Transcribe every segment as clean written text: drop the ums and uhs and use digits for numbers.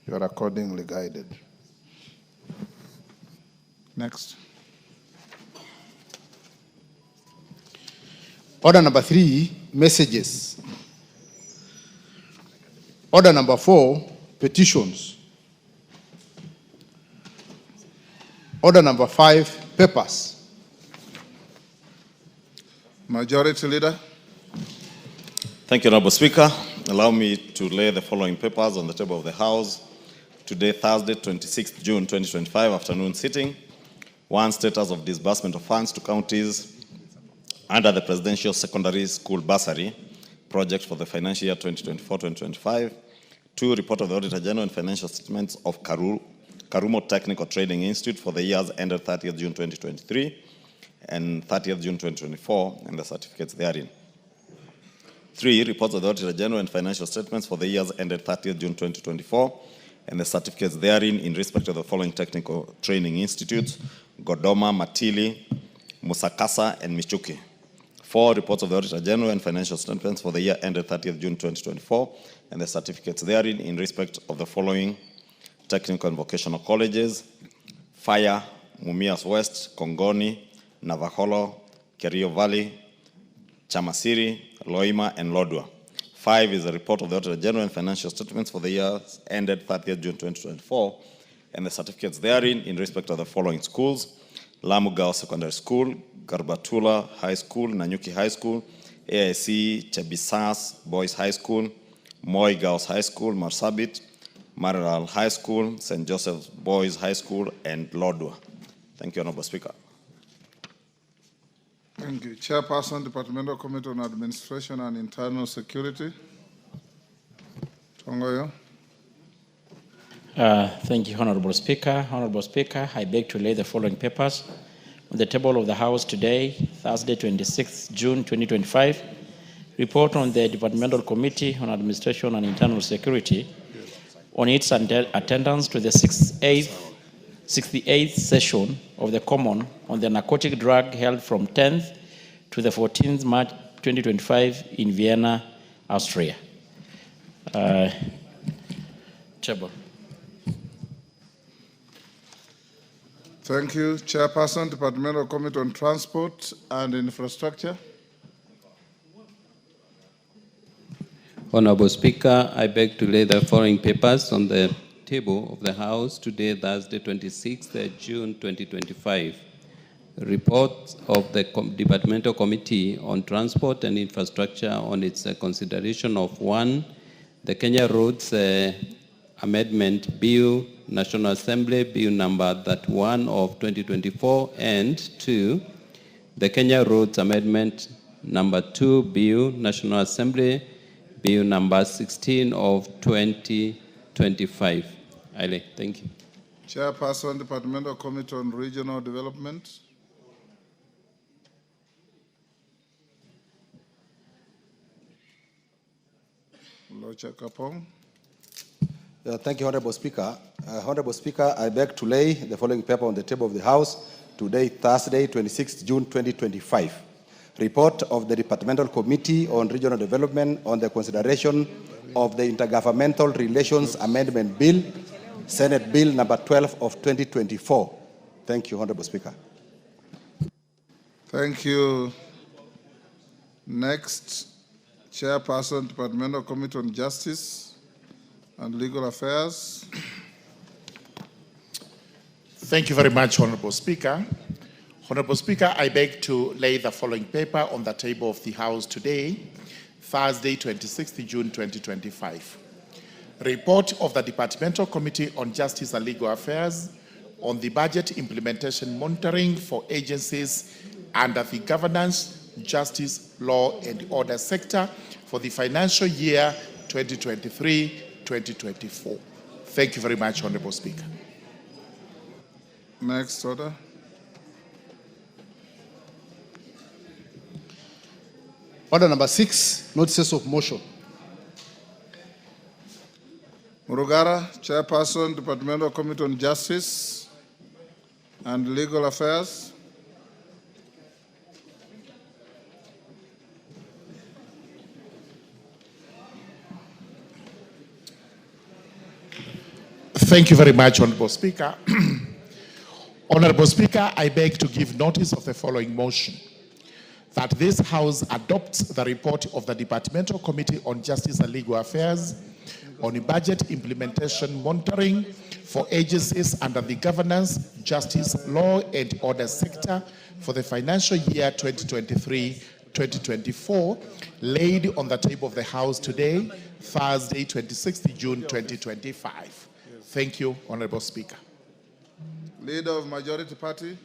You are accordingly guided. Next. Order number 3, messages. Order number 4, petitions. Order number 5, papers. Majority Leader. Thank you, Honorable Speaker. Allow me to lay the following papers on the table of the House today, Thursday, 26th June 2025, afternoon sitting. 1, status of disbursement of funds to counties under the Presidential Secondary School Bursary project for the financial year 2024-2025. 2, report of the Auditor General and financial statements of Karumo Technical Training Institute for the years ended 30th June 2023 and 30th June 2024, and the certificates therein. 3, reports of the Auditor General and financial statements for the years ended 30th June 2024, and the certificates therein in respect of the following technical training institutes: Godoma, Matili, Musakasa, and Michuki. 4, reports of the Auditor General and financial statements for the year ended 30th June 2024, and the certificates therein in respect of the following technical and vocational colleges: Fire, Mumias West, Kongoni, Navaholo, Kerio Valley, Chamasiri, Loima, and Lodwa. 5 is a report of the Auditor General and financial statements for the years ended 30th June 2024, and the certificates therein in respect of the following schools: Lamugao Secondary School, Garbatula High School, Nanyuki High School, AIC Chebisas Boys High School, Moi Girls High School, Marsabit, Maral High School, St. Joseph's Boys High School, and Lodwa. Thank you, Honorable Speaker. Thank you. Chairperson, Departmental Committee on Administration and Internal Security. Tongoyo. Thank you, Honorable Speaker. Honorable Speaker, I beg to lay the following papers on the table of the House today, Thursday, 26th June 2025. Report on the Departmental Committee on Administration and Internal Security on its attendance to the 68th session of the Common on the Narcotic Drug held from 10th to the 14th March 2025 in Vienna, Austria. Chairman. Thank you. Chairperson, Departmental Committee on Transport and Infrastructure. Honorable Speaker, I beg to lay the following papers on the table of the House today, Thursday, 26th June 2025. Report of the Departmental Committee on Transport and Infrastructure on its consideration of 1, the Kenya Roads Amendment Bill, National Assembly Bill number 31 of 2024, and 2, the Kenya Roads Amendment number 2 Bill, National Assembly Bill number 16 of 2025. Aye, thank you. Chairperson, Departmental Committee on Regional Development. Locha Kapong. Thank you, Honorable Speaker. Honorable Speaker, I beg to lay the following paper on the table of the House today, Thursday, 26th June 2025. Report of the Departmental Committee on Regional Development on the consideration of the Intergovernmental Relations Amendment Bill, Senate Bill number 12 of 2024. Thank you, Honorable Speaker. Thank you. Next, Chairperson, Departmental Committee on Justice and Legal Affairs. Thank you very much, Honorable Speaker. Honorable Speaker, I beg to lay the following paper on the table of the House today, Thursday, 26th June 2025. Report of the Departmental Committee on Justice and Legal Affairs on the budget implementation monitoring for agencies under the governance, justice, law, and order sector for the financial year 2023-2024. Thank you very much, Honorable Speaker. Next order. Order number 6, notices of motion. Murugara, Chairperson, Departmental Committee on Justice and Legal Affairs. Thank you very much, Honorable Speaker. Honorable Speaker, I beg to give notice of the following motion: that this House adopts the report of the Departmental Committee on Justice and Legal Affairs on budget implementation monitoring for agencies under the governance, justice, law, and order sector for the financial year 2023-2024, laid on the table of the House today, Thursday, 26th June 2025. Thank you, Honorable Speaker. Leader of Majority Party.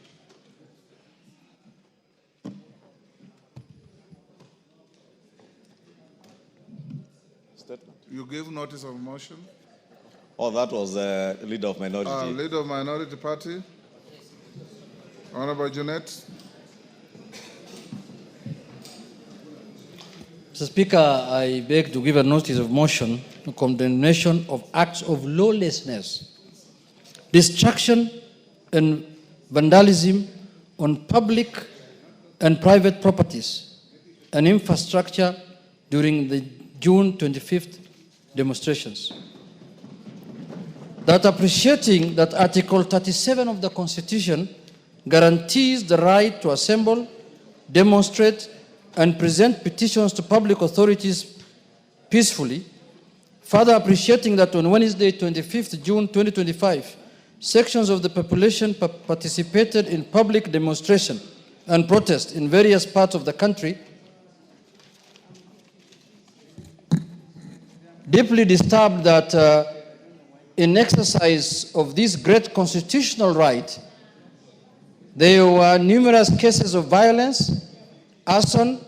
You give notice of motion. Oh, that was Leader of Minority. Leader of Minority Party. Honorable Jeanette. Mr. Speaker, I beg to give a notice of motion to condemnation of acts of lawlessness, destruction and vandalism on public and private properties and infrastructure during the June 25th demonstrations. That appreciating that Article 37 of the Constitution guarantees the right to assemble, demonstrate, and present petitions to public authorities peacefully, further appreciating that on Wednesday, 25th June 2025, sections of the population participated in public demonstration and protest in various parts of the country, deeply disturbed that in exercise of this great constitutional right, there were numerous cases of violence, arson,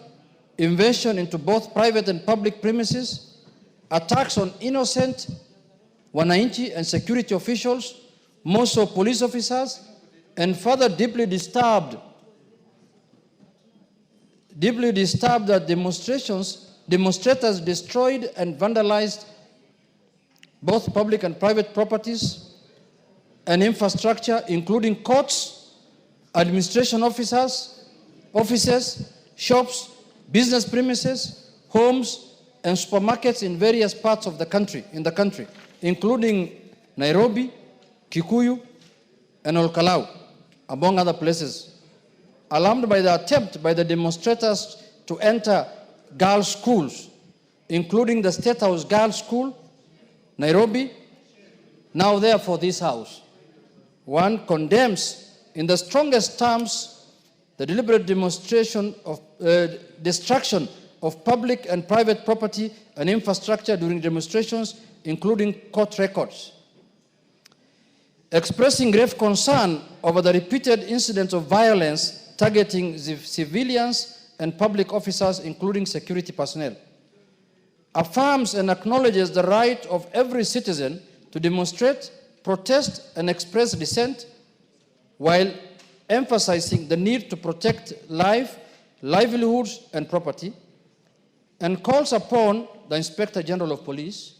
invasion into both private and public premises, attacks on innocent wananchi and security officials, most of police officers, and further deeply disturbed that demonstrators destroyed and vandalized both public and private properties and infrastructure, including courts, administration offices, shops, business premises, homes, and supermarkets in various parts of the country, including Nairobi, Kikuyu, and Olkalau, among other places. Alarmed by the attempt by the demonstrators to enter girls' schools, including the State House Girls' School, Nairobi, now therefore this House, one condemns in the strongest terms the deliberate destruction of public and private property and infrastructure during demonstrations, including court records. Expressing grave concern over the repeated incidents of violence targeting civilians and public officers, including security personnel. Affirms and acknowledges the right of every citizen to demonstrate, protest, and express dissent, while emphasizing the need to protect life, livelihoods, and property, and calls upon the Inspector General of Police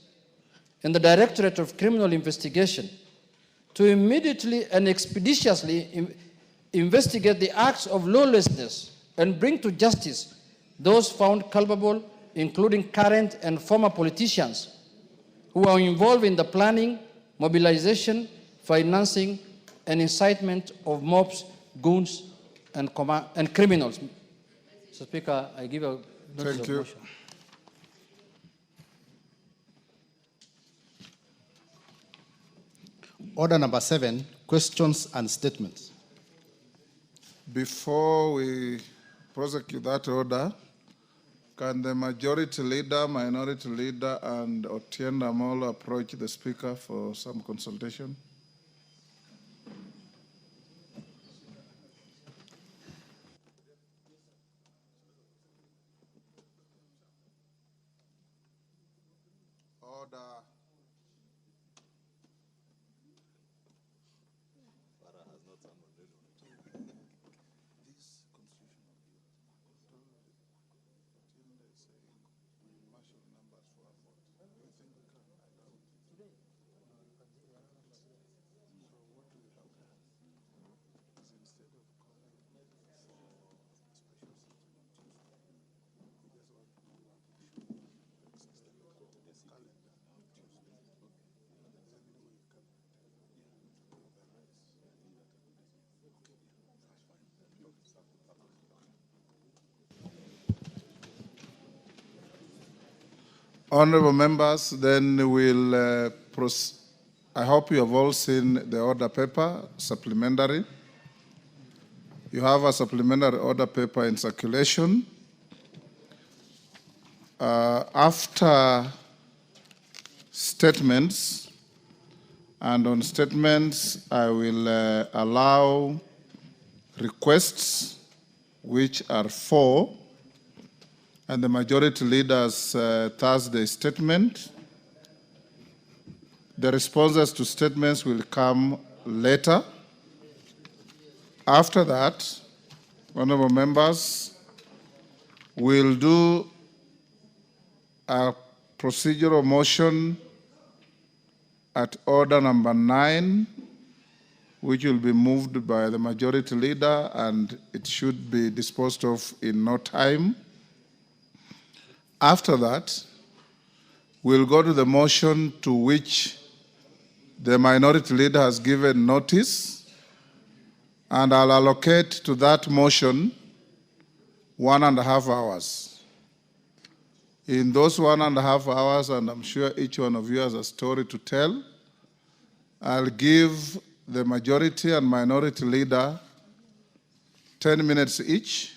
and the Directorate of Criminal Investigation to immediately and expeditiously investigate the acts of lawlessness and bring to justice those found culpable, including current and former politicians who are involved in the planning, mobilization, financing, and incitement of mobs, goons, and criminals. Mr. Speaker, I give a notice of motion. Order number 7, questions and statements. Before we prosecute that order, can the majority leader, minority leader, and Otieno Amolo approach the speaker for some consultation? Order. Honorable members, then we'll I hope you have all seen the order paper, supplementary. You have a supplementary order paper in circulation. After statements, and on statements, I will allow requests, which are 4, and the majority leader's Thursday statement. The responses to statements will come later. After that, honorable members, we'll do a procedural motion at order number 9, which will be moved by the majority leader, and it should be disposed of in no time. After that, we'll go to the motion to which the minority leader has given notice, and I'll allocate to that motion 1.5 hours. In those 1.5 hours, and I'm sure each one of you has a story to tell, I'll give the majority and minority leader 10 minutes each,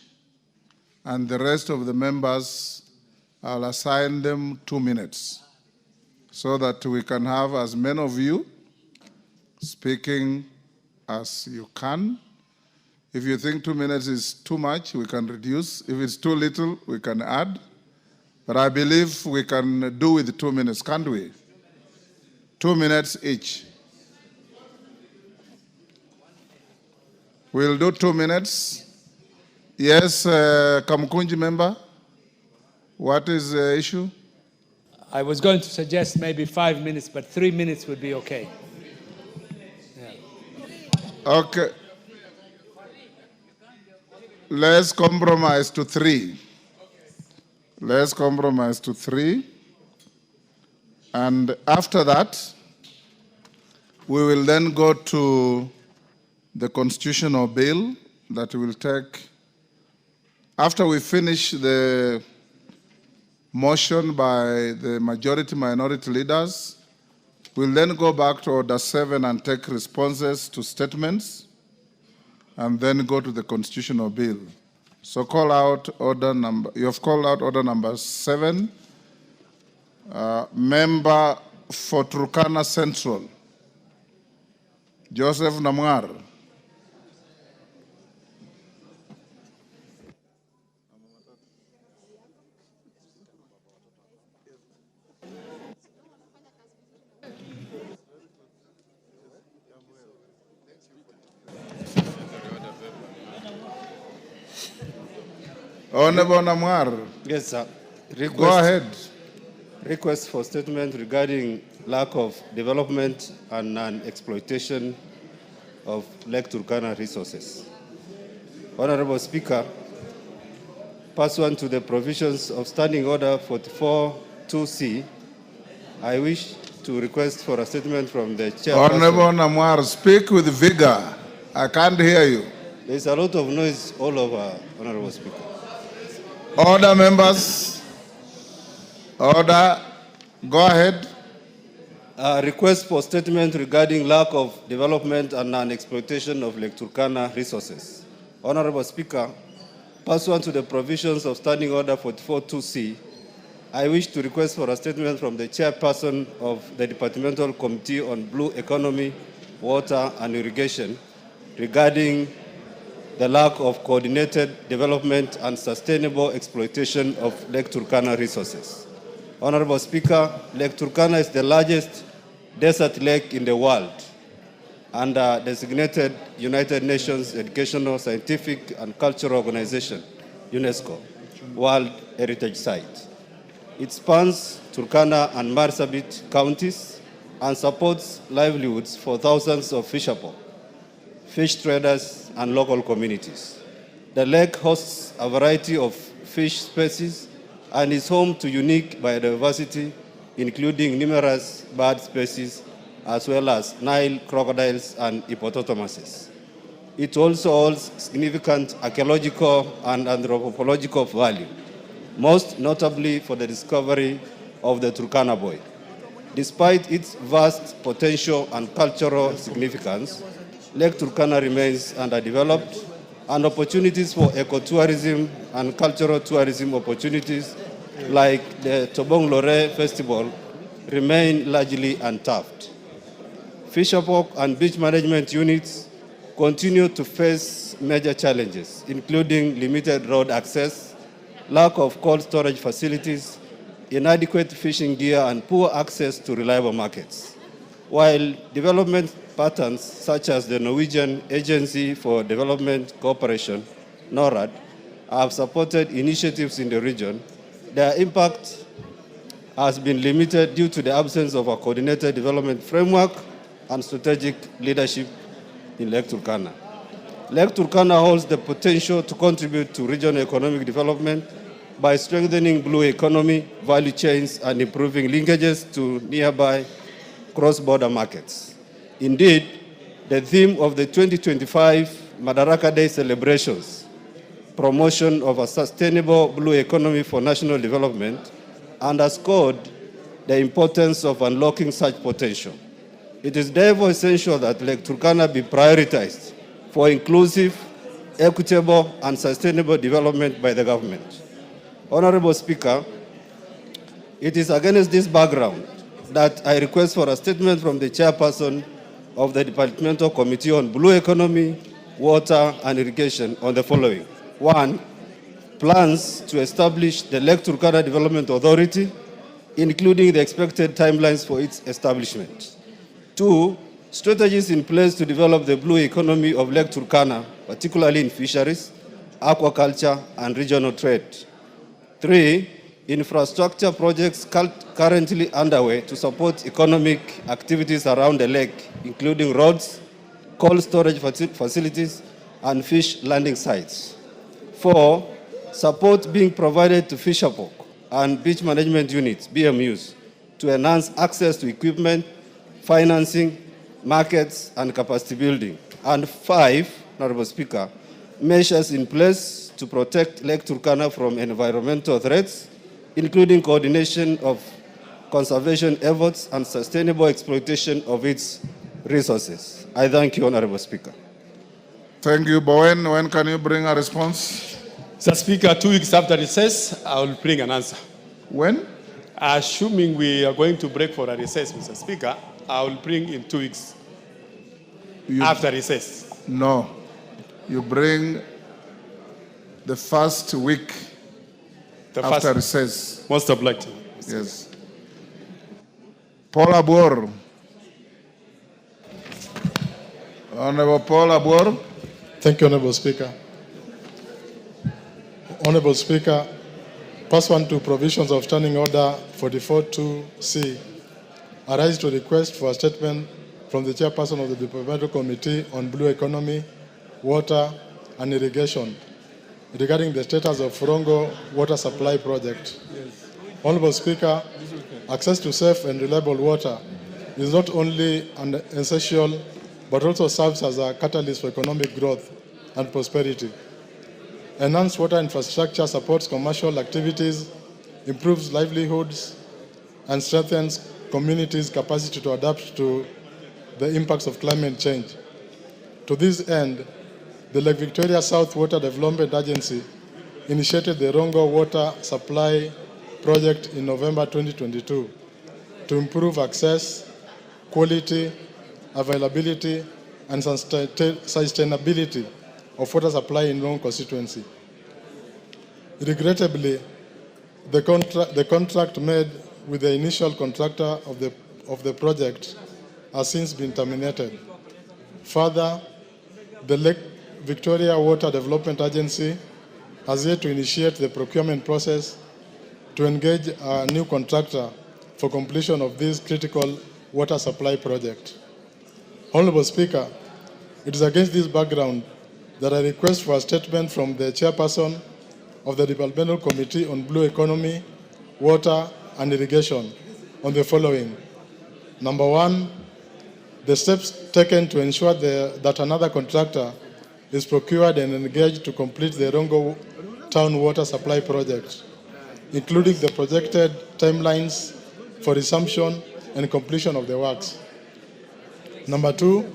and the rest of the members, I'll assign them 2 minutes so that we can have as many of you speaking as you can. If you think 2 minutes is too much, we can reduce. If it's too little, we can add. But I believe we can do with 2 minutes, can't we? 2 minutes each. We'll do 2 minutes. Yes, Kamukunji member, what is the issue? I was going to suggest maybe 5 minutes, but 3 minutes would be okay. Okay. Let's compromise to 3. Let's compromise to 3. And after that, we will then go to the constitutional bill that will take, after we finish the motion by the majority minority leaders, we'll then go back to order 7 and take responses to statements, and then go to the constitutional bill. So call out order number, you have called out order number 7. Member for Turkana Central, Joseph Namwar. Honorable Namwar. Yes, sir. Go ahead. Request for statement regarding lack of development and non-exploitation of Lake Turkana resources. Honorable Speaker, pursuant to the provisions of Standing Order 44-2C, I wish to request for a statement from the chairperson. Honorable Namwar, speak with vigor. I can't hear you. There's a lot of noise all over, Honorable Speaker. Order, members. Order. Go ahead. Request for statement regarding lack of development and non-exploitation of Lake Turkana resources. Honorable Speaker, pursuant to the provisions of Standing Order 44-2C, I wish to request for a statement from the chairperson of the Departmental Committee on Blue Economy, Water and Irrigation regarding the lack of coordinated development and sustainable exploitation of Lake Turkana resources. Honorable Speaker, Lake Turkana is the largest desert lake in the world and a designated United Nations Educational, Scientific and Cultural Organization, UNESCO, World Heritage Site. It spans Turkana and Marsabit counties and supports livelihoods for thousands of fisherfolk, fish traders, and local communities. The lake hosts a variety of fish species and is home to unique biodiversity, including numerous bird species, as well as Nile crocodiles and hippopotamuses. It also holds significant archaeological and anthropological value, most notably for the discovery of the Turkana boy. Despite its vast potential and cultural significance, Lake Turkana remains underdeveloped, and opportunities for ecotourism and cultural tourism opportunities like the Tobong Lore Festival remain largely untapped. Fisher Park and beach management units continue to face major challenges, including limited road access, lack of cold storage facilities, inadequate fishing gear, and poor access to reliable markets. While development patterns such as the Norwegian Agency for Development Cooperation, NORAD, have supported initiatives in the region, their impact has been limited due to the absence of a coordinated development framework and strategic leadership in Lake Turkana. Lake Turkana holds the potential to contribute to regional economic development by strengthening blue economy, value chains, and improving linkages to nearby cross-border markets. Indeed, the theme of the 2025 Madaraka Day celebrations, promotion of a sustainable blue economy for national development, underscored the importance of unlocking such potential. It is therefore essential that Lake Turkana be prioritized for inclusive, equitable, and sustainable development by the government. Honorable Speaker, it is against this background that I request for a statement from the chairperson of the Departmental Committee on Blue Economy, Water, and Irrigation on the following. 1. Plans to establish the Lake Turkana Development Authority, including the expected timelines for its establishment. 2. Strategies in place to develop the blue economy of Lake Turkana, particularly in fisheries, aquaculture, and regional trade. 3. Infrastructure projects currently underway to support economic activities around the lake, including roads, cold storage facilities, and fish landing sites. 4. Support being provided to Fisher Park and beach management units, BMUs, to enhance access to equipment, financing, markets, and capacity building. And 5, Honorable Speaker, measures in place to protect Lake Turkana from environmental threats, including coordination of conservation efforts and sustainable exploitation of its resources. I thank you, Honorable Speaker. Thank you, Bowen. When can you bring a response? Mr. Speaker, 2 weeks after recess, I will bring an answer. When? Assuming we are going to break for a recess, Mr. Speaker, I will bring in 2 weeks after recess. No. You bring the first week after recess. Most obliged. Yes. Paul Abor. Honorable Paul Abor. Thank you, Honorable Speaker. Honorable Speaker, pursuant to provisions of Standing Order 44.2c, I rise to request for a statement from the chairperson of the Departmental Committee on Blue Economy, Water, and Irrigation regarding the status of Rongo Water Supply Project. Yes. Honorable Speaker, access to safe and reliable water is not only an essential, but also serves as a catalyst for economic growth and prosperity. Enhanced water infrastructure supports commercial activities, improves livelihoods, and strengthens communities' capacity to adapt to the impacts of climate change. To this end, the Lake Victoria South Water Development Agency initiated the Rongo Water Supply Project in November 2022 to improve access, quality, availability, and sustainability of water supply in Rongo constituency. Regrettably, the contract made with the initial contractor of the project has since been terminated. Further, the Lake Victoria Water Development Agency has yet to initiate the procurement process to engage a new contractor for completion of this critical water supply project. Honorable Speaker, it is against this background that I request for a statement from the chairperson of the Departmental Committee on Blue Economy, Water, and Irrigation on the following. Number 1, the steps taken to ensure that another contractor is procured and engaged to complete the Rongo Town Water Supply Project. including the projected timelines for resumption and completion of the works. Number 2,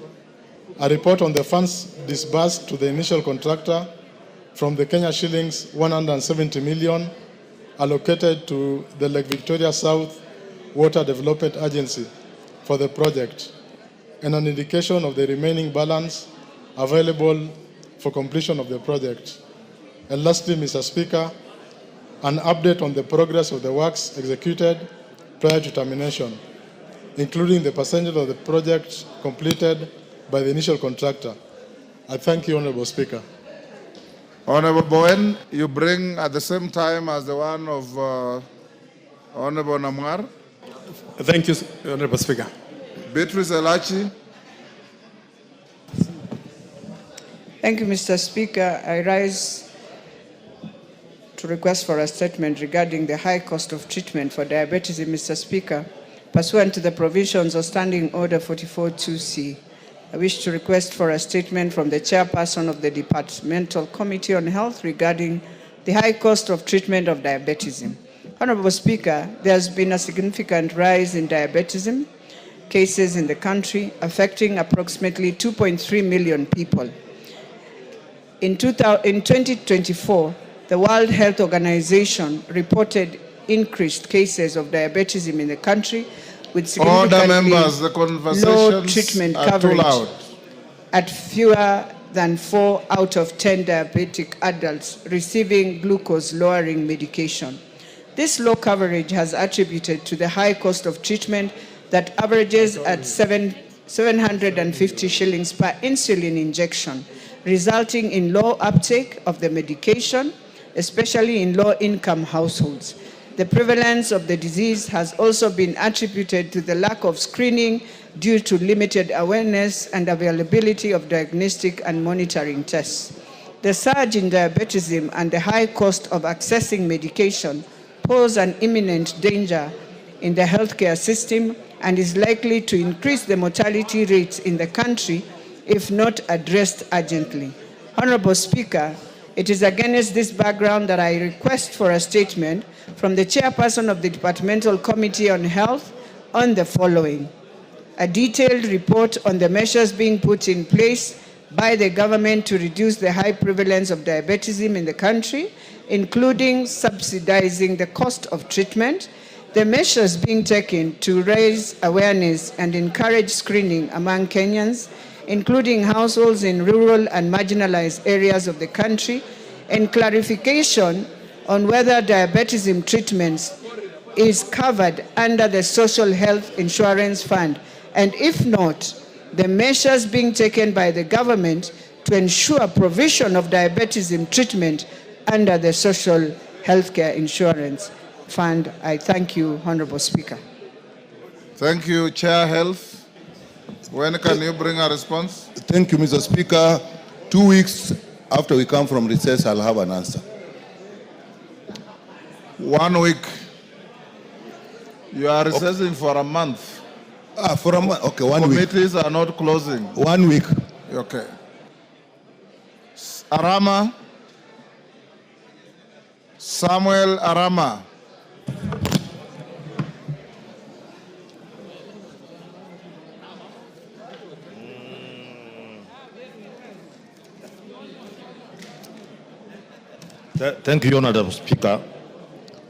a report on the funds disbursed to the initial contractor from the Kenya shillings 170 million allocated to the Lake Victoria South Water Development Agency for the project, and an indication of the remaining balance available for completion of the project. And lastly, Mr. Speaker, an update on the progress of the works executed prior to termination, including the percentage of the project completed by the initial contractor. I thank you, Honorable Speaker. Honorable Bowen, you bring at the same time as the one of Honorable Namwar. Thank you, Honorable Speaker. Beatrice Elachi. Thank you, Mr. Speaker. I rise to request for a statement regarding the high cost of treatment for diabetes, Mr. Speaker, pursuant to the provisions of Standing Order 44-2C. I wish to request for a statement from the chairperson of the Departmental Committee on Health regarding the high cost of treatment of diabetes. Honorable Speaker, there has been a significant rise in diabetes cases in the country, affecting approximately 2.3 million people. In 2024, the World Health Organization reported increased cases of diabetes in the country with significantly low treatment coverage at fewer than 4 out of 10 diabetic adults receiving glucose-lowering medication. This low coverage has attributed to the high cost of treatment that averages at 750 shillings per insulin injection, resulting in low uptake of the medication, especially in low-income households. The prevalence of the disease has also been attributed to the lack of screening due to limited awareness and availability of diagnostic and monitoring tests. The surge in diabetes and the high cost of accessing medication pose an imminent danger in the healthcare system and is likely to increase the mortality rates in the country if not addressed urgently. Honorable Speaker, it is against this background that I request for a statement from the chairperson of the Departmental Committee on Health on the following: a detailed report on the measures being put in place by the government to reduce the high prevalence of diabetes in the country, including subsidizing the cost of treatment, the measures being taken to raise awareness and encourage screening among Kenyans, including households in rural and marginalized areas of the country, and clarification on whether diabetes treatments is covered under the Social Health Insurance Fund, and if not, the measures being taken by the government to ensure provision of diabetes treatment under the Social Healthcare Insurance Fund. I thank you, Honorable Speaker. Thank you, Chair Health. When can you bring a response? Thank you, Mr. Speaker. 2 weeks after we come from recess, I'll have an answer. 1 week. You are recessing for a month. For a month. Okay, 1 week. Committees are not closing. 1 week. Okay. Arama. Samuel Arama. Thank you, Honorable Speaker.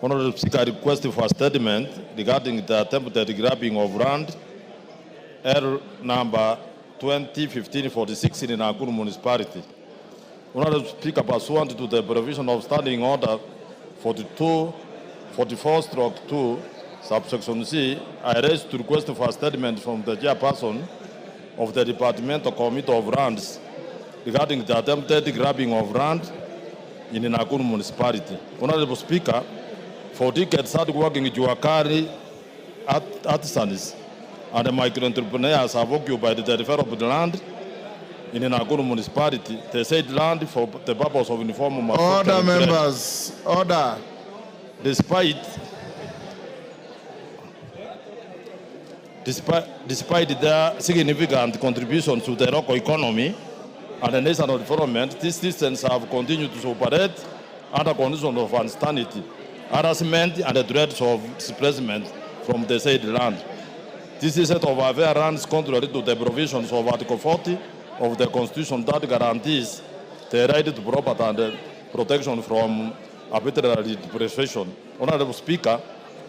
Honorable Speaker, I request for a statement regarding the attempted grabbing of land, L number 2015-46 in Nakuru Municipality. Honorable Speaker, pursuant to the provision of Standing Order 44/2, subsection C, I raise to request for a statement from the chairperson of the Departmental Committee of Lands regarding the attempted grabbing of land in the Nakuru Municipality. Honorable Speaker, for decades hard working Juakari artisans and micro-entrepreneurs have occupied the developed land in the Nakuru Municipality. They said land for the purpose of informal... Order, members. Order. Despite their significant contributions to the local economy and the national development, these systems have continued to operate under conditions of uncertainty. harassment, and the threats of displacement from the said land. This set of affairs runs contrary to the provisions of Article 40 of the Constitution that guarantees the right to property and protection from arbitrary deprivation. Honorable Speaker,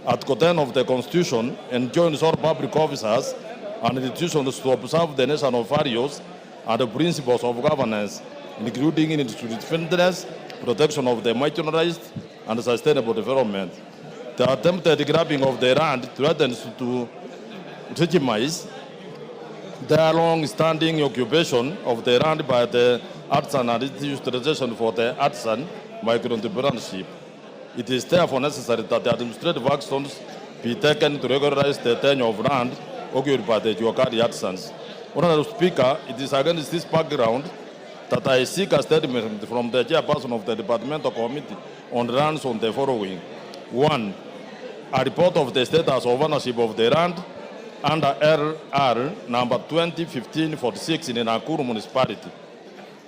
Article 10 of the Constitution enjoins all public officers and institutions to observe the national values and the principles of governance, including interdependence, protection of the marginalized, and sustainable development. The attempted grabbing of the land threatens to legitimize the long-standing occupation of the land by the artisan and its utilization for the artisan micro-entrepreneurship. It is therefore necessary that the administrative actions be taken to regularize the tenure of land occupied by the Juakari artisans. Honorable Speaker, it is against this background that I seek a statement from the chairperson of the Departmental Committee on Lands on the following. 1. A report of the status of ownership of the land under LR number 2015-46 in the Nakuru municipality.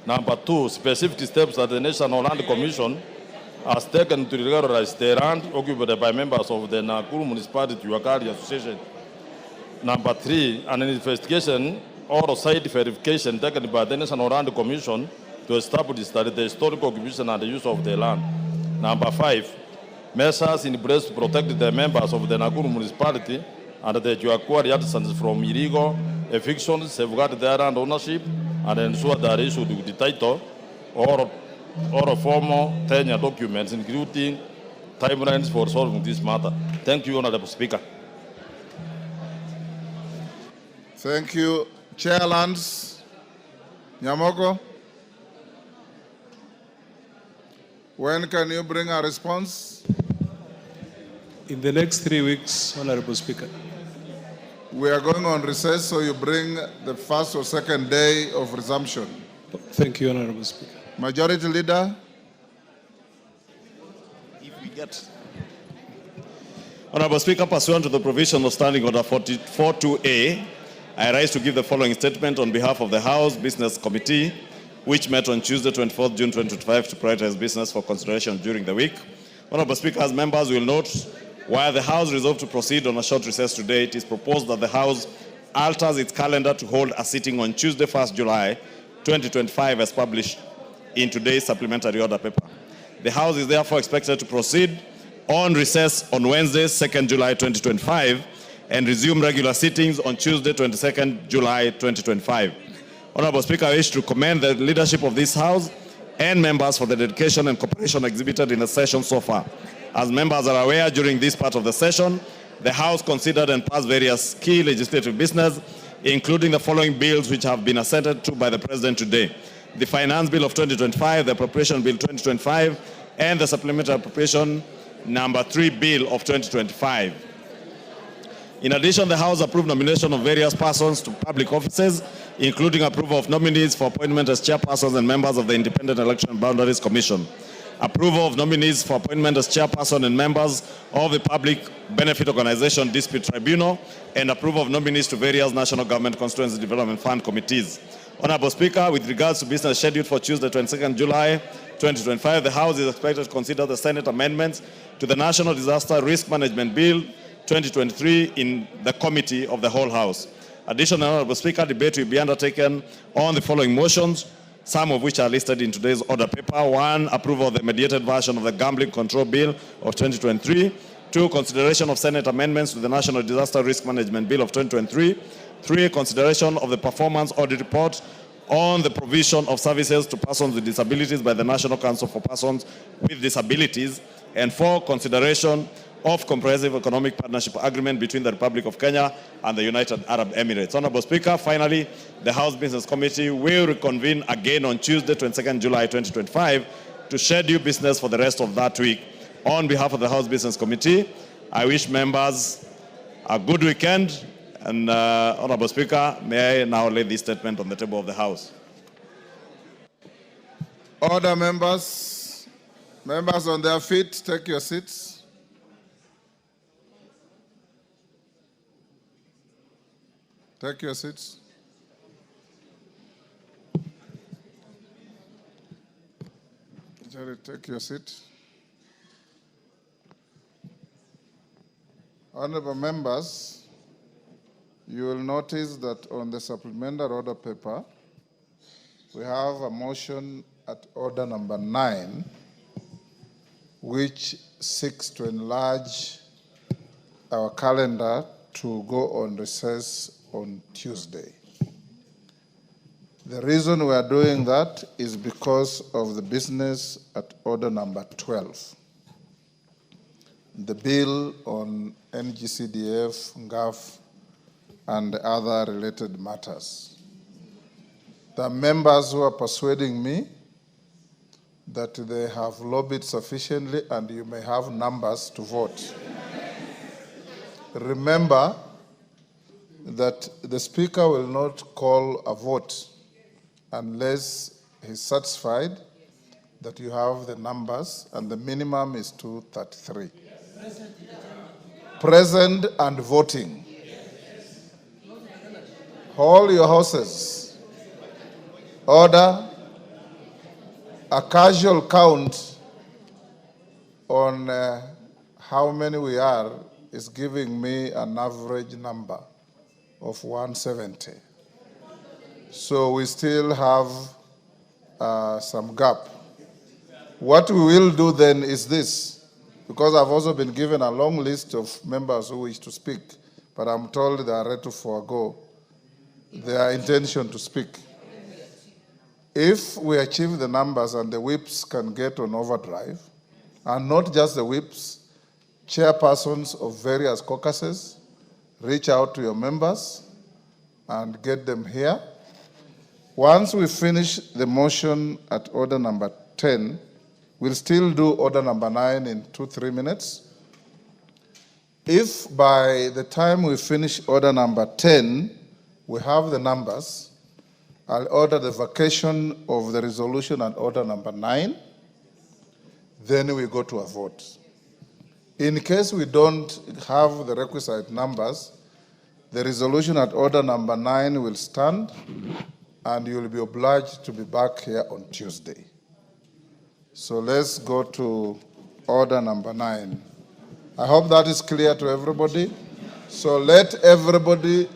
Number 2, specific steps that the National Land Commission has taken to regularize the land occupied by members of the Nakuru Municipality Juakari Association. Number 3, an investigation or site verification taken by the National Land Commission to establish that the historical occupation and the use of the land. Number 5, measures in place to protect the members of the Nakuru Municipality and the Juakari artisans from illegal evictions, safeguard their land ownership, and ensure that they issued with the title or formal tenure documents, including timelines for solving this matter. Thank you, Honorable Speaker. Thank you. Chair Lands, Nyamoko. When can you bring a response? In the next 3 weeks, Honorable Speaker. We are going on recess, so you bring the first or second day of resumption. Thank you, Honorable Speaker. Majority Leader. If we get. Honorable Speaker, pursuant to the provision of Standing Order 42A, I rise to give the following statement on behalf of the House Business Committee, which met on Tuesday, 24th June 2025 to prioritize business for consideration during the week. Honorable Speaker, as members will note, while the House resolved to proceed on a short recess today, it is proposed that the House alters its calendar to hold a sitting on Tuesday, 1st July 2025 as published in today's supplementary order paper. The House is therefore expected to proceed on recess on Wednesday, 2nd July 2025 and resume regular sittings on Tuesday, 22nd July 2025. Honorable Speaker, I wish to commend the leadership of this House and members for the dedication and cooperation exhibited in the session so far. As members are aware, during this part of the session, the House considered and passed various key legislative business, including the following bills which have been assented to by the President today: the Finance Bill of 2025, the Appropriation Bill 2025, and the Supplementary Appropriation Number 3 Bill of 2025. In addition, the House approved nomination of various persons to public offices, including approval of nominees for appointment as chairpersons and members of the Independent Election Boundaries Commission, approval of nominees for appointment as chairperson and members of the Public Benefit Organization Dispute Tribunal, and approval of nominees to various National Government Constituency Development Fund committees. Honorable Speaker, with regards to business scheduled for Tuesday, 22nd July 2025, the House is expected to consider the Senate amendments to the National Disaster Risk Management Bill 2023 in the Committee of the Whole House. Additionally, Honorable Speaker, debate will be undertaken on the following motions, some of which are listed in today's order paper. 1, approval of the mediated version of the Gambling Control Bill of 2023. 2, consideration of Senate amendments to the National Disaster Risk Management Bill of 2023. 3, consideration of the performance audit report on the provision of services to persons with disabilities by the National Council for Persons with Disabilities. And 4, consideration of Comprehensive Economic Partnership Agreement between the Republic of Kenya and the United Arab Emirates. Honorable Speaker, finally, the House Business Committee will reconvene again on Tuesday, 22nd July 2025 to schedule business for the rest of that week. On behalf of the House Business Committee, I wish members a good weekend. And Honorable Speaker, may I now lay this statement on the table of the House. Order, members. Members on their feet, take your seats. Take your seats. Jerry, take your seat. Honorable members, you will notice that on the supplementary order paper, we have a motion at order number 9, which seeks to enlarge our calendar to go on recess on Tuesday. The reason we are doing that is because of the business at order number 12. The bill on NGCDF, NGAF, and other related matters. There are members who are persuading me that they have lobbied sufficiently and you may have numbers to vote. Remember that the Speaker will not call a vote unless he's satisfied that you have the numbers, and the minimum is 233. Present and voting. Hold your horses. Order. A casual count on how many we are is giving me an average number of 170. So we still have some gap. What we will do then is this, because I've also been given a long list of members who wish to speak, but I'm told they are ready to forego their intention to speak. If we achieve the numbers and the whips can get on overdrive, and not just the whips, chairpersons of various caucuses, reach out to your members and get them here. Once we finish the motion at order number 10, we'll still do order number 9 in 2-3 minutes. If by the time we finish order number 10, we have the numbers, I'll order the vacation of the resolution at order number 9, then we go to a vote. In case we don't have the requisite numbers, the resolution at order number 9 will stand, and you will be obliged to be back here on Tuesday. So let's go to order number 9. I hope that is clear to everybody. So let everybody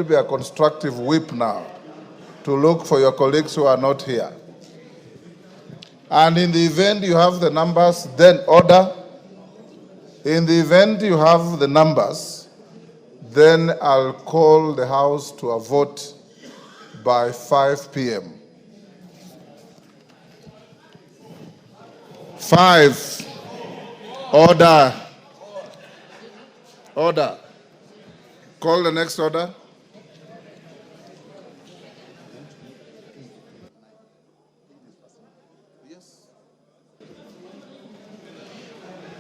be a constructive whip now to look for your colleagues who are not here. And in the event you have the numbers, then order. In the event you have the numbers, then I'll call the House to a vote by 5 p.m. 5. Order. Order. Call the next order.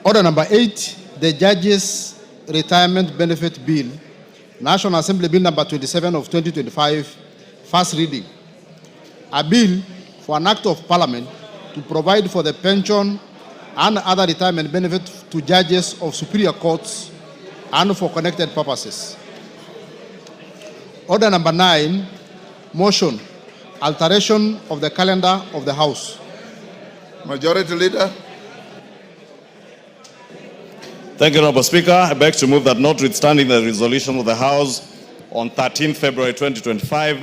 Order number 8, the Judges' Retirement Benefit Bill, National Assembly Bill number 27 of 2025, first reading. A bill for an act of Parliament to provide for the pension and other retirement benefits to judges of superior courts and for connected purposes. Order number 9, motion, alteration of the calendar of the House. Majority Leader. Thank you, Honorable Speaker. I beg to move that notwithstanding the resolution of the House on 13 February 2025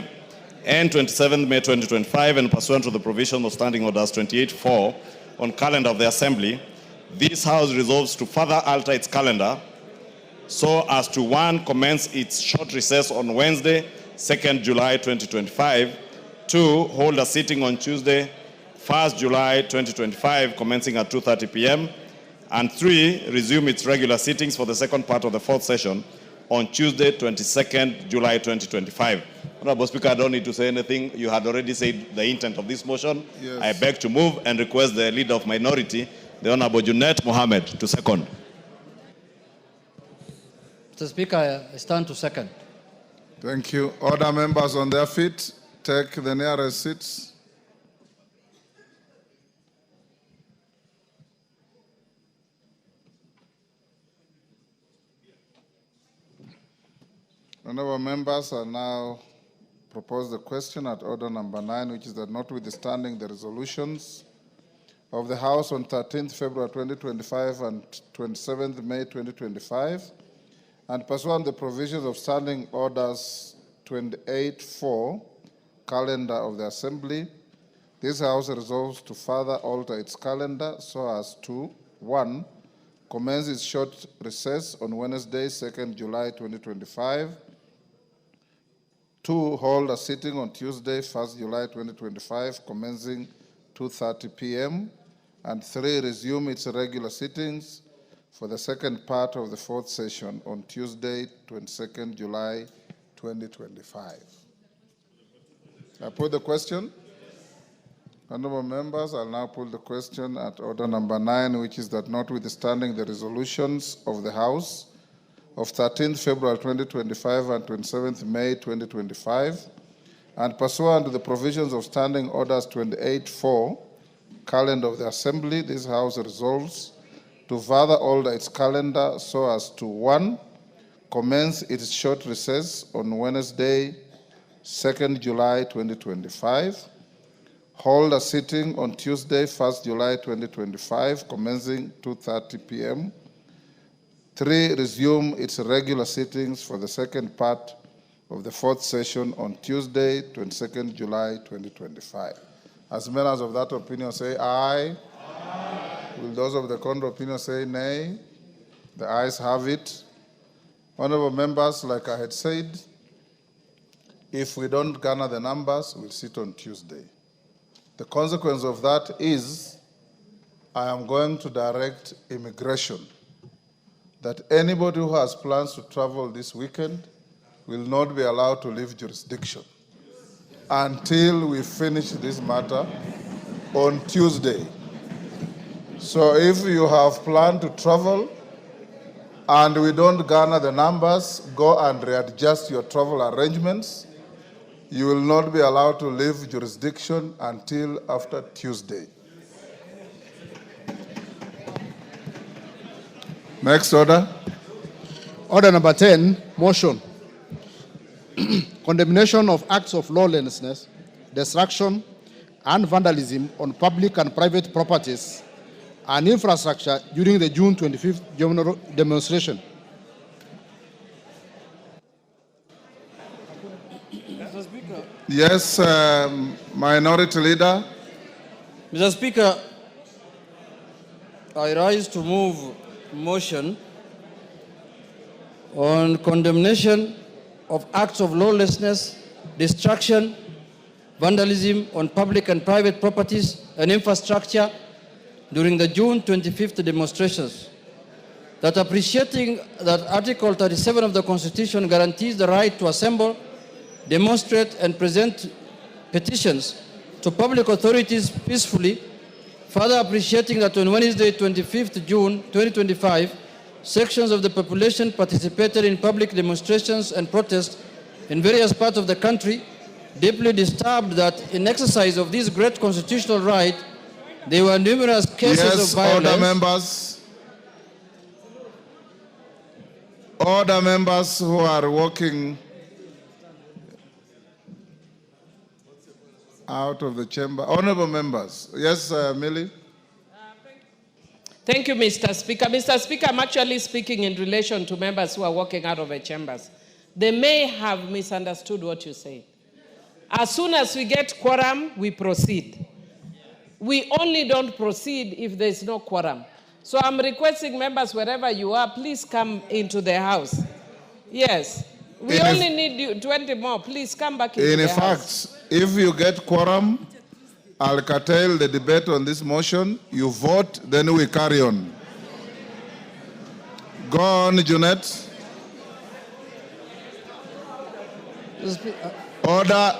and 27 May 2025, and pursuant to the provision of Standing Orders 28.4 on calendar of the Assembly, this House resolves to further alter its calendar so as to 1, commence its short recess on Wednesday, 2nd July 2025, 2, hold a sitting on Tuesday, 1st July 2025, commencing at 2:30 p.m., and 3, resume its regular sittings for the second part of the 4th session on Tuesday, 22nd July 2025. Honorable Speaker, I don't need to say anything. You had already said the intent of this motion. Yes. I beg to move and request the Leader of Minority, the Honorable Junet Mohammed, to second. Mr. Speaker, I stand to second. Thank you. Order members on their feet. Take the nearest seats. Honorable members, I now propose the question at order number 9, which is that notwithstanding the resolutions of the House on 13th February 2025 and 27th May 2025, and pursuant to the provisions of Standing Orders 28-4, calendar of the Assembly, this House resolves to further alter its calendar so as to 1. Commence its short recess on Wednesday, 2nd July 2025. 2. Hold a sitting on Tuesday, 1st July 2025, commencing 2:30 p.m. And 3. Resume its regular sittings for the second part of the fourth session on Tuesday, 22nd July 2025. I put the question. Honorable members, I'll now put the question at order number 9, which is that notwithstanding the resolutions of the House of 13th February 2025 and 27th May 2025, and pursuant to the provisions of Standing Orders 28-4, calendar of the Assembly, this House resolves to further alter its calendar so as to 1. Commence its short recess on Wednesday, 2nd July 2025. Hold a sitting on Tuesday, 1st July 2025, commencing 2:30 p.m. 3. Resume its regular sittings for the second part of the fourth session on Tuesday, 22nd July 2025. As members of that opinion say aye. Aye. Will those of the contrary opinion say nay? The ayes have it. Honorable members, like I had said, if we don't garner the numbers, we'll sit on Tuesday. The consequence of that is I am going to direct immigration that anybody who has plans to travel this weekend will not be allowed to leave jurisdiction until we finish this matter on Tuesday. So if you have planned to travel and we don't garner the numbers, go and readjust your travel arrangements. You will not be allowed to leave jurisdiction until after Tuesday. Next order. Order number 10, motion. Condemnation of acts of lawlessness, destruction, and vandalism on public and private properties and infrastructure during the June 25th general demonstration. Yes, Minority Leader. Mr. Speaker, I rise to move motion on condemnation of acts of lawlessness, destruction, vandalism on public and private properties and infrastructure during the June 25th demonstrations. That appreciating that Article 37 of the Constitution guarantees the right to assemble, demonstrate and present petitions to public authorities peacefully, further appreciating that on Wednesday, 25th June 2025, sections of the population participated in public demonstrations and protests in various parts of the country, deeply disturbed that in exercise of this great constitutional right, there were numerous cases of violence. Order members. Order members who are walking out of the chamber. Honorable members. Yes, Millie. Thank you, Mr. Speaker. Mr. Speaker, I'm actually speaking in relation to members who are walking out of the chambers. They may have misunderstood what you said. As soon as we get quorum, we proceed. We only don't proceed if there is no quorum. So I'm requesting members, wherever you are, please come into the house. Yes. We only need you 20 more. Please come back into the house. In fact, if you get quorum, I'll curtail the debate on this motion. You vote, then we carry on. Go on, Jeanette. Order.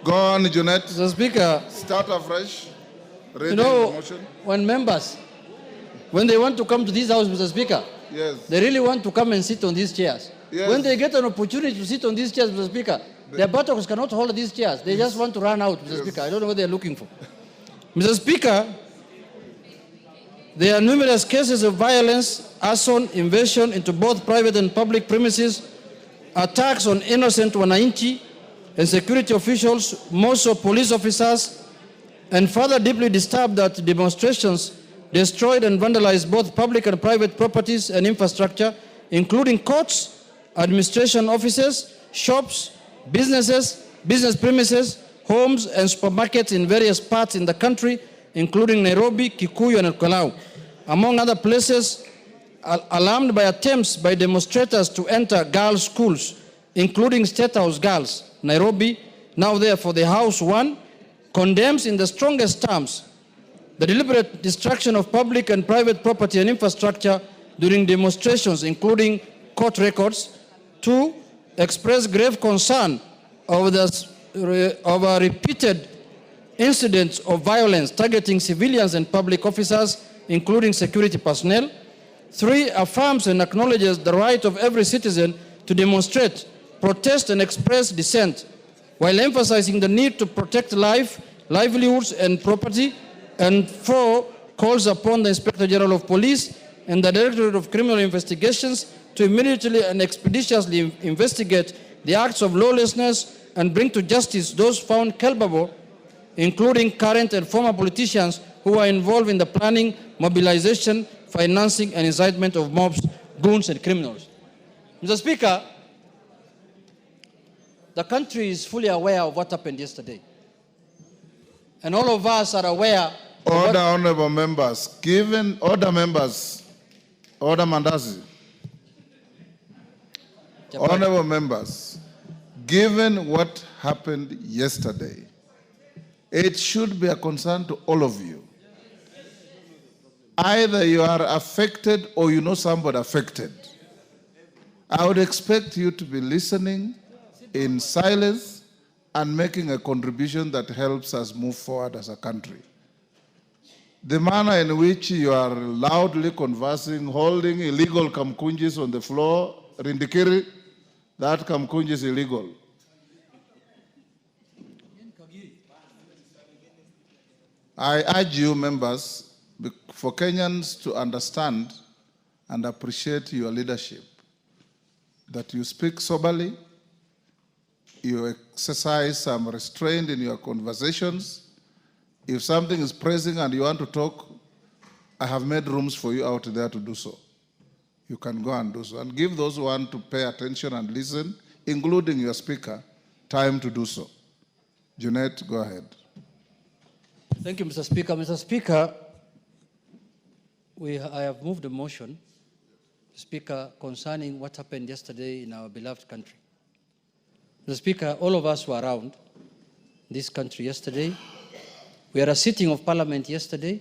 Go on, Jeanette. Mr. Speaker. Start afresh. You know, when members, when they want to come to this house, Mr. Speaker, yes, they really want to come and sit on these chairs. Yes. When they get an opportunity to sit on these chairs, Mr. Speaker, their buttocks cannot hold these chairs. They just want to run out, Mr. Speaker. I don't know what they're looking for. Mr. Speaker, there are numerous cases of violence, arson, invasion into both private and public premises, attacks on innocent wananchi and security officials, most of police officers, and further deeply disturbed that demonstrations destroyed and vandalized both public and private properties and infrastructure, including courts, administration offices, shops, businesses, business premises, homes, and supermarkets in various parts in the country, including Nairobi, Kikuyu, and Elgeyo, among other places, alarmed by attempts by demonstrators to enter girls' schools, including State House Girls, Nairobi, now therefore the House 1, condemns in the strongest terms the deliberate destruction of public and private property and infrastructure during demonstrations, including court records. 2, express grave concern over repeated incidents of violence targeting civilians and public officers, including security personnel. 3, affirms and acknowledges the right of every citizen to demonstrate, protest, and express dissent, while emphasizing the need to protect life, livelihoods, and property. And 4, calls upon the Inspector General of Police and the Directorate of Criminal Investigations to immediately and expeditiously investigate the acts of lawlessness and bring to justice those found culpable, including current and former politicians who are involved in the planning, mobilization, financing, and incitement of mobs, goons, and criminals. Mr. Speaker, the country is fully aware of what happened yesterday. And all of us are aware. Order, honorable members. Given order, members. Order, Mandazi. Honorable members, given what happened yesterday, it should be a concern to all of you. Either you are affected or you know somebody affected. I would expect you to be listening in silence and making a contribution that helps us move forward as a country. The manner in which you are loudly conversing, holding illegal kamkunjis on the floor, Rindikiri, that kamkunji is illegal. I urge you, members, for Kenyans to understand and appreciate your leadership, that you speak soberly, you exercise some restraint in your conversations. If something is pressing and you want to talk, I have made rooms for you out there to do so. You can go and do so. And give those who want to pay attention and listen, including your speaker, time to do so. Junet, go ahead. Thank you, Mr. Speaker. Mr. Speaker, I have moved a motion, Speaker, concerning what happened yesterday in our beloved country. Mr. Speaker, all of us were around this country yesterday. We had a sitting of Parliament yesterday,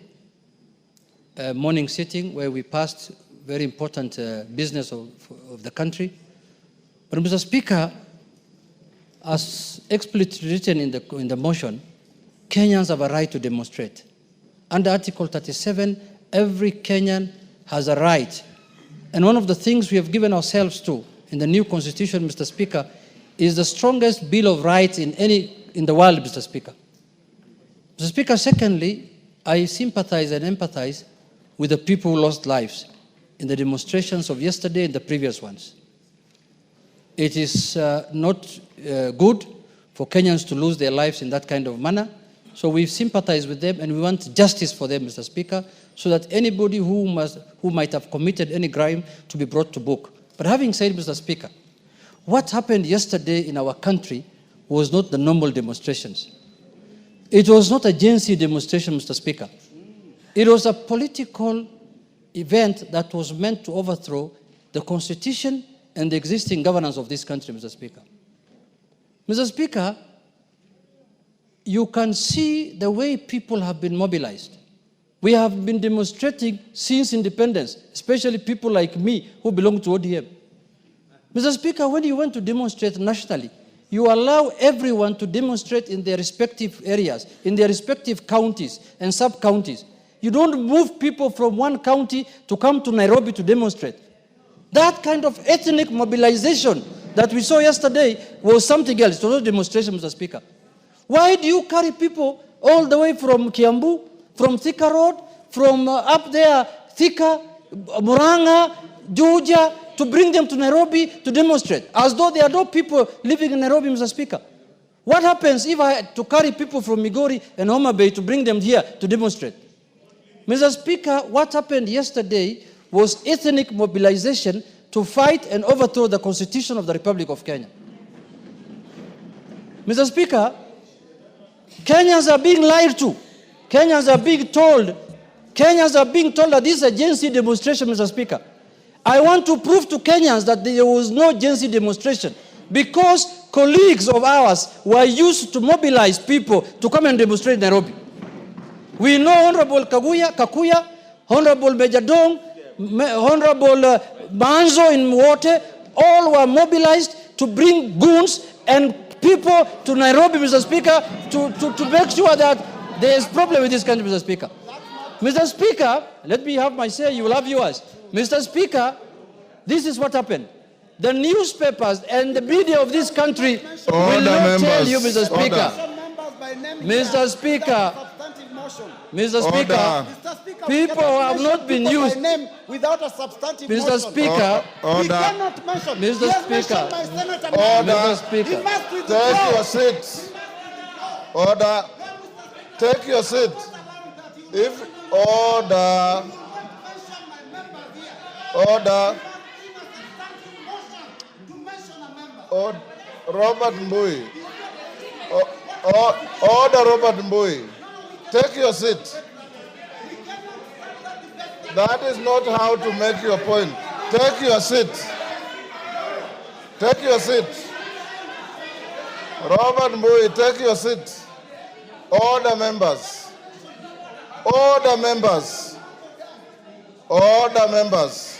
a morning sitting where we passed very important business of the country. But Mr. Speaker, as explicitly written in the motion, Kenyans have a right to demonstrate. Under Article 37, every Kenyan has a right. And one of the things we have given ourselves to in the new constitution, Mr. Speaker, is the strongest Bill of Rights in the world, Mr. Speaker. Mr. Speaker, secondly, I sympathize and empathize with the people who lost lives in the demonstrations of yesterday and the previous ones. It is not good for Kenyans to lose their lives in that kind of manner. So we sympathize with them and we want justice for them, Mr. Speaker, so that anybody who might have committed any crime to be brought to book. But having said, Mr. Speaker, what happened yesterday in our country was not the normal demonstrations. It was not a GNC demonstration, Mr. Speaker. It was a political event that was meant to overthrow the Constitution and the existing governance of this country, Mr. Speaker. Mr. Speaker, you can see the way people have been mobilized. We have been demonstrating since independence, especially people like me who belong to ODM. Mr. Speaker, when you want to demonstrate nationally, you allow everyone to demonstrate in their respective areas, in their respective counties and sub-counties. You don't move people from one county to come to Nairobi to demonstrate. That kind of ethnic mobilization that we saw yesterday was something else. It was not a demonstration, Mr. Speaker. Why do you carry people all the way from Kiambu, from Thika Road, from up there, Thika, Muranga, Georgia, to bring them to Nairobi to demonstrate, as though there are no people living in Nairobi, Mr. Speaker? What happens if I had to carry people from Migori and Homa Bay to bring them here to demonstrate? Mr. Speaker, what happened yesterday was ethnic mobilization to fight and overthrow the Constitution of the Republic of Kenya. Mr. Speaker, Kenyans are being lied to. Kenyans are being told that this is a Gen Z demonstration, Mr. Speaker. I want to prove to Kenyans that there was no Gen Z demonstration because colleagues of ours were used to mobilize people to come and demonstrate in Nairobi. We know Honorable Kakuya, Honorable Major Dong, Honorable Manzo in Mwote, all were mobilized to bring goons and people to Nairobi, Mr. Speaker, to make sure that there is problem with this country, Mr. Speaker. Mr. Speaker, let me have my say, you will have yours. Mr. Speaker, this is what happened. The newspapers and the media of this country will not tell you, Mr. Speaker. Mr. Speaker, Mr. Speaker, people have not been used. Without a substantive Mr. Speaker, we cannot mention. Mr. Speaker, Order. Mr. Speaker, Take your seat. Order. Take your seat. If order. Robert Mbui. Order, Robert Mbui. Take your seat. That is not how to make your point. Take your seat. Take your seat. Robert Mbui, take your seat. Order, members. Order, members. Order, members.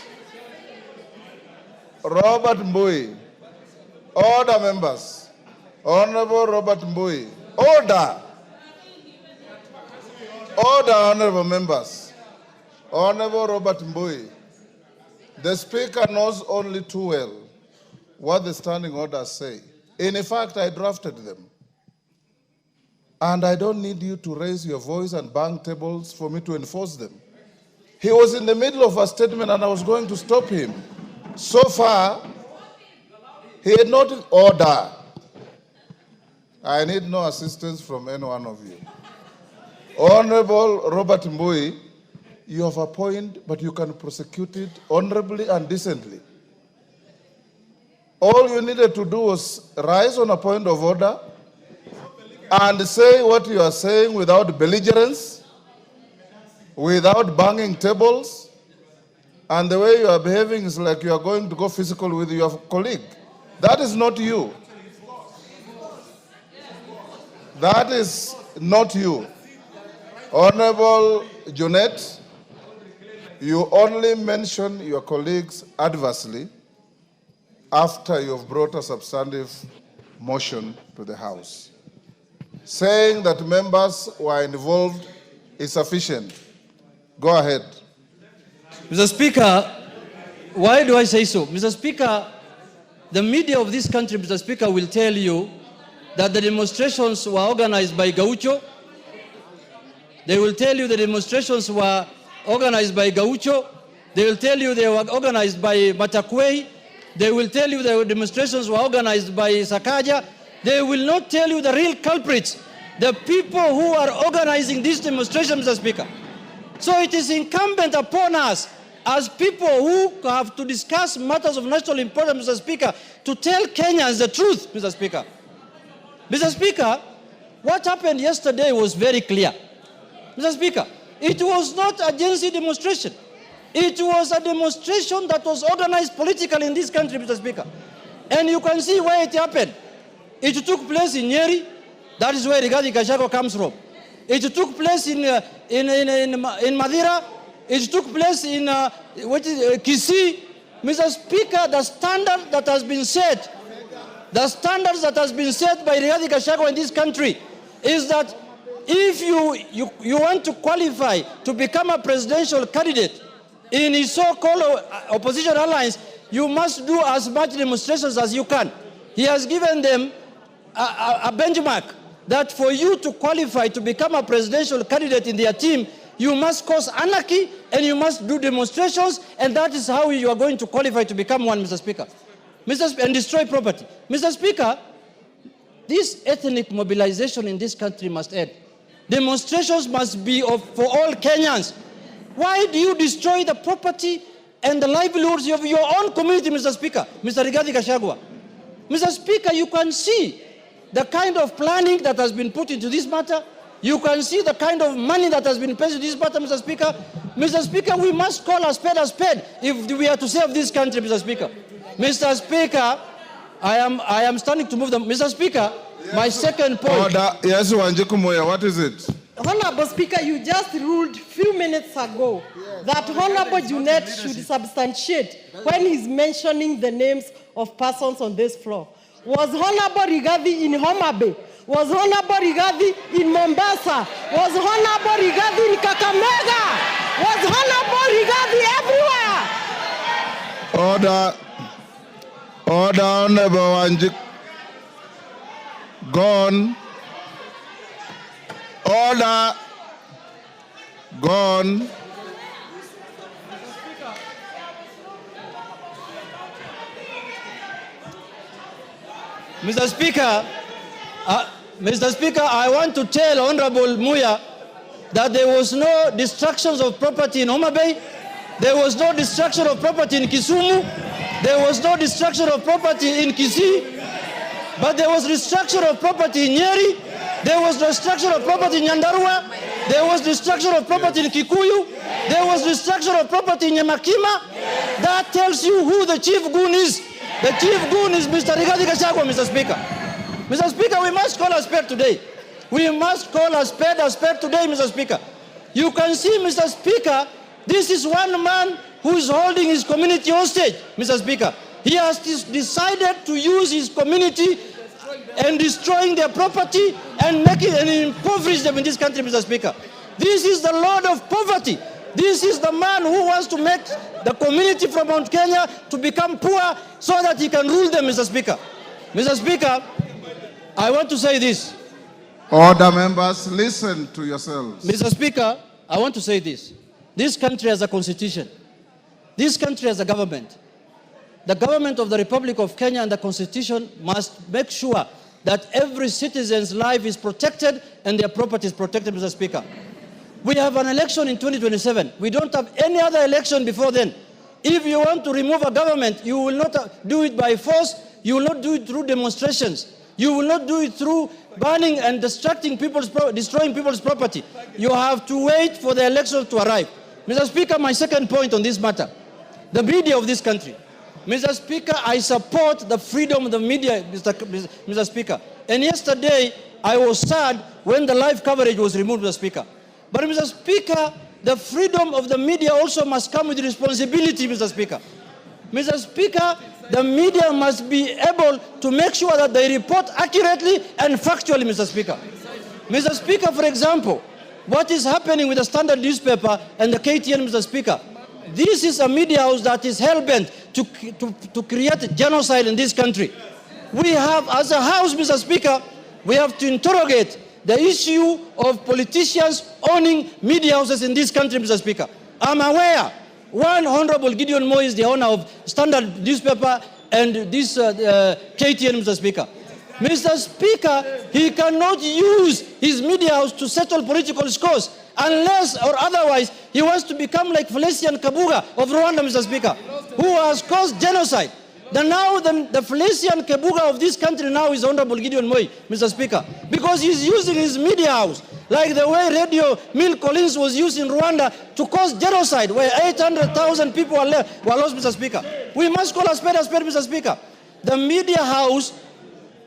Robert Mbui. Order, members. Honorable Robert Mbui. Order. Order, honorable members. Honorable Robert Mbui. The Speaker knows only too well what the standing orders say. In fact, I drafted them. And I don't need you to raise your voice and bang tables for me to enforce them. He was in the middle of a statement and I was going to stop him. So far, he had not order. I need no assistance from any one of you. Honorable Robert Mbui, you have a point, but you can prosecute it honorably and decently. All you needed to do was rise on a point of order and say what you are saying without belligerence, without banging tables, and the way you are behaving is like you are going to go physical with your colleague. That is not you. That is not you. Honorable Junet, you only mention your colleagues adversely after you have brought a substantive motion to the House. Saying that members were involved is sufficient. Go ahead. Mr. Speaker, why do I say so? Mr. Speaker, the media of this country, Mr. Speaker, will tell you that the demonstrations were organized by Gaucho. They will tell you the demonstrations were organized by Gaucho. They will tell you they were organized by Matakwei. They will tell you the demonstrations were organized by Sakaja. They will not tell you the real culprits, the people who are organizing these demonstrations, Mr. Speaker. So it is incumbent upon us as people who have to discuss matters of national importance, Mr. Speaker, to tell Kenyans the truth, Mr. Speaker. Mr. Speaker, what happened yesterday was very clear. Mr. Speaker, it was not a Gen Z demonstration. It was a demonstration that was organized politically in this country, Mr. Speaker. And you can see where it happened. It took place in Nyeri. That is where Rigathi Gachagua comes from. It took place in Madira. It took place in Kisii. Mr. Speaker, the standard that has been set, the standards that has been set by Rigathi Gachagua in this country is that if you want to qualify to become a presidential candidate in his so-called opposition alliance, you must do as much demonstrations as you can. He has given them a benchmark that for you to qualify to become a presidential candidate in their team, you must cause anarchy and you must do demonstrations, and that is how you are going to qualify to become one, Mr. Speaker. And destroy property. Mr. Speaker, This ethnic mobilization in this country must end. Demonstrations must be for all Kenyans. Why do you destroy the property and the livelihoods of your own community, Mr. Speaker? Mr. Rigathi Gachagua. Mr. Speaker, you can see the kind of planning that has been put into this matter. You can see the kind of money that has been paid to this matter, Mr. Speaker. Mr. Speaker, we must call a spade if we are to save this country, Mr. Speaker. Mr. Speaker, I am standing to move them. Mr. Speaker, yes, my second point. Order. Yes, Wanjiku Moya, what is it? Honorable Speaker, you just ruled a few minutes ago that Honorable Junet should substantiate when he's mentioning the names of persons on this floor. Was Honorable Rigathi in Homa Bay? Was Honorable Rigathi in Mombasa? Was Honorable Rigathi in Kakamega? Was Honorable Rigathi everywhere? Order. Order, Honorable Wanjiku. Gone. Order. Gone. Mr. Speaker, I want to tell Honorable Muya that there was no destructions of property in Homa Bay. There was no destruction of property in Kisumu. There was no destruction of property in Kisii. But there was destruction of property in Nyeri. There was destruction of property in Nyandarua. There was destruction of property in Kikuyu. There was destruction of property in Nyamakima. That tells you who the chief goon is. The chief goon is Mr. Rigathi Gachagua, Mr. Speaker. Mr. Speaker, we must call a spade today. We must call a spade today, Mr. Speaker. You can see, Mr. Speaker, this is one man who is holding his community hostage, Mr. Speaker. He has decided to use his community and destroying their property and making and impoverish them in this country, Mr. Speaker. This is the Lord of poverty. This is the man who wants to make the community from Mount Kenya to become poor so that he can rule them, Mr. Speaker. Mr. Speaker, I want to say this. Order, members, listen to yourselves. Mr. Speaker, I want to say this. This country has a constitution. This country has a government. The government of the Republic of Kenya and the constitution must make sure that every citizen's life is protected and their property is protected, Mr. Speaker. We have an election in 2027. We don't have any other election before then. If you want to remove a government, you will not do it by force. You will not do it through demonstrations. You will not do it through burning and destroying people's property. You have to wait for the election to arrive. Mr. Speaker, my second point on this matter, the media of this country. Mr. Speaker, I support the freedom of the media, Mr. Speaker. And yesterday, I was sad when the live coverage was removed, Mr. Speaker. But, Mr. Speaker, the freedom of the media also must come with responsibility, Mr. Speaker. Mr. Speaker, the media must be able to make sure that they report accurately and factually, Mr. Speaker. Mr. Speaker, for example, what is happening with the Standard newspaper and the KTN, Mr. Speaker? This is a media house that is hell-bent to create genocide in this country. We have, as a house, Mr. Speaker, we have to interrogate the issue of politicians owning media houses in this country, Mr. Speaker. I'm aware one Honorable Gideon Moi is the owner of Standard newspaper and this KTN, Mr. Speaker. Mr. Speaker, he cannot use his media house to settle political scores unless or otherwise he wants to become like Felician Kabuga of Rwanda, Mr. Speaker, who has caused genocide. The Felician Kabuga of this country now is Honorable Gideon Moi, Mr. Speaker, because he's using his media house like the way Radio Mill Collins was used in Rwanda to cause genocide, where 800,000 people were lost, Mr. Speaker. We must call a spade, Mr. Speaker. The media house,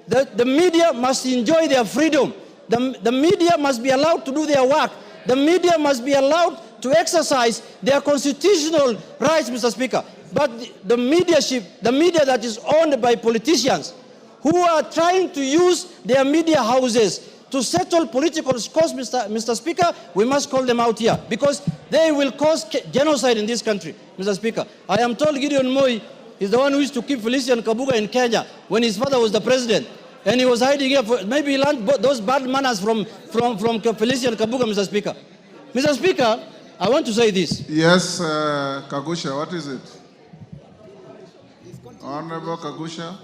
the media must enjoy their freedom. The media must be allowed to do their work. The media must be allowed to exercise their constitutional rights, Mr. Speaker. But the media that is owned by politicians who are trying to use their media houses to settle political scores, Mr. Speaker, we must call them out here because they will cause genocide in this country, Mr. Speaker. I am told Gideon Moi is the one who used to keep Felician Kabuga in Kenya when his father was the president. And he was hiding here. Maybe he learned those bad manners from Felician Kabuga, Mr. Speaker. Mr. Speaker, I want to say this. Yes, Kagusha, what is it? Honorable Kagusha.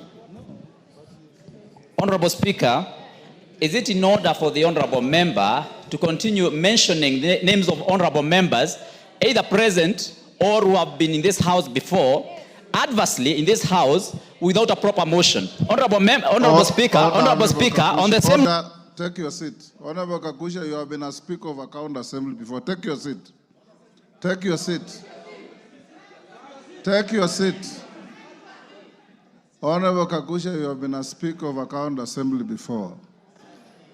Honorable Speaker, is it in order for the honorable member to continue mentioning the names of honorable members, either present or who have been in this house before, adversely in this house without a proper motion? Honorable Speaker, on the same... Take your seat. Honorable Kakusha, you have been a Speaker of Account Assembly before. Take your seat. Take your seat. Take your seat. Honorable Kakusha, you have been a Speaker of Account Assembly before.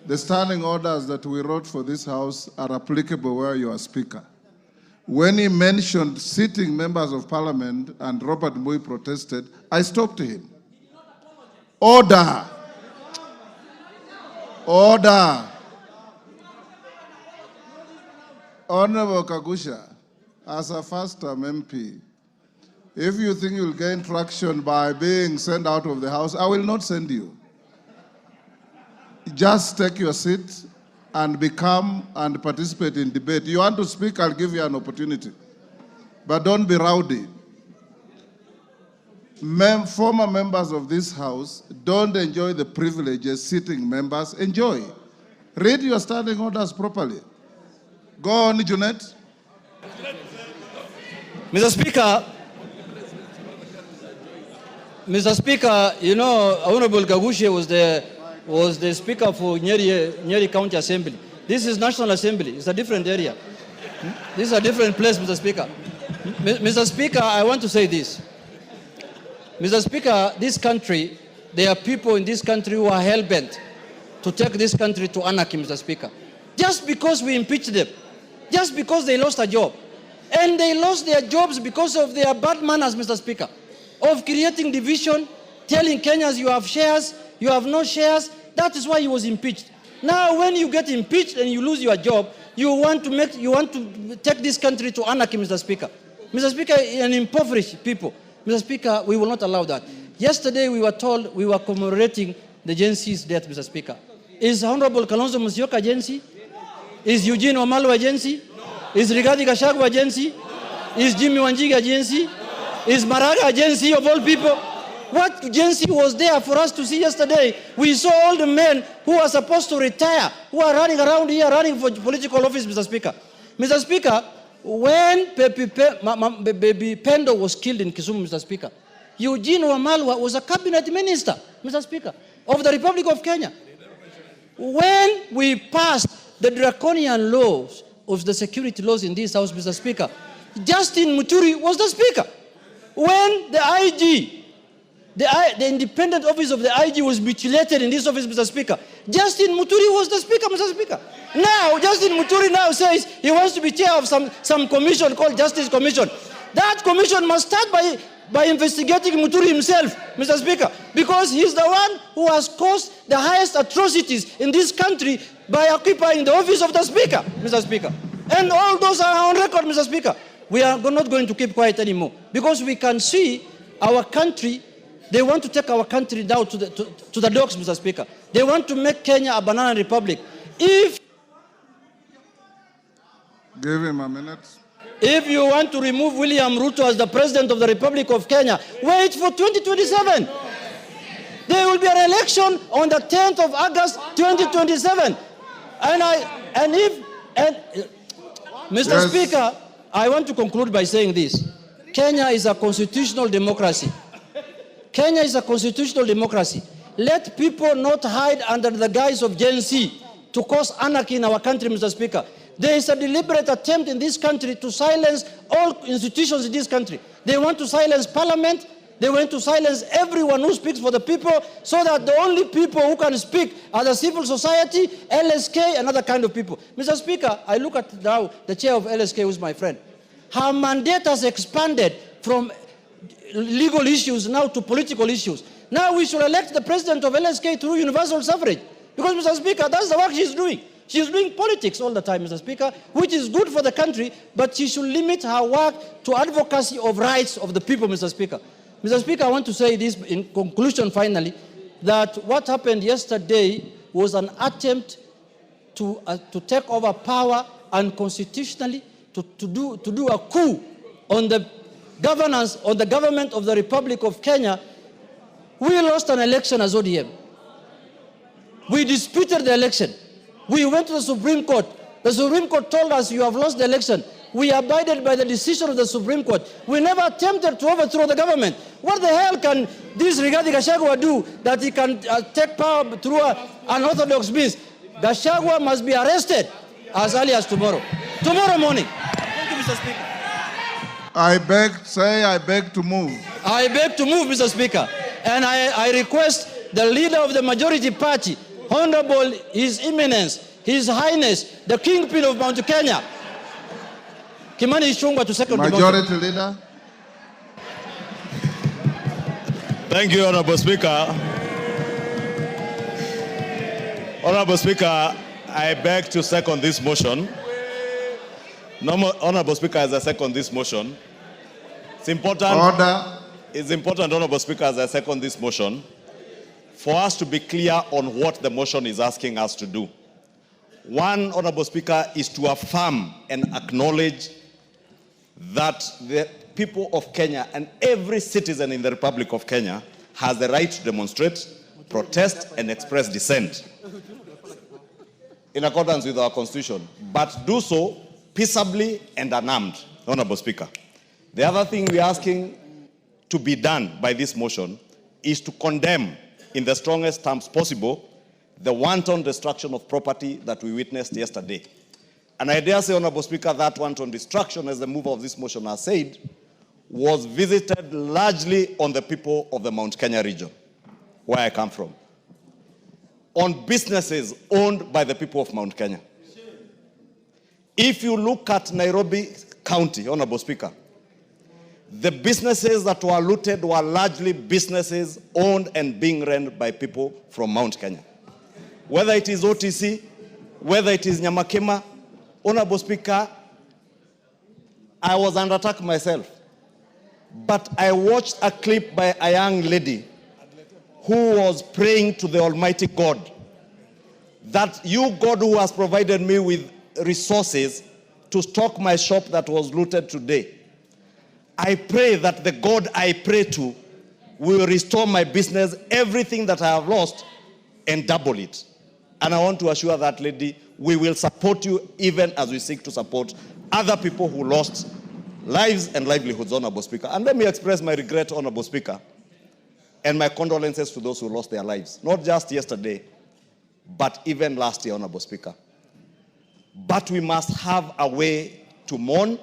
The standing orders that we wrote for this House are applicable where you are Speaker. When he mentioned sitting members of Parliament and Robert Mui protested, I stopped him. Order. Order. Honorable Kakusha, as a first-term MP, if you think you'll gain traction by being sent out of the House, I will not send you. Just take your seat and become and participate in debate. You want to speak, I'll give you an opportunity. But don't be rowdy. Former members of this House don't enjoy the privileges sitting members enjoy. Read your standing orders properly. Go on, Junet. Mr. Speaker, you know, Honorable Gagushe was the Speaker for Nyeri County Assembly. This is National Assembly. It's a different area. This is a different place, Mr. Speaker. Mr. Speaker, I want to say this. Mr. Speaker, this country, there are people in this country who are hell-bent to take this country to anarchy, Mr. Speaker. Just because we impeached them, just because they lost a job. And they lost their jobs because of their bad manners, Mr. Speaker, of creating division, telling Kenyans you have shares, you have no shares. That is why he was impeached. Now, when you get impeached and you lose your job, you want to take this country to anarchy, Mr. Speaker. Mr. Speaker, and impoverish people. Mr. Speaker, we will not allow that. Yesterday, we were told we were commemorating the Gen Z's death, Mr. Speaker. Is Honorable Kalonzo Musyoka Gen Z? Is Eugene Wamalwa Gen Z? Is Rigathi Gachagua Gen Z? Is Jimmy Wanjiga Gen Z? Is Maraga Gen Z of all people? What Gen Z was there for us to see yesterday? We saw all the men who are supposed to retire, who are running around here, running for political office, Mr. Speaker. Mr. Speaker, when Baby Pendo was killed in Kisumu, Mr. Speaker, Eugene Wamalwa was a cabinet minister, Mr. Speaker, of the Republic of Kenya. When we passed the draconian laws of the security laws in this House, Mr. Speaker, Justin Muturi was the Speaker. When the IG, the independent office of the IG was mutilated in this office, Mr. Speaker, Justin Muturi was the Speaker, Mr. Speaker. Now, Justin Muturi now says he wants to be chair of some commission called Justice Commission. That commission must start by investigating Muturi himself, Mr. Speaker, because he's the one who has caused the highest atrocities in this country by occupying the office of the Speaker, Mr. Speaker. And all those are on record, Mr. Speaker. We are not going to keep quiet anymore because we can see our country. They want to take our country down to the dogs, Mr. Speaker. They want to make Kenya a banana republic. Give him a minute. If you want to remove William Ruto as the President of the Republic of Kenya, wait for 2027. There will be an election on the 10th of August, 2027. Mr. Speaker, I want to conclude by saying this. Kenya is a constitutional democracy. Kenya is a constitutional democracy. Let people not hide under the guise of Gen Z to cause anarchy in our country, Mr. Speaker. There is a deliberate attempt in this country to silence all institutions in this country. They want to silence Parliament. They want to silence everyone who speaks for the people so that the only people who can speak are the civil society, LSK, and other kind of people. Mr. Speaker, I look at now the chair of LSK, who is my friend. Her mandate has expanded from legal issues now to political issues. Now we should elect the president of LSK through universal suffrage. Because, Mr. Speaker, that's the work she's doing. She's doing politics all the time, Mr. Speaker, which is good for the country, but she should limit her work to advocacy of rights of the people, Mr. Speaker. Mr. Speaker, I want to say this in conclusion finally, that what happened yesterday was an attempt to take over power unconstitutionally, to do a coup on the governance, on the government of the Republic of Kenya. We lost an election as ODM. We disputed the election. We went to the Supreme Court. The Supreme Court told us you have lost the election. We abided by the decision of the Supreme Court. We never attempted to overthrow the government. What the hell can this Rigathi Gachagua do that he can take power through an unorthodox means? Gachagua must be arrested as early as tomorrow. Tomorrow morning. Thank you, Mr. Speaker. I beg to move. I beg to move, Mr. Speaker. And I request the leader of the majority party, Honorable His Eminence, His Highness, the Kingpin of Mount Kenya, Kimani Ichung'wah, to second the motion. Majority Leader. Thank you, Honorable Speaker. Honorable Speaker, I beg to second this motion. Honorable Speaker, as I second this motion, it's important. Order. It's important, Honorable Speaker, as I second this motion, for us to be clear on what the motion is asking us to do. One, Honorable Speaker, is to affirm and acknowledge that the people of Kenya and every citizen in the Republic of Kenya has the right to demonstrate, protest, and express dissent in accordance with our Constitution, but do so peaceably and unarmed, Honorable Speaker. The other thing we're asking to be done by this motion is to condemn, in the strongest terms possible, the wanton destruction of property that we witnessed yesterday. And I dare say, Honorable Speaker, that wanton destruction, as the mover of this motion has said, was visited largely on the people of the Mount Kenya region, where I come from, on businesses owned by the people of Mount Kenya. If you look at Nairobi County, Honorable Speaker, the businesses that were looted were largely businesses owned and being run by people from Mount Kenya. Whether it is OTC, whether it is Nyamakema, Honorable Speaker, I was under attack myself. But I watched a clip by a young lady who was praying to the Almighty God that you, God, who has provided me with resources to stock my shop that was looted today, I pray that the God I pray to will restore my business, everything that I have lost, and double it. And I want to assure that lady, we will support you even as we seek to support other people who lost lives and livelihoods, Honorable Speaker. And let me express my regret, Honorable Speaker, and my condolences to those who lost their lives, not just yesterday, but even last year, Honorable Speaker. But we must have a way to mourn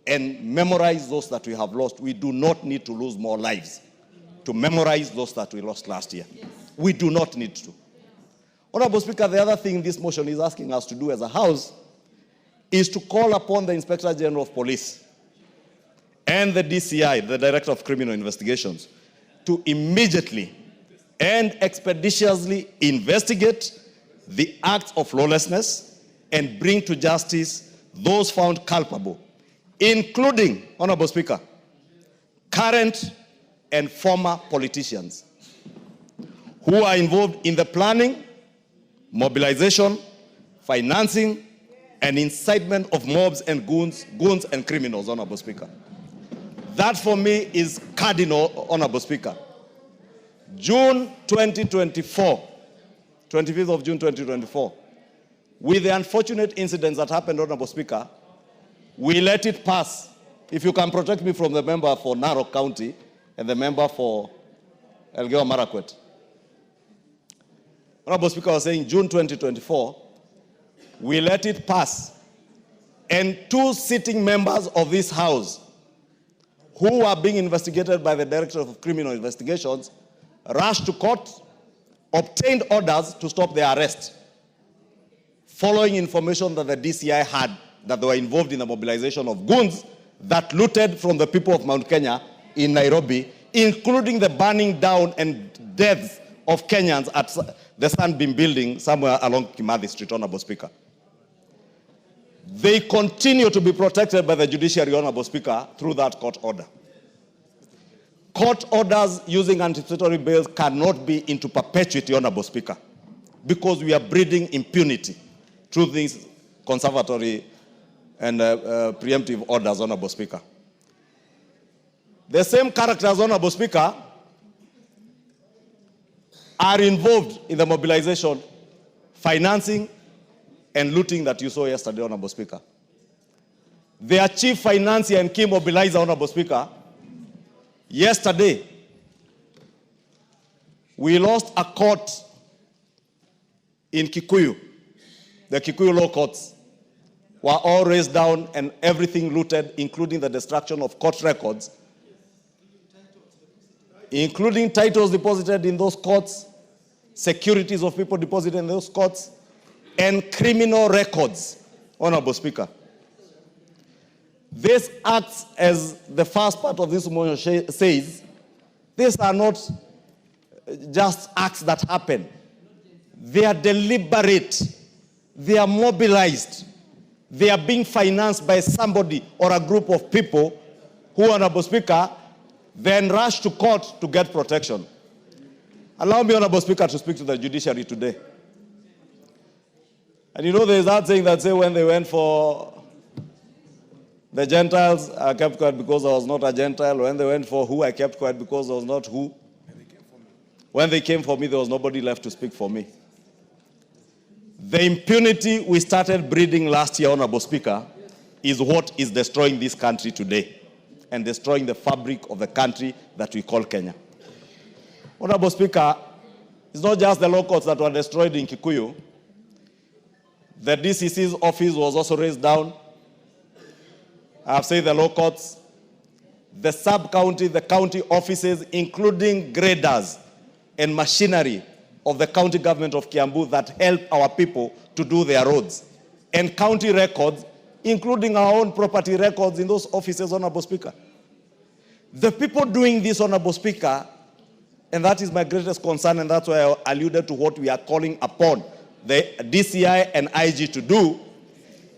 and memorize those that we have lost. We do not need to lose more lives to memorize those that we lost last year. Yes. We do not need to. Honorable Speaker, the other thing this motion is asking us to do as a House is to call upon the Inspector General of Police and the DCI, the Director of Criminal Investigations, to immediately and expeditiously investigate the acts of lawlessness and bring to justice those found culpable, including, Honorable Speaker, current and former politicians who are involved in the planning, mobilization, financing, and incitement of mobs and goons and criminals, Honorable Speaker. That for me is cardinal, Honorable Speaker. June 2024, 25th of June 2024, with the unfortunate incidents that happened, Honorable Speaker, we let it pass. If you can protect me from the member for Narok County and the member for Elgeyo Marakwet. Honorable Speaker was saying June 2024, we let it pass. And two sitting members of this House who are being investigated by the Director of Criminal Investigations rushed to court, obtained orders to stop their arrest, following information that the DCI had that they were involved in the mobilization of goons that looted from the people of Mount Kenya in Nairobi, including the burning down and deaths of Kenyans at the Sunbeam building somewhere along Kimathi Street, Honorable Speaker. They continue to be protected by the judiciary, Honorable Speaker, through that court order. Court orders using anticipatory bails cannot be into perpetuity, Honorable Speaker, because we are breeding impunity through these conservatory and preemptive orders, Honorable Speaker. The same characters, Honorable Speaker, are involved in the mobilization, financing, and looting that you saw yesterday, Honorable Speaker. Their chief financier and key mobilizer, Honorable Speaker, yesterday, we lost a court in Kikuyu. The Kikuyu law courts were all razed down and everything looted, including the destruction of court records, including titles deposited in those courts, securities of people deposited in those courts, and criminal records, Honorable Speaker. This acts, as the first part of this motion says, these are not just acts that happen. They are deliberate. They are mobilized. They are being financed by somebody or a group of people who, Honorable Speaker, then rush to court to get protection. Allow me, Honorable Speaker, to speak to the judiciary today. And you know, there's that saying that say when they went for the Gentiles, I kept quiet because I was not a Gentile. When they went for who, I kept quiet because I was not who. When they came for me, there was nobody left to speak for me. The impunity we started breeding last year, Honorable Speaker, is what is destroying this country today and destroying the fabric of the country that we call Kenya. Honorable Speaker, it's not just the law courts that were destroyed in Kikuyu. The DCC's office was also razed down. I've said the law courts, the sub-county, the county offices, including graders and machinery of the county government of Kiambu that help our people to do their roads, and county records, including our own property records in those offices, Honorable Speaker. The people doing this, Honorable Speaker, and that is my greatest concern, and that's why I alluded to what we are calling upon the DCI and IG to do,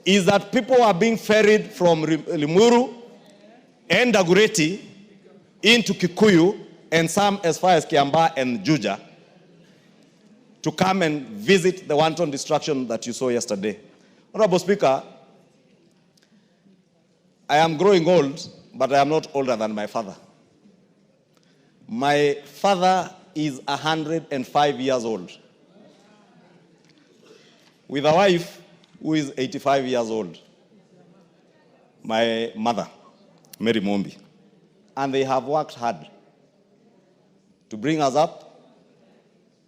is that people are being ferried from Limuru and Dagoretti into Kikuyu and some as far as Kiambaa and Juja to come and visit the wanton destruction that you saw yesterday. Honorable Speaker, I am growing old, but I am not older than my father. My father is 105 years old, with a wife who is 85 years old, my mother, Mary Mombi. And they have worked hard to bring us up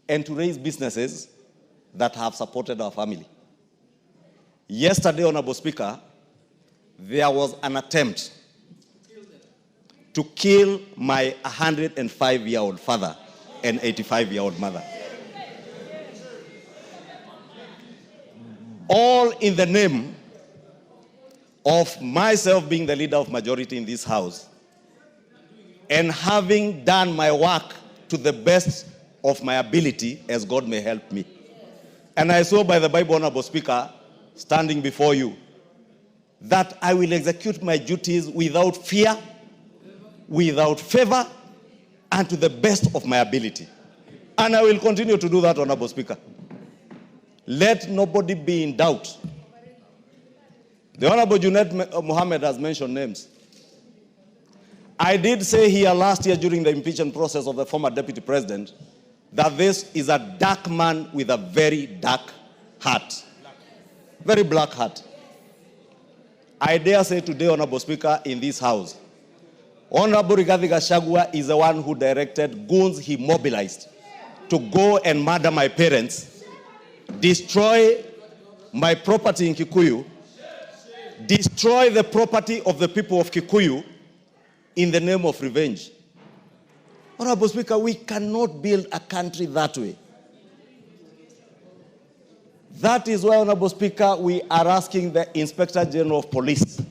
and to raise businesses that have supported our family. Yesterday, Honorable Speaker, there was an attempt to kill my 105-year-old father and 85-year-old mother. All in the name of myself being the leader of majority in this house and having done my work to the best of my ability as God may help me. And I saw by the Bible, Honorable Speaker, standing before you, that I will execute my duties without fear, without favor, and to the best of my ability. And I will continue to do that, Honorable Speaker. Let nobody be in doubt. The Honorable Junet Mohammed has mentioned names. I did say here last year during the impeachment process of the former deputy president that this is a dark man with a very dark heart. Very black heart. I dare say today, Honorable Speaker, in this house, Honorable Rigathi Gachagua is the one who directed goons he mobilized to go and murder my parents, destroy my property in Kikuyu, destroy the property of the people of Kikuyu in the name of revenge. Honorable Speaker, we cannot build a country that way. That is why, Honorable Speaker, we are asking the Inspector General of Police.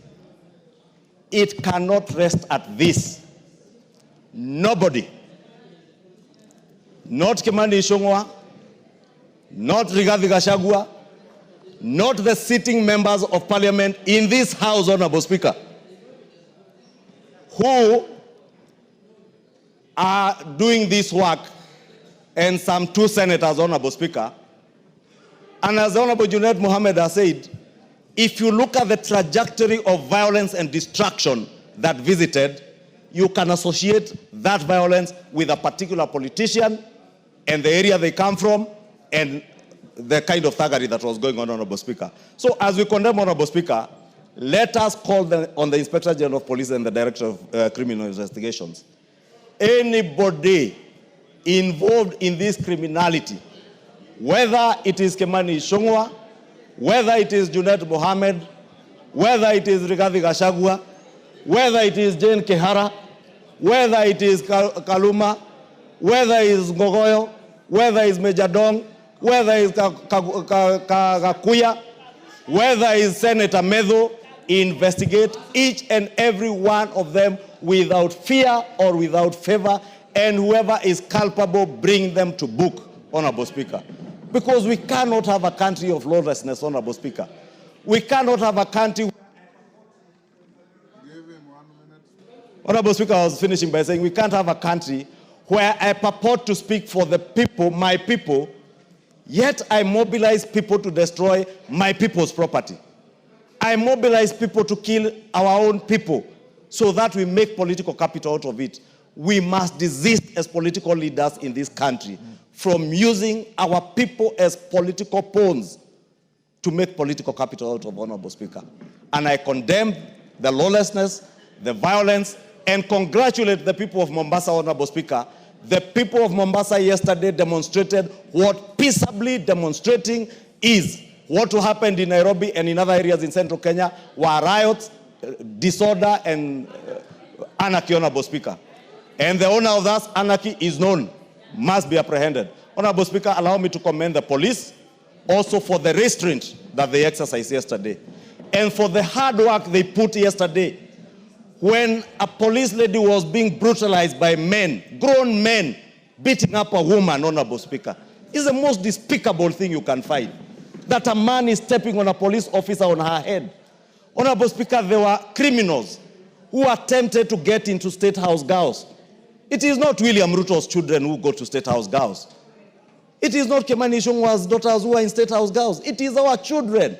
It cannot rest at this. Nobody, not Kimani Ichung'wah, not Rigathi Gachagua, not the sitting members of parliament in this house, Honorable Speaker, who are doing this work, and some 2 senators, Honorable Speaker. And as Honorable Junet Mohammed has said, if you look at the trajectory of violence and destruction that visited, you can associate that violence with a particular politician and the area they come from, and the kind of thuggery that was going on, Honorable Speaker. So as we condemn, Honorable Speaker, let us call on the Inspector General of Police and the Director of Criminal Investigations. Anybody involved in this criminality, whether it is Kemani Ishongwa, whether it is Junet Mohammed, whether it is Rigathi Gachagua, whether it is Jane Kehara, whether it is Kaluma, whether it is Ngogoyo, whether it is Major Dong, whether it is Kakuya, whether it is Senator Medho, investigate each and every one of them without fear or without favor, and whoever is culpable, bring them to book, Honorable Speaker. Because we cannot have a country of lawlessness, Honorable Speaker. We cannot have a country... Honorable Speaker, I was finishing by saying we can't have a country where I purport to speak for the people, my people, yet I mobilize people to destroy my people's property. I mobilize people to kill our own people so that we make political capital out of it. We must desist as political leaders in this country from using our people as political pawns to make political capital out of, Honorable Speaker. And I condemn the lawlessness, the violence, and congratulate the people of Mombasa, Honorable Speaker. The people of Mombasa yesterday demonstrated what peaceably demonstrating is. What happened in Nairobi and in other areas in central Kenya were riots, disorder, and anarchy, Honorable Speaker. And the owner of that anarchy is known, must be apprehended. Honorable Speaker, allow me to commend the police also for the restraint that they exercised yesterday and for the hard work they put yesterday when a police lady was being brutalized by men, grown men, beating up a woman, Honorable Speaker. It's the most despicable thing you can find, that a man is stepping on a police officer on her head. Honorable Speaker, there were criminals who attempted to get into State House girls. It is not William Ruto's children who go to State House girls. It is not Kemani Ishongwa's daughters who are in State House girls. It is our children.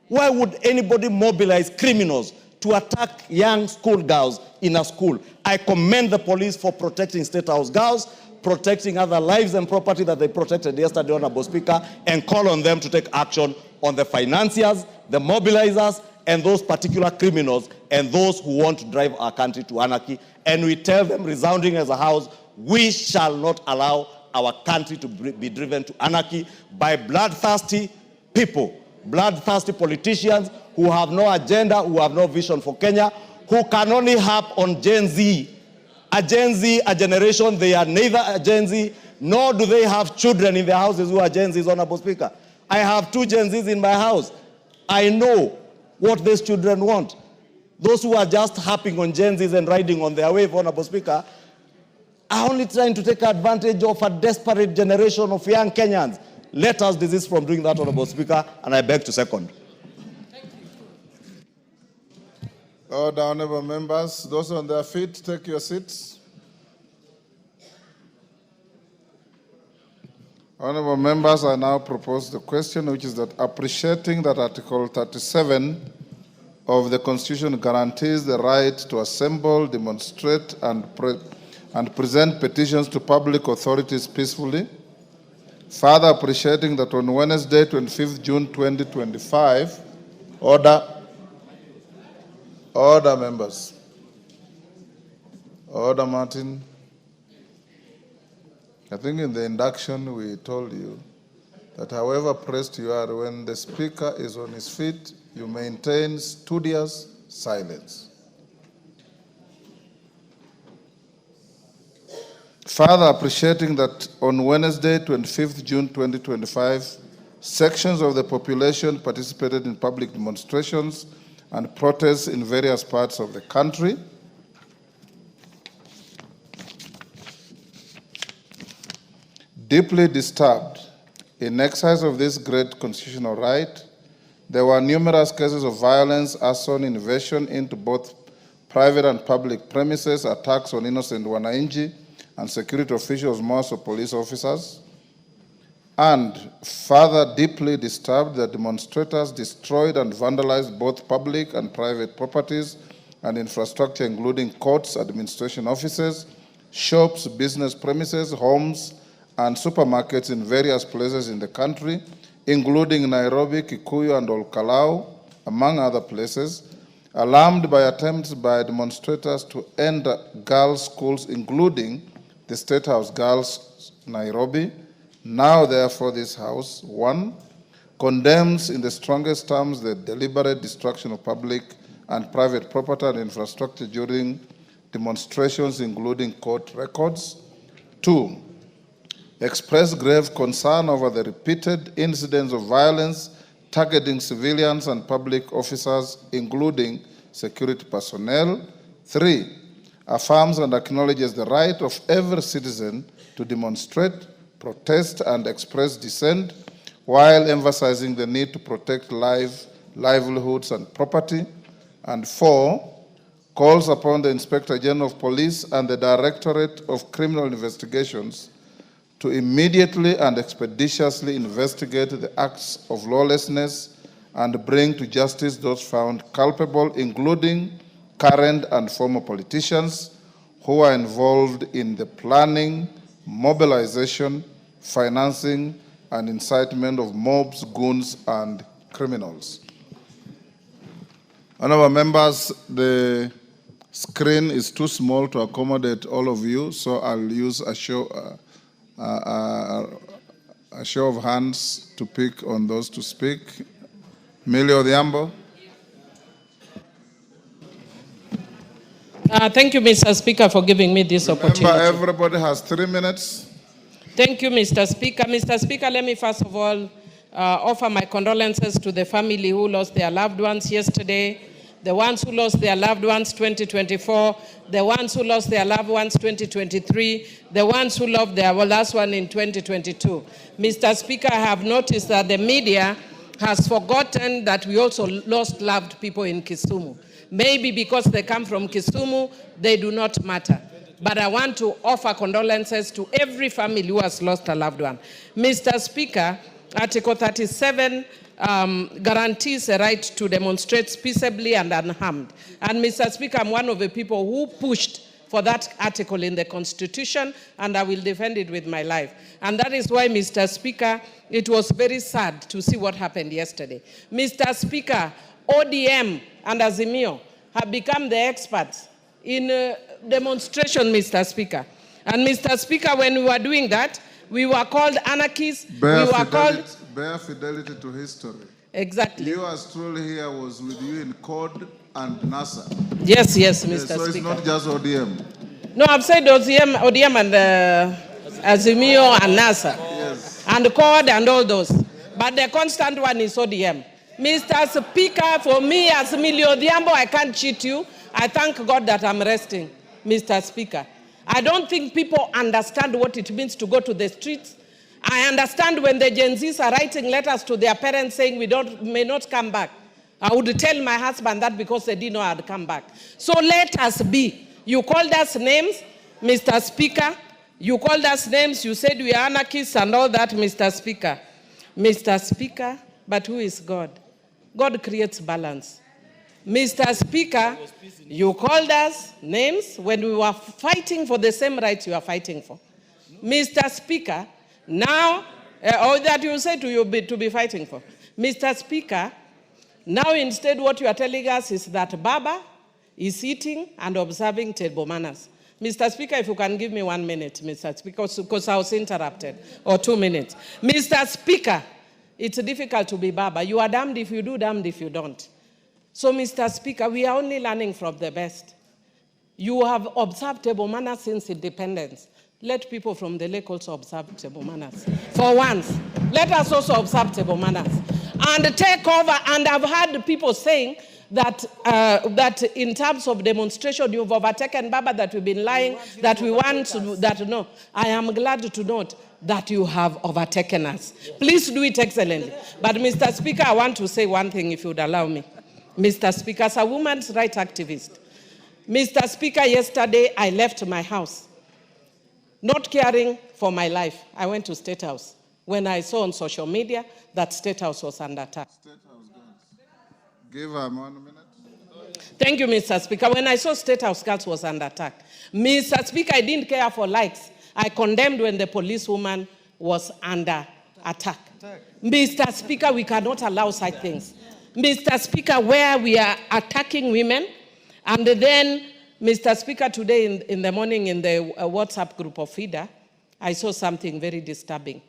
Why would anybody mobilize criminals to attack young school girls in a school? I commend the police for protecting State House girls, protecting other lives and property that they protected yesterday, Honorable Speaker, and call on them to take action on the financiers, the mobilizers, and those particular criminals, and those who want to drive our country to anarchy. And we tell them, resounding as a house, we shall not allow our country to be driven to anarchy by bloodthirsty people, bloodthirsty politicians who have no agenda, who have no vision for Kenya, who can only harp on Gen Z. A Gen Z, a generation, they are neither a Gen Z, nor do they have children in their houses who are Gen Zs, Honorable Speaker. I have 2 Gen Zs in my house. I know what these children want. Those who are just harping on Gen Zs and riding on their wave, Honorable Speaker, are only trying to take advantage of a desperate generation of young Kenyans. Let us desist from doing that, Honorable Speaker, and I beg to second. Order, honorable members. Those on their feet, take your seats. Honorable members, I now propose the question, which is that appreciating that Article 37 of the Constitution guarantees the right to assemble, demonstrate, and present petitions to public authorities peacefully. Further appreciating that on Wednesday, 25th June 2025, order, members. Order, Martin. I think in the induction we told you that however pressed you are, when the speaker is on his feet, you maintain studious silence. Further appreciating that on Wednesday, 25th June 2025, sections of the population participated in public demonstrations and protests in various parts of the country. Deeply disturbed in exercise of this great constitutional right, there were numerous cases of violence, arson, invasion into both private and public premises, attacks on innocent wananchi and security officials, most of police officers, and further deeply disturbed that demonstrators destroyed and vandalized both public and private properties and infrastructure, including courts, administration offices, shops, business premises, homes, and supermarkets in various places in the country, including Nairobi, Kikuyu, and Olkalau, among other places, alarmed by attempts by demonstrators to enter girls' schools, including the State House Girls, Nairobi. Now, therefore, this House, 1, condemns in the strongest terms the deliberate destruction of public and private property and infrastructure during demonstrations, including court records. 2, express grave concern over the repeated incidents of violence targeting civilians and public officers, including security personnel. 3, affirms and acknowledges the right of every citizen to demonstrate, protest, and express dissent, while emphasizing the need to protect livelihoods and property. And 4, calls upon the Inspector General of Police and the Directorate of Criminal Investigations to immediately and expeditiously investigate the acts of lawlessness and bring to justice those found culpable, including current and former politicians who are involved in the planning, mobilization, financing, and incitement of mobs, goons, and criminals. Honorable members, the screen is too small to accommodate all of you, so I'll use a show of hands to pick on those to speak. Millie Odhiambo. Thank you, Mr. Speaker, for giving me this opportunity. Remember, everybody has 3 minutes. Thank you, Mr. Speaker. Mr. Speaker, let me first of all offer my condolences to the family who lost their loved ones yesterday, the ones who lost their loved ones 2024, the ones who lost their loved ones 2023, the ones who lost their last one in 2022. Mr. Speaker, I have noticed that the media has forgotten that we also lost loved people in Kisumu. Maybe because they come from Kisumu, they do not matter. But I want to offer condolences to every family who has lost a loved one. Mr. Speaker, Article 37 guarantees a right to demonstrate peaceably and unharmed. And Mr. Speaker, I'm one of the people who pushed for that article in the Constitution, and I will defend it with my life. And that is why, Mr. Speaker, it was very sad to see what happened yesterday. Mr. Speaker, ODM and Azimio have become the experts in demonstration, Mr. Speaker. And Mr. Speaker, when we were doing that, we were called anarchists. Bare fidelity to history. Exactly. You as truly here was with you in CORD and NASA. Yes, Mr. Speaker. So it's not just ODM. No, I've said ODM and Azimio and NASA. Yes. And CORD and all those. But the constant one is ODM. Mr. Speaker, for me as Millie Odhiambo, I can't cheat you. I thank God that I'm resting, Mr. Speaker. I don't think people understand what it means to go to the streets. I understand when the Gen Zs are writing letters to their parents saying may not come back. I would tell my husband that because they didn't know I'd come back. So let us be. You called us names, Mr. Speaker. You called us names. You said we are anarchists and all that, Mr. Speaker. Mr. Speaker, but who is God? God creates balance. Mr. Speaker, you called us names when we were fighting for the same rights you are fighting for. Mr. Speaker, now, or that you said to be fighting for. Mr. Speaker, now instead what you are telling us is that Baba is eating and observing table manners. Mr. Speaker, if you can give me 1 minute, Mr. Speaker, because I was interrupted, or 2 minutes. Mr. Speaker, it's difficult to be Baba. You are damned if you do, damned if you don't. So, Mr. Speaker, we are only learning from the best. You have observed table manners since independence. Let people from the lake also observe table manners. For once, let us also observe table manners. And take over, and I've heard people saying that in terms of demonstration, you've overtaken Baba, that we've been lying, that we want to, that no. I am glad to note that you have overtaken us. Please do it excellently. But Mr. Speaker, I want to say one thing, if you would allow me. Mr. Speaker, as a women's rights activist, Mr. Speaker, yesterday I left my house, not caring for my life. I went to State House when I saw on social media that State House was under attack. State House girls. Give her 1 minute. Thank you, Mr. Speaker. When I saw State House girls was under attack, Mr. Speaker, I didn't care for likes. I condemned when the policewoman was under attack. Mr. Speaker, we cannot allow such things. Mr. Speaker, where we are attacking women, and then, Mr. Speaker, today in the morning in the WhatsApp group of FIDA, I saw something very disturbing,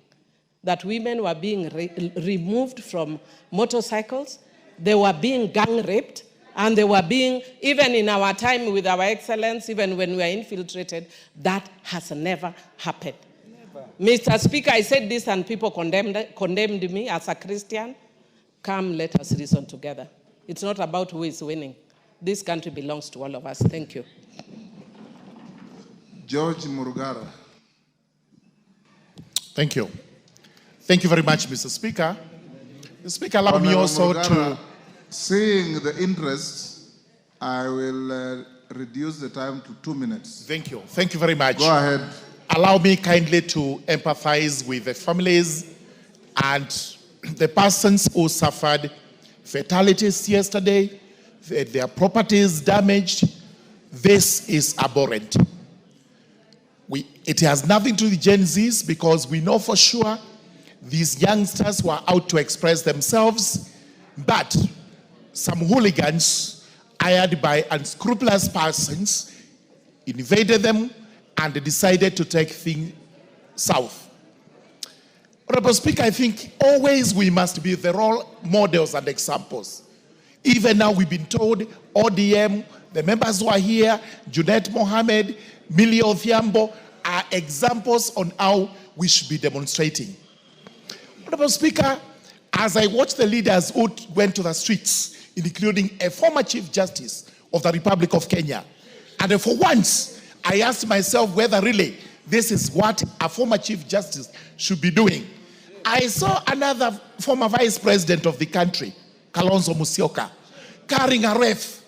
that women were being removed from motorcycles, they were being gang raped, and they were being, even in our time with our excellence, even when we were infiltrated, that has never happened. Never. Mr. Speaker, I said this and people condemned me as a Christian. Come, let us reason together. It's not about who is winning. This country belongs to all of us. Thank you. George Murugara. Thank you. Thank you very much, Mr. Speaker. Mr. Speaker, allow me also to... Seeing the interest, I will reduce the time to 2 minutes. Thank you. Thank you very much. Go ahead. Allow me kindly to empathize with the families and the persons who suffered fatalities yesterday, their properties damaged. This is abhorrent. It has nothing to do with Gen Zs, because we know for sure these youngsters were out to express themselves, but some hooligans hired by unscrupulous persons invaded them and decided to take things south. Honorable Speaker, I think always we must be the role models and examples. Even now we've been told ODM, the members who are here, Junet Mohammed, Millie Othiambo, are examples on how we should be demonstrating. Honorable Speaker, as I watch the leaders who went to the streets, including a former Chief Justice of the Republic of Kenya, and for once, I asked myself whether really this is what a former Chief Justice should be doing. I saw another former Vice President of the country, Kalonzo Musyoka, carrying a wreath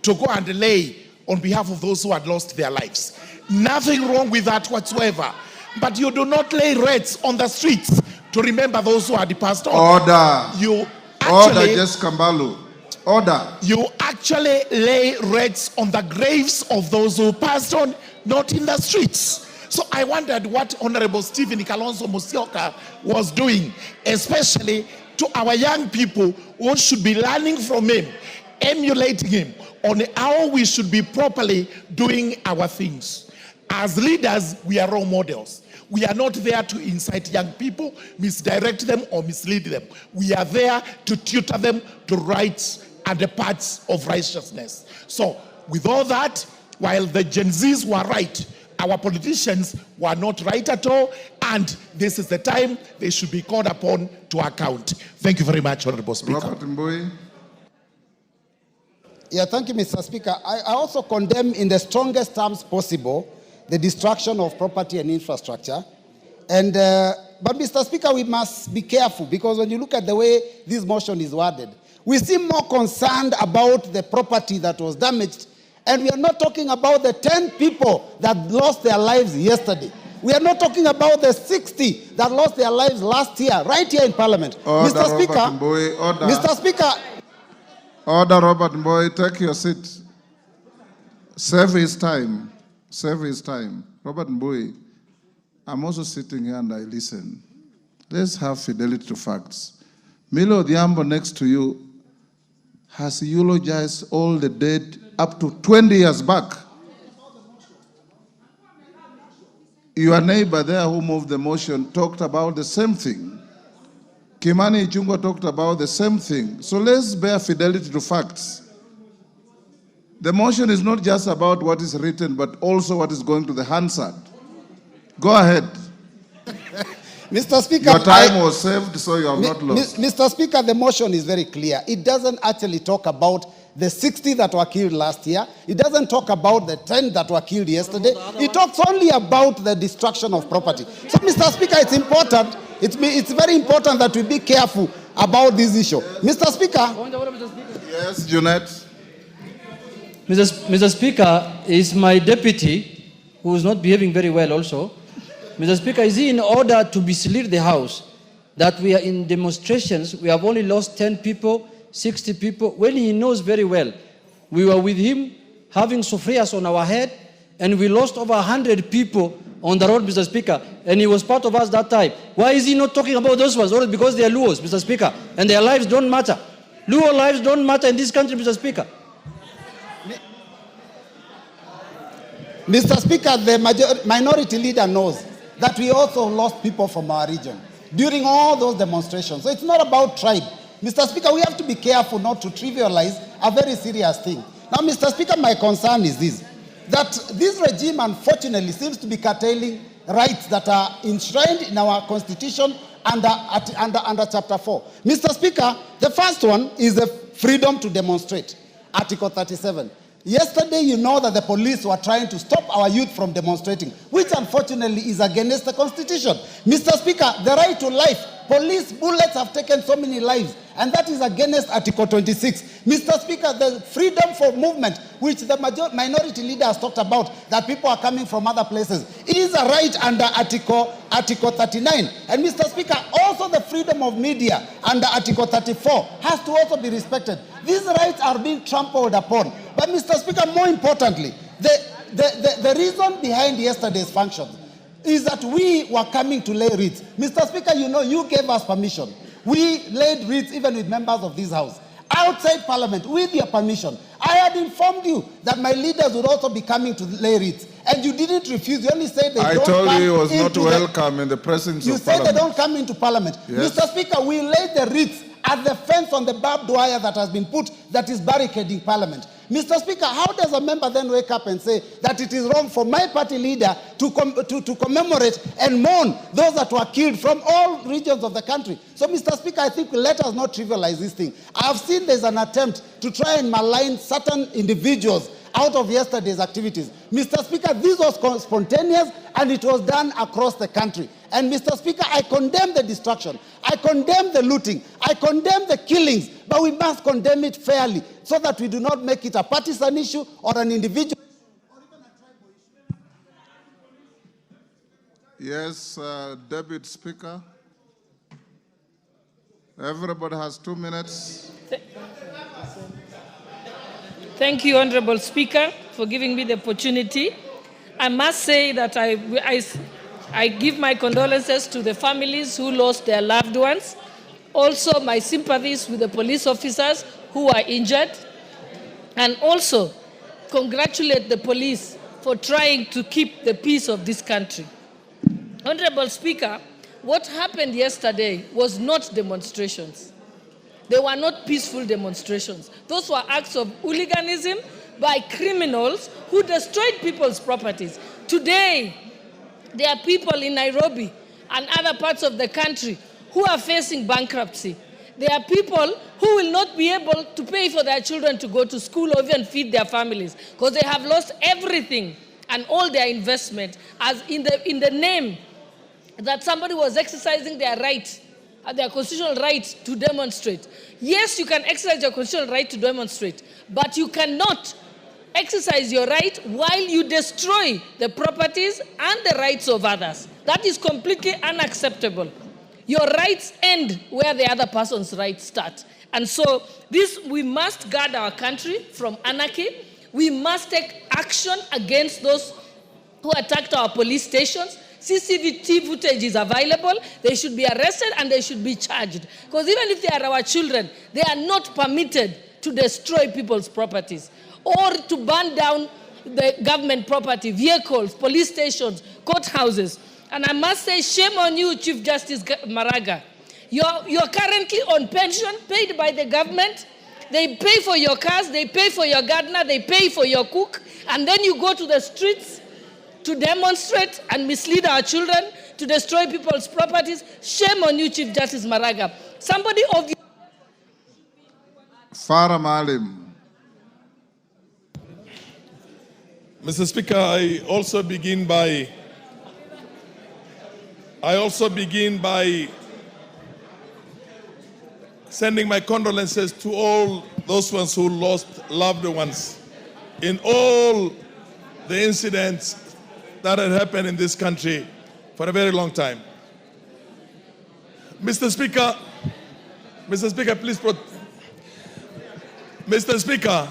to go and lay on behalf of those who had lost their lives. Nothing wrong with that whatsoever. But you do not lay wreaths on the streets to remember those who had passed on. Order. You Order, actually, Jess Kambalu. Order. You actually lay wreaths on the graves of those who passed on, not in the streets. So I wondered what Honorable Stephen Kalonzo Musyoka was doing, especially to our young people who should be learning from him, emulating him on how we should be properly doing our things. As leaders, we are role models. We are not there to incite young people, misdirect them, or mislead them. We are there to tutor them to rights and the paths of righteousness. So, with all that, while the Gen Zs were right, our politicians were not right at all, and this is the time they should be called upon to account. Thank you very much, Honorable Speaker. Robert Mbui. Yeah, thank you, Mr. Speaker. I also condemn in the strongest terms possible the destruction of property and infrastructure. But Mr. Speaker, we must be careful, because when you look at the way this motion is worded, we seem more concerned about the property that was damaged, and we are not talking about the 10 people that lost their lives yesterday. We are not talking about the 60 that lost their lives last year, right here in Parliament. Order, Mr. Speaker, Robert Mbui, order. Mr. Speaker. Order, Robert Mbui, take your seat. Save his time. Save his time. Robert Mbui, I'm also sitting here and I listen. Let's have fidelity to facts. Milo Odhiambo next to you has eulogized all the dead up to 20 years back. Your neighbor there who moved the motion talked about the same thing. Kimani Ichung'wah talked about the same thing. So let's bear fidelity to facts. The motion is not just about what is written, but also what is going to the Hansard. Go ahead. Mr. Speaker, your time was saved, so you have not lost. Mr. Speaker, the motion is very clear. It doesn't actually talk about the 60 that were killed last year. It doesn't talk about the 10 that were killed yesterday. It talks only about the destruction of property. So, Mr. Speaker, it's important. It's very important that we be careful about this issue. Mr. Speaker. Yes, Junet. Mr. Speaker, is my deputy, who is not behaving very well also. Mr. Speaker, is he in order to mislead the House that we are in demonstrations, we have only lost 10 people, 60 people, when he knows very well we were with him having sufrias on our head, and we lost over 100 people on the road, Mr. Speaker, and he was part of us that time. Why is he not talking about those ones? Or because they are Luos, Mr. Speaker, and their lives don't matter. Luo lives don't matter in this country, Mr. Speaker. Mr. Speaker, the minority leader knows that we also lost people from our region during all those demonstrations. So it's not about tribe. Mr. Speaker, we have to be careful not to trivialize a very serious thing. Now, Mr. Speaker, my concern is this, that this regime, unfortunately, seems to be curtailing rights that are enshrined in our Constitution under Chapter 4. Mr. Speaker, the first one is the freedom to demonstrate, Article 37. Yesterday, you know that the police were trying to stop our youth from demonstrating, which unfortunately is against the Constitution. Mr. Speaker, the right to life, police bullets have taken so many lives, and that is against Article 26. Mr. Speaker, the freedom for movement, which the minority leader has talked about, that people are coming from other places, is a right under Article 39. And Mr. Speaker, also the freedom of media under Article 34 has to also be respected. These rights are being trampled upon. But Mr. Speaker, more importantly, the reason behind yesterday's functions is that we were coming to lay wreaths. Mr. Speaker, you know, you gave us permission. We laid wreaths even with members of this House. Outside Parliament, with your permission. I had informed you that my leaders would also be coming to lay wreaths. And you didn't refuse. You only said they don't come. I told you he was not welcome in the presence you of Parliament. You said they don't come into Parliament. Yes. Mr. Speaker, we laid the wreaths at the fence on the barbed wire that has been put, that is barricading Parliament. Mr. Speaker, how does a member then wake up and say that it is wrong for my party leader to commemorate and mourn those that were killed from all regions of the country? So, Mr. Speaker, I think let us not trivialize this thing. I've seen there's an attempt to try and malign certain individuals out of yesterday's activities. Mr. Speaker, this was spontaneous and it was done across the country. And Mr. Speaker, I condemn the destruction. I condemn the looting. I condemn the killings. But we must condemn it fairly so that we do not make it a partisan issue or an individual. Yes, Deputy Speaker. Everybody has 2 minutes. Thank you, Honorable Speaker, for giving me the opportunity. I must say that I give my condolences to the families who lost their loved ones. Also, my sympathies with the police officers who are injured. And also, congratulate the police for trying to keep the peace of this country. Honorable Speaker, what happened yesterday was not demonstrations. They were not peaceful demonstrations. Those were acts of hooliganism by criminals who destroyed people's properties. Today, there are people in Nairobi and other parts of the country who are facing bankruptcy. There are people who will not be able to pay for their children to go to school or even feed their families because they have lost everything and all their investment as in the name that somebody was exercising their right, their constitutional right to demonstrate. Yes, you can exercise your constitutional right to demonstrate, but you cannot exercise your right while you destroy the properties and the rights of others. That is completely unacceptable. Your rights end where the other person's rights start. And so we must guard our country from anarchy. We must take action against those who attacked our police stations. CCTV footage is available. They should be arrested and they should be charged. Because even if they are our children, they are not permitted to destroy people's properties or to burn down the government property, vehicles, police stations, courthouses. And I must say, shame on you, Chief Justice Maraga. You're currently on pension paid by the government. They pay for your cars, they pay for your gardener, they pay for your cook, and then you go to the streets to demonstrate and mislead our children, to destroy people's properties. Shame on you, Chief Justice Maraga. Somebody of you. Farah Malim. Mr. Speaker, I also begin by sending my condolences to all those ones who lost loved ones in all the incidents that had happened in this country for a very long time. Mr. Speaker, please Mr. Speaker,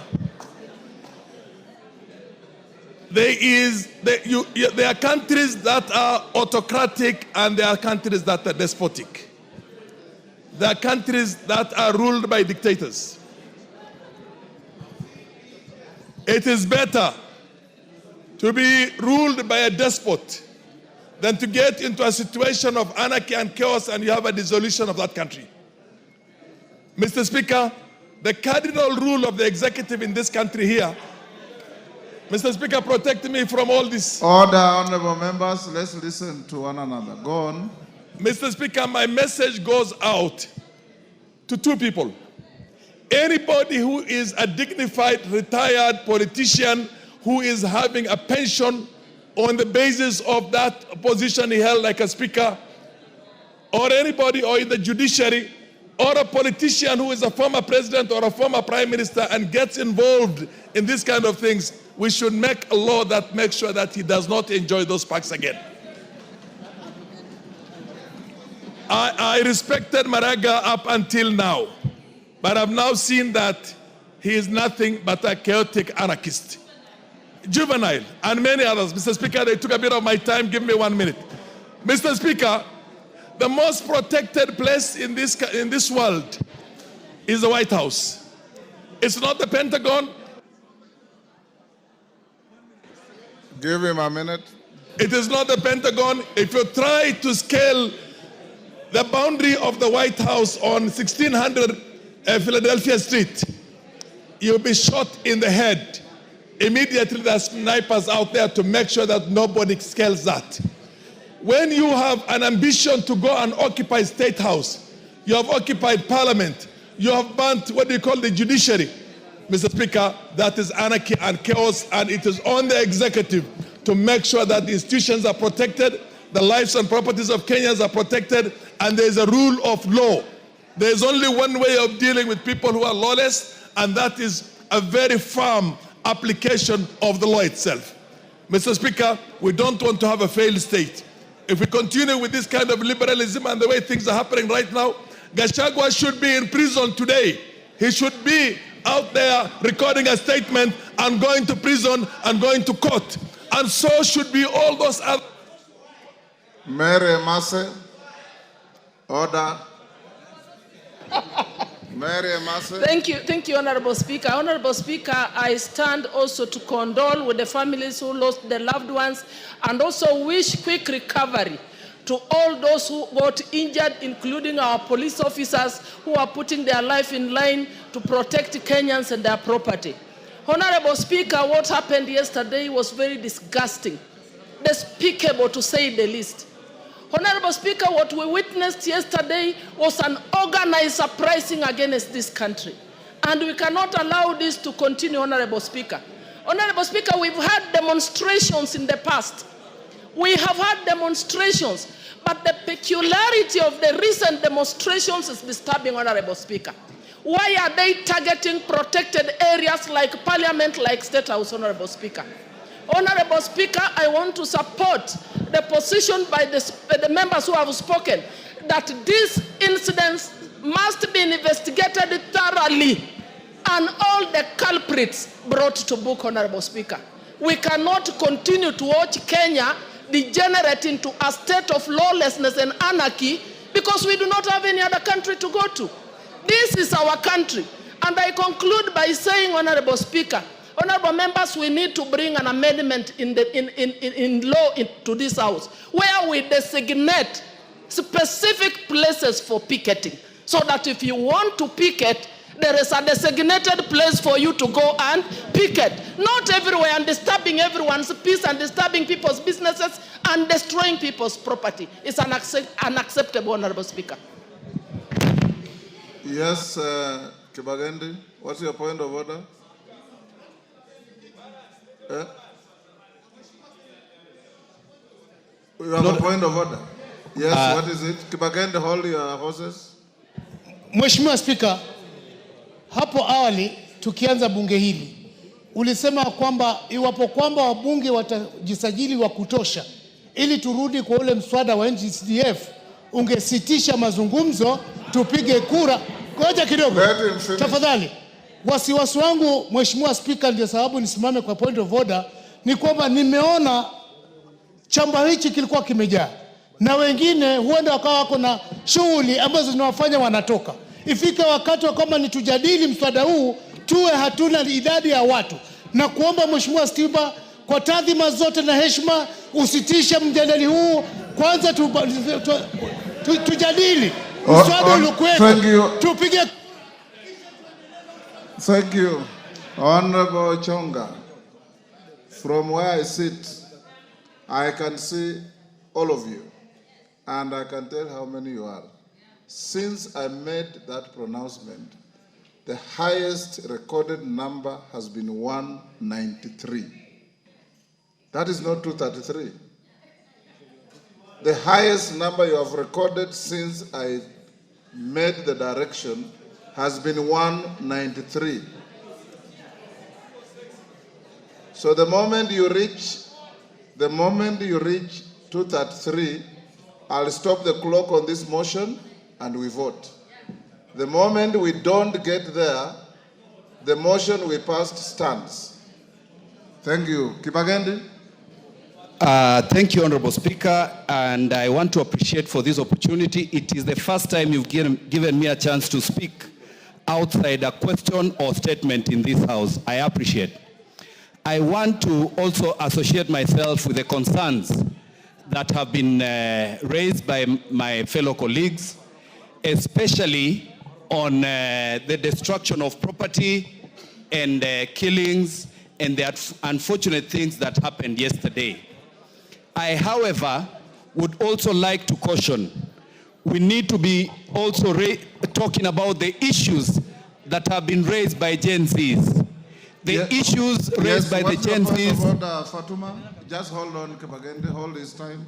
there are countries that are autocratic and there are countries that are despotic. There are countries that are ruled by dictators. It is better to be ruled by a despot than to get into a situation of anarchy and chaos and you have a dissolution of that country. Mr. Speaker, the cardinal rule of the executive in this country here, Mr. Speaker, protect me from all this. Order, honorable members. Let's listen to one another. Go on. Mr. Speaker, my message goes out to two people. Anybody who is a dignified, retired politician who is having a pension on the basis of that position he held like a speaker, or anybody or in the judiciary, or a politician who is a former president or a former prime minister and gets involved in these kind of things, we should make a law that makes sure that he does not enjoy those perks again. I respected Maraga up until now, but I've now seen that he is nothing but a chaotic anarchist. Juvenile and many others. Mr. Speaker, they took a bit of my time. Give me 1 minute. Mr. Speaker, the most protected place in this world is the White House. It's not the Pentagon. Give him a minute. It is not the Pentagon. If you try to scale the boundary of the White House on 1600 Philadelphia Street, you'll be shot in the head. Immediately there are snipers out there to make sure that nobody scales that. When you have an ambition to go and occupy State House, you have occupied Parliament, you have burnt what they call the judiciary, Mr. Speaker, that is anarchy and chaos, and it is on the executive to make sure that the institutions are protected, the lives and properties of Kenyans are protected, and there is a rule of law. There is only one way of dealing with people who are lawless, and that is a very firm application of the law itself. Mr. Speaker, we don't want to have a failed state. If we continue with this kind of liberalism and the way things are happening right now, Gachagua should be in prison today. He should be out there recording a statement and going to prison and going to court. And so should be all those other... Mary Masse. Order. Mary Masse. Thank you, Honorable Speaker. Honorable Speaker, I stand also to condole with the families who lost their loved ones and also wish quick recovery to all those who got injured, including our police officers who are putting their life in line to protect Kenyans and their property. Honorable Speaker, what happened yesterday was very disgusting, despicable to say the least. Honorable Speaker, what we witnessed yesterday was an organized uprising against this country. And we cannot allow this to continue, Honorable Speaker. Honorable Speaker, we've had demonstrations in the past. We have had demonstrations, but the peculiarity of the recent demonstrations is disturbing, Honorable Speaker. Why are they targeting protected areas like Parliament, like State House, Honorable Speaker? Honorable Speaker, I want to support the position by the members who have spoken that these incidents must be investigated thoroughly and all the culprits brought to book, Honorable Speaker. We cannot continue to watch Kenya degenerate into a state of lawlessness and anarchy because we do not have any other country to go to. This is our country. And I conclude by saying, Honorable Speaker, honorable members, we need to bring an amendment in law to this House where we designate specific places for picketing so that if you want to picket, there is a designated place for you to go and picket. Not everywhere and disturbing everyone's peace and disturbing people's businesses and destroying people's property. It's unacceptable, Honorable Speaker. Yes, Kibagende, what's your point of order? You have a point of order. Yes, what is it? Kibagende, hold your horses. Mheshimiwa Spika, hapo awali tukianza bunge hili ulisema kwamba iwapo kwamba wabunge watajisajili wa kutosha ili turudi kwa ule mswada wa NGCDF ungesitisha mazungumzo tupige kura. Ngoja kidogo tafadhali. Wasiwasi wangu Mheshimiwa Spika, ndio sababu nisimame kwa point of order, ni kwamba nimeona chamba hichi kilikuwa kimejaa, na wengine huenda wakawa wako na shughuli ambazo zinawafanya wanatoka. Ifike wakati wa kwamba ni tujadili mswada huu, tuwe hatuna idadi ya watu, na kuomba Mheshimiwa Spika, kwa taadhima zote na heshima, usitishe mjadala huu kwanza, tujadili mswada uliokuwepo, tupige. Thank you, Honorable Chonga. From where I sit, I can see all of you, and I can tell how many you are. Since I made that pronouncement, the highest recorded number has been 193. That is not 233. The highest number you have recorded since I made the direction has been 193. So the moment you reach 233, I'll stop the clock on this motion and we vote. The moment we don't get there, the motion we passed stands. Thank you. Kibagendi? Thank you, Honorable Speaker, and I want to appreciate for this opportunity. It is the first time you've given me a chance to speak outside a question or statement in this House. I appreciate. I want to also associate myself with the concerns that have been raised by my fellow colleagues, especially on the destruction of property and killings and the unfortunate things that happened yesterday. I, however, would also like to caution, we need to be also talking about the issues that have been raised by Gen Zs. The issues raised by the Gen Zs. Fatuma, just hold on, Kibagende, hold his time.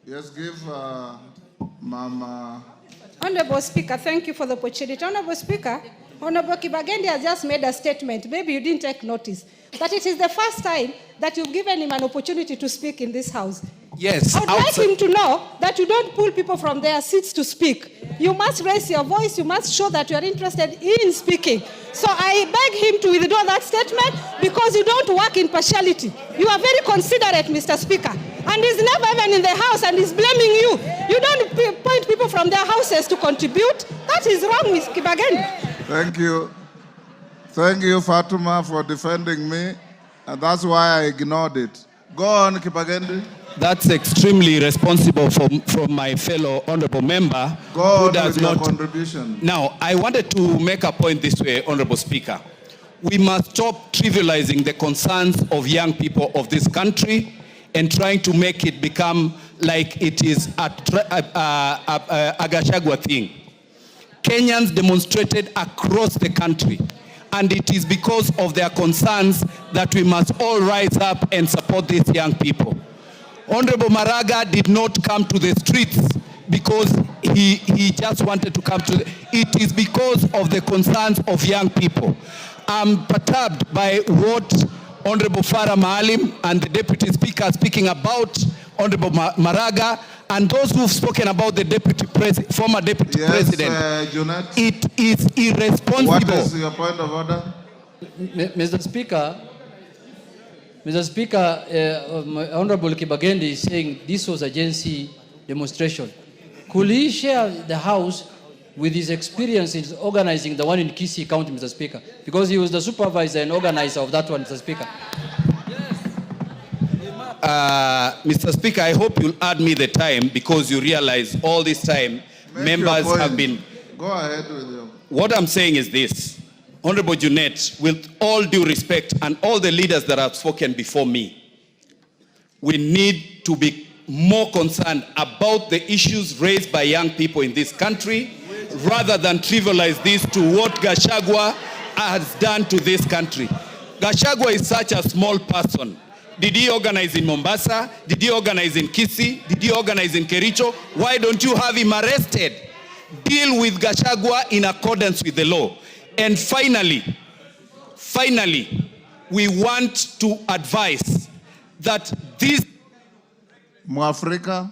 Yes, give Mama. Honorable Speaker, thank you for the opportunity. Honorable Speaker, Honorable Kibagende has just made a statement. Maybe you didn't take notice. That it is the first time that you've given him an opportunity to speak in this House. Yes. I would like him to know that you don't pull people from their seats to speak. You must raise your voice. You must show that you are interested in speaking. So I beg him to withdraw that statement because you don't work in partiality. You are very considerate, Mr. Speaker. And he's never even in the House and he's blaming you. You don't point people from their houses to contribute. That is wrong, Ms. Kibagende. Thank you. Thank you, Fatuma, for defending me. And that's why I ignored it. Go on, Kibagende. That's extremely responsible from my fellow honorable member. Go on who does with your not. Contribution. Now, I wanted to make a point this way, Honorable Speaker. We must stop trivializing the concerns of young people of this country and trying to make it become like it is a Gachagua thing. Kenyans demonstrated across the country, and it is because of their concerns that we must all rise up and support these young people. Honorable Maraga did not come to the streets because he just wanted to come to it is because of the concerns of young people. I'm perturbed by what Honorable Farah Maalim and the Deputy Speaker speaking about Honorable Maraga and those who've spoken about the former Deputy President. It is irresponsible. What is your point of order? Mr. Speaker, Honorable Kibagende is saying this was a Gen Z demonstration. Could he share the House with his experience in organizing the one in Kisii County, Mr. Speaker? Because he was the supervisor and organizer of that one, Mr. Speaker. Mr. Speaker, I hope you'll add me the time because you realize all this time members have been... Go ahead with you. What I'm saying is this. Honorable Junet, with all due respect and all the leaders that have spoken before me, we need to be more concerned about the issues raised by young people in this country rather than trivialize this to what Gachagua has done to this country. Gachagua is such a small person. Did he organize in Mombasa? Did he organize in Kisii? Did he organize in Kericho? Why don't you have him arrested? Deal with Gachagua in accordance with the law. And finally, we want to advise that this Mwafrika,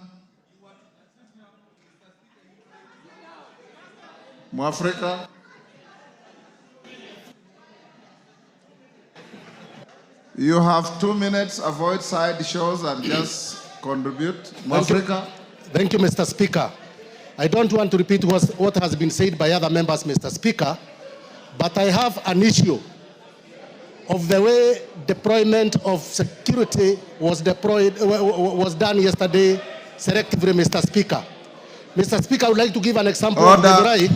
You have 2 minutes. Avoid side shows and just contribute. Mwafrika. Thank you, Mr. Speaker. I don't want to repeat what has been said by other members, Mr. Speaker, but I have an issue of the way deployment of security was done yesterday selectively, Mr. Speaker. Mr. Speaker, I would like to give an example of Githurai.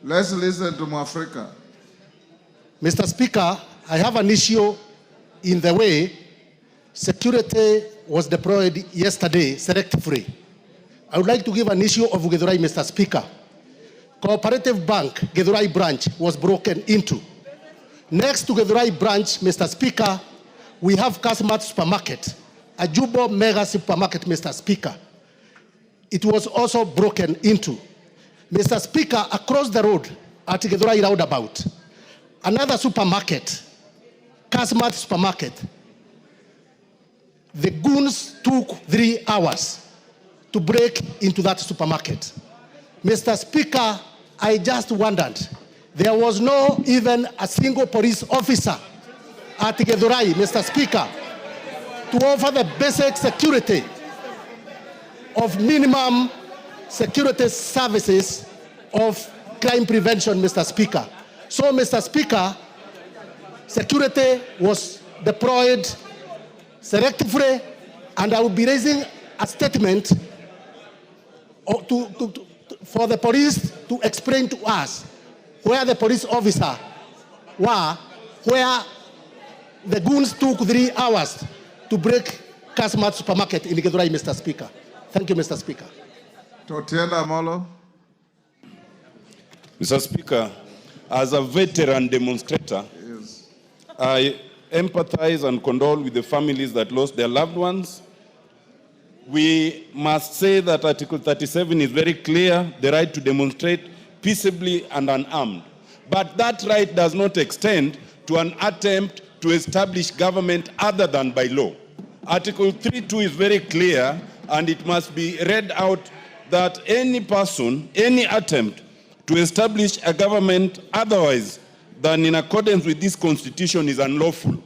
Let's listen to Mwafrika. Mr. Speaker, I have an issue in the way security was deployed yesterday selectively. I would like to give an issue of Githurai, Mr. Speaker. Cooperative Bank, Githurai branch, was broken into. Next to Githurai branch, Mr. Speaker, we have Kasmat Supermarket, a Jubo mega supermarket, Mr. Speaker. It was also broken into. Mr. Speaker, across the road at Githurai roundabout, another supermarket, Kasmat Supermarket. The goons took 3 hours to break into that supermarket. Mr. Speaker, I just wondered, there was no even a single police officer at Githurai, Mr. Speaker, to offer the basic security of minimum security services of crime prevention, Mr. Speaker. So, Mr. Speaker, security was deployed selectively, and I will be raising a statement for the police to explain to us where the police officer were, where the goons took 3 hours to break Kasmat Supermarket in Githurai, Mr. Speaker. Thank you, Mr. Speaker. Totienda Molo. Mr. Speaker, as a veteran demonstrator, yes, I empathize and condole with the families that lost their loved ones. We must say that Article 37 is very clear, the right to demonstrate peaceably and unarmed. But that right does not extend to an attempt to establish government other than by law. Article 3.2 is very clear, and it must be read out that any person, any attempt to establish a government otherwise than in accordance with this constitution is unlawful.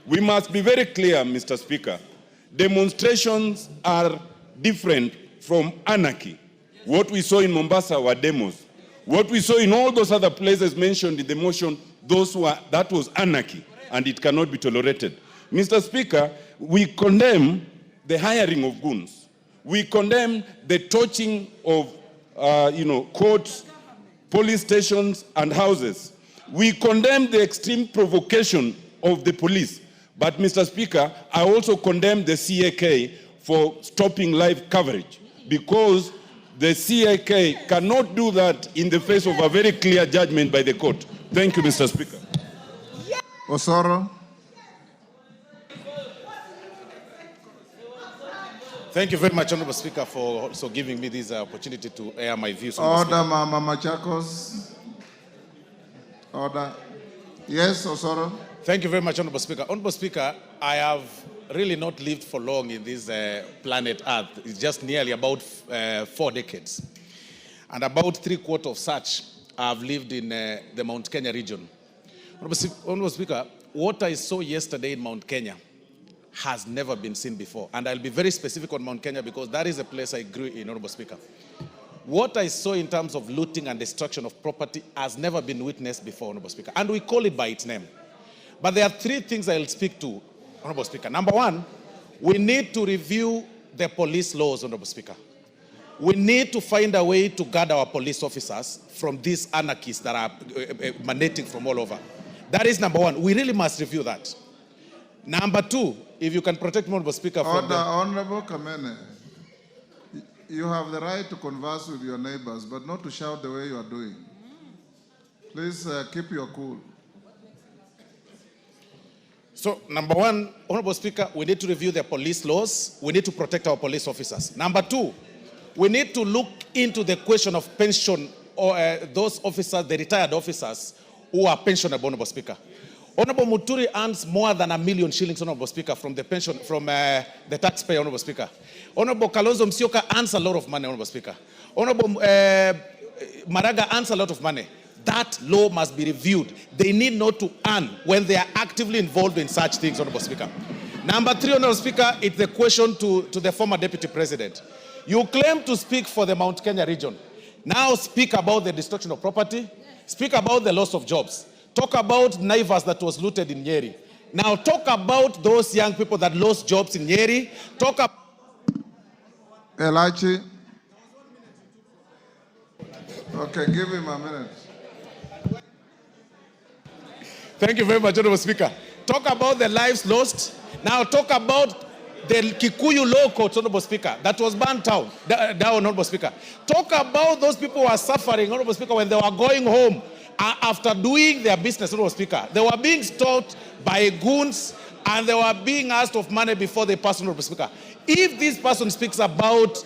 We must be very clear, Mr. Speaker. Demonstrations are different from anarchy. What we saw in Mombasa were demos. What we saw in all those other places mentioned in the motion, that was anarchy, and it cannot be tolerated. Mr. Speaker, we condemn the hiring of goons. We condemn the torching of courts, police stations, and houses. We condemn the extreme provocation of the police. But, Mr. Speaker, I also condemn the CAK for stopping live coverage, because the CAK cannot do that in the face of a very clear judgment by the court. Thank you, Mr. Speaker. Osoro. Thank you very much, Honorable Speaker, for also giving me this opportunity to air my views. Order, Mama Machakos. Order. Yes, Osoro. Thank you very much, Honorable Speaker. Honorable Speaker, I have really not lived for long in this planet Earth. It's just nearly about 4 decades. And about 3/4 of such I've lived in the Mount Kenya region. Honorable Speaker, what I saw yesterday in Mount Kenya has never been seen before. And I'll be very specific on Mount Kenya because that is a place I grew in, Honorable Speaker. What I saw in terms of looting and destruction of property has never been witnessed before, Honorable Speaker. And we call it by its name. But there are 3 things I'll speak to, Honorable Speaker. Number 1, we need to review the police laws, Honorable Speaker. We need to find a way to guard our police officers from these anarchists that are emanating from all over. That is number 1. We really must review that. Number 2, if you can protect me, Honorable Speaker, from the... Honorable Kamene, you have the right to converse with your neighbors, but not to shout the way you are doing. Please keep your cool. So, number 1, Honorable Speaker, we need to review the police laws. We need to protect our police officers. Number 2, we need to look into the question of pension or those officers, the retired officers who are pensionable, Honorable Speaker. Honorable Muturi earns more than 1 million shillings, Honorable Speaker, from the pension, from the taxpayer, Honorable Speaker. Honorable Kalonzo Musyoka earns a lot of money, Honorable Speaker. Honorable Maraga earns a lot of money. that law must be reviewed. They need not to earn when they are actively involved in such things, Honorable Speaker. Number 3, Honorable Speaker, it's the question to the former Deputy President. You claim to speak for the Mount Kenya region. Now speak about the destruction of property. Speak about the loss of jobs. Talk about Naivas that was looted in Nyeri. Now talk about those young people that lost jobs in Nyeri. Talk about... Elachi. Okay, give him a minute. Thank you very much, Honorable Speaker. Talk about the lives lost. Now talk about the Kikuyu law court, Honorable Speaker, that was burnt down, Honorable Speaker. Talk about those people who are suffering, Honorable Speaker, when they were going home after doing their business, Honorable Speaker. They were being stalked by goons and they were being asked of money before they passed, Honorable Speaker. If this person speaks about,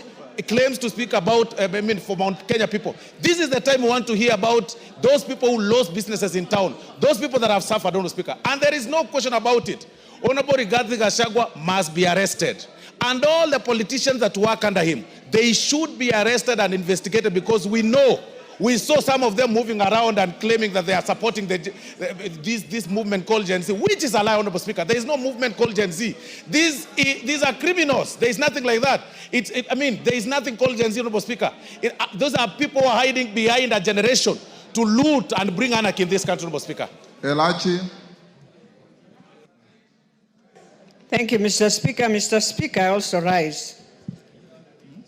claims to speak about, for Mount Kenya people, this is the time we want to hear about those people who lost businesses in town, those people that have suffered, Honorable Speaker. And there is no question about it. Honorable Rigathi Gachagua must be arrested. And all the politicians that work under him, they should be arrested and investigated, because we know, we saw some of them moving around and claiming that they are supporting this movement called Gen Z, which is a lie, Honorable Speaker. There is no movement called Gen Z. These are criminals. There is nothing like that. There is nothing called Gen Z, Honorable Speaker. Those are people who are hiding behind a generation to loot and bring anarchy in this country, Honorable Speaker. Elachi. Thank you, Mr. Speaker. Mr. Speaker, I also rise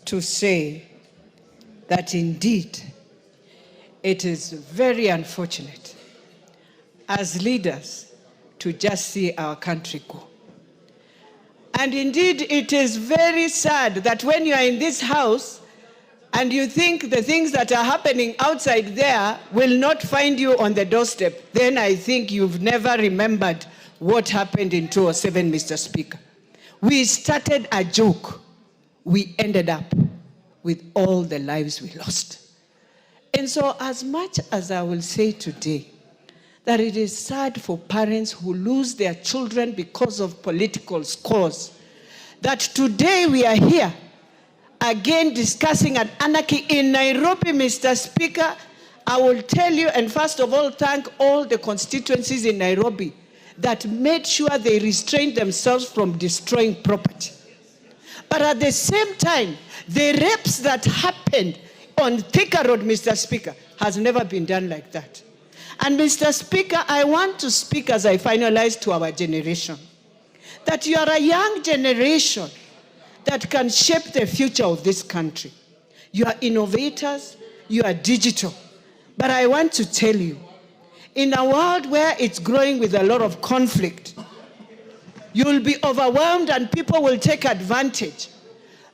to say that indeed it is very unfortunate as leaders to just see our country go. And indeed, it is very sad that when you are in this house and you think the things that are happening outside there will not find you on the doorstep, then I think you've never remembered what happened in 2007, Mr. Speaker. We started a joke. We ended up with all the lives we lost. And so as much as I will say today that it is sad for parents who lose their children because of political scores, that today we are here again discussing an anarchy in Nairobi, Mr. Speaker, I will tell you, and first of all, thank all the constituencies in Nairobi that made sure they restrained themselves from destroying property. But at the same time, the rapes that happened on Thika Road, Mr. Speaker, has never been done like that. And Mr. Speaker, I want to speak as I finalize to our generation, that you are a young generation that can shape the future of this country. You are innovators, you are digital. But I want to tell you, in a world where it's growing with a lot of conflict, you will be overwhelmed and people will take advantage.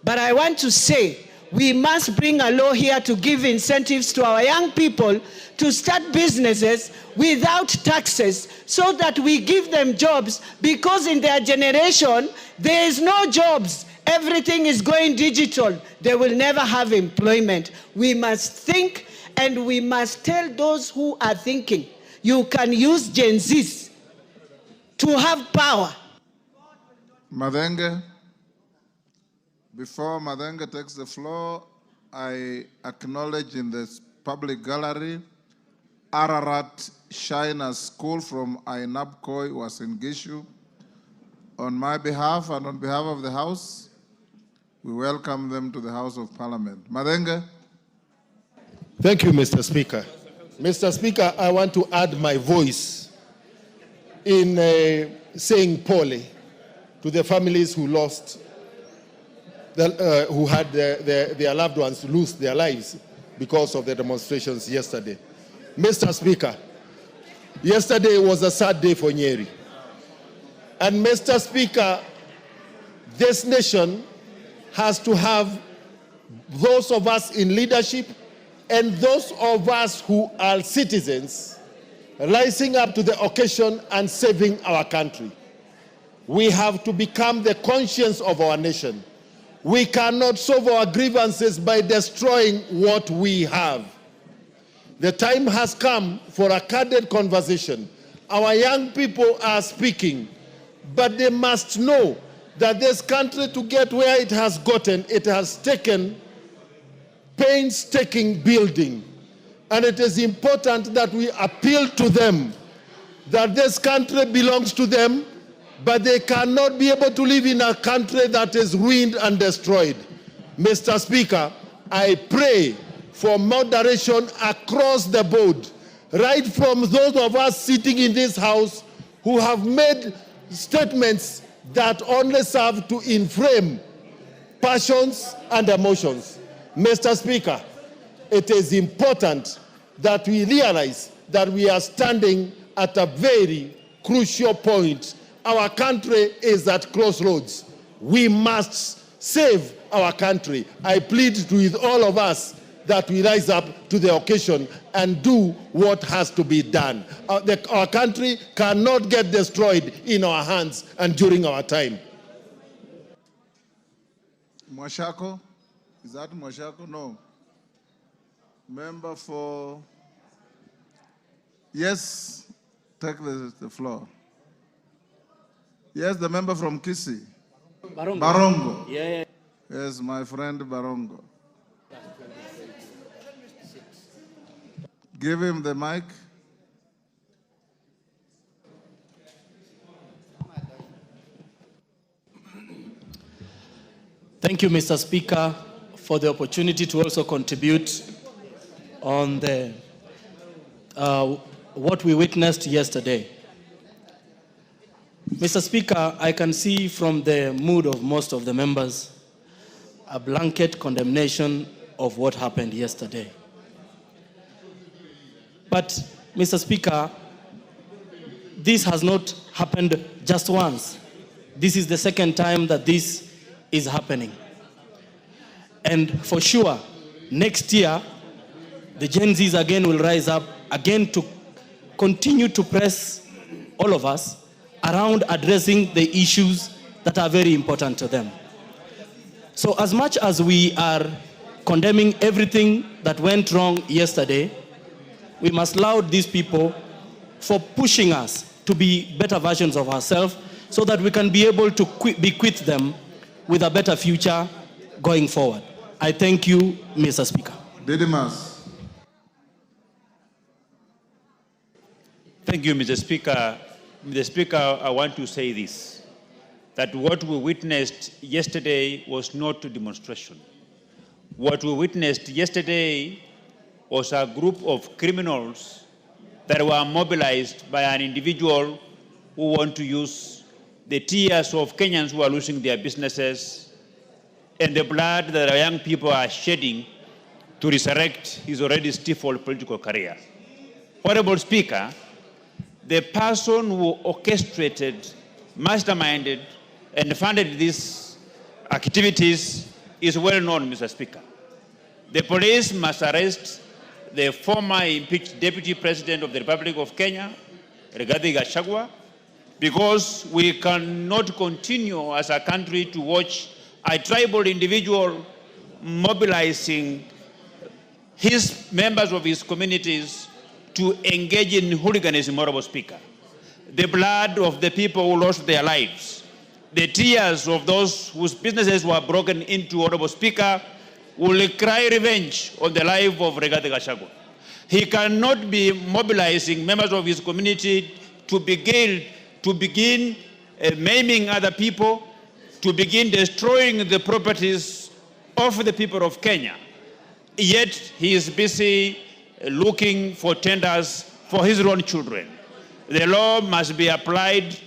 But I want to say, we must bring a law here to give incentives to our young people to start businesses without taxes so that we give them jobs, because in their generation, there is no jobs. Everything is going digital. They will never have employment. We must think, and we must tell those who are thinking, you can use Gen Zs to have power. Madenge. Before Madenge takes the floor, I acknowledge in this public gallery Ararat Shiner School from Ainabkoi was in Gishu. On my behalf and on behalf of the House, we welcome them to the House of Parliament. Madenge. Thank you, Mr. Speaker. Mr. Speaker, I want to add my voice in saying pole to the families who lost, who had their loved ones lose their lives because of the demonstrations yesterday. Mr. Speaker, yesterday was a sad day for Nyeri. And Mr. Speaker, this nation has to have those of us in leadership and those of us who are citizens rising up to the occasion and saving our country. We have to become the conscience of our nation. We cannot solve our grievances by destroying what we have. The time has come for a candid conversation. Our young people are speaking, but they must know that this country, to get where it has gotten, it has taken painstaking building. And it is important that we appeal to them that this country belongs to them, but they cannot be able to live in a country that is ruined and destroyed. Mr. Speaker, I pray for moderation across the board, right from those of us sitting in this house who have made statements that only serve to inflame passions and emotions. Mr. Speaker, it is important that we realize that we are standing at a very crucial point. Our country is at crossroads. We must save our country. I plead with all of us that we rise up to the occasion and do what has to be done. Our country cannot get destroyed in our hands and during our time. Mwashako? Is that Mwashako? No. Member for... Yes, take the floor. Yes, the member from Kisii. Barongo. Barongo. Yeah. Yes, my friend Barongo. Give him the mic. Thank you, Mr. Speaker, for the opportunity to also contribute on the what we witnessed yesterday. Mr. Speaker, I can see from the mood of most of the members a blanket condemnation of what happened yesterday. But, Mr. Speaker, this has not happened just once. This is the second time that this is happening. And for sure, next year, the Gen Zs again will rise up again to continue to press all of us around addressing the issues that are very important to them. So as much as we are condemning everything that went wrong yesterday, we must laud these people for pushing us to be better versions of ourselves so that we can be able to bequeath them with a better future going forward. I thank you, Mr. Speaker. Didymus. Thank you, Mr. Speaker. Mr. Speaker, I want to say this, that what we witnessed yesterday was not a demonstration. What we witnessed yesterday was a group of criminals that were mobilized by an individual who want to use the tears of Kenyans who are losing their businesses and the blood that our young people are shedding to resurrect his already stifled political career. Honorable Speaker, the person who orchestrated, masterminded, and funded these activities is well known, Mr. Speaker. The police must arrest the former impeached Deputy President of the Republic of Kenya, Rigathi Gachagua, because we cannot continue as a country to watch a tribal individual mobilizing his members of his communities to engage in hooliganism, Honorable Speaker. The blood of the people who lost their lives, the tears of those whose businesses were broken into, Honorable Speaker, will cry revenge on the life of Rigathi Gachagua. He cannot be mobilizing members of his community to begin maiming other people, to begin destroying the properties of the people of Kenya. Yet he is busy looking for tenders for his own children. The law must be applied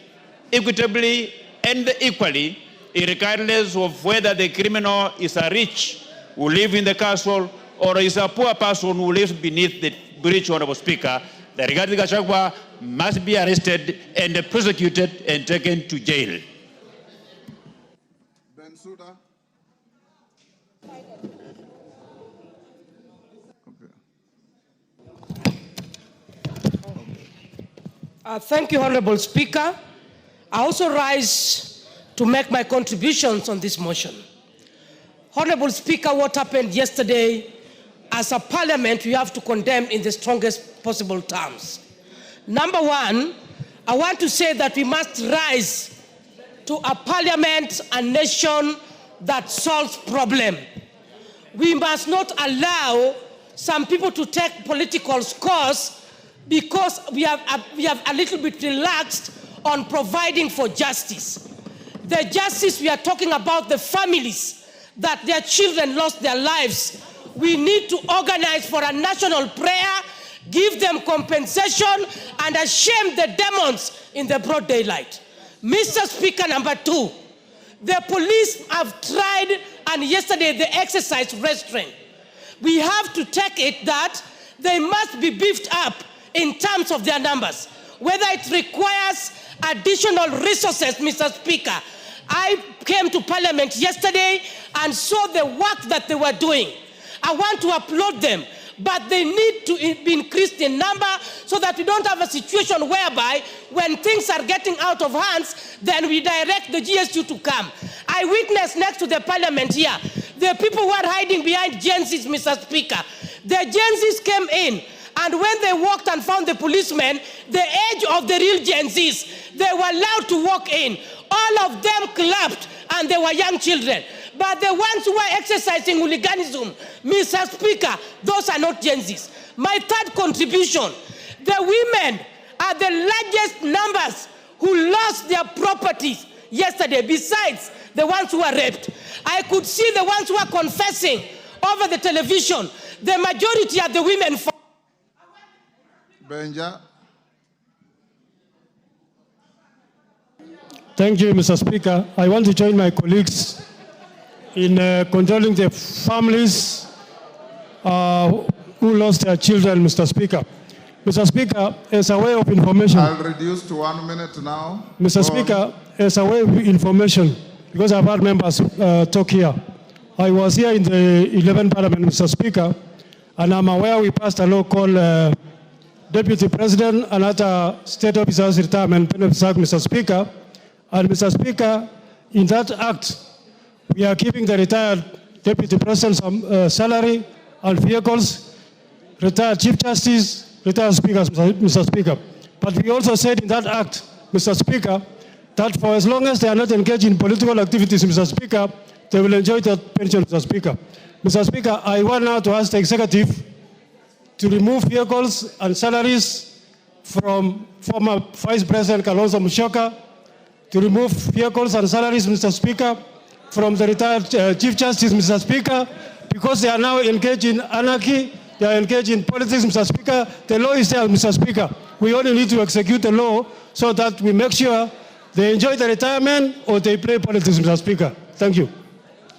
equitably and equally, regardless of whether the criminal is a rich who lives in the castle or is a poor person who lives beneath the bridge, Honorable Speaker. The Rigathi Gachagua must be arrested and prosecuted and taken to jail. Thank you, Honorable Speaker. I also rise to make my contributions on this motion. Honorable Speaker, what happened yesterday, as a parliament, we have to condemn in the strongest possible terms. Number one, I want to say that we must rise to a parliament, a nation that solves problems. We must not allow some people to take political scores because we have a little bit relaxed on providing for justice. The justice we are talking about, the families that their children lost their lives. We need to organize for a national prayer, give them compensation, and shame the demons in the broad daylight. Mr. Speaker, number 2, the police have tried, and yesterday they exercised restraint. We have to take it that they must be beefed up in terms of their numbers. Whether it requires additional resources, Mr. Speaker. I came to Parliament yesterday and saw the work that they were doing. I want to applaud them, but they need to be increased in number so that we don't have a situation whereby when things are getting out of hands, then we direct the GSU to come. I witnessed next to the Parliament here, the people who are hiding behind Gen Zs, Mr. Speaker. The Gen Zs came in, and when they walked and found the policemen, the age of the real Gen Zs, they were allowed to walk in. All of them clapped, and they were young children. But the ones who are exercising hooliganism, Mr. Speaker, those are not Gen Zs. My third contribution, the women are the largest numbers who lost their properties yesterday, besides the ones who were raped. I could see the ones who are confessing over the television. The majority are the women. Benja. Thank you, Mr. Speaker. I want to join my colleagues in condoling the families who lost their children, Mr. Speaker. Mr. Speaker, as a way of information... I'll reduce to 1 minute now. Mr. Speaker, as a way of information, because I've had members talk here, I was here in the 11th Parliament, Mr. Speaker, and I'm aware we passed a law called Deputy President and other state officers retirement benefits act, Mr. Speaker. And Mr. Speaker, in that act, we are giving the retired Deputy President some salary and vehicles, retired Chief Justice, retired Speakers, Mr. Speaker. But we also said in that act, Mr. Speaker, that for as long as they are not engaged in political activities, Mr. Speaker, they will enjoy their pension, Mr. Speaker. Mr. Speaker, I want now to ask the executive to remove vehicles and salaries from former Vice President Kalonzo Musyoka, to remove vehicles and salaries, Mr. Speaker, from the retired Chief Justice, Mr. Speaker, because they are now engaged in anarchy, they are engaged in politics, Mr. Speaker. The law is there, Mr. Speaker. We only need to execute the law so that we make sure they enjoy the retirement or they play politics, Mr. Speaker. Thank you.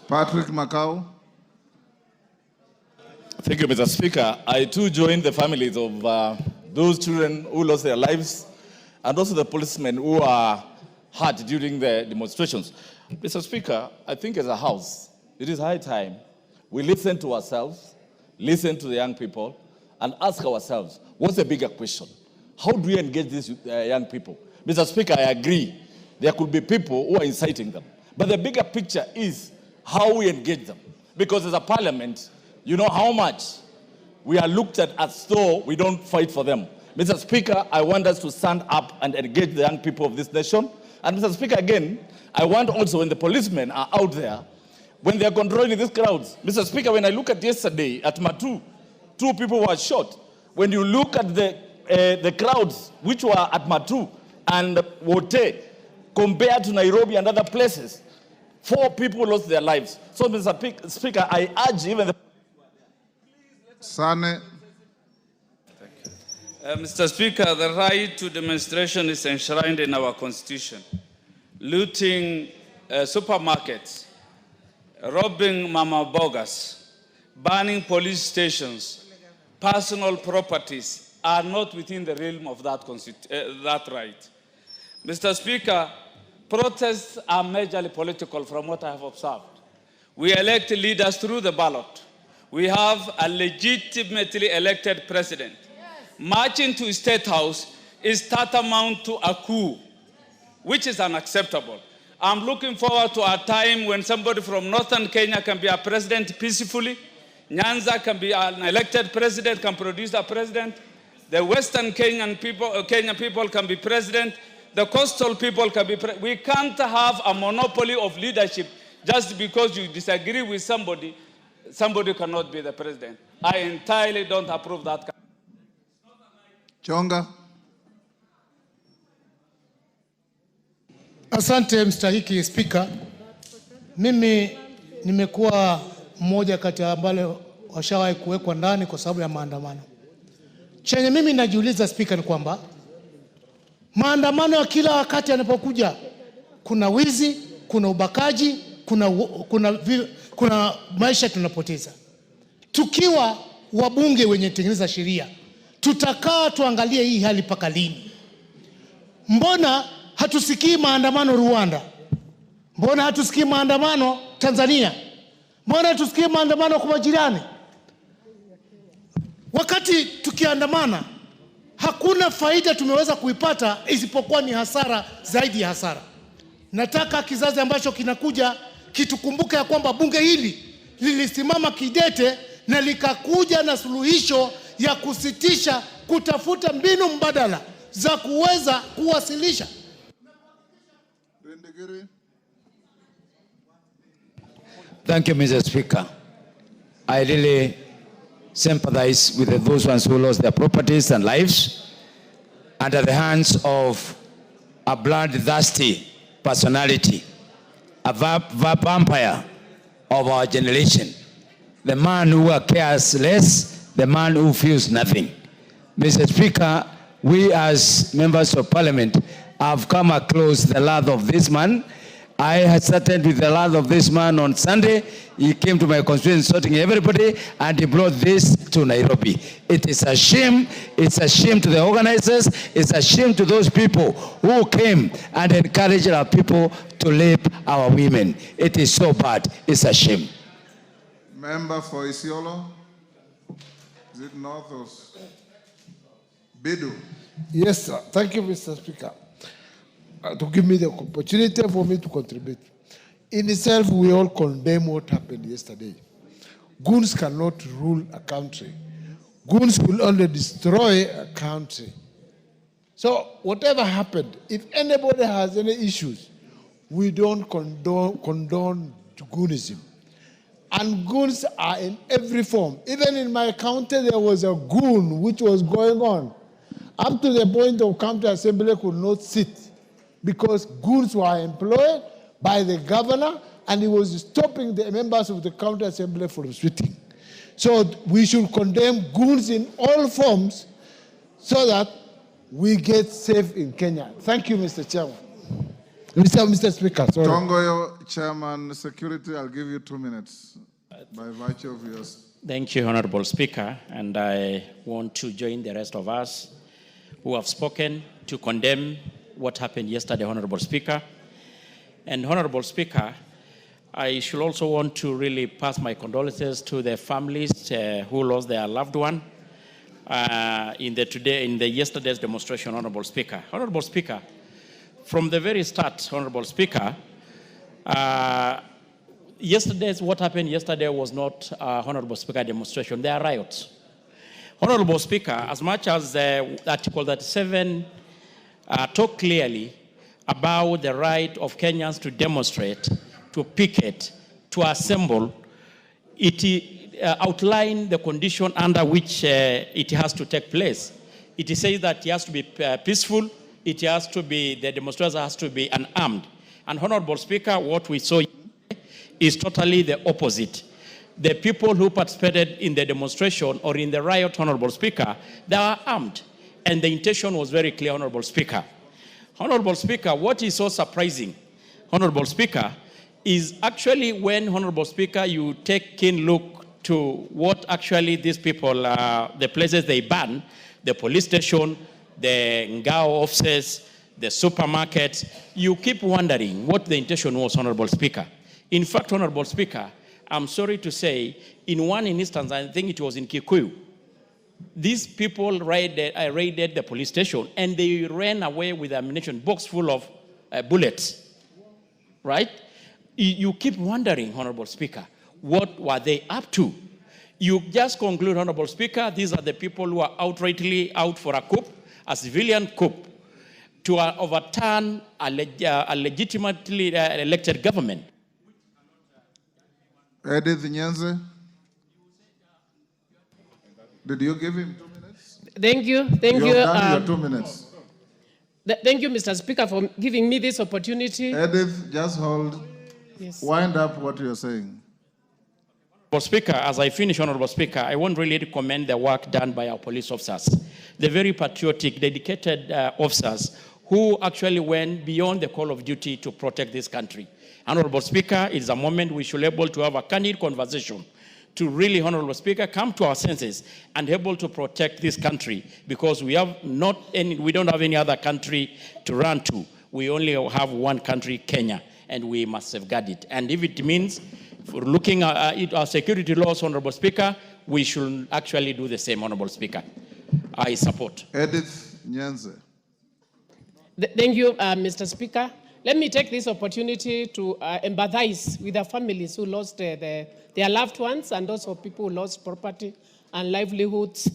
Patrick Macau. Thank you, Mr. Speaker. I too join the families of those children who lost their lives and also the policemen who are hurt during the demonstrations. Mr. Speaker, I think as a House, it is high time we listen to ourselves, listen to the young people, and ask ourselves, what's the bigger question? How do we engage these young people? Mr. Speaker, I agree. There could be people who are inciting them. But the bigger picture is how we engage them. Because as a parliament, you know how much we are looked at as though we don't fight for them. Mr. Speaker, I want us to stand up and engage the young people of this nation. And Mr. Speaker, again, I want also when the policemen are out there, when they are controlling these crowds. Mr. Speaker, when I look at yesterday at Matu, 2 people were shot. When you look at the crowds which were at Matu and Wote, compared to Nairobi and other places, 4 people lost their lives. So, Mr. Speaker, I urge even the... Sane. Mr. Speaker, the right to demonstration is enshrined in our Constitution. Looting supermarkets, robbing mama bogas, burning police stations, personal properties are not within the realm of that right. Mr. Speaker, protests are majorly political from what I have observed. We elect leaders through the ballot. We have a legitimately elected president. Marching to State House is tantamount to a coup, which is unacceptable. I'm looking forward to a time when somebody from northern Kenya can be a president peacefully. Nyanza can be an elected president, can produce a president. The western Kenyan people can be president. The coastal people can be president. We can't have a monopoly of leadership just because you disagree with somebody. Somebody cannot be the president. I entirely don't approve that. Chonga. Asante mstahiki Spika. Mimi nimekuwa mmoja kati ya ambao washawahi kuwekwa ndani kwa sababu ya maandamano. Chenye mimi najiuliza Spika ni kwamba maandamano ya kila wakati yanapokuja, kuna wizi, kuna ubakaji, kuna maisha tunapoteza. Tukiwa wabunge wenye kutengeneza sheria, tutakaa tuangalie hii hali paka lini? Mbona hatusikii maandamano Rwanda? Mbona hatusikii maandamano Tanzania? Mbona hatusikii maandamano kwa majirani? Wakati tukiandamana, hakuna faida tumeweza kuipata isipokuwa ni hasara zaidi ya hasara. Nataka kizazi ambacho kinakuja kitukumbuke ya kwamba bunge hili lilisimama kidete na likakuja na suluhisho ya kusitisha, kutafuta mbinu mbadala za kuweza kuwasilisha. Thank you, Mr. Speaker. I really sympathize with those ones who lost their properties and lives under the hands of a bloodthirsty personality, a vampire of our generation, the man who cares less, the man who feels nothing. Mr. Speaker, we as members of parliament have come across the wrath of this man. I had started with the wrath of this man on Sunday. He came to my constituency insulting everybody, and he brought this to Nairobi. It is a shame. It's a shame to the organizers. It's a shame to those people who came and encouraged our people to rape our women. It is so bad. It's a shame. Member for Isiolo. Is it North or Bidu? Yes, sir. Thank you, Mr. Speaker, to give me the opportunity for me to contribute. In itself, we all condemn what happened yesterday. Goons cannot rule a country. Goons will only destroy a country. So whatever happened, if anybody has any issues, we don't condone goonism. And goons are in every form. Even in my county, there was a goon which was going on, up to the point of county assembly could not sit, because goons were employed by the governor and he was stopping the members of the county assembly from sitting. So we should condemn goons in all forms so that we get safe in Kenya. Thank you, Mr. Chairman. Mr. Speaker, sorry. Tongoyo, Chairman, Security, I'll give you 2 minutes by virtue of yours. Thank you, Honorable Speaker, and I want to join the rest of us who have spoken to condemn what happened yesterday, Honorable Speaker. And Honorable Speaker, I should also want to really pass my condolences to the families who lost their loved one in yesterday's demonstration, Honorable Speaker. Honorable Speaker, from the very start, Honorable Speaker, what happened yesterday was not, Honorable Speaker, demonstration. They are riots. Honorable Speaker, as much as Article 37 talk clearly about the right of Kenyans to demonstrate, to picket, to assemble, it outlined the condition under which it has to take place. It says that it has to be peaceful, it has to be, the demonstration has to be unarmed. And Honorable Speaker, what we saw is totally the opposite. The people who participated in the demonstration or in the riot, Honorable Speaker, they were armed. And the intention was very clear, Honorable Speaker. Honorable Speaker, what is so surprising, Honorable Speaker, is actually when, Honorable Speaker, you take keen look to what actually these people, the places they ban, the police station, the Ngao offices, the supermarket, you keep wondering what the intention was, Honorable Speaker. In fact, Honorable Speaker, I'm sorry to say, in one instance, I think it was in Kikuyu, these people raided the police station and they ran away with ammunition box full of bullets, right? You keep wondering, Honorable Speaker, what were they up to? You just conclude, Honorable Speaker, these are the people who are outrightly out for a coup, a civilian coup, to overturn a legitimately elected government. Edith Nyenze. Did you give him 2 minutes? Thank you. Thank You you. have done your 2 minutes. Thank you, Mr. Speaker, for giving me this opportunity. Edith, just hold. Yes. Wind up what you're saying. Honorable Speaker, as I finish, Honorable Speaker, I want really to commend the work done by our police officers. The very patriotic, dedicated officers who actually went beyond the call of duty to protect this country. Honorable Speaker, it is a moment we should be able to have a candid conversation to really, Honorable Speaker, come to our senses and able to protect this country, because we don't have any other country to run to. We only have one country, Kenya, and we must safeguard it. And if it means for looking at our security laws, Honorable Speaker, we should actually do the same, Honorable Speaker. I support. Edith Nyanze. Thank you, Mr. Speaker. Let me take this opportunity to empathize with the families who lost their loved ones, and also people who lost property and livelihoods.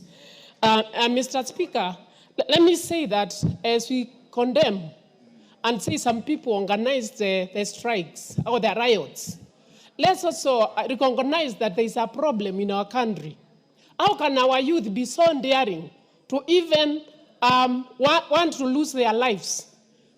Mr. Speaker, let me say that as we condemn and see some people organize the strikes or the riots, let's also recognize that there is a problem in our country. How can our youth be so daring to even want to lose their lives?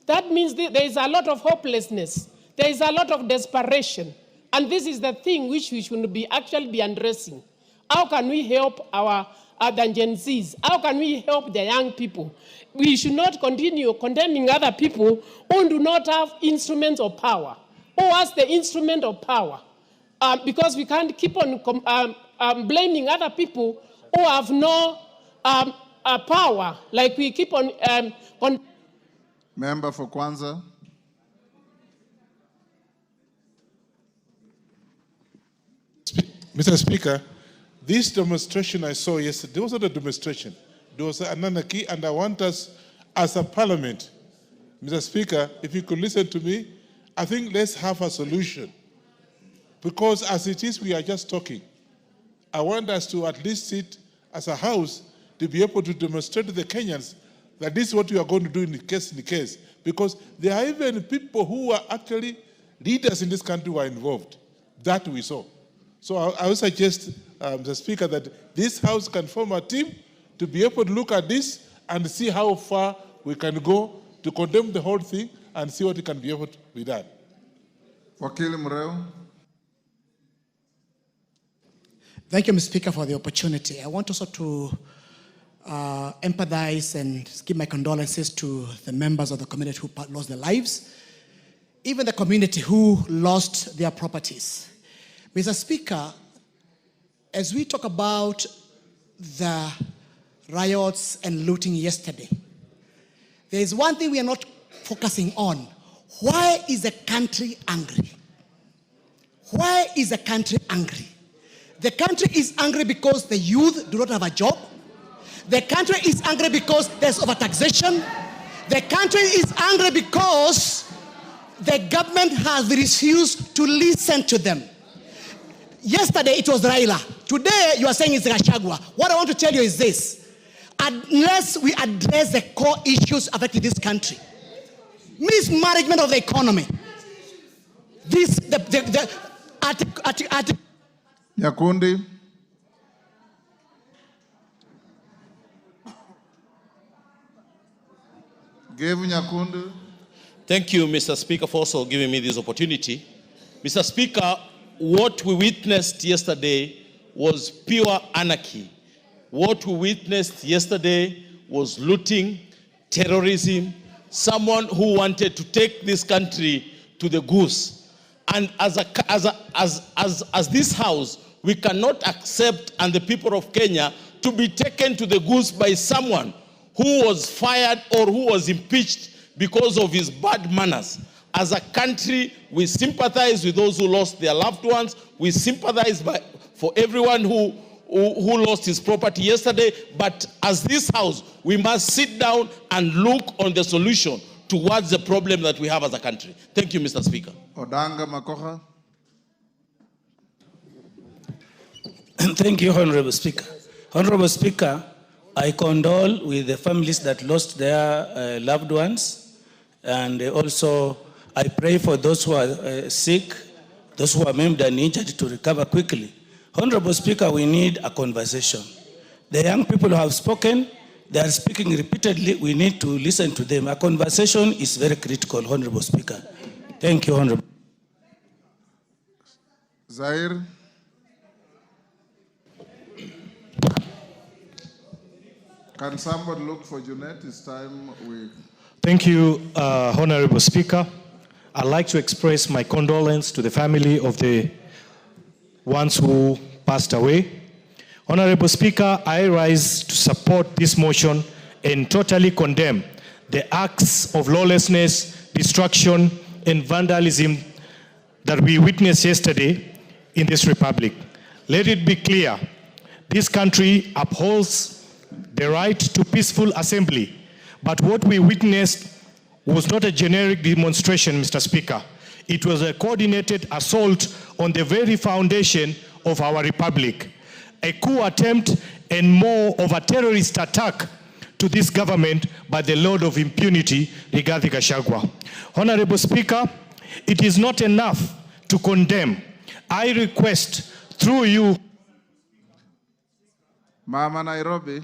That means there is a lot of hopelessness. There is a lot of desperation. And this is the thing which we should actually be addressing. How can we help our Gen Zs? How can we help the young people? We should not continue condemning other people who do not have instruments of power. Who has the instrument of power? Because we can't keep on blaming other people who have no power, like we keep on... Member for Kwanza. Mr. Speaker, this demonstration I saw yesterday, there was not a demonstration. There was an anarchy, and I want us as a parliament, Mr. Speaker, if you could listen to me, I think let's have a solution. Because as it is, we are just talking. I want us to at least sit as a house to be able to demonstrate to the Kenyans that this is what we are going to do in the case. Because there are even people who are actually leaders in this country who are involved. That we saw. So I would suggest, Mr. Speaker, that this House can form a team to be able to look at this and see how far we can go to condemn the whole thing and see what can be able to be done. Wakili Mureo. Thank you, Mr. Speaker, for the opportunity. I want also to empathize and give my condolences to the members of the community who lost their lives, even the community who lost their properties. Mr. Speaker, as we talk about the riots and looting yesterday, there is one thing we are not focusing on. Why is the country angry? Why is the country angry? The country is angry because the youth do not have a job. The country is angry because there's overtaxation. The country is angry because the government has refused to listen to them. Yesterday it was Raila. Today you are saying it's Gachagua. What I want to tell you is this. Unless we address the core issues affecting this country, mismanagement of the economy, Nyakundi. Nyakundi. Thank you, Mr. Speaker, for also giving me this opportunity. Mr. Speaker, what we witnessed yesterday was pure anarchy. What we witnessed yesterday was looting, terrorism, someone who wanted to take this country to the goose. And as this House, we cannot accept, and the people of Kenya, to be taken to the goose by someone who was fired or who was impeached because of his bad manners. As a country, we sympathize with those who lost their loved ones. We sympathize for everyone who lost his property yesterday. But as this House, we must sit down and look on the solution towards the problem that we have as a country. Thank you, Mr. Speaker. Odanga Makoha. Thank you, Honorable Speaker. Honorable Speaker, I condole with the families that lost their loved ones, and also I pray for those who are sick, those who are maimed and injured to recover quickly. Honorable Speaker, we need a conversation. The young people who have spoken, they are speaking repeatedly. We need to listen to them. A conversation is very critical, Honorable Speaker. Thank you, Honorable. Zaire. Can somebody look for Junet? It's time we... Thank you, Honorable Speaker. I'd like to express my condolence to the family of the ones who passed away. Honorable Speaker, I rise to support this motion and totally condemn the acts of lawlessness, destruction, and vandalism that we witnessed yesterday in this republic. Let it be clear, this country upholds the right to peaceful assembly, but what we witnessed was not a generic demonstration, Mr. Speaker. It was a coordinated assault on the very foundation of our republic, a coup attempt and more of a terrorist attack to this government by the Lord of Impunity, Rigathi Gachagua. Honorable Speaker, it is not enough to condemn. I request through you. Mama Nairobi.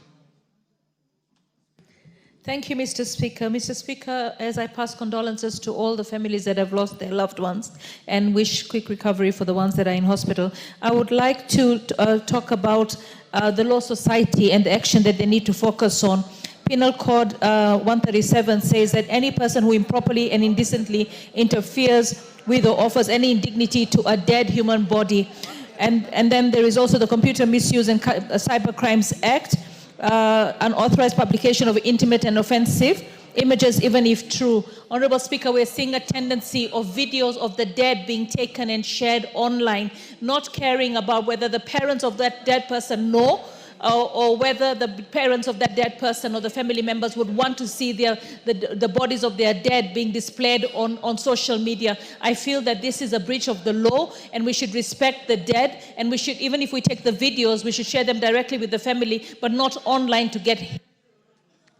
Thank you, Mr. Speaker. Mr. Speaker, as I pass condolences to all the families that have lost their loved ones and wish quick recovery for the ones that are in hospital, I would like to talk about the Law Society and the action that they need to focus on. Penal Code 137 says that any person who improperly and indecently interferes with or offers any indignity to a dead human body. And then there is also the Computer Misuse and Cyber Crimes Act, unauthorized publication of intimate and offensive images, even if true. Honorable Speaker, we're seeing a tendency of videos of the dead being taken and shared online, not caring about whether the parents of that dead person know or whether the parents of that dead person or the family members would want to see the bodies of their dead being displayed on social media. I feel that this is a breach of the law and we should respect the dead, and we should, even if we take the videos, we should share them directly with the family, but not online to get...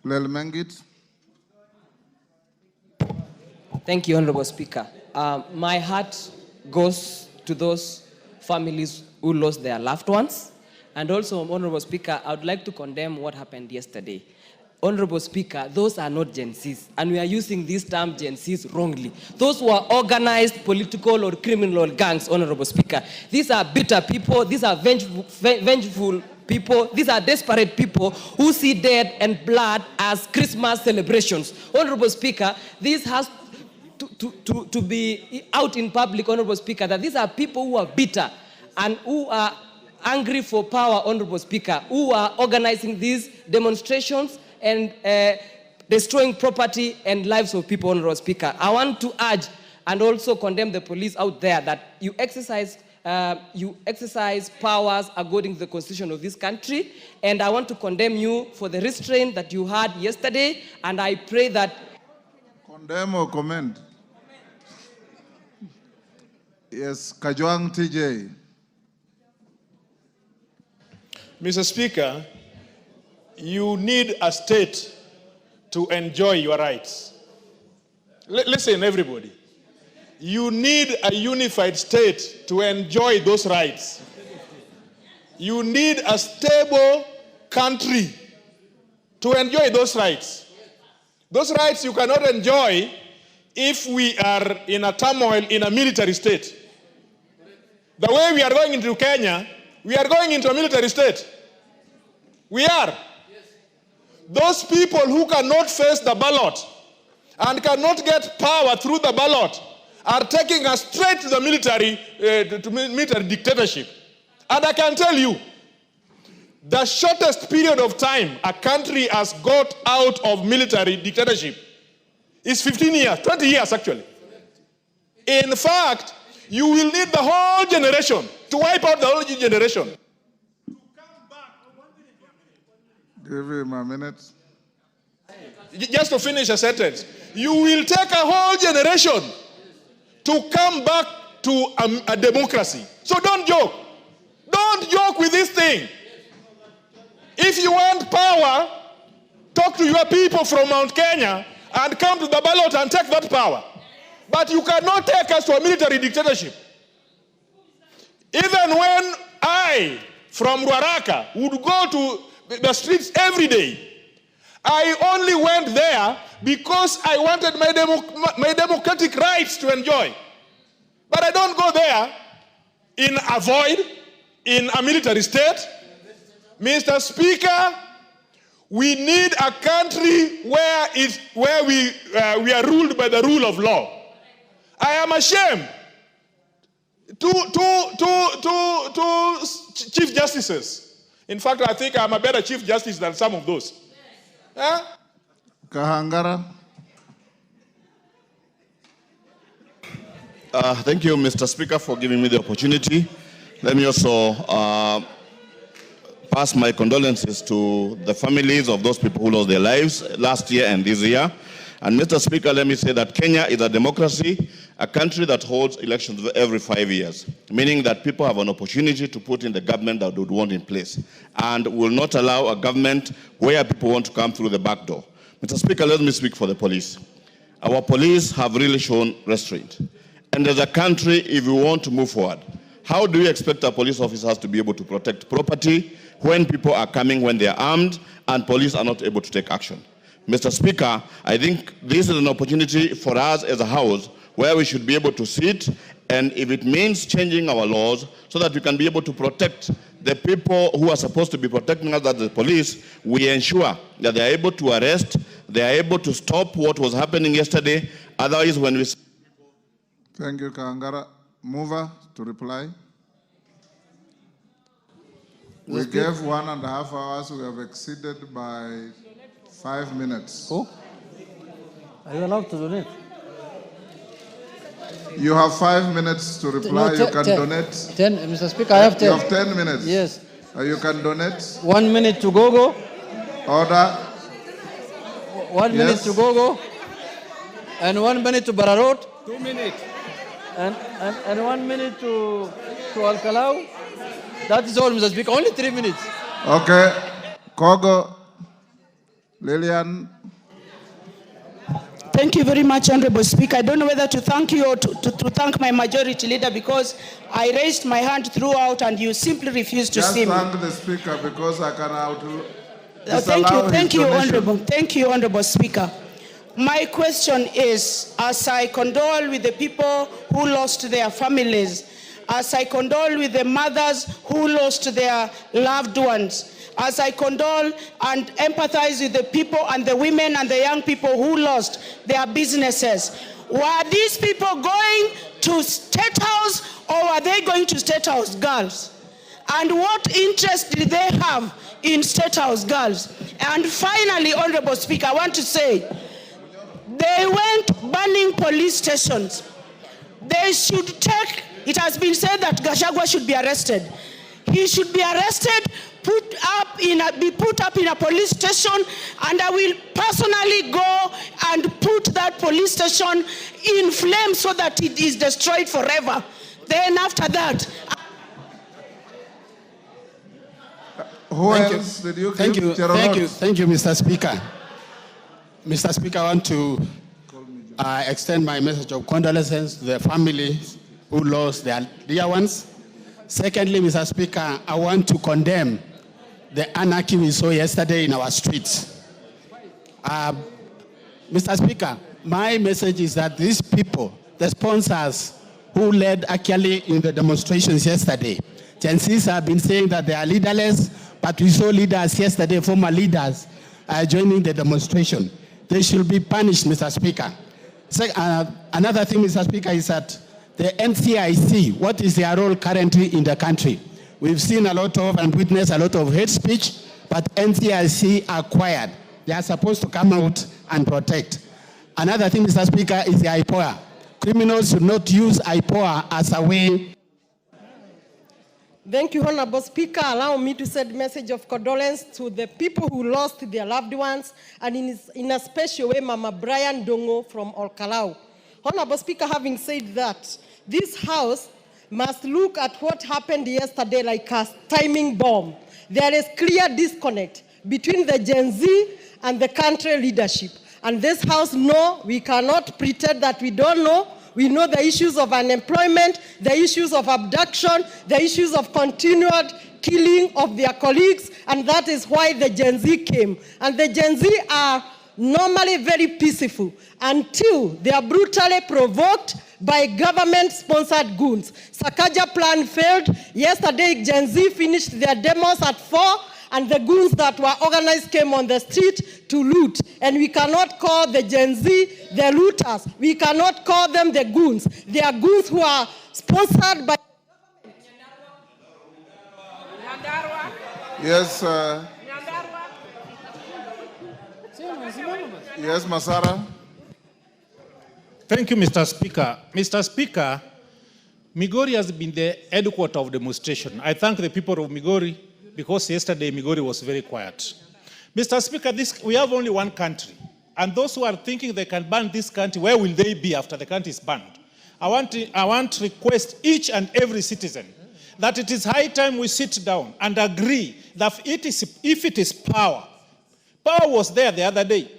Lel Mengit. Thank you, Honorable Speaker. My heart goes to those families who lost their loved ones. And also, Honorable Speaker, I would like to condemn what happened yesterday. Honorable Speaker, those are not Gen Zs, and we are using this term Gen Zs wrongly. Those who are organized political or criminal gangs, Honorable Speaker. These are bitter people, these are vengeful people, these are desperate people who see death and blood as Christmas celebrations. Honorable Speaker, this has to be out in public, Honorable Speaker, that these are people who are bitter and who are angry for power, Honorable Speaker, who are organizing these demonstrations and destroying property and lives of people, Honorable Speaker. I want to urge and also condemn the police out there that you exercise powers according to the constitution of this country, and I want to condemn you for the restraint that you had yesterday, and I pray that... Condemn or commend? Yes, Kajwang TJ. Mr. Speaker, you need a state to enjoy your rights. Listen, everybody. You need a unified state to enjoy those rights. You need a stable country to enjoy those rights. Those rights you cannot enjoy if we are in a turmoil in a military state. The way we are going into Kenya, we are going into a military state. We are. Those people who cannot face the ballot and cannot get power through the ballot are taking us straight to the military, military dictatorship. And I can tell you, the shortest period of time a country has got out of military dictatorship is 15 years, 20 years actually. In fact, you will need the whole generation to wipe out the whole generation. Give him a minute. Just to finish a sentence. You will take a whole generation to come back to a democracy. So don't joke. Don't joke with this thing. If you want power, talk to your people from Mount Kenya and come to the ballot and take that power. But you cannot take us to a military dictatorship. Even when I, from Ruaraka, would go to the streets every day. I only went there because I wanted my democratic rights to enjoy. But I don't go there in a void, in a military state. Mr. Speaker, we need a country where we are ruled by the rule of law. I am ashamed. Two chief justices. In fact, I think I'm a better chief justice than some of those. Huh? Kahangara. Thank you, Mr. Speaker, for giving me the opportunity. Let me also pass my condolences to the families of those people who lost their lives last year and this year. And Mr. Speaker, let me say that Kenya is a democracy, a country that holds elections every 5 years, meaning that people have an opportunity to put in the government that they would want in place, and will not allow a government where people want to come through the back door. Mr. Speaker, let me speak for the police. Our police have really shown restraint. And as a country, if we want to move forward, how do you expect our police officers to be able to protect property when people are coming when they are armed and police are not able to take action? Mr. Speaker, I think this is an opportunity for us as a House where we should be able to sit, and if it means changing our laws so that we can be able to protect the people who are supposed to be protecting us as the police, we ensure that they are able to arrest, they are able to stop what was happening yesterday. Otherwise, when we... Thank you, Kahangara. Mover to reply. We gave 1.5 hours. We have exceeded by 5 minutes. Oh? Are you allowed to donate? You have 5 minutes to reply. No, you can donate. 10, Mr. Speaker, I have 10. You have 10 minutes. Yes. You can donate. 1 minute to Gogo. Order. 1 minute to Gogo. And 1 minute to Bararot. 2 minutes. And 1 minute to Al-Kalau. That is all, Mr. Speaker. Only 3 minutes. Okay. Kogo. Lillian. Thank you very much, Honorable Speaker. I don't know whether to thank you or to thank my majority leader, because I raised my hand throughout and you simply refused to see me. Just thank the Speaker because I can Thank you, Honorable Speaker. My question is, as I condole with the people who lost their families, as I condole with the mothers who lost their loved ones, as I condole and empathize with the people and the women and the young people who lost their businesses, were these people going to State House or were they going to State House girls? And what interest did they have in State House girls? And finally, Honorable Speaker, I want to say, they went burning police stations. They should take, it has been said that Gachagua should be arrested. He should be arrested, be put up in a police station, and I will personally go and put that police station in flames so that it is destroyed forever. Then after that... Who else did you Thank you, Mr. Speaker. Mr. Speaker, I want to extend my message of condolences to the families who lost their dear ones. Secondly, Mr. Speaker, I want to condemn the anarchy we saw yesterday in our streets. Mr. Speaker, my message is that these people, the sponsors who led actually in the demonstrations yesterday, Gen Zs have been saying that they are leaderless, but we saw leaders yesterday, former leaders, joining the demonstration. They should be punished, Mr. Speaker. Another thing, Mr. Speaker, is that the NCIC, what is their role currently in the country? We've seen a lot of and witnessed a lot of hate speech, but NCIC are quiet. They are supposed to come out and protect. Another thing, Mr. Speaker, is the IPOA. Criminals should not use IPOA as a way. Thank you, Honorable Speaker. Allow me to send a message of condolence to the people who lost their loved ones, and in a special way, Mama Brian Dongo from Olkalau. Honorable Speaker, having said that, this House must look at what happened yesterday like a timing bomb. There is clear disconnect between the Gen Z and the country leadership. And this House knows we cannot pretend that we don't know. We know the issues of unemployment, the issues of abduction, the issues of continued killing of their colleagues, and that is why the Gen Z came. And the Gen Z are normally very peaceful until they are brutally provoked by government-sponsored goons. Sakaja plan failed. Yesterday, Gen Z finished their demos at 4, and the goons that were organized came on the street to loot. And we cannot call the Gen Z the looters. We cannot call them the goons. They are goons who are sponsored by... Yes, yes, Masara. Thank you, Mr. Speaker. Mr. Speaker, Migori has been the headquarters of demonstration. I thank the people of Migori because yesterday Migori was very quiet. Mr. Speaker, we have only one country. And those who are thinking they can ban this country, where will they be after the country is banned? I want to request each and every citizen that it is high time we sit down and agree that if it is power was there the other day.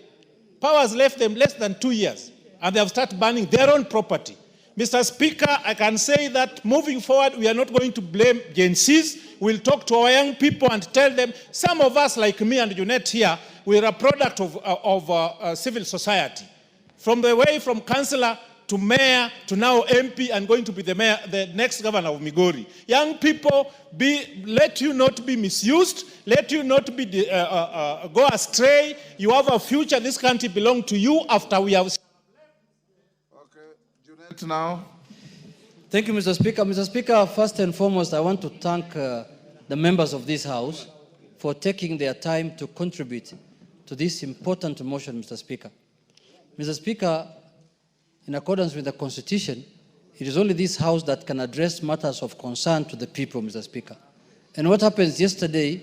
Power has left them less than 2 years, and they have started banning their own property. Mr. Speaker, I can say that moving forward, we are not going to blame Gen Zs. We'll talk to our young people and tell them, some of us, like me and Junette here, we're a product of civil society. From councillor to mayor to now MP and going to be the next governor of Migori. Young people, let you not be misused, let you not be go astray. You have a future. This country belongs to you after we have... Now. Thank you, Mr. Speaker. Mr. Speaker, first and foremost, I want to thank the members of this House for taking their time to contribute to this important motion, Mr. Speaker. Mr. Speaker, in accordance with the Constitution, it is only this House that can address matters of concern to the people, Mr. Speaker. And what happened yesterday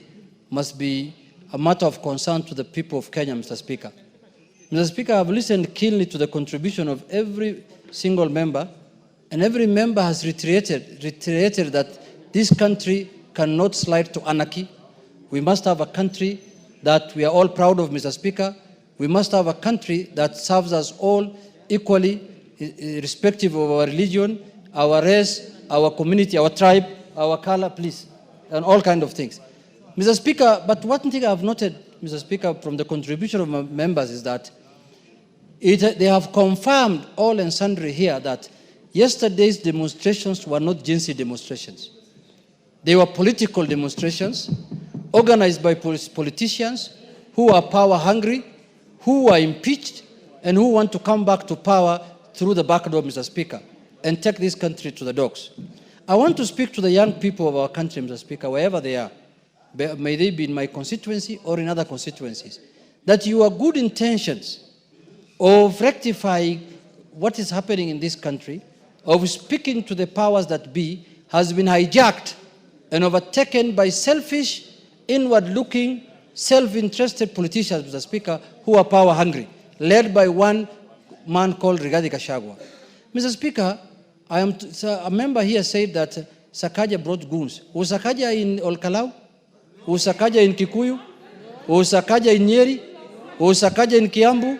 must be a matter of concern to the people of Kenya, Mr. Speaker. Mr. Speaker, I have listened keenly to the contribution of every single member, and every member has reiterated that this country cannot slide to anarchy. We must have a country that we are all proud of, Mr. Speaker. We must have a country that serves us all equally, irrespective of our religion, our race, our community, our tribe, our color, please, and all kinds of things. Mr. Speaker, but one thing I have noted, Mr. Speaker, from the contribution of my members is that they have confirmed all and sundry here that yesterday's demonstrations were not Gen Z demonstrations. They were political demonstrations organized by politicians who are power hungry, who are impeached, and who want to come back to power through the back door, Mr. Speaker, and take this country to the dogs. I want to speak to the young people of our country, Mr. Speaker, wherever they are, may they be in my constituency or in other constituencies, that your good intentions of rectifying what is happening in this country, of speaking to the powers that be, has been hijacked and overtaken by selfish, inward-looking, self-interested politicians, Mr. Speaker, who are power-hungry, led by one man called Rigathi Gachagua. Mr. Speaker, a member here said that Sakaja brought goons. Was Sakaja in Olkalau? Was Sakaja in Kikuyu? Was Sakaja in Nyeri? Was Sakaja in Kiambu?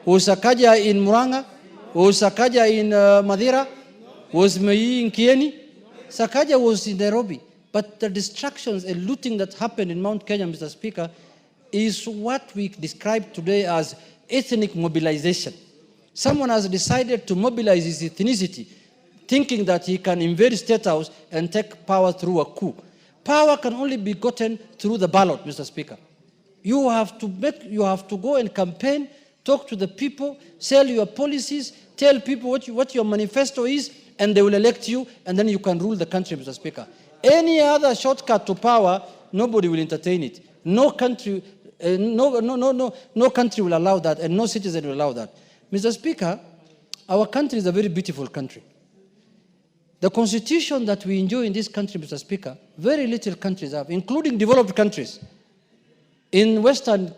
Was Sakaja in Muranga? Was Sakaja in Madira? Was Mei in Kieni? Sakaja was in Nairobi. But the distractions and looting that happened in Mount Kenya, Mr. Speaker, is what we describe today as ethnic mobilization. Someone has decided to mobilize his ethnicity, thinking that he can invade State House and take power through a coup. Power can only be gotten through the ballot, Mr. Speaker. You have to go and campaign, talk to the people, sell your policies, tell people what your manifesto is, and they will elect you, and then you can rule the country, Mr. Speaker. Any other shortcut to power, nobody will entertain it. No country will allow that, and no citizen will allow that. Mr. Speaker, our country is a very beautiful country. The constitution that we enjoy in this country, Mr. Speaker, very little countries have, including developed countries in Western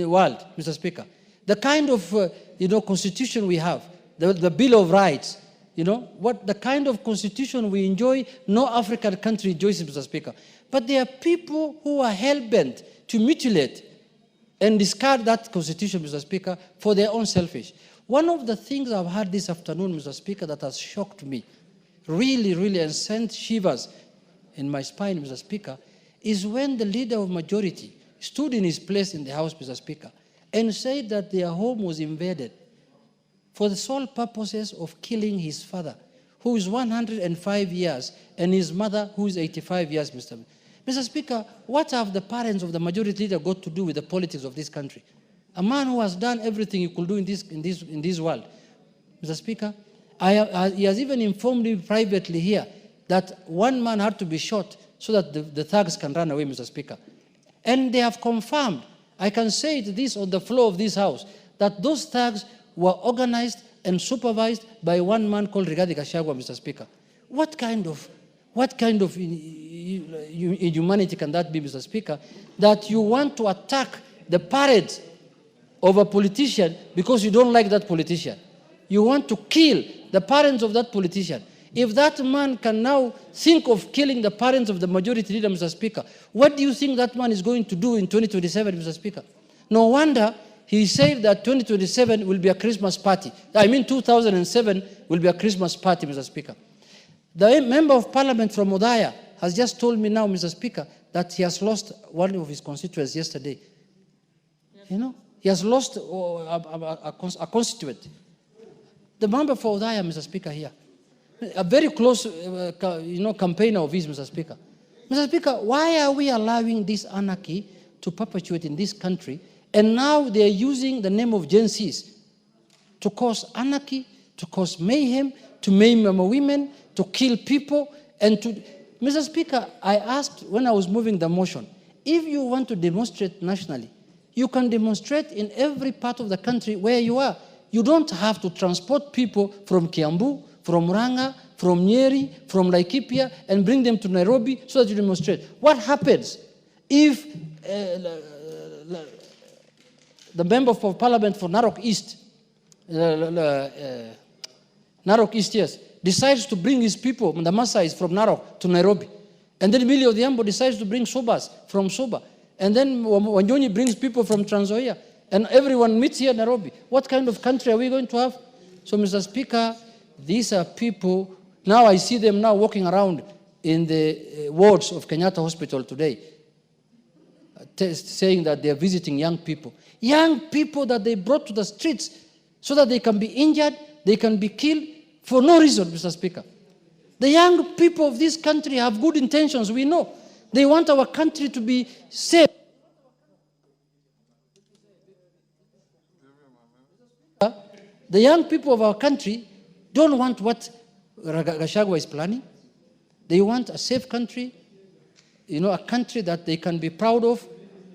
world, Mr. Speaker. The kind of constitution we have, the Bill of Rights, the kind of constitution we enjoy, no African country enjoys it, Mr. Speaker. But there are people who are hell-bent to mutilate and discard that constitution, Mr. Speaker, for their own selfish. One of the things I've heard this afternoon, Mr. Speaker, that has shocked me, really, and sent shivers in my spine, Mr. Speaker, is when the leader of majority stood in his place in the House, Mr. Speaker, and said that their home was invaded for the sole purposes of killing his father, who is 105 years, and his mother, who is 85 years, Mr. Speaker, what have the parents of the majority leader got to do with the politics of this country? A man who has done everything he could do in this world. Mr. Speaker, he has even informed me privately here that one man had to be shot so that the thugs can run away, Mr. Speaker. And they have confirmed, I can say this on the floor of this House, that those thugs were organized and supervised by one man called Rigathi Gachagua, Mr. Speaker. What kind of inhumanity can that be, Mr. Speaker, that you want to attack the parents of a politician because you don't like that politician? You want to kill the parents of that politician. If that man can now think of killing the parents of the majority leader, Mr. Speaker, what do you think that man is going to do in 2027, Mr. Speaker? No wonder he said that 2027 will be a Christmas party. I mean 2007 will be a Christmas party, Mr. Speaker. The member of parliament from Odaya has just told me now, Mr. Speaker, that he has lost one of his constituents yesterday. You know, he has lost a constituent. The member for Odaya, Mr. Speaker, here, a very close campaigner of his, Mr. Speaker. Mr. Speaker, why are we allowing this anarchy to perpetuate in this country? And now they are using the name of Gen Zs to cause anarchy, to cause mayhem, to maim women, to kill people, and to... Mr. Speaker, I asked when I was moving the motion, if you want to demonstrate nationally, you can demonstrate in every part of the country where you are. You don't have to transport people from Kiambu, from Murang'a, from Nyeri, from Laikipia, and bring them to Nairobi so that you demonstrate. What happens if the member for parliament for Narok East, yes, decides to bring his people, the Maasais from Narok to Nairobi, and then Millie Odhiambo decides to bring Sobas from Soba, and then Wanyonyi brings people from Trans Nzoia, and everyone meets here in Nairobi. What kind of country are we going to have? So, Mr. Speaker, these are people, now I see them now walking around in the wards of Kenyatta Hospital today, saying that they are visiting young people that they brought to the streets so that they can be injured, they can be killed for no reason, Mr. Speaker. The young people of this country have good intentions, we know. They want our country to be safe. The young people of our country don't want what Gachagua is planning. They want a safe country, a country that they can be proud of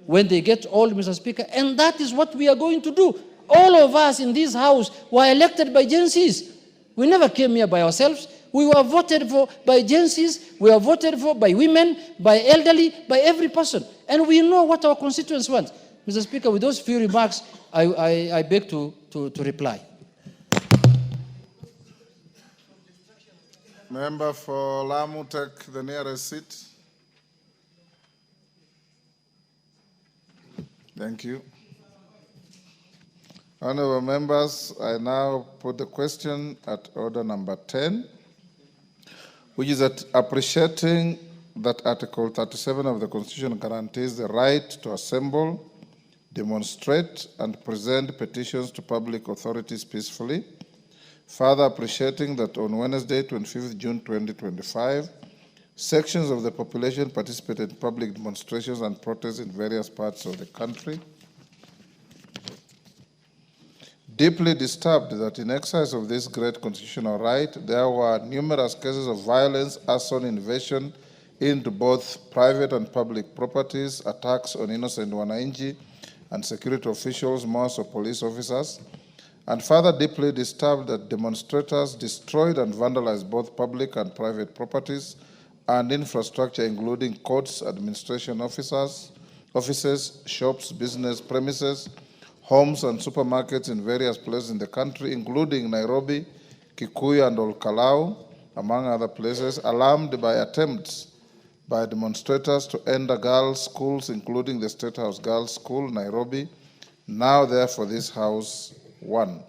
when they get old, Mr. Speaker. And that is what we are going to do. All of us in this house were elected by Gen Zs. We never came here by ourselves. We were voted for by Gen Zs. We were voted for by women, by elderly, by every person. And we know what our constituents want. Mr. Speaker, with those few remarks, I beg to reply. Member for Lamu, take the nearest seat. Thank you. Honorable members, I now put the question at order number 10, which is that appreciating that Article 37 of the Constitution guarantees the right to assemble, demonstrate, and present petitions to public authorities peacefully. Further appreciating that on Wednesday, 25th June 2025, sections of the population participated in public demonstrations and protests in various parts of the country. Deeply disturbed that in exercise of this great constitutional right, there were numerous cases of violence, arson, invasion into both private and public properties, attacks on innocent wananchi and security officials, most of police officers, and further deeply disturbed that demonstrators destroyed and vandalized both public and private properties and infrastructure, including courts, administration offices, shops, business premises, homes and supermarkets in various places in the country, including Nairobi, Kikuyu, and Olkalau, among other places, alarmed by attempts by demonstrators to enter girls' schools, including the State House Girls' School, Nairobi. Now, therefore, this House, 1,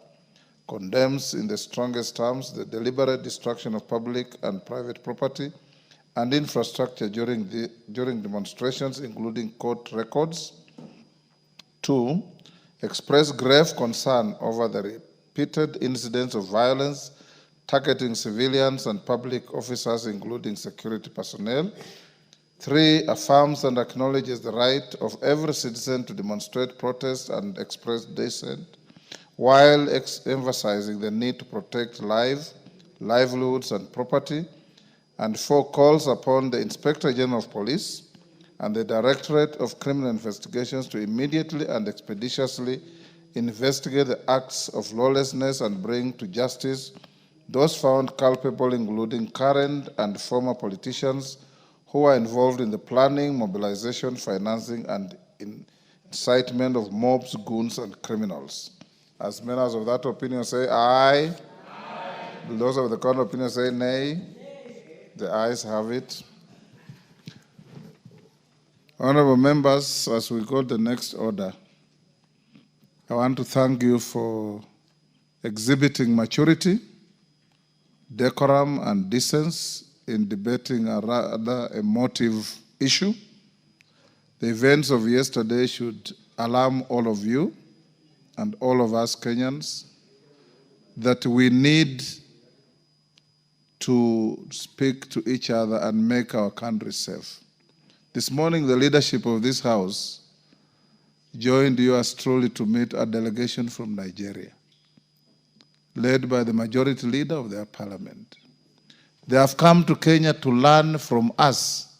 condemns in the strongest terms the deliberate destruction of public and private property and infrastructure during demonstrations, including court records. 2, express grave concern over the repeated incidents of violence targeting civilians and public officers, including security personnel. 3, affirms and acknowledges the right of every citizen to demonstrate, protest, and express dissent, while emphasizing the need to protect livelihoods, and property. And 4, calls upon the Inspector General of Police and the Directorate of Criminal Investigations to immediately and expeditiously investigate the acts of lawlessness and bring to justice those found culpable, including current and former politicians who are involved in the planning, mobilization, financing, and incitement of mobs, goons, and criminals. As members of that opinion say aye. Those of the contrary opinion say nay. The ayes have it. Honorable members, as we go to the next order, I want to thank you for exhibiting maturity, decorum, and decency in debating a rather emotive issue. The events of yesterday should alarm all of you and all of us Kenyans that we need to speak to each other and make our country safe. This morning, the leadership of this House joined yours truly to meet a delegation from Nigeria, led by the majority leader of their parliament. They have come to Kenya to learn from us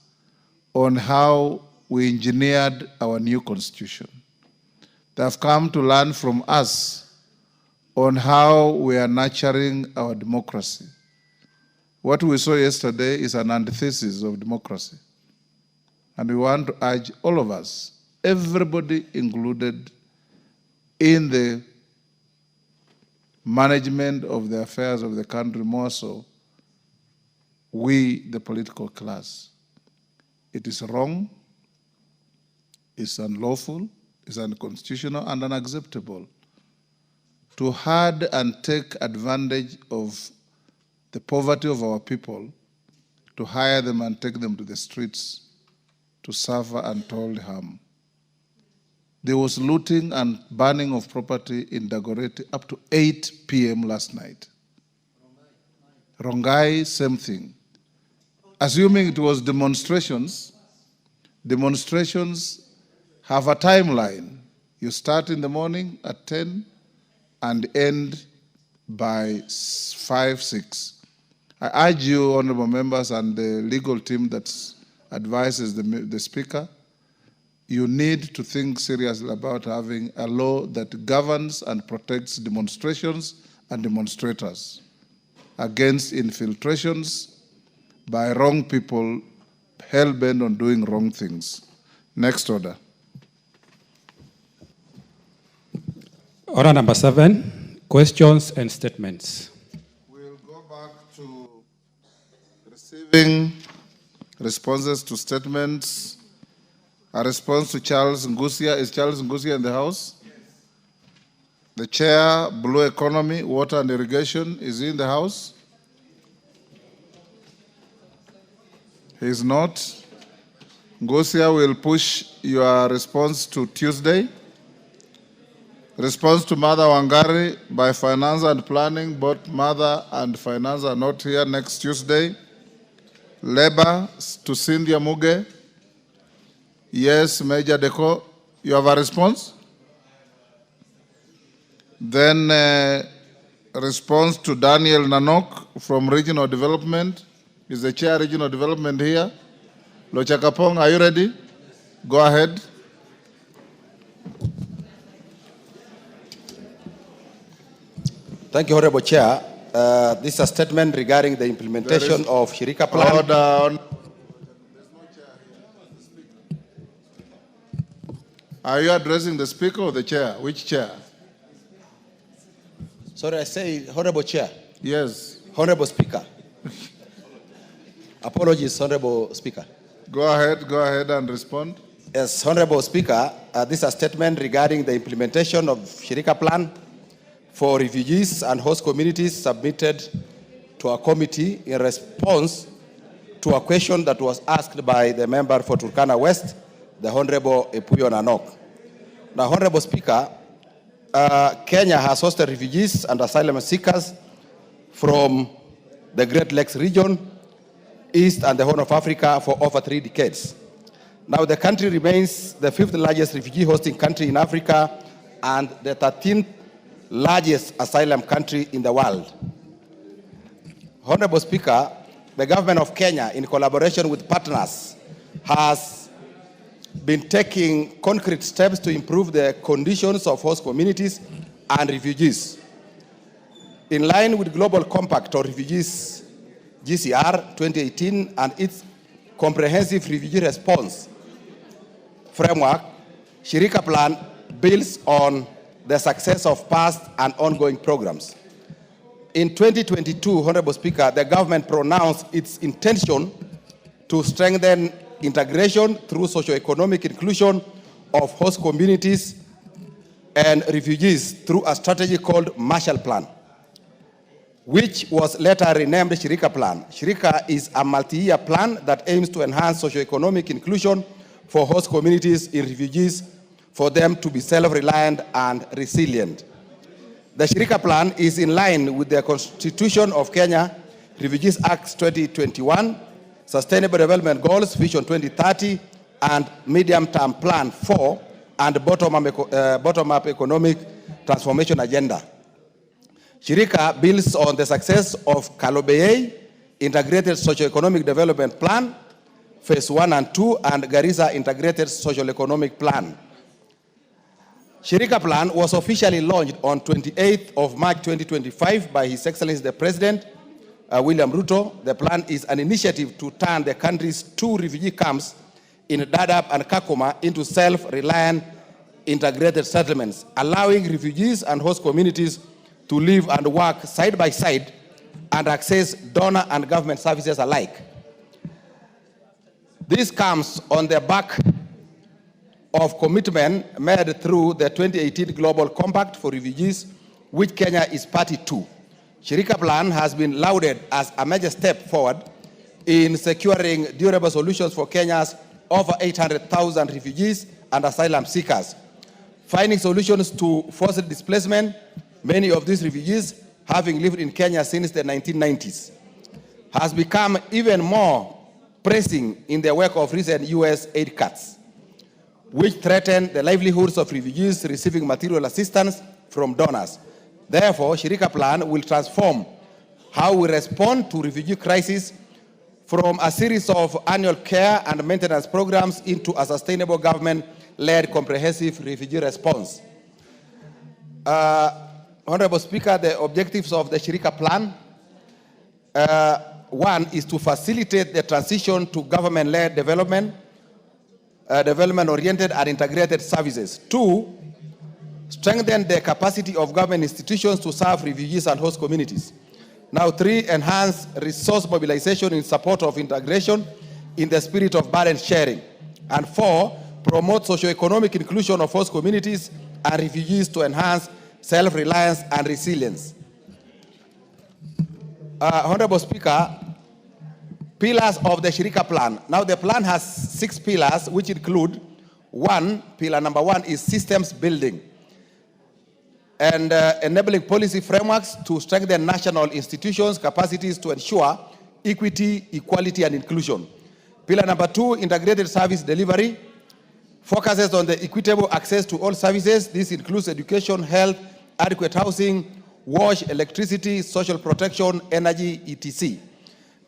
on how we engineered our new constitution. They have come to learn from us on how we are nurturing our democracy. What we saw yesterday is an antithesis of democracy. And we want to urge all of us, everybody included in the management of the affairs of the country, more so, we, the political class. It is wrong, it's unlawful, it's unconstitutional, and unacceptable to hide and take advantage of the poverty of our people, to hire them and take them to the streets to suffer untold harm. There was looting and burning of property in Dagoretti up to 8 p.m. last night. Rongai, same thing. Assuming it was demonstrations, demonstrations have a timeline. You start in the morning at 10 and end by 5, 6. I urge you, honorable members, and the legal team that advises the Speaker, you need to think seriously about having a law that governs and protects demonstrations and demonstrators against infiltrations by wrong people hell-bent on doing wrong things. Next order. Order number 7, questions and statements. We'll go back to receiving responses to statements. A response to Charles Ngusia. Is Charles Ngusia in the House? Yes. The Chair, Blue Economy, Water and Irrigation, is he in the House? He is not. Ngusia will push your response to Tuesday. Response to Mother Wangari by Finance and Planning. Both Mother and Finance are not here next Tuesday. Labor to Cynthia Muge. Yes, Major Deco, you have a response? Then response to Daniel Nanok from Regional Development. Is the Chair Regional Development here? Lochakapong, are you ready? Go ahead. Thank you, Honorable Chair. This is a statement regarding the implementation of Shirika Plan. Order. Are you addressing the Speaker or the Chair? Which Chair? Sorry, I say Honorable Chair. Yes. Honorable Speaker. Apologies, Honorable Speaker. Go ahead and respond. Yes, Honorable Speaker, this is a statement regarding the implementation of Shirika Plan for refugees and host communities submitted to a committee in response to a question that was asked by the member for Turkana West, the Honorable Epuyo Nanok. Now, Honorable Speaker, Kenya has hosted refugees and asylum seekers from the Great Lakes region, East and the Horn of Africa for over 3 decades. Now, the country remains the 5th largest refugee hosting country in Africa and the 13th largest asylum country in the world. Honorable Speaker, the government of Kenya, in collaboration with partners, has been taking concrete steps to improve the conditions of host communities and refugees. In line with Global Compact on Refugees, GCR 2018, and its comprehensive refugee response framework, Shirika Plan builds on the success of past and ongoing programs. In 2022, Honorable Speaker, the government pronounced its intention to strengthen integration through socio-economic inclusion of host communities and refugees through a strategy called Marshall Plan, which was later renamed Shirika Plan. Shirika is a multi-year plan that aims to enhance socio-economic inclusion for host communities in refugees for them to be self-reliant and resilient. The Shirika Plan is in line with the Constitution of Kenya, Refugees Act 2021, Sustainable Development Goals, Vision 2030, and Medium-Term Plan 4, and bottom-up economic transformation agenda. Shirika builds on the success of Kalobeyei Integrated Socio-Economic Development Plan, Phase 1 and 2, and Garissa Integrated Socio-Economic Plan. Shirika Plan was officially launched on 28th of March 2025 by His Excellency the President, William Ruto. The plan is an initiative to turn the country's 2 refugee camps in Dadaab and Kakuma into self-reliant integrated settlements, allowing refugees and host communities to live and work side by side and access donor and government services alike. This comes on the back of commitment made through the 2018 Global Compact for Refugees, which Kenya is party to. Shirika Plan has been lauded as a major step forward in securing durable solutions for Kenya's over 800,000 refugees and asylum seekers. Finding solutions to forced displacement, many of these refugees having lived in Kenya since the 1990s, has become even more pressing in the wake of recent U.S. aid cuts, which threaten the livelihoods of refugees receiving material assistance from donors. Therefore, Shirika Plan will transform how we respond to refugee crisis from a series of annual care and maintenance programs into a sustainable government-led comprehensive refugee response. Honorable Speaker, the objectives of the Shirika Plan, one is to facilitate the transition to government-led development, development-oriented and integrated services. 2, strengthen the capacity of government institutions to serve refugees and host communities. Now 3, enhance resource mobilization in support of integration in the spirit of burden sharing. And 4, promote socio-economic inclusion of host communities and refugees to enhance self-reliance and resilience. Honorable Speaker, pillars of the Shirika Plan. Now the plan has 6 pillars, which include 1, pillar number 1 is systems building and enabling policy frameworks to strengthen national institutions' capacities to ensure equity, equality, and inclusion. Pillar number 2, integrated service delivery, focuses on the equitable access to all services. This includes education, health, adequate housing, wash, electricity, social protection, energy, etc.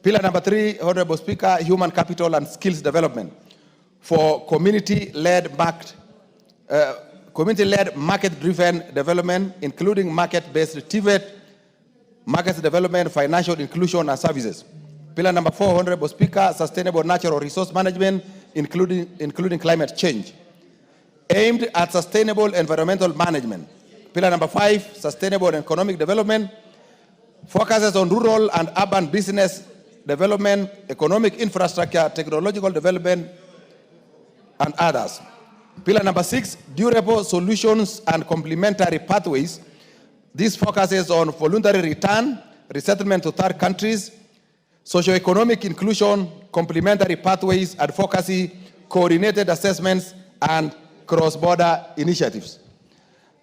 Pillar number 3, Honorable Speaker, human capital and skills development for community-led market-driven development, including market-based TVET, market development, financial inclusion, and services. Pillar number 4, Honorable Speaker, sustainable natural resource management, including climate change, aimed at sustainable environmental management. Pillar number 5, sustainable economic development, focuses on rural and urban business development, economic infrastructure, technological development, and others. Pillar number 6, durable solutions and complementary pathways. This focuses on voluntary return, resettlement to third countries, socioeconomic inclusion, complementary pathways, advocacy, coordinated assessments, and cross-border initiatives.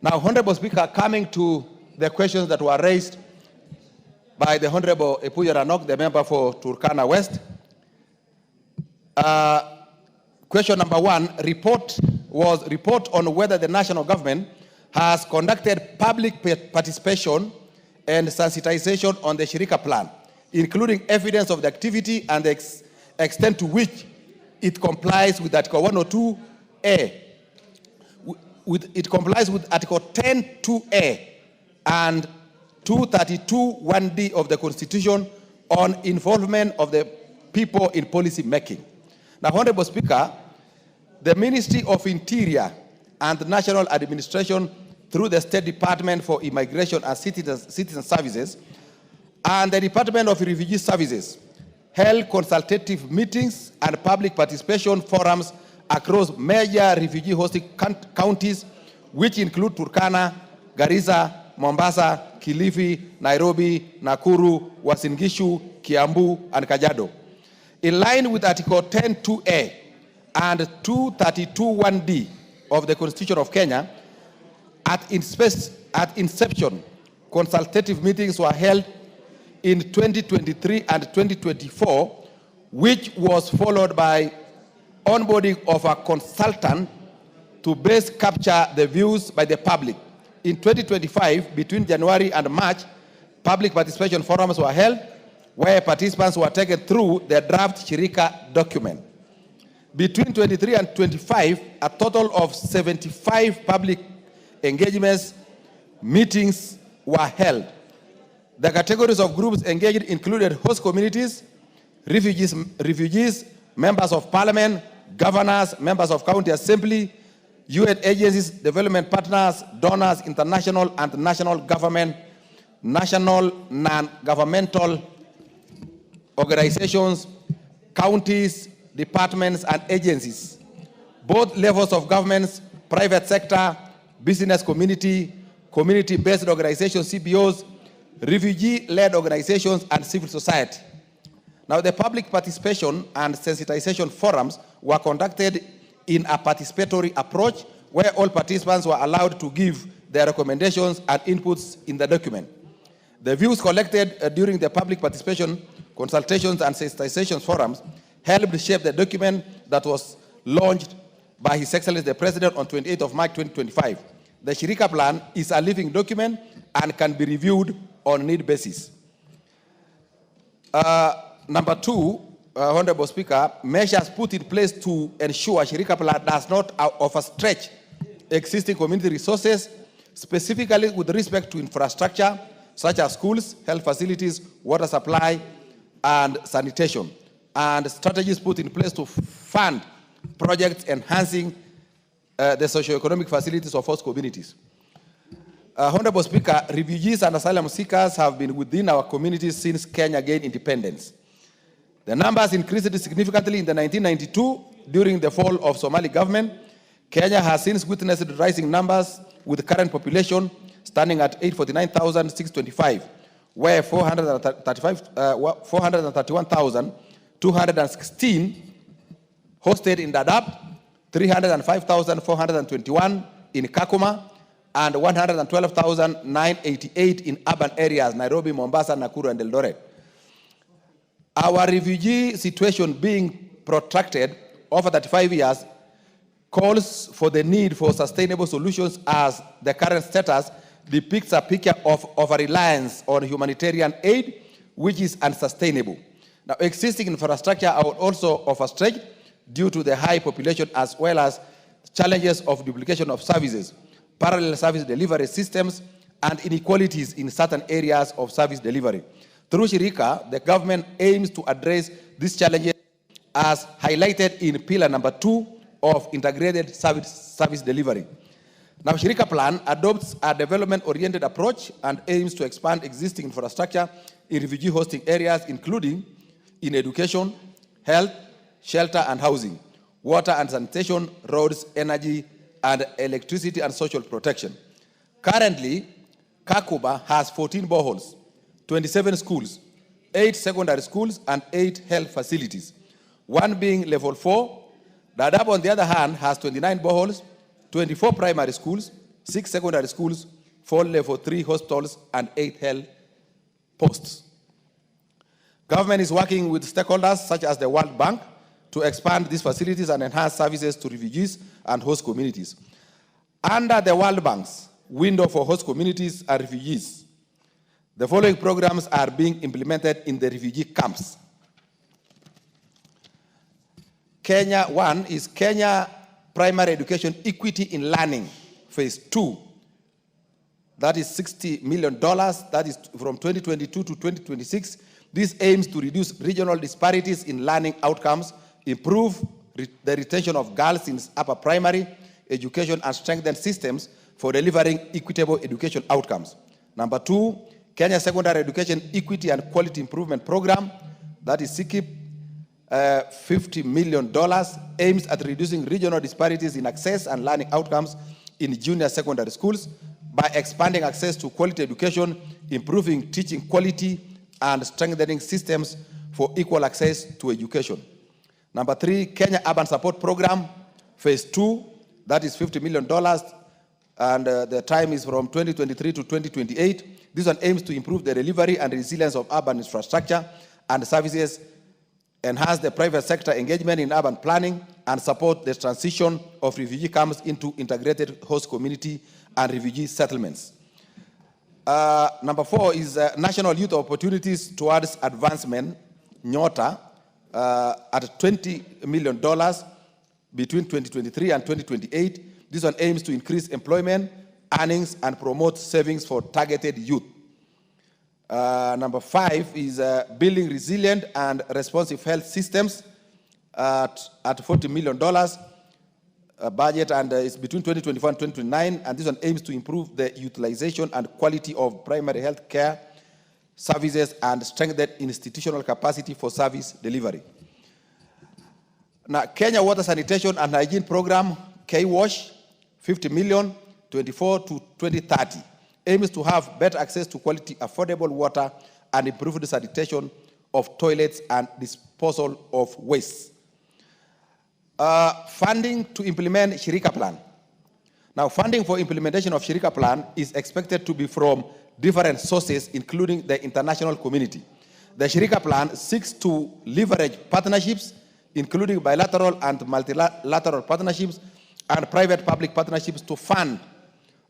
Now, Honorable Speaker, coming to the questions that were raised by the Honorable Epuya Ranok, the member for Turkana West. Question number 1, report on whether the national government has conducted public participation and sensitization on the Shirika plan, including evidence of the activity and the extent to which it complies with Article 102A. It complies with Article 10(2)A and 232(1)D of the Constitution on involvement of the people in policy making. Now, Honorable Speaker, the Ministry of Interior and National Administration, through the State Department for Immigration and Citizen Services and the Department of Refugee Services, held consultative meetings and public participation forums across major refugee hosting counties, which include Turkana, Garissa, Mombasa, Kilifi, Nairobi, Nakuru, Uasin Gishu, Kiambu, and Kajiado. In line with Article 10(2)A and 232(1)D of the Constitution of Kenya, at inception, consultative meetings were held in 2023 and 2024, which was followed by onboarding of a consultant to best capture the views by the public. In 2025, between January and March, public participation forums were held where participants were taken through the draft Shirika document. Between 23 and 25, a total of 75 public engagements, meetings were held. The categories of groups engaged included host communities, refugees, members of parliament, governors, members of county assembly, UN agencies, development partners, donors, international and national government, national non-governmental organizations, counties, departments, and agencies, both levels of governments, private sector, business community, community-based organizations, CBOs, refugee-led organizations, and civil society. Now, the public participation and sensitization forums were conducted in a participatory approach where all participants were allowed to give their recommendations and inputs in the document. The views collected during the public participation, consultations, and sensitization forums helped shape the document that was launched by His Excellency the President on 28th of March 2025. The Shirika plan is a living document and can be reviewed on need basis. Number 2, Honorable Speaker, measures put in place to ensure Shirika plan does not overstretch existing community resources, specifically with respect to infrastructure such as schools, health facilities, water supply, and sanitation, and strategies put in place to fund projects enhancing the socioeconomic facilities of host communities. Honorable Speaker, refugees and asylum seekers have been within our communities since Kenya gained independence. The numbers increased significantly in the 1992 during the fall of Somali government. Kenya has since witnessed rising numbers, with the current population standing at 849,625, where 431,216 hosted in Dadaab, 305,421 in Kakuma, and 112,988 in urban areas, Nairobi, Mombasa, Nakuru, and Eldoret. Our refugee situation being protracted over 35 years calls for the need for sustainable solutions, as the current status depicts a picture of over-reliance on humanitarian aid, which is unsustainable. Now, existing infrastructure are also overstretched due to the high population, as well as challenges of duplication of services, parallel service delivery systems, and inequalities in certain areas of service delivery. Through Shirika, the government aims to address these challenges as highlighted in pillar number 2 of integrated service delivery. Now, Shirika plan adopts a development-oriented approach and aims to expand existing infrastructure in refugee hosting areas, including in education, health, shelter and housing, water and sanitation, roads, energy, and electricity and social protection. Currently, Kakuba has 14 boreholes, 27 schools, 8 secondary schools, and 8 health facilities. one being level 4. Dadaab, on the other hand, has 29 boreholes, 24 primary schools, 6 secondary schools, 4 level 3 hospitals, and 8 health posts. Government is working with stakeholders such as the World Bank to expand these facilities and enhance services to refugees and host communities. Under the World Bank's window for host communities and refugees, the following programs are being implemented in the refugee camps. Kenya 1 is Kenya Primary Education Equity in Learning, Phase 2. That is $60 million. That is from 2022 to 2026. This aims to reduce regional disparities in learning outcomes, improve the retention of girls in upper primary education, and strengthen systems for delivering equitable education outcomes. Number 2, Kenya Secondary Education Equity and Quality Improvement Program, that is SIKIP, $50 million, aims at reducing regional disparities in access and learning outcomes in junior secondary schools by expanding access to quality education, improving teaching quality, and strengthening systems for equal access to education. Number 3, Kenya Urban Support Program, Phase 2, that is $50 million, and the time is from 2023 to 2028. This one aims to improve the delivery and resilience of urban infrastructure and services, enhance the private sector engagement in urban planning, and support the transition of refugee camps into integrated host community and refugee settlements. Number 4 is National Youth Opportunities Towards Advancement, NYOTA, at $20 million between 2023 and 2028. This one aims to increase employment, earnings, and promote savings for targeted youth. Number 5 is Building Resilient and Responsive Health Systems at $40 million budget, and it's between 2024 and 2029, and this one aims to improve the utilization and quality of primary health care services and strengthen institutional capacity for service delivery. Now, Kenya Water Sanitation and Hygiene Program, K-WASH, $50 million, 24 to 2030, aims to have better access to quality, affordable water and improve the sanitation of toilets and disposal of waste. Funding to implement Shirika Plan. Now, funding for implementation of Shirika Plan is expected to be from different sources, including the international community. The Shirika Plan seeks to leverage partnerships, including bilateral and multilateral partnerships and private-public partnerships to fund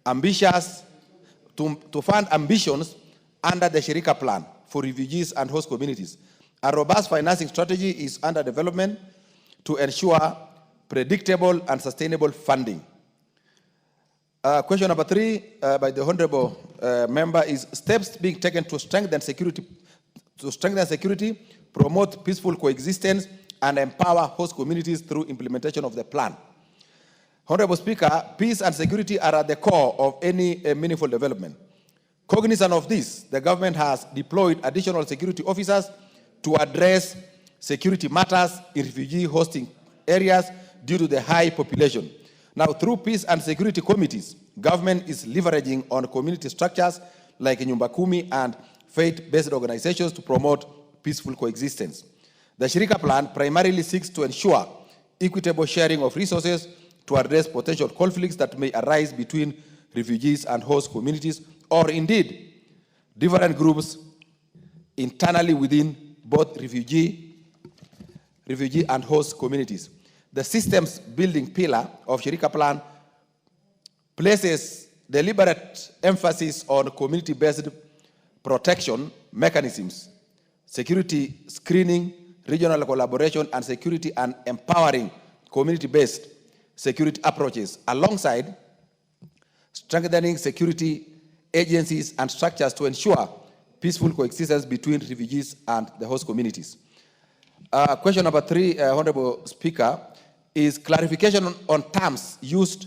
ambitions under the Shirika Plan for refugees and host communities. A robust financing strategy is under development to ensure predictable and sustainable funding. Question number 3 by the honorable member is steps being taken to strengthen security, promote peaceful coexistence, and empower host communities through implementation of the plan. Honorable Speaker, peace and security are at the core of any meaningful development. Cognizant of this, the government has deployed additional security officers to address security matters in refugee hosting areas due to the high population. Now, through peace and security committees, government is leveraging on community structures like Nyumba Kumi and faith-based organizations to promote peaceful coexistence. The Shirika Plan primarily seeks to ensure equitable sharing of resources to address potential conflicts that may arise between refugees and host communities, or indeed different groups internally within both refugee and host communities. The systems building pillar of Shirika Plan places deliberate emphasis on community-based protection mechanisms, security screening, regional collaboration, and security, and empowering community-based security approaches, alongside strengthening security agencies and structures to ensure peaceful coexistence between refugees and the host communities. Question number 3, Honorable Speaker, is clarification on terms used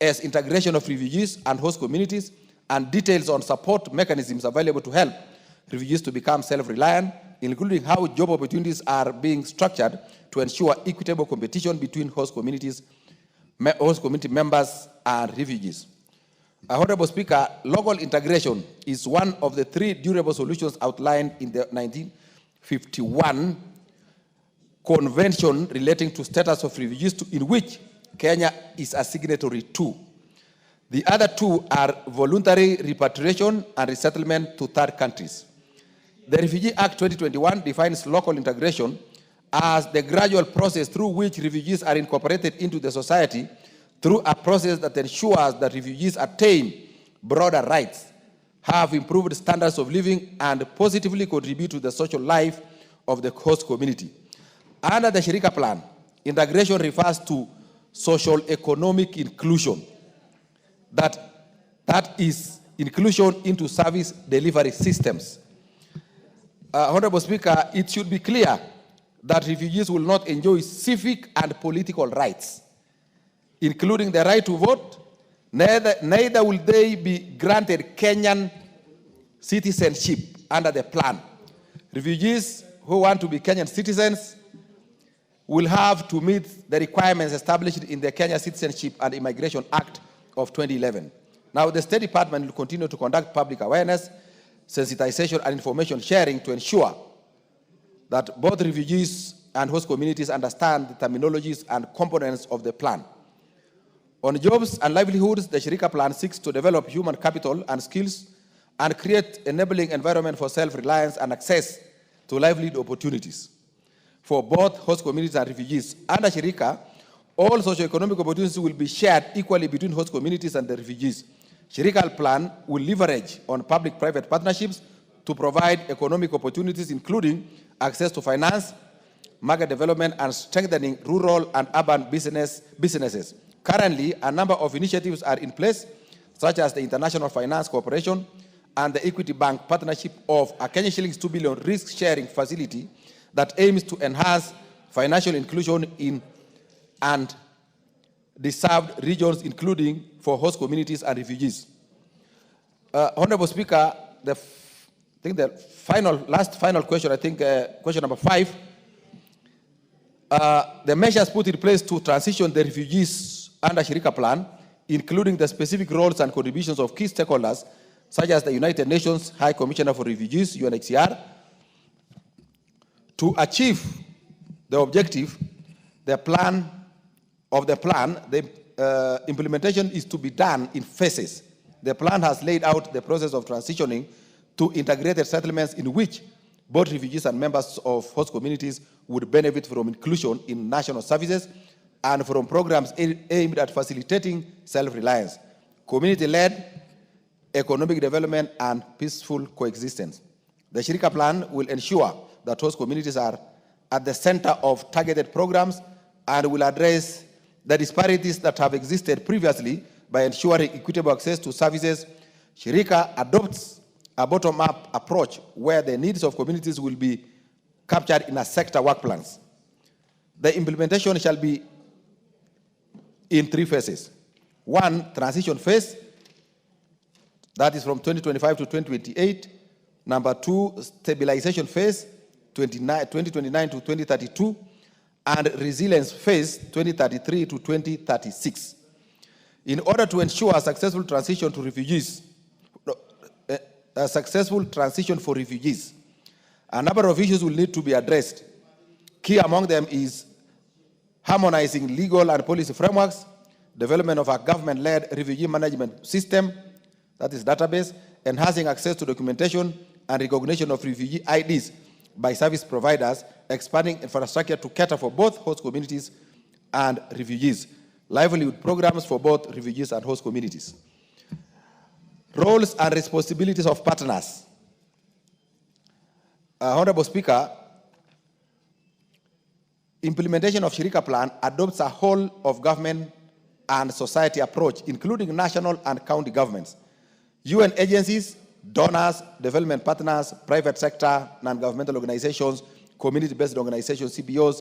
as integration of refugees and host communities, and details on support mechanisms available to help refugees to become self-reliant, including how job opportunities are being structured to ensure equitable competition between host community members and refugees. Honorable Speaker, local integration is one of the 3 durable solutions outlined in the 1951 convention relating to status of refugees in which Kenya is a signatory to. The other two are voluntary repatriation and resettlement to third countries. The Refugee Act 2021 defines local integration as the gradual process through which refugees are incorporated into the society through a process that ensures that refugees attain broader rights, have improved standards of living, and positively contribute to the social life of the host community. Under the Shirika Plan, integration refers to social economic inclusion. That is inclusion into service delivery systems. Honorable Speaker, it should be clear that refugees will not enjoy civic and political rights, including the right to vote. Neither will they be granted Kenyan citizenship under the plan. Refugees who want to be Kenyan citizens will have to meet the requirements established in the Kenya Citizenship and Immigration Act of 2011. Now, the State Department will continue to conduct public awareness, sensitization, and information sharing to ensure that both refugees and host communities understand the terminologies and components of the plan. On jobs and livelihoods, the Shirika Plan seeks to develop human capital and skills and create enabling environment for self-reliance and access to livelihood opportunities for both host communities and refugees. Under Shirika, all socioeconomic opportunities will be shared equally between host communities and the refugees. Shirika Plan will leverage on public-private partnerships to provide economic opportunities, including access to finance, market development, and strengthening rural and urban businesses. Currently, a number of initiatives are in place, such as the International Finance Corporation and the Equity Bank partnership of a Kenya shillings 2 billion risk-sharing facility that aims to enhance financial inclusion in and deserved regions, including for host communities and refugees. Honorable Speaker, I think the final question, question number 5. The measures put in place to transition the refugees under Shirika Plan, including the specific roles and contributions of key stakeholders, such as the United Nations High Commissioner for Refugees, UNHCR, to achieve the objective, the implementation is to be done in phases. The plan has laid out the process of transitioning to integrated settlements in which both refugees and members of host communities would benefit from inclusion in national services and from programs aimed at facilitating self-reliance, community-led economic development, and peaceful coexistence. The Shirika Plan will ensure that host communities are at the center of targeted programs and will address the disparities that have existed previously by ensuring equitable access to services. Shirika adopts a bottom-up approach where the needs of communities will be captured in a sector work plans. The implementation shall be in 3 phases. 1, transition phase, that is from 2025 to 2028. Number 2, stabilization phase, 2029 to 2032. And resilience phase, 2033 to 2036. In order to ensure a successful transition to refugees, a successful transition for refugees, a number of issues will need to be addressed. Key among them is harmonizing legal and policy frameworks, development of a government-led refugee management system, that is database, enhancing access to documentation and recognition of refugee IDs by service providers, expanding infrastructure to cater for both host communities and refugees, livelihood programs for both refugees and host communities. Roles and responsibilities of partners. Honorable Speaker, implementation of Shirika Plan adopts a whole of government and society approach, including national and county governments, UN agencies, donors, development partners, private sector, non-governmental organizations, community-based organizations, CBOs,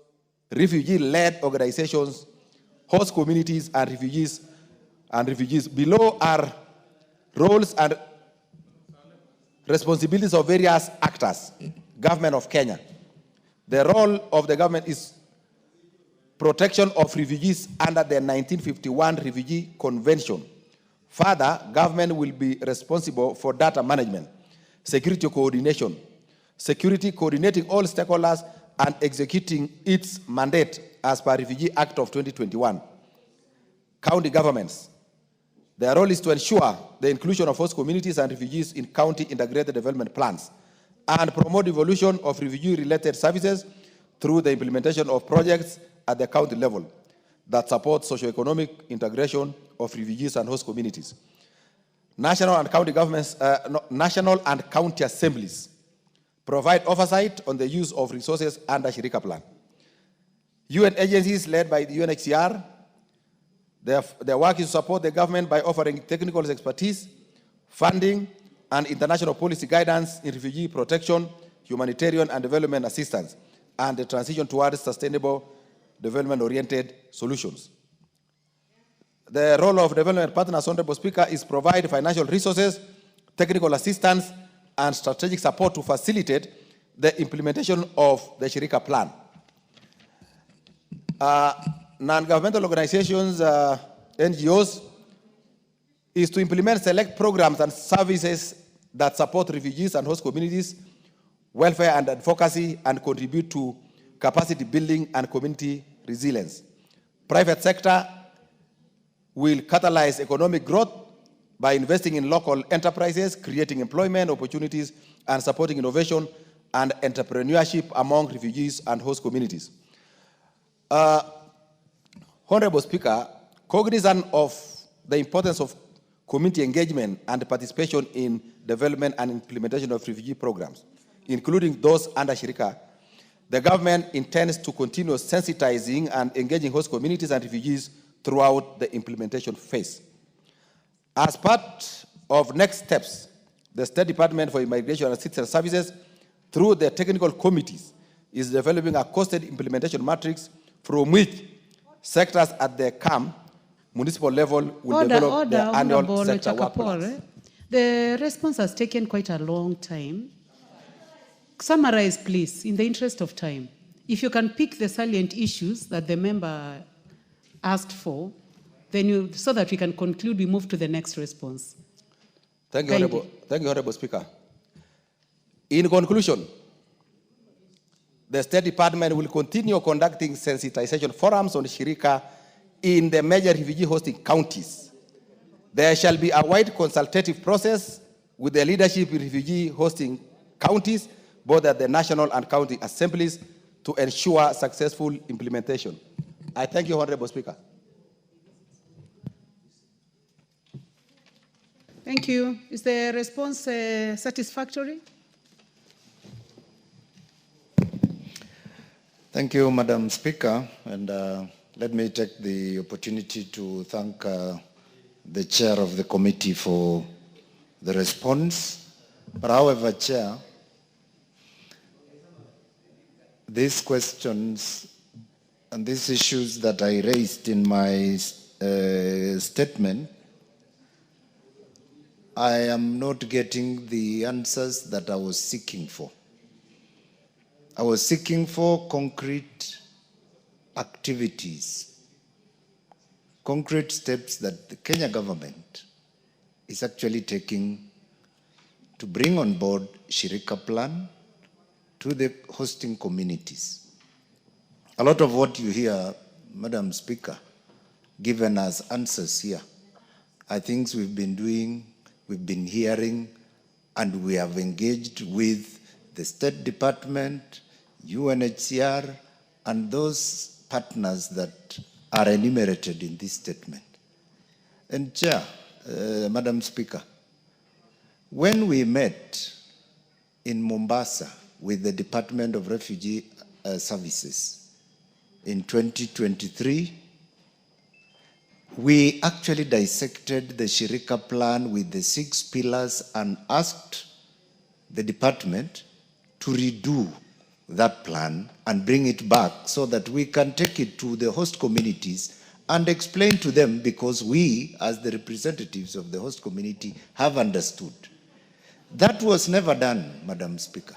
refugee-led organizations, host communities, and refugees. Below are roles and responsibilities of various actors. Government of Kenya. The role of the government is protection of refugees under the 1951 Refugee Convention. Further, government will be responsible for data management, security coordination, security coordinating all stakeholders, and executing its mandate as per Refugee Act of 2021. County governments. Their role is to ensure the inclusion of host communities and refugees in county integrated development plans and promote evolution of refugee-related services through the implementation of projects at the county level that support socioeconomic integration of refugees and host communities. National and county governments, national and county assemblies provide oversight on the use of resources under Shirika Plan. UN agencies led by the UNHCR, their work is to support the government by offering technical expertise, funding, and international policy guidance in refugee protection, humanitarian and development assistance, and the transition towards sustainable development-oriented solutions. The role of development partners, Honorable Speaker, is provide financial resources, technical assistance, and strategic support to facilitate the implementation of the Shirika Plan. Non-governmental organizations, NGOs, is to implement select programs and services that support refugees and host communities, welfare and advocacy, and contribute to capacity building and community resilience. Private sector will catalyze economic growth by investing in local enterprises, creating employment opportunities, and supporting innovation and entrepreneurship among refugees and host communities. Honorable Speaker, cognizant of the importance of community engagement and participation in development and implementation of refugee programs, including those under Shirika, the government intends to continue sensitizing and engaging host communities and refugees throughout the implementation phase. As part of next steps, the State Department for Immigration and Citizen Services, through their technical committees, is developing a costed implementation matrix from which sectors at the CAM municipal level will develop their annual sector work plans. The response has taken quite a long time. Summarize, please, in the interest of time. If you can pick the salient issues that the member asked for, then so that we can conclude, we move to the next response. Thank you, Honorable Speaker. In conclusion, the State Department will continue conducting sensitization forums on Shirika in the major refugee hosting counties. There shall be a wide consultative process with the leadership in refugee hosting counties, both at the national and county assemblies, to ensure successful implementation. I thank you, Honorable Speaker. Thank you. Is the response satisfactory? Thank you, Madam Speaker, and let me take the opportunity to thank the chair of the committee for the response. But however, Chair, these questions and these issues that I raised in my statement, I am not getting the answers that I was seeking for. I was seeking for concrete activities, concrete steps that the Kenya government is actually taking to bring on board Shirika Plan to the hosting communities. A lot of what you hear, Madam Speaker, given as answers here, are things we've been doing, we've been hearing, and we have engaged with the State Department, UNHCR, and those partners that are enumerated in this statement. And Chair, Madam Speaker, when we met in Mombasa with the Department of Refugee Services in 2023, we actually dissected the Shirika Plan with the 6 pillars and asked the department to redo that plan and bring it back so that we can take it to the host communities and explain to them, because we, as the representatives of the host community, have understood. That was never done, Madam Speaker.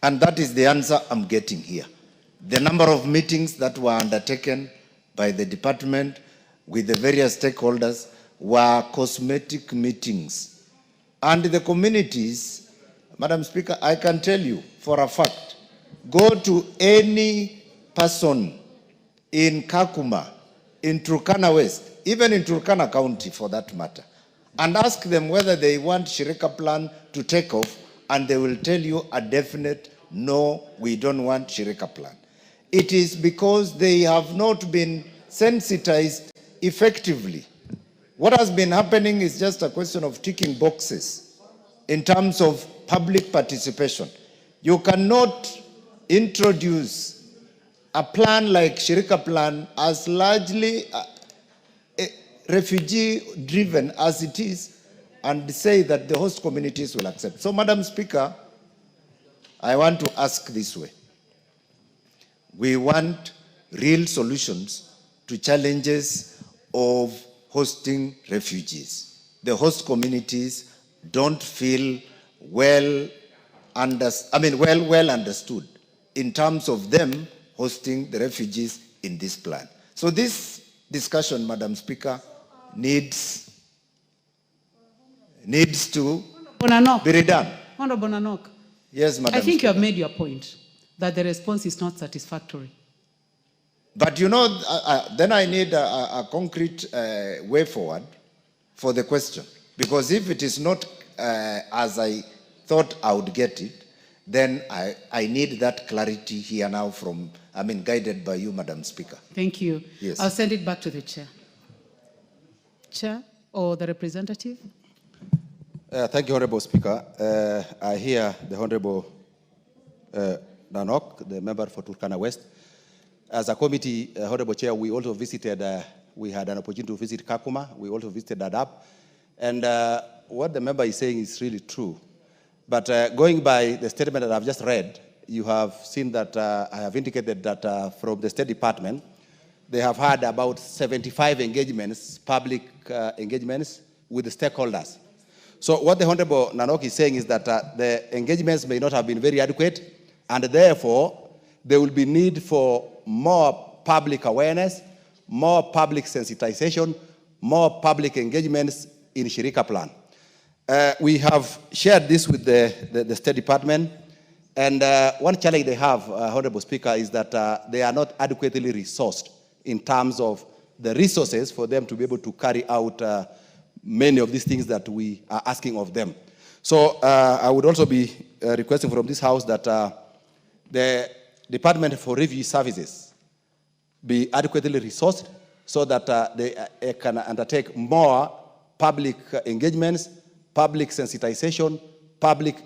And that is the answer I'm getting here. The number of meetings that were undertaken by the department with the various stakeholders were cosmetic meetings. And the communities, Madam Speaker, I can tell you for a fact Go to any person in Kakuma, in Turkana West, even in Turkana County for that matter, and ask them whether they want Shirika plan to take off, and they will tell you a definite no, we don't want Shirika plan. It is because they have not been sensitized effectively. What has been happening is just a question of ticking boxes in terms of public participation. You cannot introduce a plan like Shirika plan as largely refugee-driven as it is and say that the host communities will accept. So, Madam Speaker, I want to ask this way. We want real solutions to challenges of hosting refugees. The host communities don't feel well understood in terms of them hosting the refugees in this plan. So this discussion, Madam Speaker, needs to be redone. Honorable Nanok. Yes, Madam I think Speaker. you have made your point that the response is not satisfactory. But you know, then I need a concrete way forward for the question. Because if it is not as I thought I would get it, then I need that clarity here now from, guided by you, Madam Speaker. Thank you. Yes. I'll send it back to the chair. Chair or the representative? Thank you, Honorable Speaker. I hear the Honorable Nanok, the member for Turkana West. As a committee, Honorable Chair, we also visited, we had an opportunity to visit Kakuma. We also visited Dadaab. And what the member is saying is really true. But going by the statement that I've just read, you have seen that I have indicated that from the State Department, they have had about 75 engagements, public engagements with the stakeholders. So what the Honorable Nanok is saying is that the engagements may not have been very adequate, and therefore there will be need for more public awareness, more public sensitization, more public engagements in Shirika plan. We have shared this with the State Department, and one challenge they have, Honorable Speaker, is that they are not adequately resourced in terms of the resources for them to be able to carry out many of these things that we are asking of them. So I would also be requesting from this House that the Department for Refugee Services be adequately resourced so that they can undertake more public engagements, public sensitization, public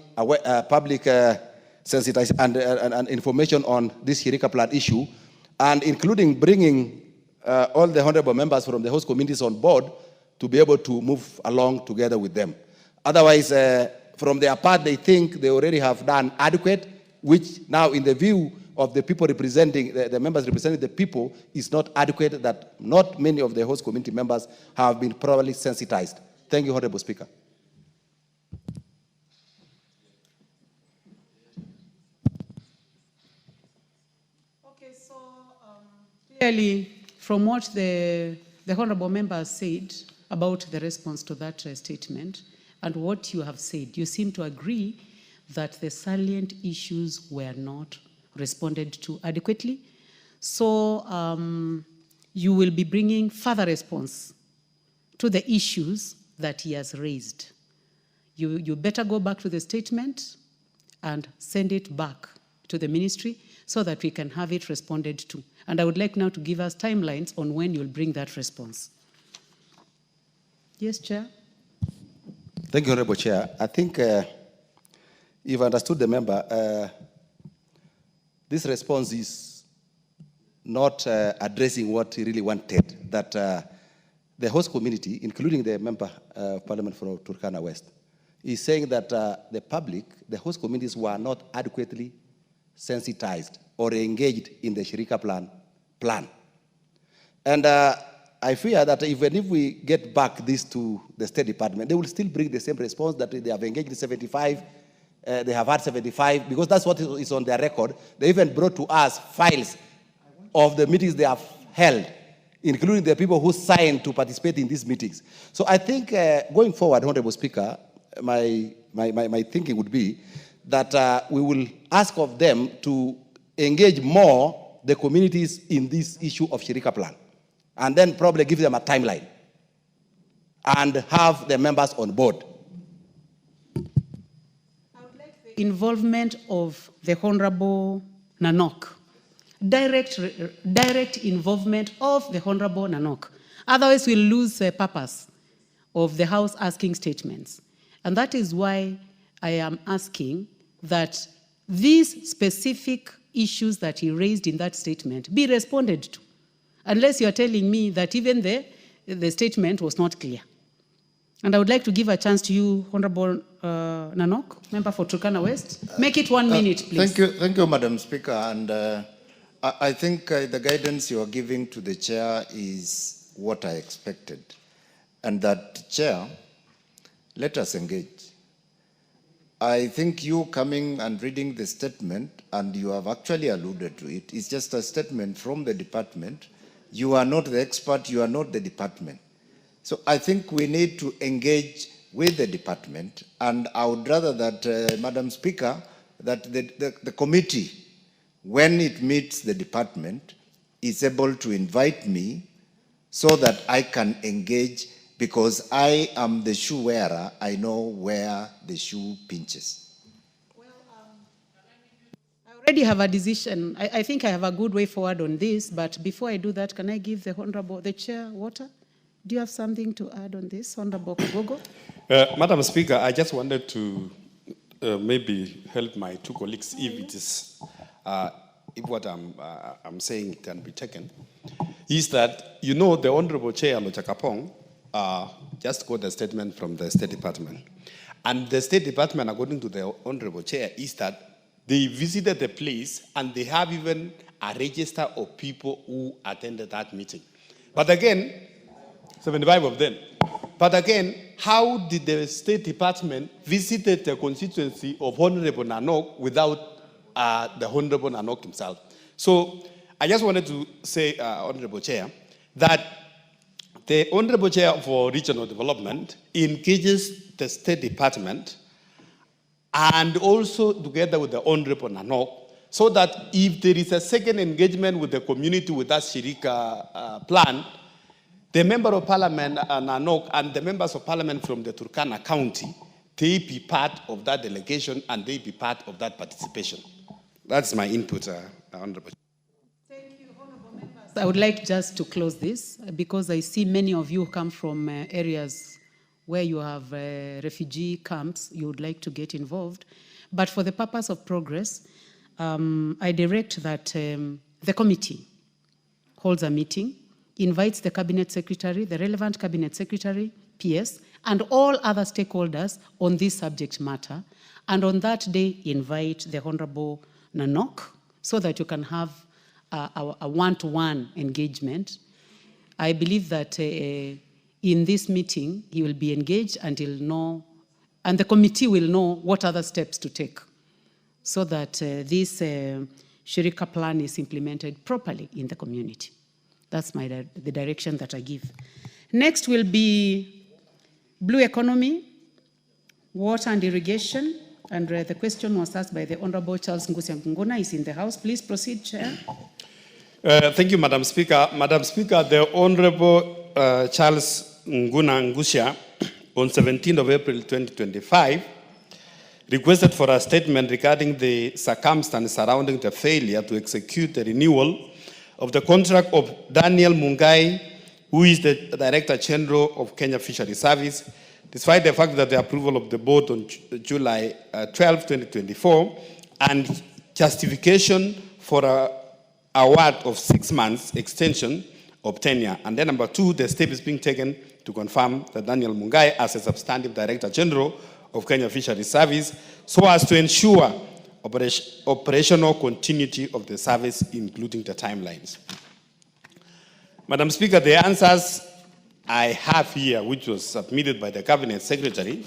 sensitization and information on this Shirika plan issue, and including bringing all the honorable members from the host communities on board to be able to move along together with them. Otherwise, from their part, they think they already have done adequate, which now in the view of the people representing, the members representing the people, is not adequate, that not many of the host community members have been properly sensitized. Thank you, Honorable Speaker. Okay, so clearly, from what the honorable member has said about the response to that statement and what you have said, you seem to agree that the salient issues were not responded to adequately. So you will be bringing further response to the issues that he has raised. You better go back to the statement and send it back to the ministry so that we can have it responded to. And I would like now to give us timelines on when you'll bring that response. Yes, Chair. Thank you, Honorable Chair. I think you've understood the member. This response is not addressing what he really wanted, that the host community, including the member of parliament from Turkana West, is saying that the public, the host communities, were not adequately sensitized or engaged in the Shirika plan. And I fear that even if we get back this to the State Department, they will still bring the same response that they have engaged in 75, they have had 75, because that's what is on their record. They even brought to us files of the meetings they have held, including the people who signed to participate in these meetings. So I think going forward, Honorable Speaker, my thinking would be that we will ask of them to engage more the communities in this issue of Shirika plan, and then probably give them a timeline and have the members on board. Involvement of the Honorable Nanok. Direct involvement of the Honorable Nanok. Otherwise, we'll lose the purpose of the House asking statements. And that is why I am asking that these specific issues that he raised in that statement be responded to, unless you're telling me that even the statement was not clear. And I would like to give a chance to you, Honorable Nanok, member for Turkana West. Make it 1 minute, please. Thank you, Madam Speaker. And I think the guidance you are giving to the chair is what I expected. And that, Chair, let us engage. I think you coming and reading the statement, and you have actually alluded to it, is just a statement from the department. You are not the expert, you are not the department. So I think we need to engage with the department, and I would rather that, Madam Speaker, that the committee, when it meets the department, is able to invite me so that I can engage, because I am the shoe wearer. I know where the shoe pinches. I already have a decision. I think I have a good way forward on this, but before I do that, can I give the chair water? Do you have something to add on this, Honorable Kogogo? Madam Speaker, I just wanted to maybe help my two colleagues if it is, if what I'm saying can be taken, is that, you know, the Honorable Chair Lochakapong just got a statement from the State Department. And the State Department, according to the Honorable Chair, is that they visited the place and they have even a register of people who attended that meeting. But again, 75 of them. But again, how did the State Department visit the constituency of Honorable Nanok without the Honorable Nanok himself? So I just wanted to say, Honorable Chair, that the Honorable Chair for Regional Development engages the State Department and also together with the Honorable Nanok, so that if there is a second engagement with the community with that Shirika plan, the Member of Parliament, Nanok, and the members of Parliament from the Turkana County, they be part of that delegation and they be part of that participation. That's my input, Honorable. Thank you, Honorable Members. I would like just to close this, because I see many of you come from areas where you have refugee camps. You would like to get involved. But for the purpose of progress, I direct that the committee holds a meeting, invites the Cabinet Secretary, the relevant Cabinet Secretary, PS, and all other stakeholders on this subject matter. And on that day, invite the Honorable Nanok so that you can have a one-to-one engagement. I believe that in this meeting, he will be engaged and he'll know, and the committee will know what other steps to take so that this Shirika plan is implemented properly in the community. That's the direction that I give. Next will be blue economy, water and irrigation. And the question was asked by the Honorable Charles Ngusia Nguna. Is in the House. Please proceed, Chair. Thank you, Madam Speaker. Madam Speaker, the Honorable Charles Nguna Ngusia, on 17th of April 2025, requested for a statement regarding the circumstances surrounding the failure to execute the renewal of the contract of Daniel Mungai, who is the Director General of Kenya Fisheries Service, despite the fact that the approval of the board on July 12, 2024, and justification for an award of 6 months extension of tenure. And then number two, the step is being taken to confirm that Daniel Mungai as a substantive Director General of Kenya Fisheries Service, so as to ensure operational continuity of the service, including the timelines. Madam Speaker, the answers I have here, which was submitted by the Cabinet Secretary,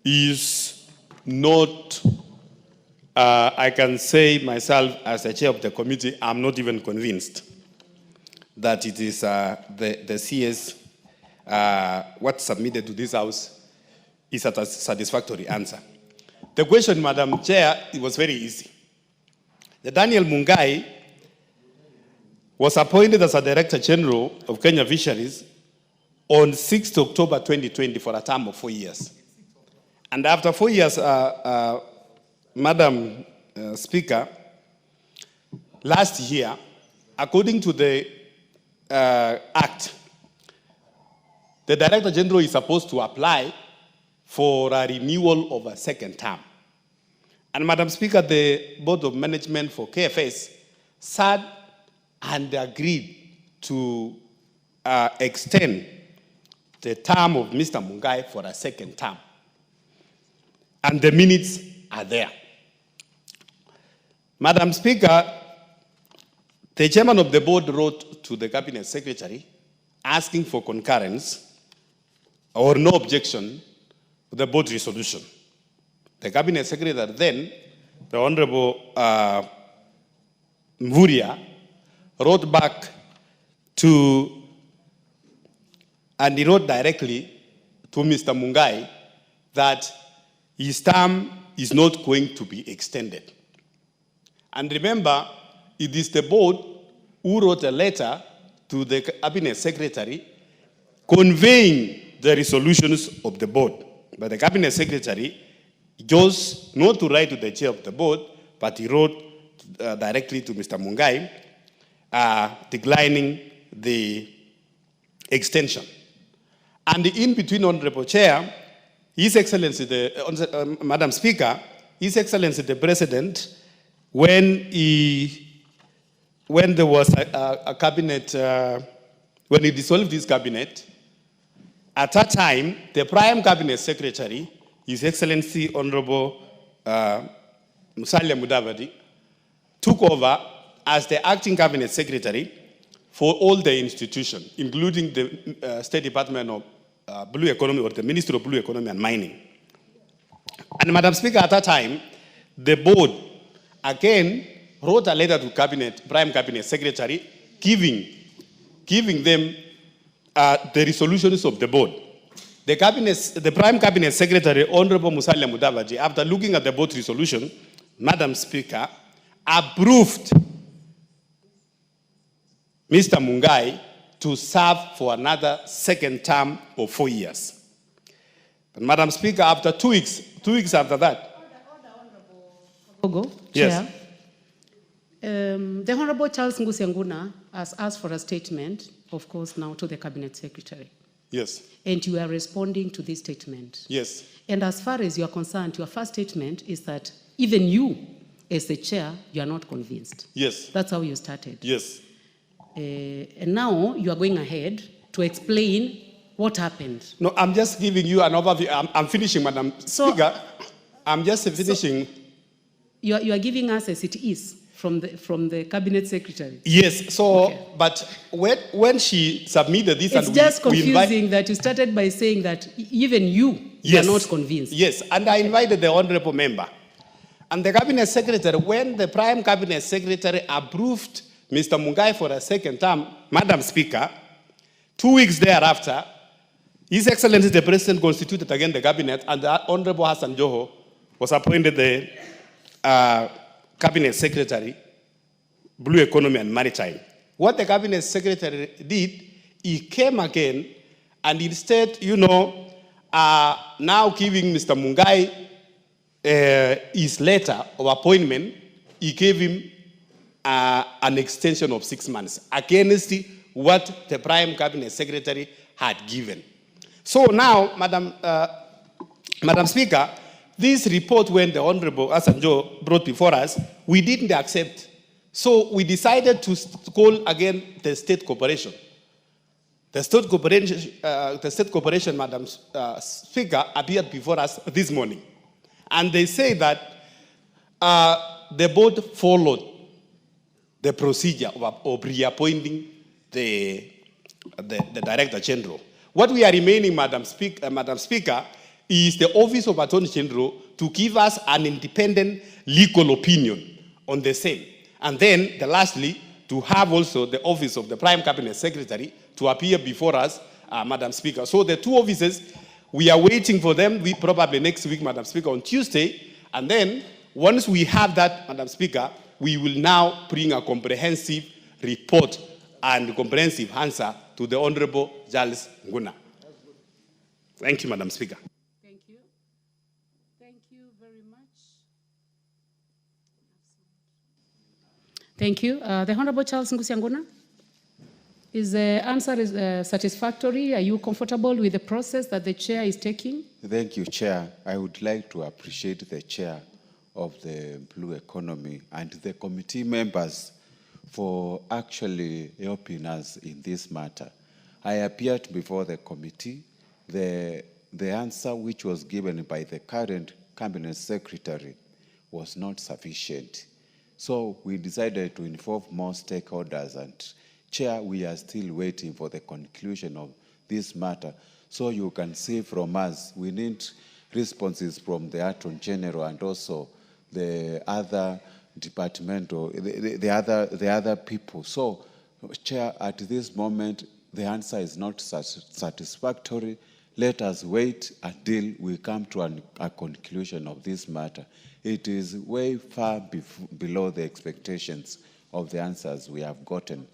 is not, I can say myself as the chair of the committee, I'm not even convinced that it is the CS, what's submitted to this House is a satisfactory answer. The question, Madam Chair, it was very easy. The Daniel Mungai was appointed as a Director General of Kenya Fisheries on 6th October 2020 for a term of 4 years. And after 4 years, Madam Speaker, last year, according to the Act, the Director General is supposed to apply for a renewal of a second term. And Madam Speaker, the Board of Management for KFS sat and agreed to extend the term of Mr. Mungai for a second term. And the minutes are there. Madam Speaker, the chairman of the board wrote to the Cabinet Secretary asking for concurrence or no objection to the board resolution. The Cabinet Secretary then, the Honorable Mvuria, wrote back and he wrote directly to Mr. Mungai that his term is not going to be extended. And remember, it is the board who wrote a letter to the Cabinet Secretary conveying the resolutions of the board. But the Cabinet Secretary chose not to write to the chair of the board, but he wrote directly to Mr. Mungai, declining the extension. And in between, Honorable Chair, His Excellency, Madam Speaker, His Excellency the President, when there was a cabinet, when he dissolved his cabinet, at that time, the Prime Cabinet Secretary, His Excellency Honorable Musalia Mudavadi, took over as the acting Cabinet Secretary for all the institutions, including the State Department of Blue Economy, or the Ministry of Blue Economy and Mining. And Madam Speaker, at that time, the board again wrote a letter to Prime Cabinet Secretary giving them the resolutions of the board. The Prime Cabinet Secretary, Honorable Musalia Mudavadi, after looking at the board resolution, Madam Speaker, approved Mr. Mungai to serve for another second term of 4 years. But Madam Speaker, after 2 weeks after that. Yes. Chair, the Honorable Charles Ngusianguna has asked for a statement, of course, now to the Cabinet Secretary. Yes. And you are responding to this statement. Yes. And as far as you are concerned, your first statement is that even you, as the chair, you are not convinced. Yes. That's how you started. Yes. And now you are going ahead to explain what happened. No, I'm just giving you an overview. I'm finishing, Madam Speaker. I'm just finishing. You are giving us as it is from the Cabinet Secretary. Yes. So, okay. But when she submitted this, it's just confusing that you started by saying that even you are not convinced. Yes, and I invited the honorable member. And the Cabinet Secretary, when the Prime Cabinet Secretary approved Mr. Mungai for a second term, Madam Speaker, 2 weeks thereafter, His Excellency the President constituted again the Cabinet, and the Honorable Hassan Joho was appointed the Cabinet Secretary, Blue Economy and Maritime. What the Cabinet Secretary did, he came again, and instead, now giving Mr. Mungai his letter of appointment, he gave him an extension of 6 months against what the Prime Cabinet Secretary had given. So now, Madam Speaker, this report, when the Honorable Hassan Joho brought before us, we didn't accept. So we decided to call again the State Corporation. The State Corporation, Madam Speaker, appeared before us this morning. And they say that the board followed the procedure of reappointing the Director General. What we are remaining, Madam Speaker, is the Office of Attorney General to give us an independent legal opinion on the same. And then, lastly, to have also the Office of the Prime Cabinet Secretary to appear before us, Madam Speaker. So the two offices, we are waiting for them. We probably next week, Madam Speaker, on Tuesday, And then, once we have that, Madam Speaker, we will now bring a comprehensive report and comprehensive answer to the Honorable Charles Nguna. Thank you, Madam Speaker. Thank you. Thank you very much. Thank you. The Honorable Charles Nguna. Is the answer satisfactory? Are you comfortable with the process that the chair is taking? Thank you, Chair. I would like to appreciate the chair of the Blue Economy and the committee members for actually helping us in this matter. I appeared before the committee. The answer which was given by the current Cabinet Secretary was not sufficient. So we decided to involve more stakeholders, and Chair, we are still waiting for the conclusion of this matter. So you can see from us, we need responses from the Attorney General and also the other departmental, the other people. So, Chair, at this moment, the answer is not satisfactory. Let us wait until we come to a conclusion of this matter. It is way far below the expectations of the answers we have gotten,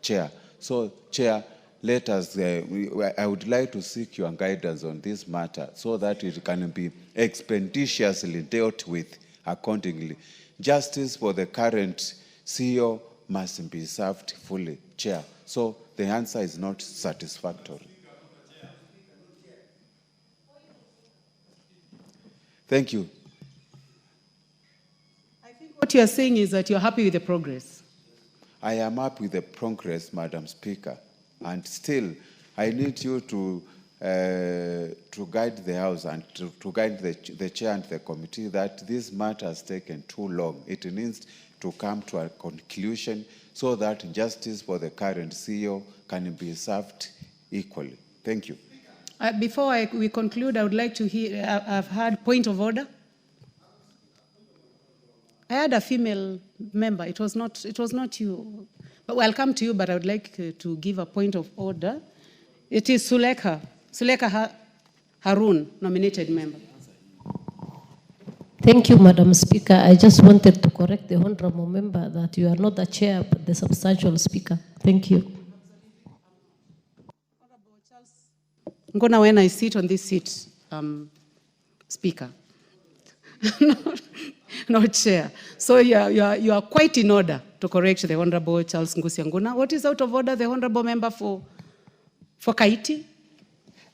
Chair. So, Chair, let us, I would like to seek your guidance on this matter so that it can be expeditiously dealt with accordingly. Justice for the current CEO must be served fully, Chair. So the answer is not satisfactory. Thank you. I think what you are saying is that you're happy with the progress. I am happy with the progress, Madam Speaker, and still I need you to guide the House and to guide the Chair and the committee that this matter has taken too long. It needs to come to a conclusion so that justice for the current CEO can be served equally. Thank you. Before we conclude, I would like to hear, I've had point of order. I had a female member. It was not you. But I'll come to you, but I would like to give a point of order. It is Suleka Harun, nominated member. Thank you, Madam Speaker. I just wanted to correct the honorable member that you are not the chair, but the substantial speaker. Thank you. Ngona, when I sit on this seat, speaker. No chair. So you are quite in order to correct the Honorable Charles Ngusia Nguna. What is out of order, the Honorable Member for Kaiti?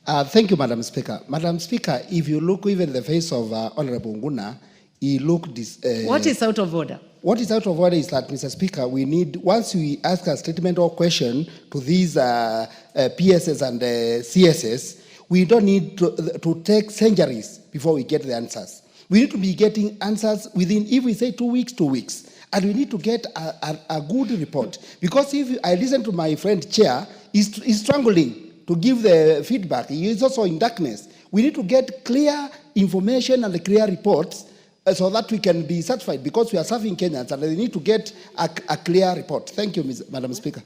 Thank you, Madam Speaker. Madam Speaker, if you look even the face of Honorable Nguna, he looked... what is out of order? What is out of order is that, Mr. Speaker, we need, once we ask a statement or question to these PSS and CSS, we don't need to take centuries before we get the answers. We need to be getting answers within, if we say 2 weeks, 2 weeks. And we need to get a good report. Because if I listen to my friend Chair, he's struggling to give the feedback. He is also in darkness. We need to get clear information and clear reports so that we can be satisfied, because we are serving Kenyans and they need to get a clear report. Thank you, Madam Speaker.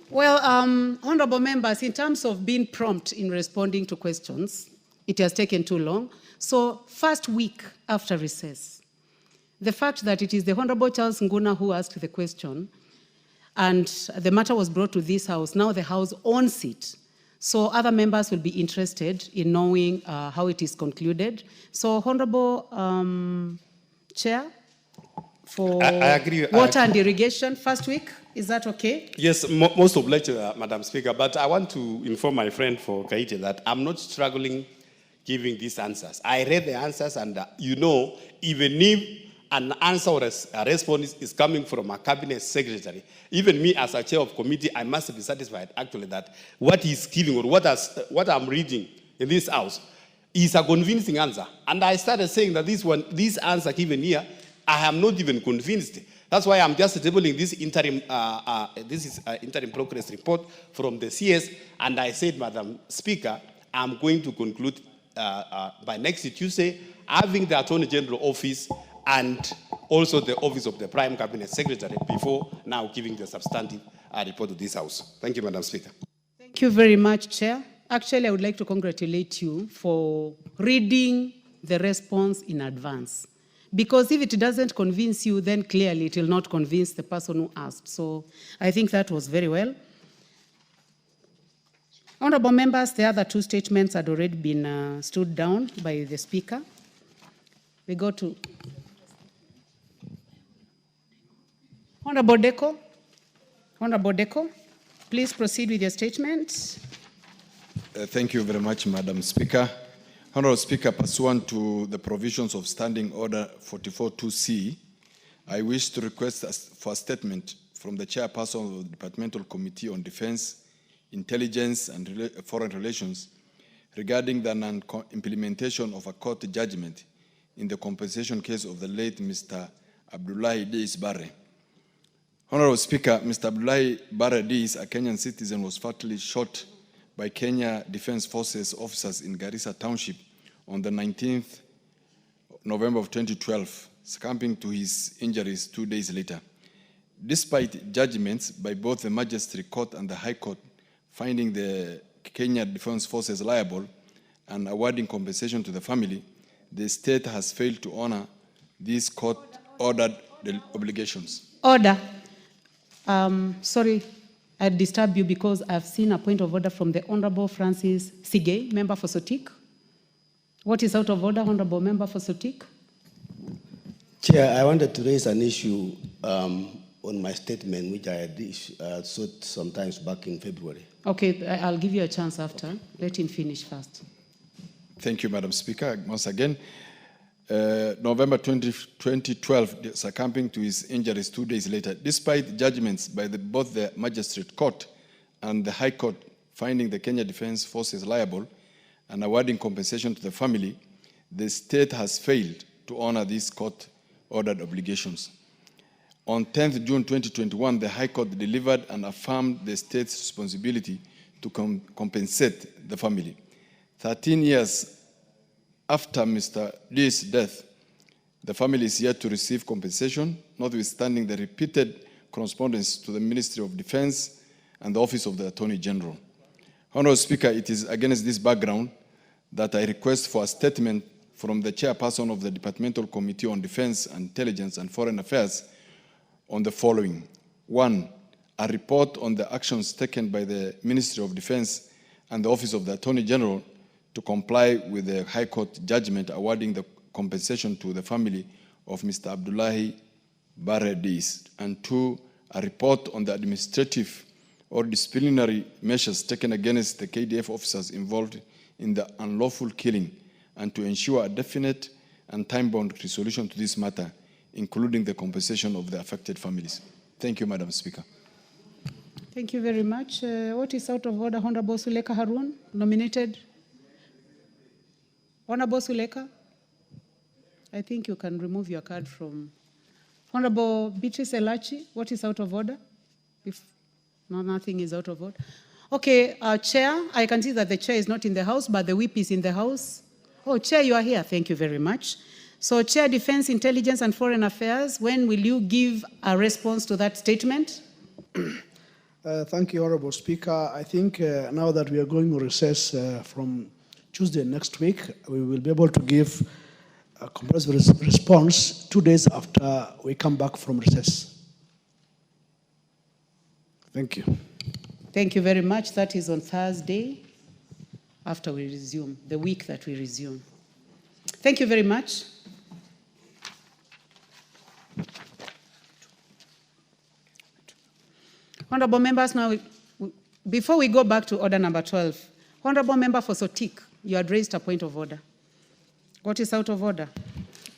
Well, honorable members, in terms of being prompt in responding to questions, it has taken too long. So, first week after recess, the fact that it is the Honorable Charles Nguna who asked the question, and the matter was brought to this House, now the House owns it. So other members will be interested in knowing how it is concluded. So, Honorable Chair, for I agree. water and irrigation, first week, is that okay? Yes, most obliged, Madam Speaker, but I want to inform my friend for Kaiti that I'm not struggling giving these answers. I read the answers, and even if an answer or a response is coming from a cabinet secretary, even me as a chair of committee, I must be satisfied actually that what he's giving or what I'm reading in this house is a convincing answer. And I started saying that this answer given here, I am not even convinced. That's why I'm just tabling this interim progress report from the CS, and I said, Madam Speaker, I'm going to conclude by next Tuesday, having the Attorney General office and also the office of the Prime Cabinet Secretary before now giving the substantive report to this House. Thank you, Madam Speaker. Thank you very much, Chair. Actually, I would like to congratulate you for reading the response in advance. Because if it doesn't convince you, then clearly it will not convince the person who asked. So I think that was very well. Honorable members, the other two statements had already been stood down by the Speaker. We go to Honorable Deko. Honorable Deko, please proceed with your statement. Thank you very much, Madam Speaker. Honorable Speaker, pursuant to the provisions of Standing Order 44.2c, I wish to request for a statement from the Chairperson of the Departmental Committee on Defense, Intelligence and Foreign Relations regarding the non-implementation of a court judgment in the compensation case of the late Mr. Abdullahi Deis Barre. Honorable Speaker, Mr. Abdullahi Barre Deis, a Kenyan citizen, was fatally shot by Kenya Defense Forces officers in Garissa Township on the 19th November of 2012, succumbing to his injuries 2 days later. Despite judgments by both the Magistrate Court and the High Court finding the Kenya Defense Forces liable and awarding compensation to the family, the state has failed to honor these court-ordered obligations. Order. Sorry, I disturb you because I've seen a point of order from the Honorable Francis Sigei, member for Sotik. What is out of order, Honorable member for Sotik? Chair, I wanted to raise an issue on my statement, which I had sought sometimes back in February. Okay, I'll give you a chance after. Let him finish first. Thank you, Madam Speaker. Once again, November 2012, succumbing to his injuries 2 days later, despite judgments by both the Magistrate Court and the High Court finding the Kenya Defense Forces liable and awarding compensation to the family, the state has failed to honor these court-ordered obligations. On 10th June 2021, the High Court delivered and affirmed the state's responsibility to compensate the family. 13 years after Mr. Lee's death, the family is yet to receive compensation, notwithstanding the repeated correspondence to the Ministry of Defense and the Office of the Attorney General. Honorable Speaker, it is against this background that I request for a statement from the Chairperson of the Departmental Committee on Defense, Intelligence and Foreign Affairs on the following. 1, a report on the actions taken by the Ministry of Defense and the Office of the Attorney General to comply with the High Court judgment awarding the compensation to the family of Mr. Abdullahi Barre Deis. And 2, a report on the administrative or disciplinary measures taken against the KDF officers involved in the unlawful killing, and to ensure a definite and time-bound resolution to this matter, including the compensation of the affected families. Thank you, Madam Speaker. Thank you very much. What is out of order? Honorable Suleka Harun, nominated. Honorable Suleka, I think you can remove your card from. Honorable Beatrice Elachi, what is out of order? If no, nothing is out of order. Okay, Chair, I can see that the Chair is not in the House, but the whip is in the House. Oh, Chair, you are here. Thank you very much. So, Chair, Defense, Intelligence and Foreign Affairs, when will you give a response to that statement? Thank you, Honorable Speaker. I think now that we are going on recess from Tuesday next week, we will be able to give a comprehensive response 2 days after we come back from recess. Thank you. Thank you very much. That is on Thursday after we resume, the week that we resume. Thank you very much. Honorable members, now, before we go back to order number 12, Honorable Member for Sotik, you had raised a point of order. What is out of order?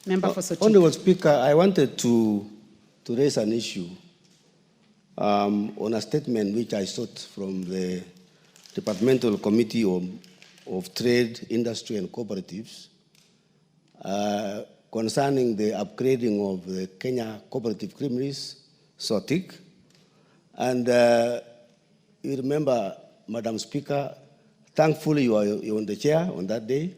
Member for Sotik. Honorable Speaker, I wanted to raise an issue on a statement which I sought from the Departmental Committee of Trade, Industry and Cooperatives concerning the upgrading of the Kenya Cooperative Creameries, Sotik. And you remember, Madam Speaker, thankfully you were on the chair on that day.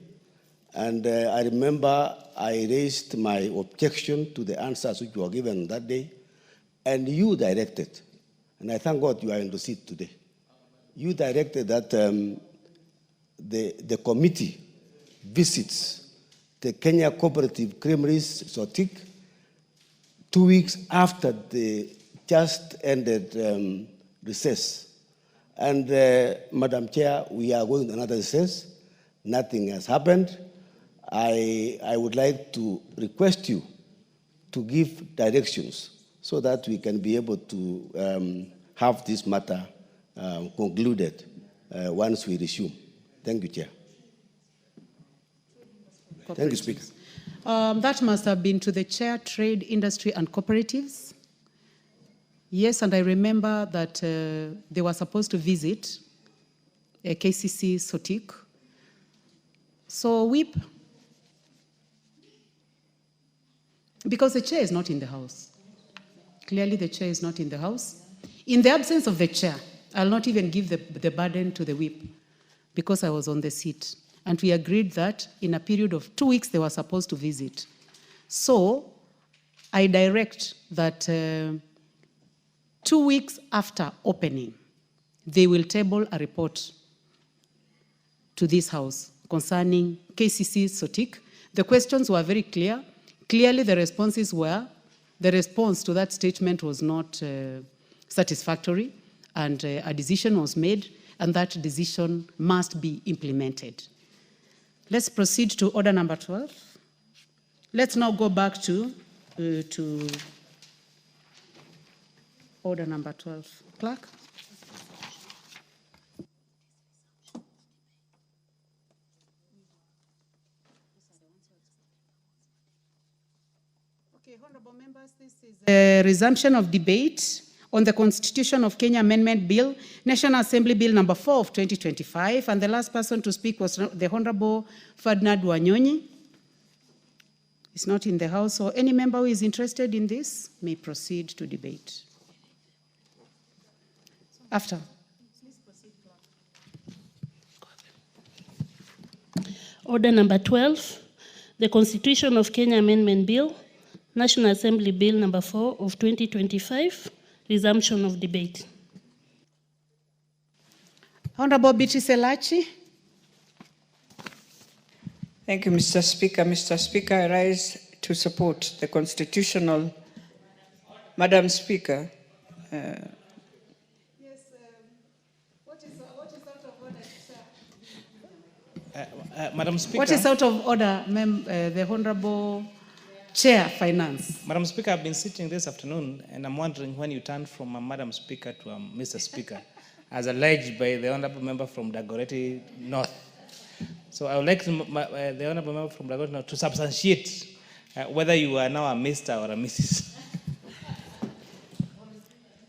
And I remember I raised my objection to the answers which were given that day. And you directed, and I thank God you are in the seat today, you directed that the committee visits the Kenya Cooperative Creameries, Sotik, 2 weeks after the just ended recess. And Madam Chair, we are going to another recess. Nothing has happened. I would like to request you to give directions so that we can be able to have this matter concluded once we resume. Thank you, Chair. Thank you, Speaker. That must have been to the Chair, Trade, Industry and Cooperatives. Yes, and I remember that they were supposed to visit KCC Sotik. So whip, because the Chair is not in the House. Clearly the Chair is not in the House. In the absence of the Chair, I'll not even give the burden to the whip because I was on the seat. And we agreed that in a period of 2 weeks, they were supposed to visit. So I direct that 2 weeks after opening, they will table a report to this House concerning KCC Sotik. The questions were very clear. Clearly, the responses were, the response to that statement was not satisfactory, and a decision was made, and that decision must be implemented. Let's proceed to order number 12. Let's now go back to order number 12. Clerk. Okay, honorable members, this is a resumption of debate on the Constitution of Kenya Amendment Bill, National Assembly Bill number 4 of 2025. And the last person to speak was the Honorable Ferdinand Wanyonyi. He's not in the House, so any member who is interested in this may proceed to debate. After. Order number 12, the Constitution of Kenya Amendment Bill, National Assembly Bill number 4 of 2025, resumption of debate. Honorable Beatrice Elachi. Thank you, Mr. Speaker. Mr. Speaker, I rise to support the constitutional. Madam Speaker. Madam Speaker. What is out of order, the Honorable Chair, Finance? Madam Speaker, I've been sitting this afternoon and I'm wondering when you turned from a Madam Speaker to a Mr. Speaker, as alleged by the Honorable Member from Dagoretti North. So I would like the Honorable Member from Dagoretti North to substantiate whether you are now a Mr. or a Mrs.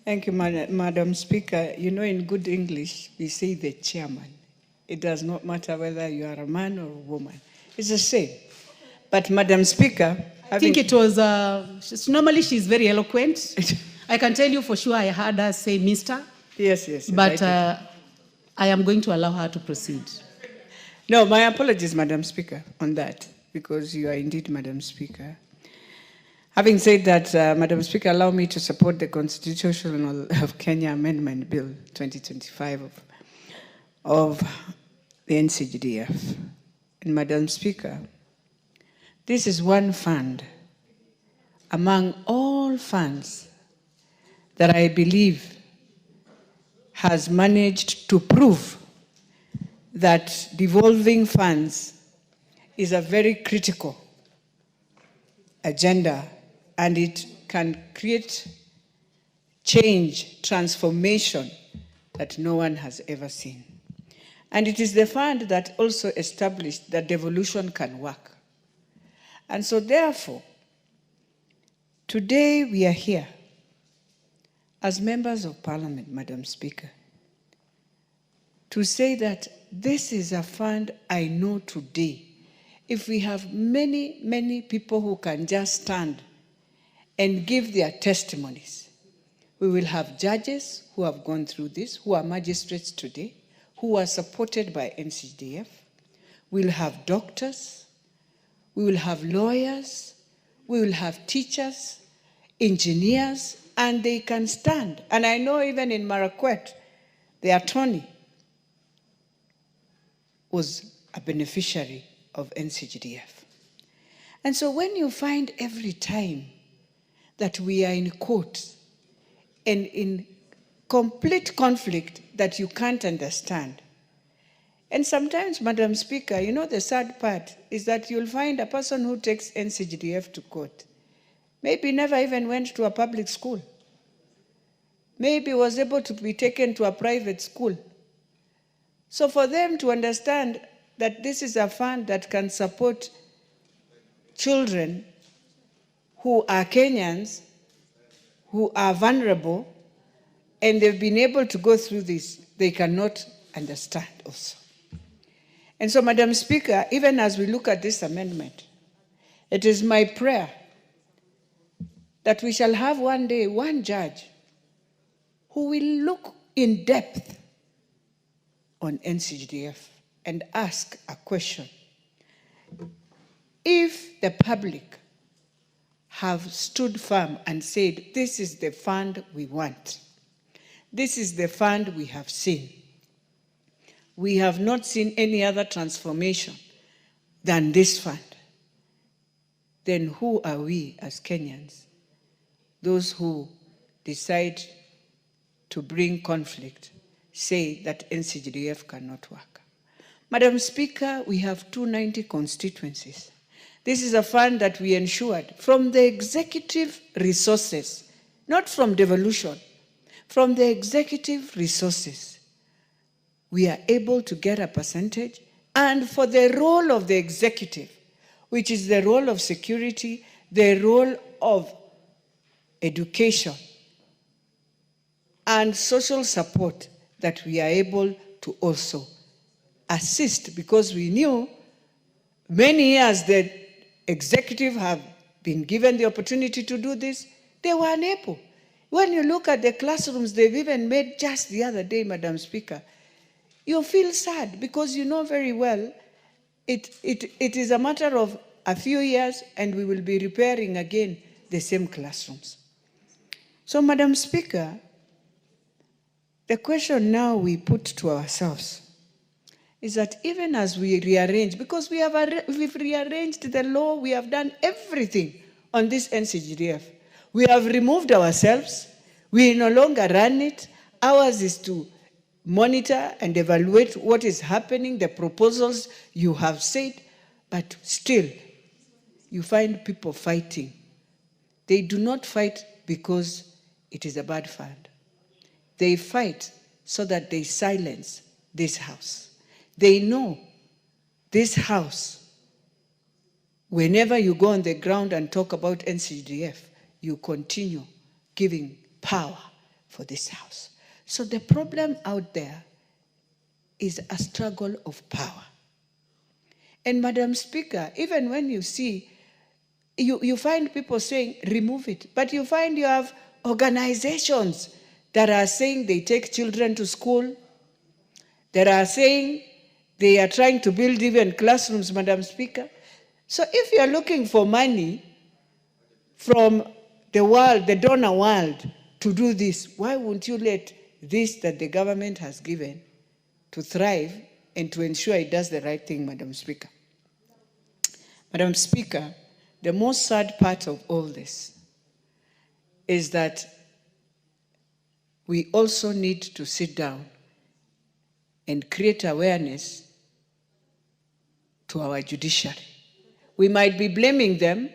Thank you, Madam Speaker. You know, in good English, we say the chairman. It does not matter whether you are a man or a woman. It's the same. But Madam Speaker, I think it was, normally she's very eloquent. I can tell you for sure I heard her say Mr. Yes, yes. But I am going to allow her to proceed. No, my apologies, Madam Speaker, on that, because you are indeed Madam Speaker. Having said that, Madam Speaker, allow me to support the Constitutional of Kenya Amendment Bill 2025 of the NCGDF. And Madam Speaker, this is one fund among all funds that I believe has managed to prove that devolving funds is a very critical agenda, and it can create change, transformation that no one has ever seen. And it is the fund that also established that devolution can work. And so therefore, today we are here as members of Parliament, Madam Speaker, to say that this is a fund I know today. If we have many, many people who can just stand and give their testimonies, we will have judges who have gone through this, who are magistrates today, who are supported by NCDF. We'll have doctors, we will have lawyers, we will have teachers, engineers, and they can stand. And I know even in Marakwet, the attorney was a beneficiary of NCGDF. And so when you find every time that we are in court and in complete conflict that you can't understand, and sometimes, Madam Speaker, you know the sad part is that you'll find a person who takes NCGDF to court maybe never even went to a public school, maybe was able to be taken to a private school. So for them to understand that this is a fund that can support children who are Kenyans, who are vulnerable, and they've been able to go through this, they cannot understand also. And so, Madam Speaker, even as we look at this amendment, it is my prayer that we shall have one day one judge who will look in depth on NCGDF and ask a question. If the public have stood firm and said, this is the fund we want, this is the fund we have seen, we have not seen any other transformation than this fund, then who are we as Kenyans, those who decide to bring conflict, say that NCGDF cannot work? Madam Speaker, we have 290 constituencies. This is a fund that we ensured from the executive resources, not from devolution, from the executive resources. We are able to get a percentage, and for the role of the executive, which is the role of security, the role of education, and social support, that we are able to also assist, because we knew many years the executive have been given the opportunity to do this, they were unable. When you look at the classrooms they've even made just the other day, Madam Speaker, you feel sad, because you know very well it is a matter of a few years and we will be repairing again the same classrooms. So, Madam Speaker, the question now we put to ourselves is that even as we rearrange, because we've rearranged the law, we have done everything on this NCGDF. We have removed ourselves, we no longer run it. Ours is to monitor and evaluate what is happening, the proposals you have said, but still, you find people fighting. They do not fight because it is a bad fund. They fight so that they silence this house. They know this house, whenever you go on the ground and talk about NCGDF, you continue giving power for this house. So the problem out there is a struggle of power. And Madam Speaker, even when you see, you find people saying, remove it, but you find you have organizations that are saying they take children to school, that are saying they are trying to build even classrooms, Madam Speaker. So if you are looking for money from the world, the donor world, to do this, why won't you let this that the government has given to thrive and to ensure it does the right thing, Madam Speaker? Madam Speaker, the most sad part of all this is that we also need to sit down and create awareness to our judiciary. We might be blaming them,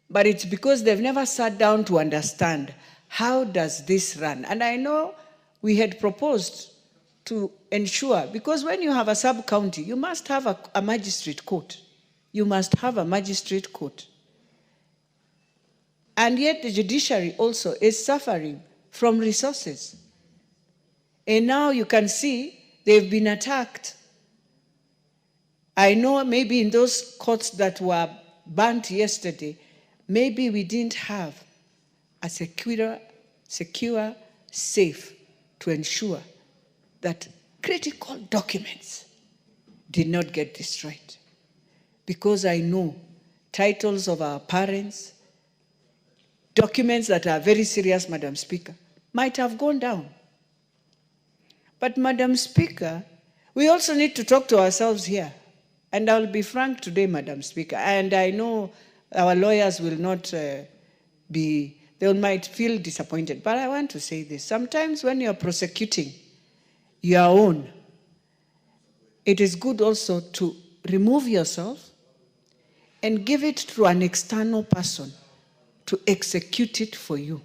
but it's because they've never sat down to understand how does this run. And I know we had proposed to ensure, because when you have a sub-county, you must have a magistrate court. You must have a magistrate court. And yet the judiciary also is suffering from resources. And now you can see they've been attacked. I know maybe in those courts that were burnt yesterday, maybe we didn't have a secure, safe to ensure that critical documents did not get destroyed. Because I know titles of our parents, documents that are very serious, Madam Speaker, might have gone down. But Madam Speaker, we also need to talk to ourselves here. And I'll be frank today, Madam Speaker, and I know our lawyers will not they might feel disappointed. But I want to say this. Sometimes when you're prosecuting your own, it is good also to remove yourself and give it to an external person to execute it for you.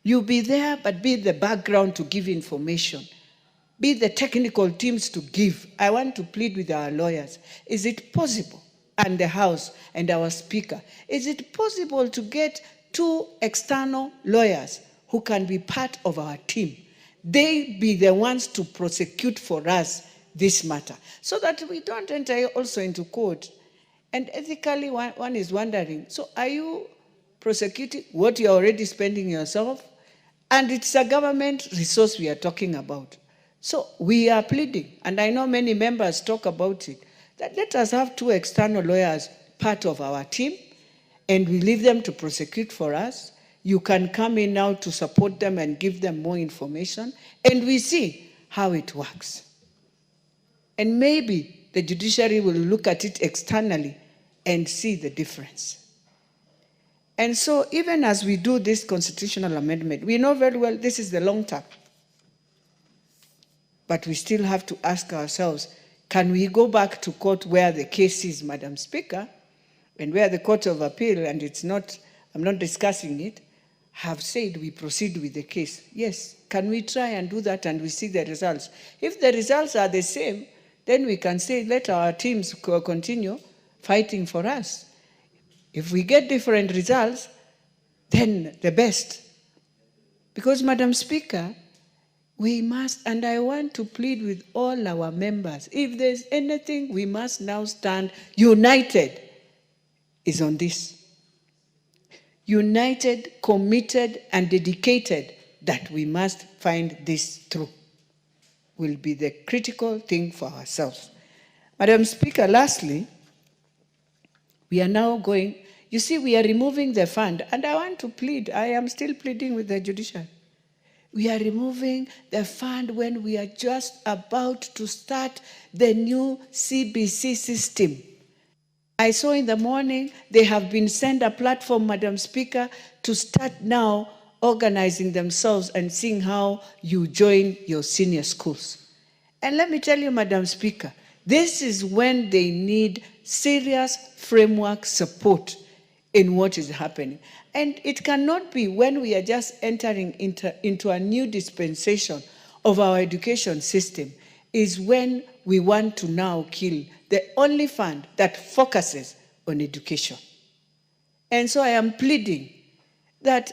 You be there, but be the background to give information. Be the technical teams to give. I want to plead with our lawyers. Is it possible, and the House and our Speaker, is it possible to get 2 external lawyers who can be part of our team? They be the ones to prosecute for us this matter, so that we don't enter also into court. And ethically, one is wondering, so are you prosecuting what you're already spending yourself? And it's a government resource we are talking about. So we are pleading, and I know many members talk about it, that let us have 2 external lawyers part of our team, and we leave them to prosecute for us. You can come in now to support them and give them more information, and we see how it works. And maybe the judiciary will look at it externally and see the difference. And so even as we do this constitutional amendment, we know very well this is the long term. But we still have to ask ourselves, can we go back to court where the case is, Madam Speaker, and where the Court of Appeal, and it's not, I'm not discussing it, have said we proceed with the case? Yes. Can we try and do that and we see the results? If the results are the same, then we can say, let our teams continue fighting for us. If we get different results, then the best. Because, Madam Speaker, we must, and I want to plead with all our members, if there's anything we must now stand united, is on this. United, committed, and dedicated that we must find this through will be the critical thing for ourselves. Madam Speaker, lastly, we are now going, you see, we are removing the fund, and I want to plead, I am still pleading with the judiciary. We are removing the fund when we are just about to start the new CBC system. I saw in the morning they have been sent a platform, Madam Speaker, to start now organizing themselves and seeing how you join your senior schools. And let me tell you, Madam Speaker, this is when they need serious framework support in what is happening. And it cannot be when we are just entering into a new dispensation of our education system, is when we want to now kill the only fund that focuses on education. And so I am pleading that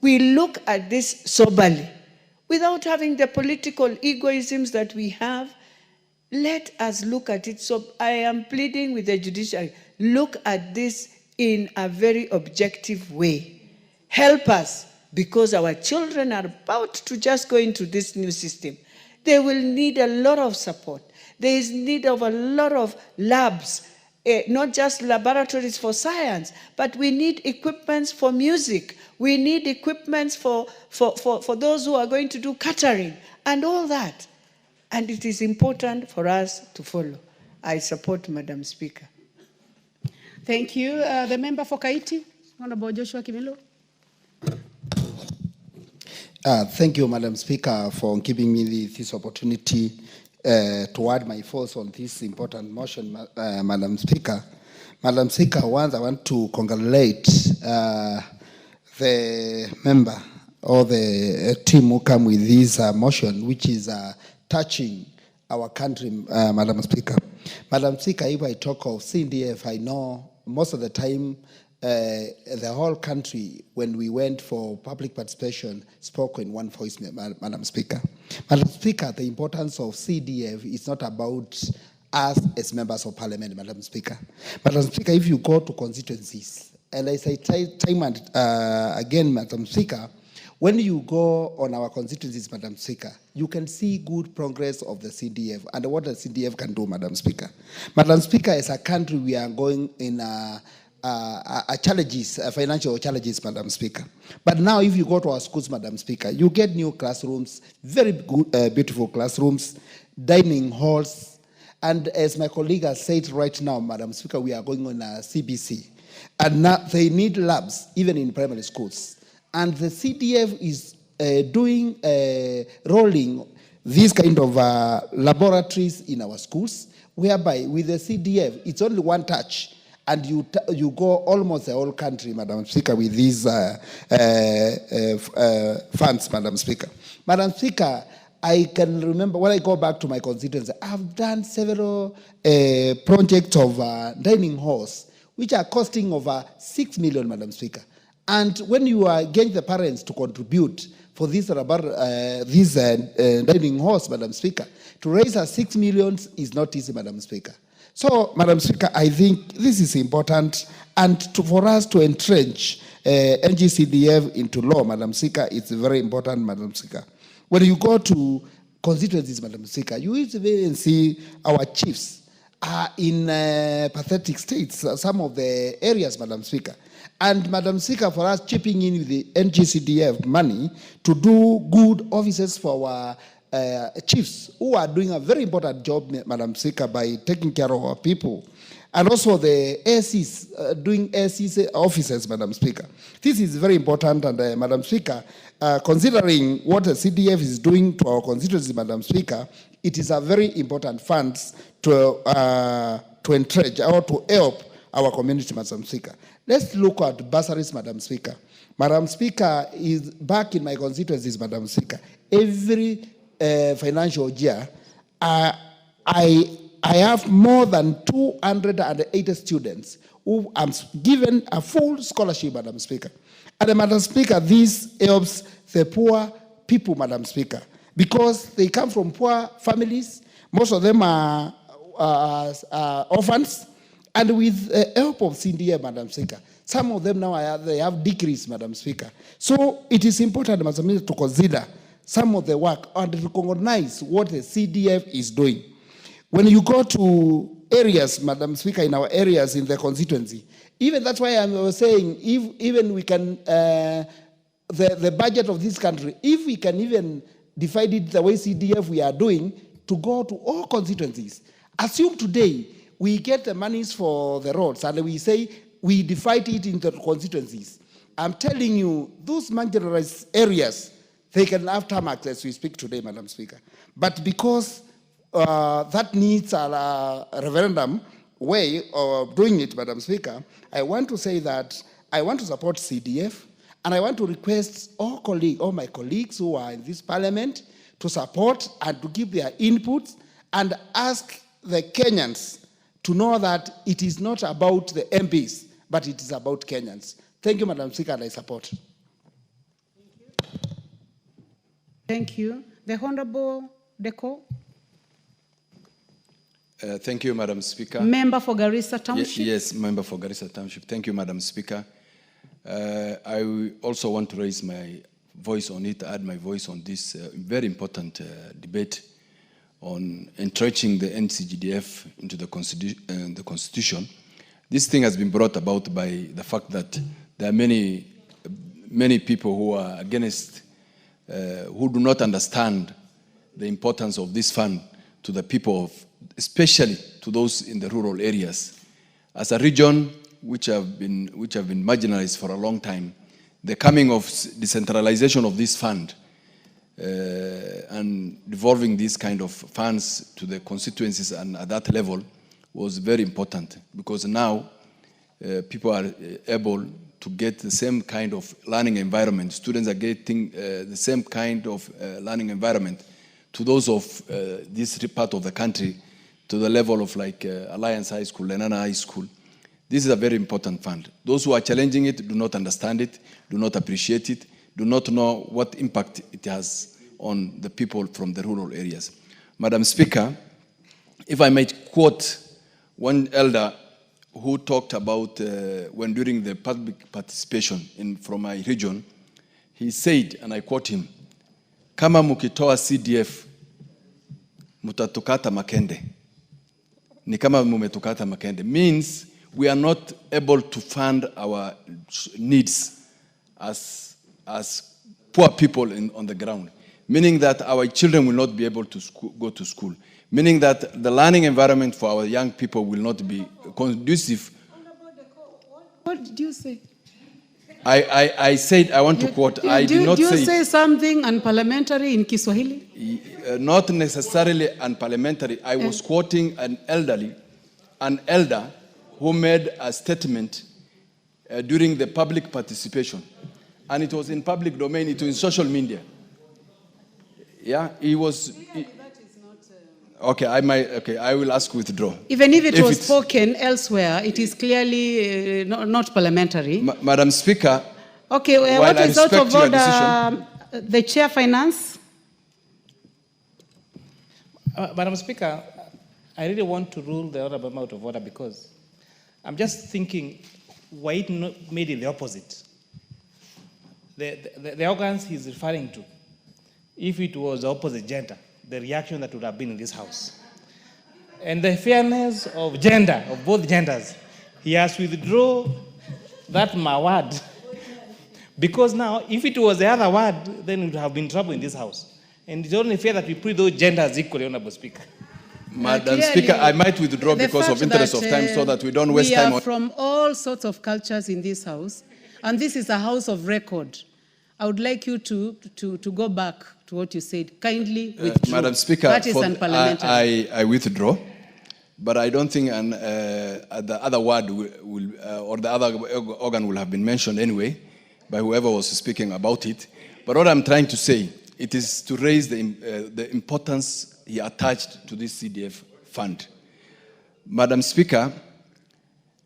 we look at this soberly, without having the political egoisms that we have. Let us look at it. So I am pleading with the judiciary, look at this in a very objective way. Help us, because our children are about to just go into this new system. They will need a lot of support. There is need of a lot of labs, not just laboratories for science, but we need equipments for music. We need equipments for those who are going to do catering and all that. And it is important for us to follow. I support, Madam Speaker. Thank you. The member for Kaiti, Honorable Joshua Kimilo. Thank you, Madam Speaker, for giving me this opportunity to add my voice on this important motion, Madam Speaker. Madam Speaker, once I want to congratulate the member or the team who come with this motion, which is touching our country, Madam Speaker. Madam Speaker, if I talk of CDF, I know most of the time the whole country, when we went for public participation, spoke in one voice, Madam Speaker. Madam Speaker, the importance of CDF is not about us as members of parliament, Madam Speaker. Madam Speaker, if you go to constituencies, and as I time and again, Madam Speaker, when you go on our constituencies, Madam Speaker, you can see good progress of the CDF and what the CDF can do, Madam Speaker. Madam Speaker, as a country, we are going in challenges, financial challenges, Madam Speaker. But now if you go to our schools, Madam Speaker, you get new classrooms, very good, beautiful classrooms, dining halls, and as my colleague has said right now, Madam Speaker, we are going on a CBC. And now they need labs, even in primary schools. And the CDF is rolling these kind of laboratories in our schools, whereby with the CDF, it's only one touch, and you go almost the whole country, Madam Speaker, with these funds, Madam Speaker. Madam Speaker, I can remember when I go back to my constituency, I've done several projects of dining halls, which are costing over 6 million, Madam Speaker. And when you get the parents to contribute for this dining halls, Madam Speaker, to raise 6 million is not easy, Madam Speaker. So, Madam Speaker, I think this is important, and for us to entrench NGCDF into law, Madam Speaker, it's very important, Madam Speaker. When you go to constituencies, Madam Speaker, you even see our chiefs are in pathetic states, some of the areas, Madam Speaker. And Madam Speaker, for us chipping in with the NGCDF money to do good offices for our chiefs who are doing a very important job, Madam Speaker, by taking care of our people. And also the ACs, doing ACs offices, Madam Speaker. This is very important, and Madam Speaker, considering what the CDF is doing to our constituency, Madam Speaker, it is a very important fund to entrench or to help our community, Madam Speaker. Let's look at bursaries, Madam Speaker. Madam Speaker, is back in my constituencies, Madam Speaker. Every financial year, I have more than 280 students who am given a full scholarship, Madam Speaker. And Madam Speaker, this helps the poor people, Madam Speaker, because they come from poor families. Most of them are orphans. And with the help of CDF, Madam Speaker, some of them now they have degrees, Madam Speaker. So it is important, Madam Speaker, to consider some of the work and recognize what the CDF is doing. When you go to areas, Madam Speaker, in our areas in the constituency, even that's why I was saying, if even we can, the budget of this country, if we can even divide it the way CDF we are doing, to go to all constituencies. Assume today we get the monies for the roads and we say we divide it into constituencies. I'm telling you, those marginalized areas, they can have tarmacs as we speak today, Madam Speaker. But because that needs a referendum way of doing it, Madam Speaker, I want to say that I want to support CDF, and I want to request all my colleagues who are in this parliament to support and to give their inputs and ask the Kenyans to know that it is not about the MPs, but it is about Kenyans. Thank you, Madam Speaker, and I support. Thank you. The Honorable Deco. Thank you, Madam Speaker. Member for Garissa Township. Yes, member for Garissa Township. Thank you, Madam Speaker. I also want to raise my voice on it, add my voice on this very important debate on entrenching the NCGDF into the Constitution. This thing has been brought about by the fact that there are many people who are against, who do not understand the importance of this fund to the people of, especially to those in the rural areas. As a region which have been marginalized for a long time, the coming of decentralization of this fund and devolving these kind of funds to the constituencies and at that level was very important, because now people are able to get the same kind of learning environment. Students are getting the same kind of learning environment to those of this part of the country, to the level of like Alliance High School, Lenana High School. This is a very important fund. Those who are challenging it do not understand it, do not appreciate it, do not know what impact it has on the people from the rural areas. Madam Speaker, if I might quote one elder who talked about when during the public participation from my region, he said, and I quote him, "Kama mukitoa CDF, mutatukata makende." Ni kama mumetukata makende. Means we are not able to fund our needs as poor people on the ground. Meaning that our children will not be able to go to school. Meaning that the learning environment for our young people will not be conducive. What did you say? I said I want to quote. I did not do you say say something unparliamentary in Kiswahili? Not necessarily unparliamentary. I was quoting an elder who made a statement during the public participation. And it was in public domain, it was in social media. Yeah, he was... Okay, I will ask withdraw. Even if it was spoken elsewhere, it is clearly not parliamentary. Madam Speaker, okay, what is out of order? The Chair Finance? Madam Speaker, I really want to rule the honorable member out of order because I'm just thinking why it not made it the opposite. The organs he's referring to, if it was the opposite gender, the reaction that would have been in this house. And the fairness of gender, of both genders, he has withdrawn that my word. Because now, if it was the other word, then it would have been trouble in this house. And it's only fair that we put those genders equally, Honorable Speaker. Madam Speaker, I might withdraw because of interest of time so that we don't waste time. We are from all sorts of cultures in this house, and this is a house of record. I would like you to go back to what you said. Kindly withdraw. Madam Speaker, that is unparliamentary. I withdraw, but I don't think the other word will or the other organ will have been mentioned anyway by whoever was speaking about it. But what I'm trying to say, it is to raise the importance he attached to this CDF fund. Madam Speaker,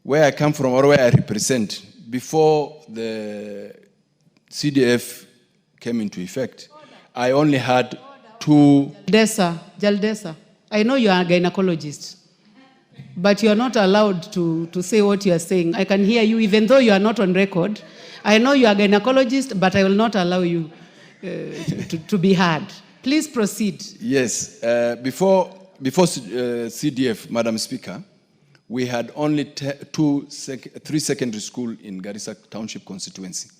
where I come from or where I represent, before the CDF came into effect, I only had two... Jaldesa, I know you are a gynecologist, but you are not allowed to say what you are saying. I can hear you even though you are not on record. I know you are a gynecologist, but I will not allow you to be heard. Please proceed. Yes. Before CDF, Madam Speaker, we had only three secondary schools in Garissa Township constituency.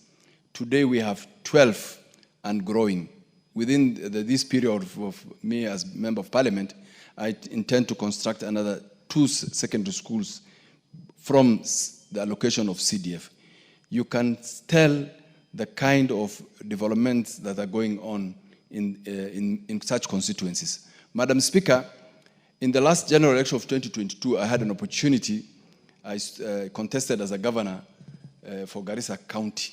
Today we have 12 and growing. Within this period of me as Member of Parliament, I intend to construct another 2 secondary schools from the allocation of CDF. You can tell the kind of developments that are going on in such constituencies. Madam Speaker, in the last general election of 2022, I had an opportunity. I contested as a governor for Garissa County.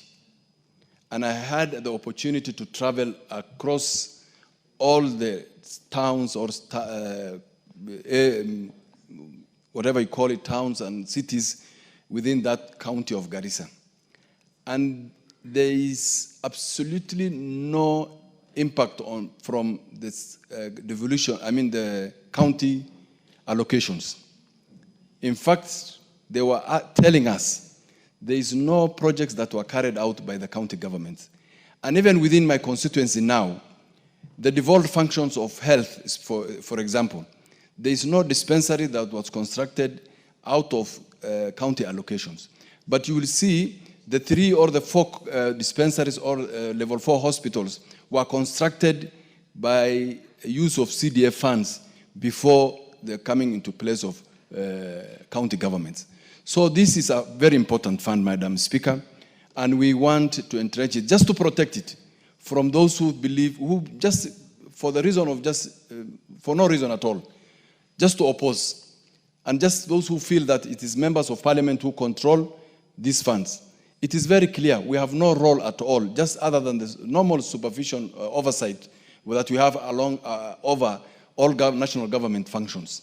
And I had the opportunity to travel across all the towns or whatever you call it, towns and cities within that county of Garissa. And there is absolutely no impact from this devolution, the county allocations. In fact, they were telling us there is no projects that were carried out by the county government. And even within my constituency now, the devolved functions of health, for example, there is no dispensary that was constructed out of county allocations. But you will see the 3 or the 4 dispensaries or level 4 hospitals were constructed by use of CDF funds before the coming into place of county governments. So this is a very important fund, Madam Speaker, and we want to entrench it just to protect it from those who believe, who just for the reason of for no reason at all, just to oppose, and just those who feel that it is members of parliament who control these funds. It is very clear we have no role at all, just other than the normal supervision oversight that we have over all national government functions.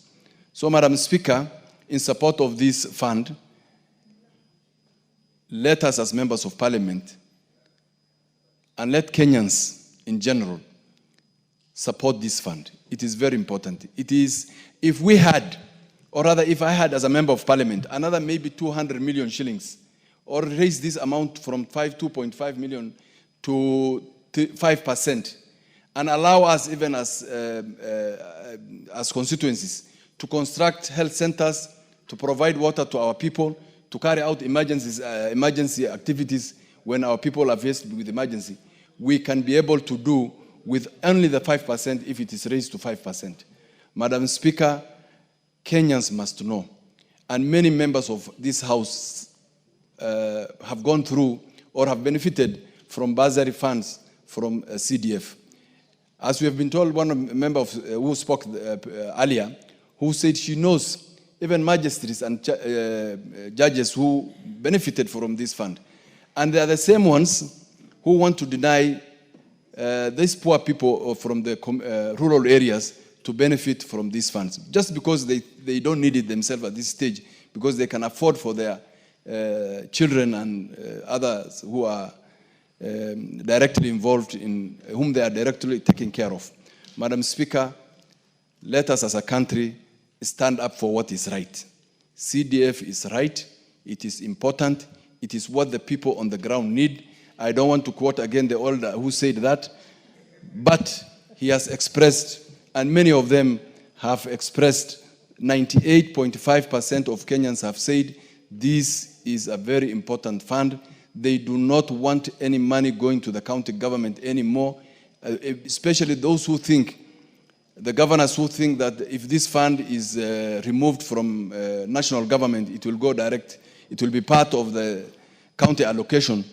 So, Madam Speaker, in support of this fund, let us as members of parliament and let Kenyans in general support this fund. It is very important. It is, if we had, or rather if I had as a member of parliament, another maybe 200 million shillings, or raise this amount from 2.5 million to 5%, and allow us even as constituencies to construct health centers, to provide water to our people, to carry out emergency activities when our people are faced with emergency, we can be able to do with only the 5% if it is raised to 5%. Madam Speaker, Kenyans must know, and many members of this House have gone through or have benefited from bursary funds from CDF. As we have been told, one member who spoke earlier, who said she knows even magistrates and judges who benefited from this fund. And they are the same ones who want to deny these poor people from the rural areas to benefit from these funds, just because they don't need it themselves at this stage, because they can afford for their children and others who are directly involved in, whom they are directly taking care of. Madam Speaker, let us as a country stand up for what is right. CDF is right, it is important, it is what the people on the ground need. I don't want to quote again the elder who said that, but he has expressed, and many of them have expressed, 98.5% of Kenyans have said this is a very important fund. They do not want any money going to the county government anymore, especially those who think, the governors who think that if this fund is removed from national government, it will go direct, it will be part of the county allocation.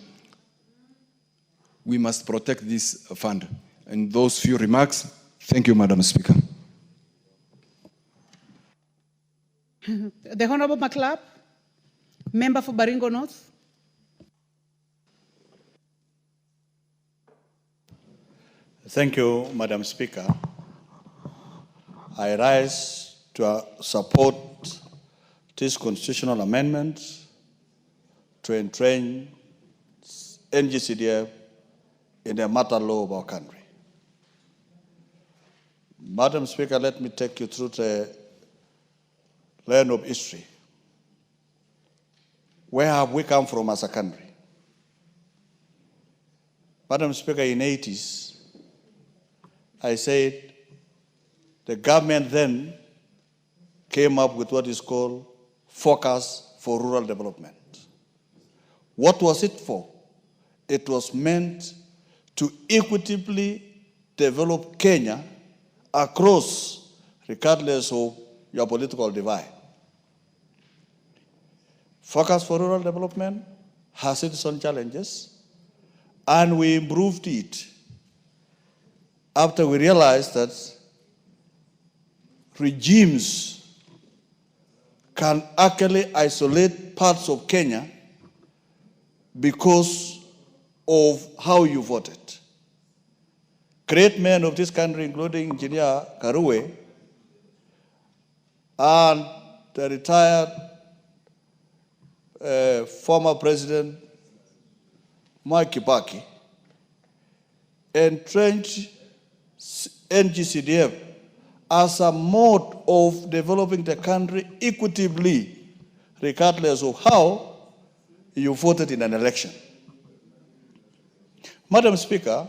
We must protect this fund. And those few remarks, thank you, Madam Speaker. The Honorable McLeod, member for Baringo North. Thank you, Madam Speaker. I rise to support this constitutional amendment to entrench NGCDF in the matter law of our country. Madam Speaker, let me take you through the lane of history. Where have we come from as a country? Madam Speaker, in the 80s, I said the government then came up with what is called Focus for Rural Development. What was it for? It was meant to equitably develop Kenya across, regardless of your political divide. Focus for Rural Development has its own challenges, and we improved it after we realized that regimes can actually isolate parts of Kenya because of how you voted. Great men of this country, including Engineer Karue and the retired former President Mwai Kibaki, entrenched NGCDF as a mode of developing the country equitably, regardless of how you voted in an election. Madam Speaker,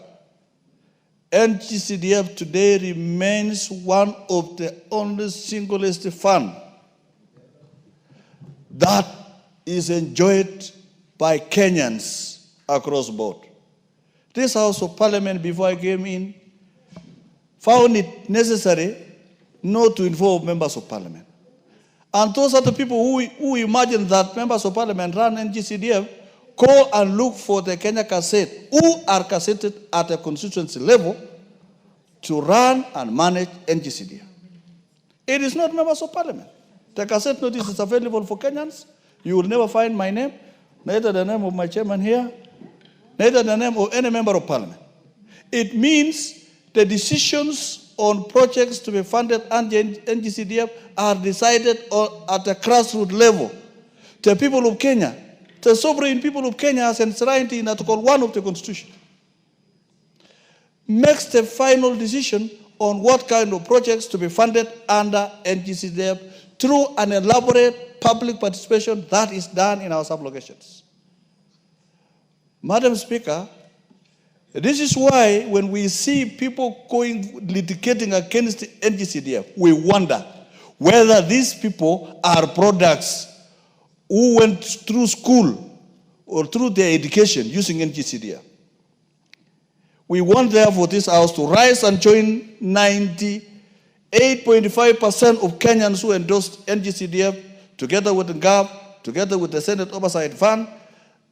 NGCDF today remains one of the only singlest fund that is enjoyed by Kenyans across board. This House of Parliament, before I came in, found it necessary not to involve members of Parliament. And those are the people who imagine that members of Parliament run NGCDF, go and look for the Kenya cassette, who are cassetted at a constituency level to run and manage NGCDF. It is not members of Parliament. The cassette notice is available for Kenyans. You will never find my name, neither the name of my chairman here, neither the name of any member of Parliament. It means the decisions on projects to be funded under NGCDF are decided at the grassroots level. The people of Kenya, the sovereign people of Kenya, as enshrined in Article 1 of the Constitution, makes the final decision on what kind of projects to be funded under NGCDF through an elaborate public participation that is done in our sublocations. Madam Speaker, this is why when we see people litigating against NGCDF, we wonder whether these people are products who went through school or through their education using NGCDF. We want therefore this House to rise and join 98.5% of Kenyans who endorsed NGCDF together with the GAP, together with the Senate Oversight Fund,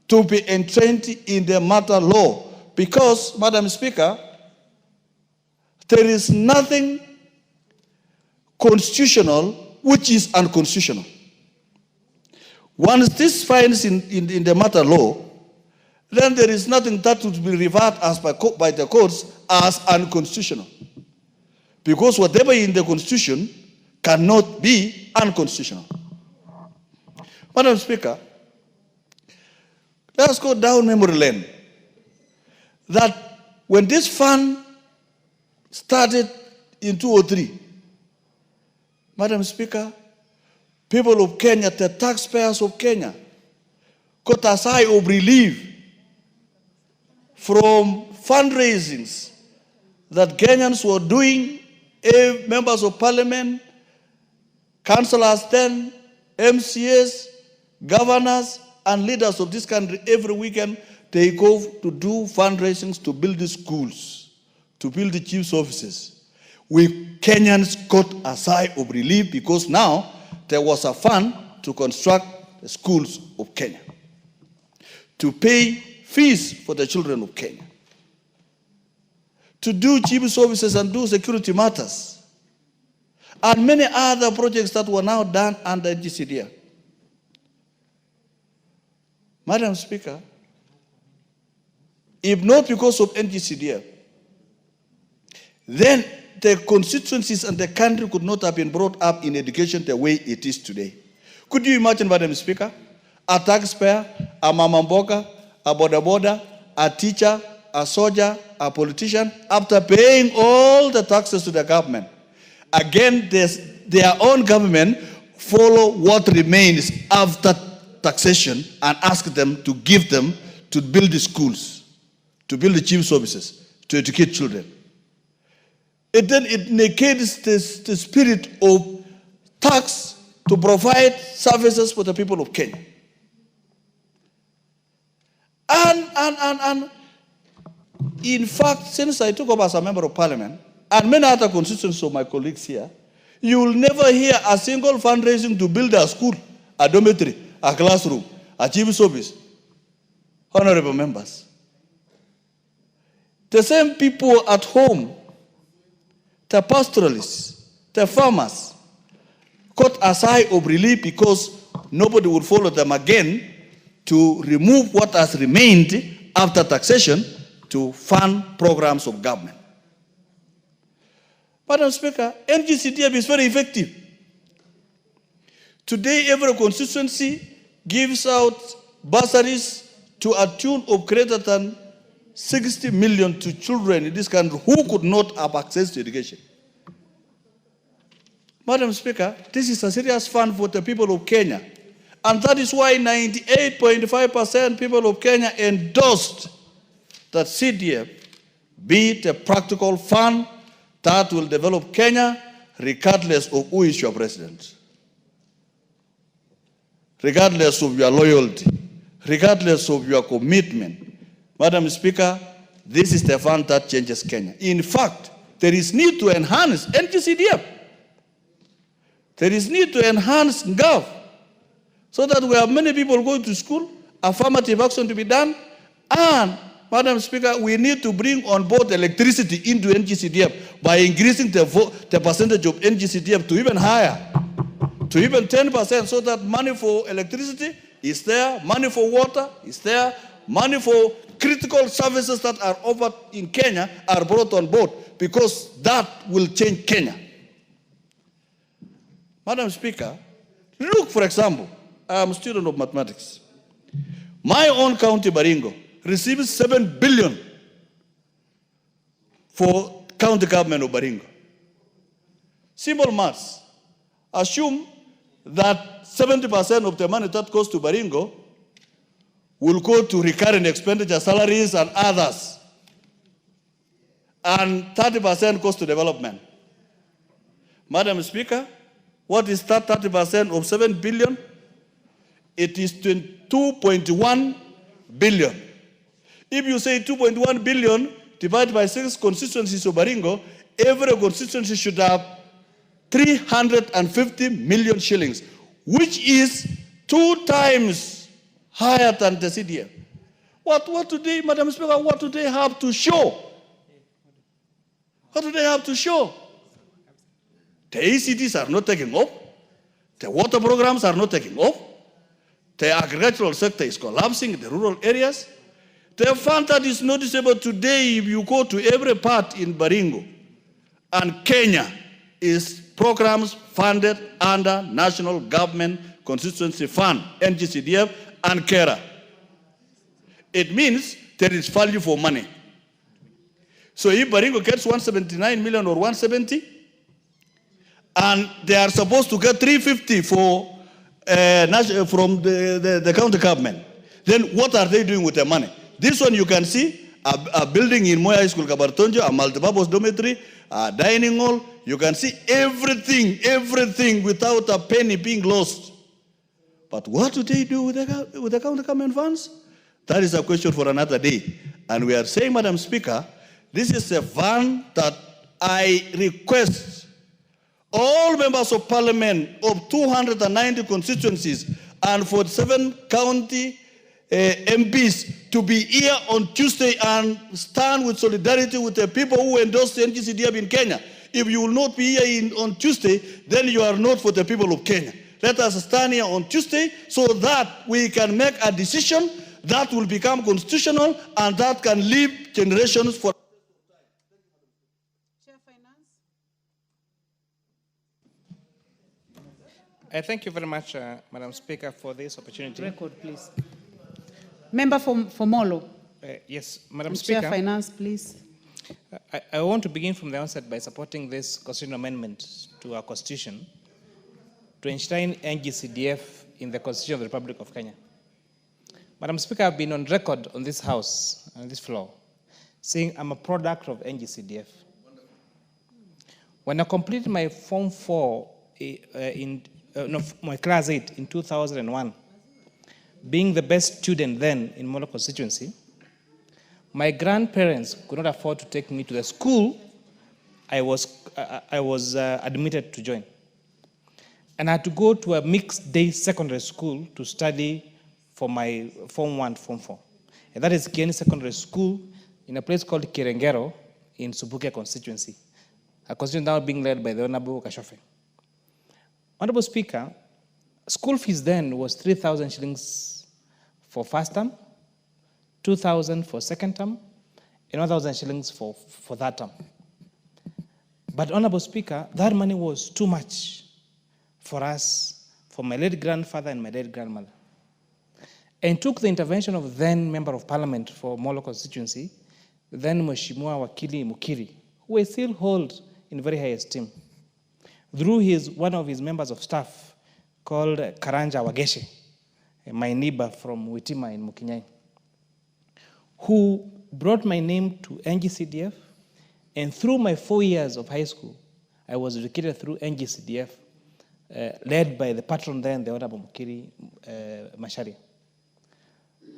to be entrenched in the matter law. Because, Madam Speaker, there is nothing constitutional which is unconstitutional. Once this finds in the matter law, then there is nothing that would be referred as by the courts as unconstitutional. Because whatever in the Constitution cannot be unconstitutional. Madam Speaker, let us go down memory lane. That when this fund started in 2003, Madam Speaker, people of Kenya, the taxpayers of Kenya, got a sigh of relief from fundraisings that Kenyans were doing, members of parliament, councillors then, MCAs, governors, and leaders of this country every weekend, they go to do fundraisings to build the schools, to build the chief's offices. We Kenyans got a sigh of relief because now there was a fund to construct the schools of Kenya, to pay fees for the children of Kenya, to do chief's offices and do security matters, and many other projects that were now done under GCDF. Madam Speaker, if not because of NGCDF, then the constituencies and the country could not have been brought up in education the way it is today. Could you imagine, Madam Speaker, a taxpayer, a mama mboga, a boda, a teacher, a soldier, a politician, after paying all the taxes to the government, again, their own government follow what remains after taxation and ask them to give them to build the schools, to build the chief services, to educate children. It negates the spirit of tax to provide services for the people of Kenya. And in fact, since I took over as a member of parliament, and many other constituencies of my colleagues here, you will never hear a single fundraising to build a school, a dormitory, a classroom, a chief service. Honorable members, the same people at home, the pastoralists, the farmers, got a sigh of relief because nobody would follow them again to remove what has remained after taxation to fund programs of government. Madam Speaker, NGCDF is very effective. Today, every constituency gives out bursaries to a tune of greater than 60 million to children in this country who could not have access to education. Madam Speaker, this is a serious fund for the people of Kenya. And that is why 98.5% people of Kenya endorsed that CDF be the practical fund that will develop Kenya regardless of who is your president, regardless of your loyalty, regardless of your commitment. Madam Speaker, this is the fund that changes Kenya. In fact, there is need to enhance NGCDF. There is need to enhance GOV so that we have many people going to school, affirmative action to be done, and Madam Speaker, we need to bring on board electricity into NGCDF by increasing the percentage of NGCDF to even higher, to even 10%, so that money for electricity is there, money for water is there, money for critical services that are offered in Kenya are brought on board, because that will change Kenya. Madam Speaker, look, for example, I am a student of mathematics. My own county, Baringo, receives 7 billion for county government of Baringo. Simple maths. Assume that 70% of the money that goes to Baringo will go to recurring expenditure, salaries and others. And 30% goes to development. Madam Speaker, what is that 30% of 7 billion? It is 2.1 billion. If you say 2.1 billion divided by 6 constituencies of Baringo, every constituency should have 350 million shillings, which is 2 times higher than the CDF. What do they, Madam Speaker, what do they have to show? What do they have to show? The ACTs are not taking off. The water programs are not taking off. The agricultural sector is collapsing in the rural areas. The fund that is noticeable today, if you go to every part in Baringo and Kenya, is programs funded under National Government Constituency Fund, NGCDF, and KERA. It means there is value for money. So if Baringo gets 179 million or 170, and they are supposed to get 350 from the county government, then what are they doing with the money? This one you can see, a building in Moya High School, Kabartonjo, a multipurpose dormitory, a dining hall. You can see everything without a penny being lost. But what do they do with the county government funds? That is a question for another day. And we are saying, Madam Speaker, this is a fund that I request all members of parliament of 290 constituencies and 47 county MPs to be here on Tuesday and stand with solidarity with the people who endorsed the NGCDF in Kenya. If you will not be here on Tuesday, then you are not for the people of Kenya. Let us stand here on Tuesday so that we can make a decision that will become constitutional and that can live generations for. Thank you very much, Madam Speaker, for this opportunity. Record, please. Member for Molo. Yes, Madam Chair Speaker. Finance, please. I want to begin from the outset by supporting this constitutional amendment to our constitution to enshrine NGCDF in the Constitution of the Republic of Kenya. Madam Speaker, I've been on record on this house, on this floor, saying I'm a product of NGCDF. When I completed my Form 4 my Class 8 in 2001, being the best student then in Molo constituency, my grandparents could not afford to take me to the school I was admitted to join. And I had to go to a mixed-day secondary school to study for my Form 1, Form 4. And that is Kieni Secondary School in a place called Kirengero in Subukia constituency, a constituency now being led by the Honorable Kashofe. Honorable Speaker, school fees then was 3,000 shillings for first term, 2,000 for second term, and 1,000 shillings for that term. But Honorable Speaker, that money was too much for us, for my late grandfather and my late grandmother. And took the intervention of then Member of Parliament for Molo constituency, then Mheshimiwa Wakili Mukiri, who I still hold in very high esteem, through one of his members of staff called Karanja Wageshe, my neighbor from Witima in Mukinyai, who brought my name to NGCDF, and through my 4 years of high school, I was educated through NGCDF, led by the patron then, the Honorable Mukiri Macharia.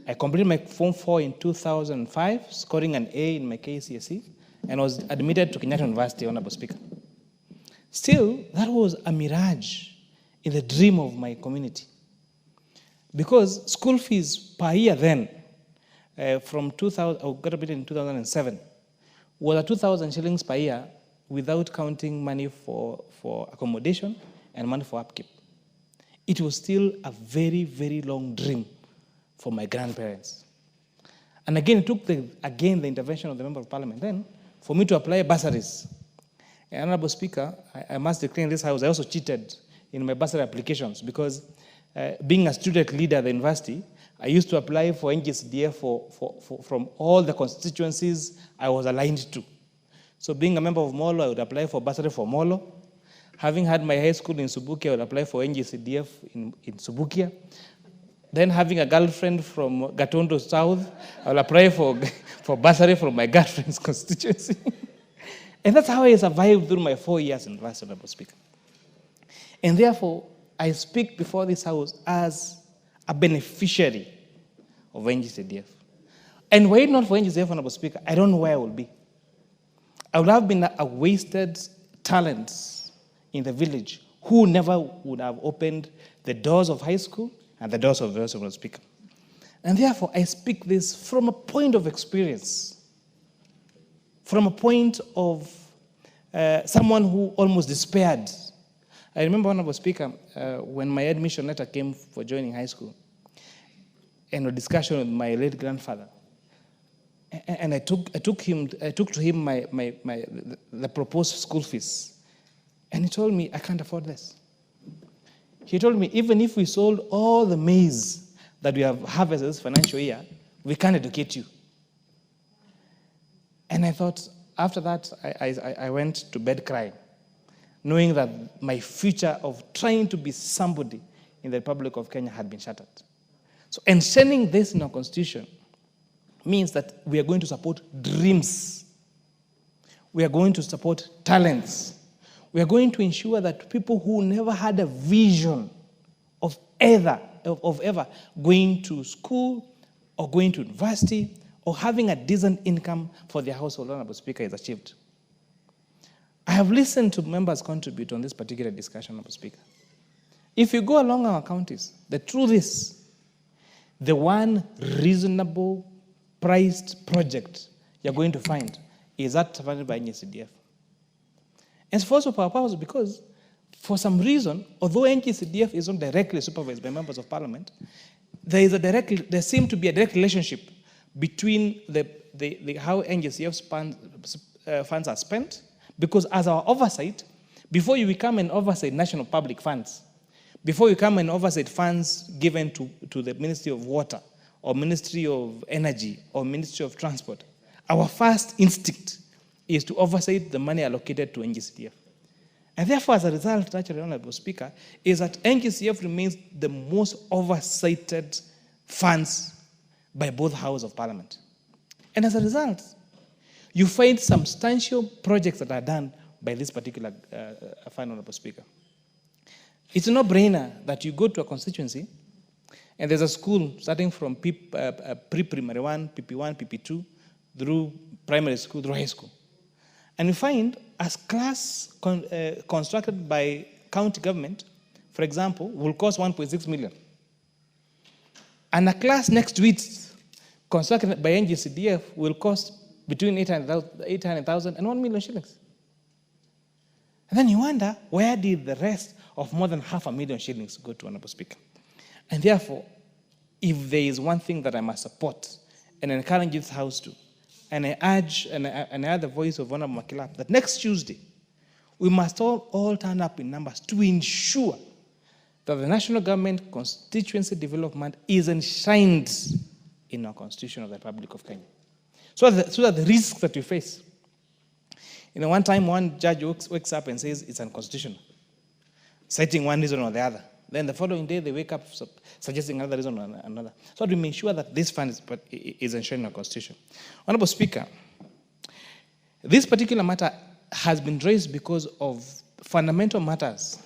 I completed my Form 4 in 2005, scoring an A in my KCSE, and was admitted to Kenyatta University, Honorable Speaker. Still, that was a mirage in the dream of my community. Because school fees per year then, from 2000, I got a bit in 2007, was 2,000 shillings per year without counting money for accommodation and money for upkeep. It was still a very, very long dream for my grandparents. And again, it took the intervention of the Member of Parliament then for me to apply bursaries. And Honorable Speaker, I must declare in this house, I also cheated in my bursary applications because being a student leader at the university, I used to apply for NGCDF from all the constituencies I was aligned to. So being a member of Molo, I would apply for bursary for Molo. Having had my high school in Subukia, I would apply for NGCDF in Subukia. Then having a girlfriend from Gatondo South, I will apply for bursary from my girlfriend's constituency. And that's how I survived through my 4 years in university, Honorable Speaker. And therefore, I speak before this house as a beneficiary of NGCDF. And were it not for NGCDF, Honorable Speaker, I don't know where I would be. I would have been a wasted talent in the village who never would have opened the doors of high school and the doors of the Honorable Speaker. And therefore, I speak this from a point of experience, from a point of someone who almost despaired. I remember, Honorable Speaker, when my admission letter came for joining high school, and a discussion with my late grandfather, and I took to him the proposed school fees, and he told me, I can't afford this. He told me, even if we sold all the maize that we have harvested this financial year, we can't educate you. And I thought, after that, I went to bed crying, knowing that my future of trying to be somebody in the Republic of Kenya had been shattered. So enshrining this in our constitution means that we are going to support dreams. We are going to support talents. We are going to ensure that people who never had a vision of ever going to school or going to university or having a decent income for their household, Honorable Speaker, is achieved. I have listened to members contribute on this particular discussion, Honorable Speaker. If you go along our counties, the truth is, the one reasonable priced project you're going to find is that funded by NGCDF. And it's also for our purpose because, for some reason, although NGCDF is not directly supervised by members of parliament, there seems to be a direct relationship between how NGCDF funds are spent, because as our oversight, before you become an oversight national public funds, before you come and oversight funds given to the Ministry of Water or Ministry of Energy or Ministry of Transport, our first instinct is to oversight the money allocated to NGCDF. And therefore, as a result, naturally, Honorable Speaker, is that NGCDF remains the most oversighted funds by both houses of Parliament. And as a result, you find substantial projects that are done by this particular fund, Honorable Speaker. It's a no-brainer that you go to a constituency and there's a school starting from pre-primary 1, PP1, PP2, through primary school, through high school. And you find a class constructed by county government, for example, will cost 1.6 million. And a class next to it, constructed by NGCDF, will cost between 800,000 and 1 million shillings. And then you wonder, where did the rest of more than 500,000 shillings go to, Honorable Speaker? And therefore, if there is one thing that I must support and encourage this House to, and I urge, and I heard the voice of Honorable Makilap, that next Tuesday, we must all turn up in numbers to ensure that the national government constituency development is enshrined in our Constitution of the Republic of Kenya. So that the risks that we face. One time one judge wakes up and says it's unconstitutional, citing one reason or the other. Then the following day they wake up suggesting another reason or another. So we make sure that this fund is enshrined in our Constitution. Honorable Speaker, this particular matter has been raised because of fundamental matters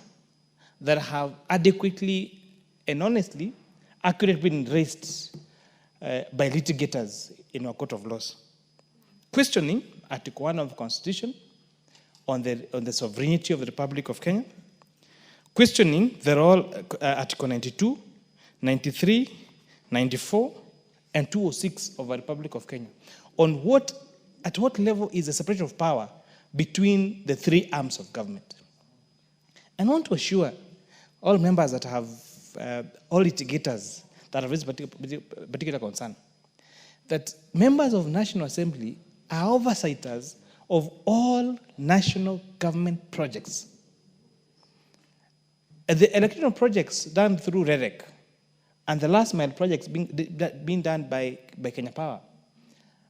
that have adequately and honestly, accurately been raised by litigators in our court of laws, questioning Article 1 of the Constitution on the sovereignty of the Republic of Kenya, questioning the role, Article 92, 93, 94, and 206 of the Republic of Kenya, at what level is the separation of power between the three arms of government. I want to assure all members that have, all litigators that have raised particular concern, that members of National Assembly are oversighters of all national government projects. The electoral projects done through REREC and the last mile projects being done by Kenya Power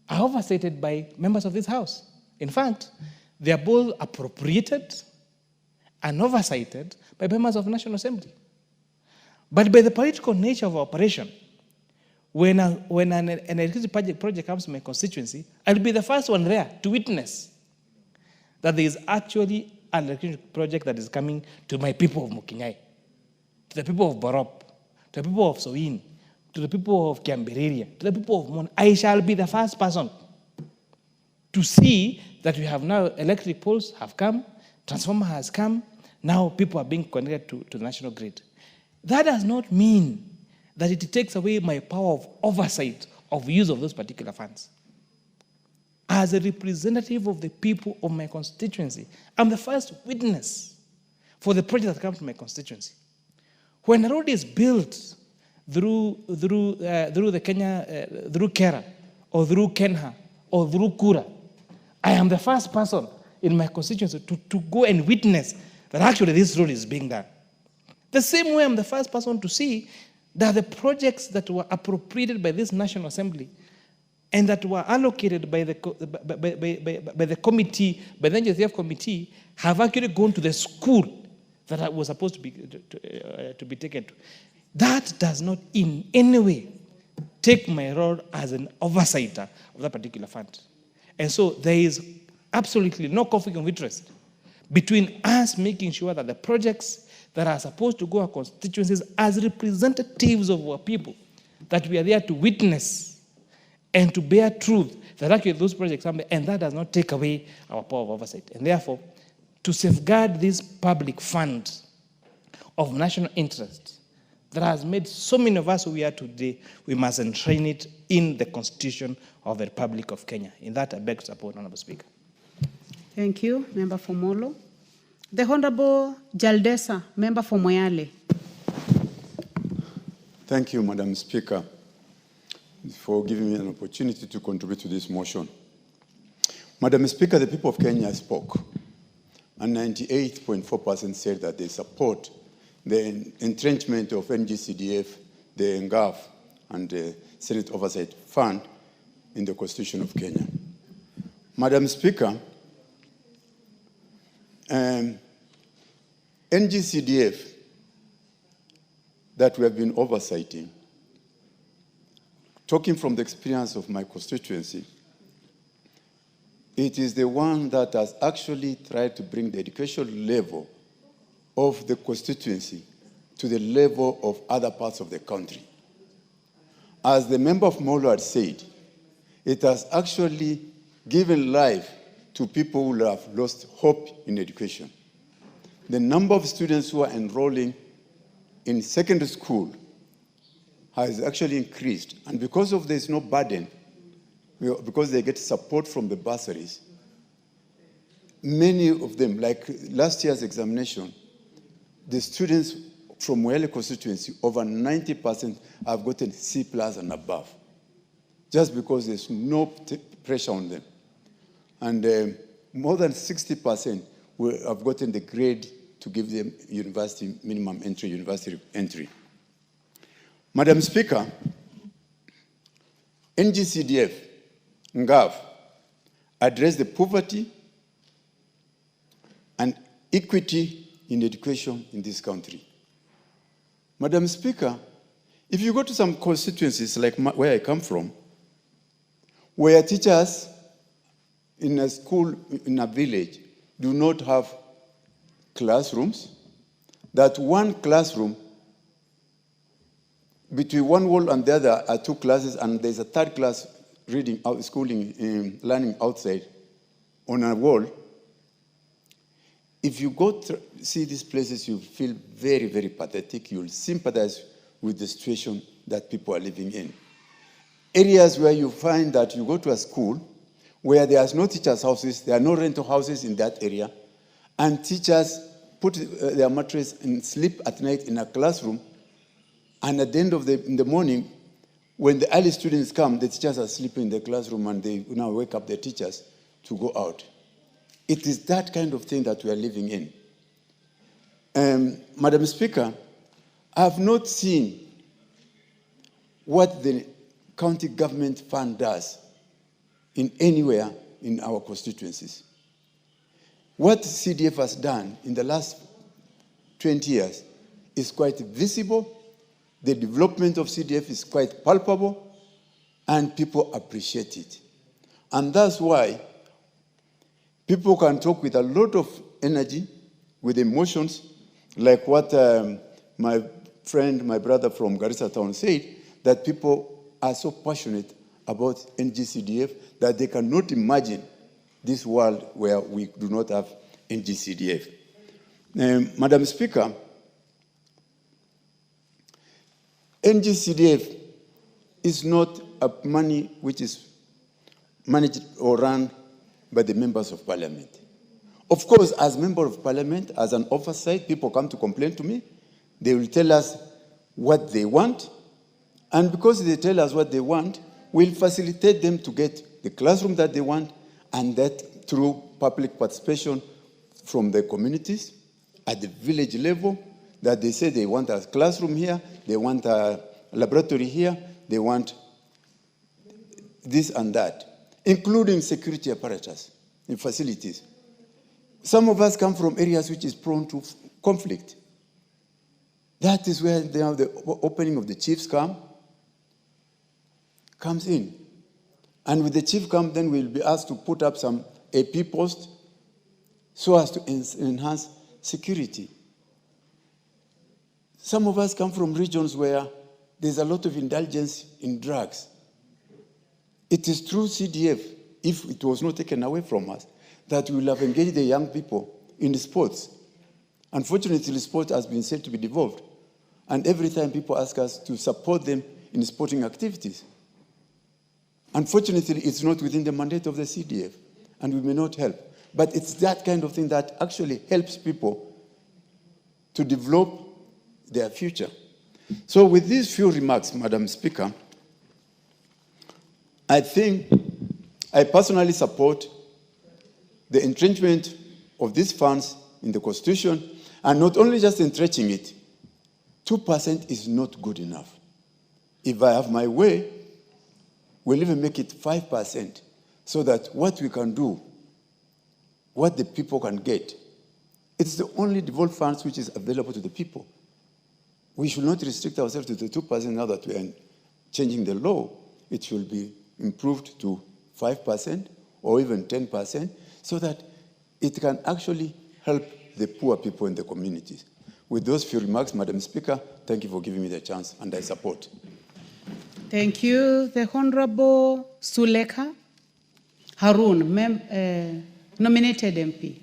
are oversighted by members of this House. In fact, they are both appropriated and oversighted by members of the National Assembly. But by the political nature of operation, when an electricity project comes to my constituency, I'll be the first one there to witness that there is actually an electricity project that is coming to my people of Mukinyai, to the people of Borop, to the people of Soin, to the people of Kiambiriria, to the people of Mon. I shall be the first person to see that we have now electric poles have come, transformer has come, now people are being connected to the national grid. That does not mean that it takes away my power of oversight of use of those particular funds. As a representative of the people of my constituency, I'm the first witness for the project that comes to my constituency. When a road is built through Kera, or through Kenha, or through Kura, I am the first person in my constituency to go and witness that actually this road is being done. The same way I'm the first person to see that the projects that were appropriated by this National Assembly and that were allocated by the committee, by the NGCF committee, have actually gone to the school that was supposed to be taken to. That does not in any way take my role as an oversighter of that particular fund. And so there is absolutely no conflict of interest between us making sure that the projects that are supposed to go to our constituencies as representatives of our people, that we are there to witness and to bear truth that actually those projects are, and that does not take away our power of oversight. And therefore, to safeguard this public fund of national interest that has made so many of us who we are today, we must enshrine it in the Constitution of the Republic of Kenya. In that, I beg to support, Honorable Speaker. Thank you, Member for Molo. The Honorable Jaldesa, Member for Moyale. Thank you, Madam Speaker, for giving me an opportunity to contribute to this motion. Madam Speaker, the people of Kenya spoke, and 98.4% said that they support the entrenchment of NGCDF, the NGAF, and the Senate Oversight Fund in the Constitution of Kenya. Madam Speaker, NGCDF that we have been oversighting, talking from the experience of my constituency, it is the one that has actually tried to bring the education level of the constituency to the level of other parts of the country. As the member of Molo had said, it has actually given life to people who have lost hope in education. The number of students who are enrolling in secondary school has actually increased. And because of there's no burden, because they get support from the bursaries, many of them, like last year's examination, the students from Moyale constituency, over 90% have gotten C+ and above, just because there's no pressure on them. And more than 60% have gotten the grade to give them university minimum entry, university entry. Madam Speaker, NGCDF, NGAV, address the poverty and equity in education in this country. Madam Speaker, if you go to some constituencies like where I come from, where teachers in a school, in a village, do not have classrooms, that one classroom, between one wall and the other are two classes, and there's a third class reading, schooling, learning outside on a wall. If you go to see these places, you feel very, very pathetic. You'll sympathize with the situation that people are living in. Areas where you find that you go to a school where there's no teachers' houses, there are no rental houses in that area, and teachers put their mattress and sleep at night in a classroom, and at the end of in the morning, when the early students come, the teachers are sleeping in the classroom, and they now wake up the teachers to go out. It is that kind of thing that we are living in. Madam Speaker, I have not seen what the county government fund does in anywhere in our constituencies. What CDF has done in the last 20 years is quite visible. The development of CDF is quite palpable, and people appreciate it. And that's why people can talk with a lot of energy, with emotions, like what my friend, my brother from Garissa town said, that people are so passionate about NGCDF that they cannot imagine this world where we do not have NGCDF. Madam Speaker, NGCDF is not a money which is managed or run by the members of parliament. Of course, as member of parliament, as an oversight, people come to complain to me. They will tell us what they want. And because they tell us what they want, we'll facilitate them to get the classroom that they want, and that through public participation from the communities at the village level, that they say they want a classroom here, they want a laboratory here, they want this and that, including security apparatus in facilities. Some of us come from areas which is prone to conflict. That is where the opening of the chiefs comes in. And with the chief camp, then we'll be asked to put up some AP posts so as to enhance security. Some of us come from regions where there's a lot of indulgence in drugs. It is through CDF, if it was not taken away from us, that we will have engaged the young people in sports. Unfortunately, sport has been said to be devolved. And every time people ask us to support them in sporting activities. Unfortunately, it's not within the mandate of the CDF, and we may not help. But it's that kind of thing that actually helps people to develop their future. So with these few remarks, Madam Speaker, I think I personally support the entrenchment of these funds in the Constitution, and not only just entrenching it, 2% is not good enough. If I have my way, we'll even make it 5%, so that what we can do, what the people can get, it's the only devolved funds which is available to the people. We should not restrict ourselves to the 2% now that we are changing the law. It should be improved to 5% or even 10%, so that it can actually help the poor people in the communities. With those few remarks, Madam Speaker, thank you for giving me the chance, and I support. Thank you. The Honorable Suleka Harun, nominated MP.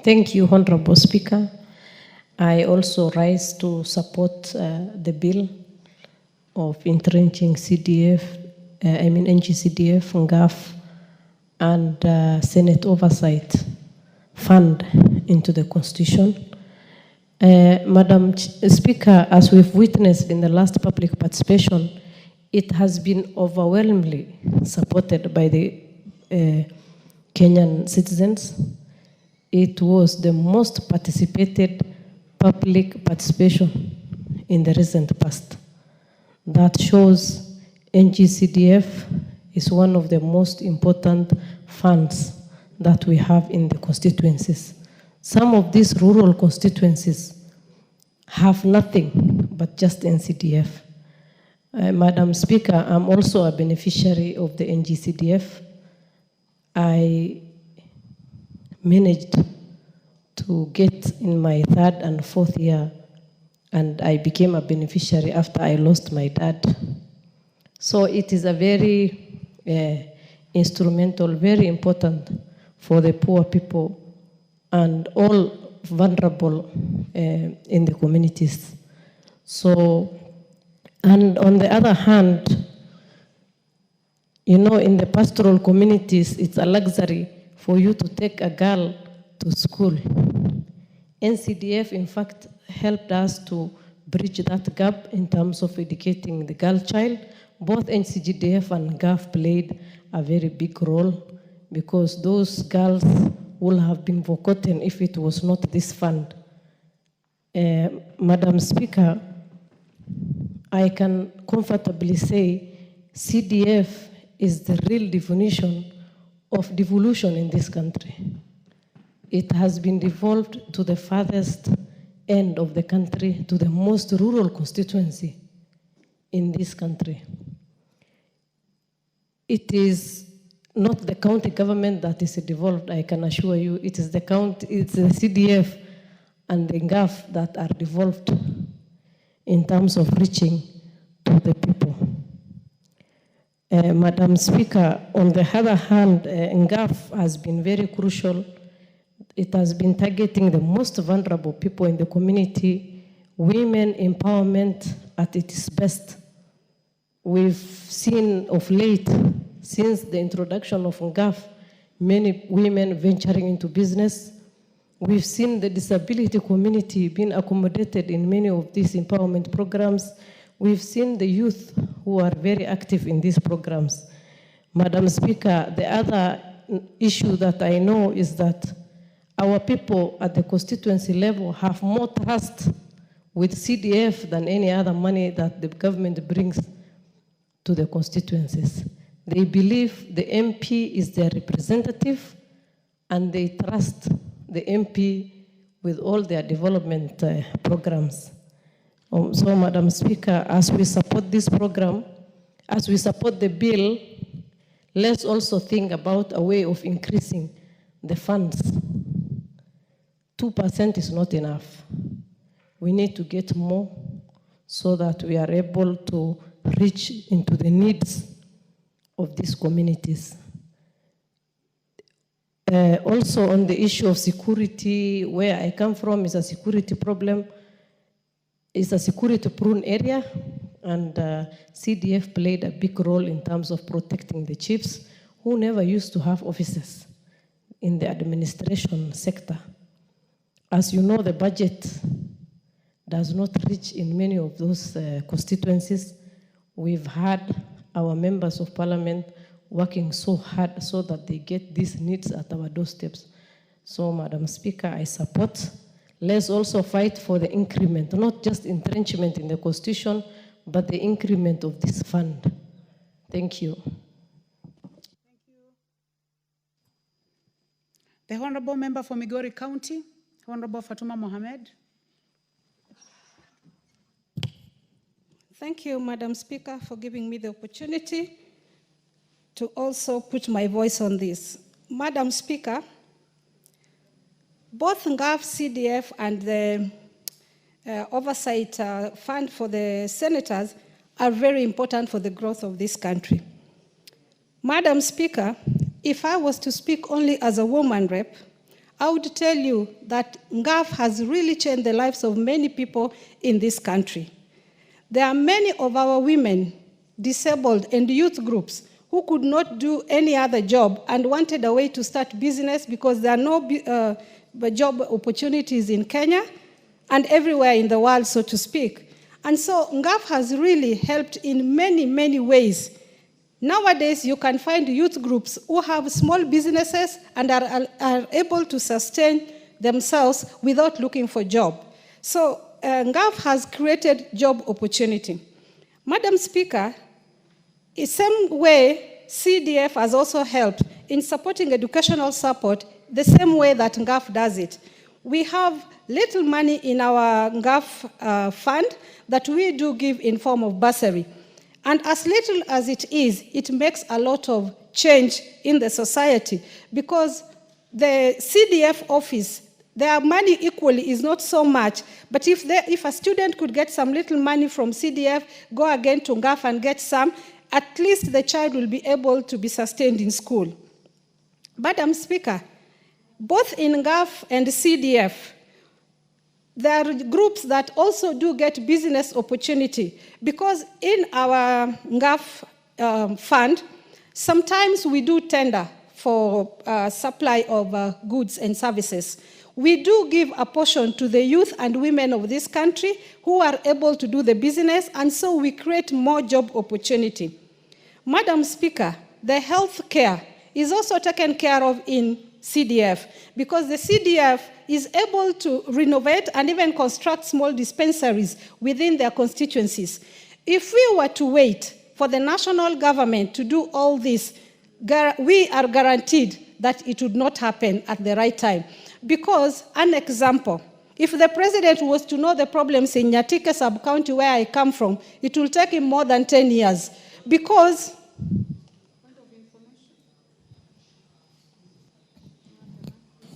Thank you, Honorable Speaker. I also rise to support the bill of entrenching NGCDF, NGAF, and Senate Oversight Fund into the Constitution. Madam Speaker, as we've witnessed in the last public participation, it has been overwhelmingly supported by the Kenyan citizens. It was the most participated public participation in the recent past. That shows NGCDF is one of the most important funds that we have in the constituencies. Some of these rural constituencies have nothing but just NCDF. Madam Speaker, I'm also a beneficiary of the NGCDF. I managed to get in my 3rd and 4th year, and I became a beneficiary after I lost my dad. So it is a very instrumental, very important for the poor people and all vulnerable in the communities. So, and on the other hand, you know, in the pastoral communities, it's a luxury for you to take a girl to school. NCDF, in fact, helped us to bridge that gap in terms of educating the girl child. Both NCGDF and GAF played a very big role, because those girls would have been forgotten if it was not this fund. Madam Speaker, I can comfortably say CDF is the real definition of devolution in this country. It has been devolved to the farthest end of the country, to the most rural constituency in this country. It is not the county government that is devolved, I can assure you. It is the county, it's the CDF and the GAF that are devolved in terms of reaching to the people. Madam Speaker, on the other hand, GAF has been very crucial. It has been targeting the most vulnerable people in the community women empowerment at its best. We've seen of late, since the introduction of NGAF, many women venturing into business. We've seen the disability community being accommodated in many of these empowerment programs. We've seen the youth who are very active in these programs. Madam Speaker, the other issue that I know is that our people at the constituency level have more trust with CDF than any other money that the government brings to the constituencies. They believe the MP is their representative and they trust the MP with all their development programs. So, Madam Speaker, as we support this program, as we support the bill, let's also think about a way of increasing the funds. 2% is not enough. We need to get more so that we are able to reach into the needs of these communities. Also on the issue of security, where I come from is a security problem. It's a security-prone area, and CDF played a big role in terms of protecting the chiefs who never used to have offices in the administration sector. As you know, the budget does not reach in many of those constituencies. We've had our members of parliament working so hard so that they get these needs at our doorsteps. So, Madam Speaker, I support. Let's also fight for the increment, not just entrenchment in the Constitution, but the increment of this fund. Thank you. The Honorable Member for Migori County, Honorable Fatuma Mohamed. Thank you, Madam Speaker, for giving me the opportunity to also put my voice on this. Madam Speaker, both NGAF, CDF, and the Oversight Fund for the Senators are very important for the growth of this country. Madam Speaker, if I was to speak only as a woman rep, I would tell you that NGAF has really changed the lives of many people in this country. There are many of our women, disabled, and youth groups who could not do any other job and wanted a way to start business because there are no job opportunities in Kenya and everywhere in the world, so to speak. And so NGAF has really helped in many, many ways. Nowadays, you can find youth groups who have small businesses and are able to sustain themselves without looking for a job. So NGAF has created job opportunity. Madam Speaker, in the same way, CDF has also helped in supporting educational support the same way that NGAF does it. We have little money in our NGAF fund that we do give in form of bursary. And as little as it is, it makes a lot of change in the society because the CDF office, their money equally is not so much, but if a student could get some little money from CDF, go again to NGAF and get some, at least the child will be able to be sustained in school. Madam Speaker, both in NGAF and CDF, there are groups that also do get business opportunity because in our NGAF fund, sometimes we do tender for supply of goods and services. We do give a portion to the youth and women of this country who are able to do the business, and so we create more job opportunity. Madam Speaker, the health care is also taken care of in CDF because the CDF is able to renovate and even construct small dispensaries within their constituencies. If we were to wait for the national government to do all this, we are guaranteed that it would not happen at the right time. Because, an example, if the president was to know the problems in Nyatike sub-county where I come from, it will take him more than 10 years. Because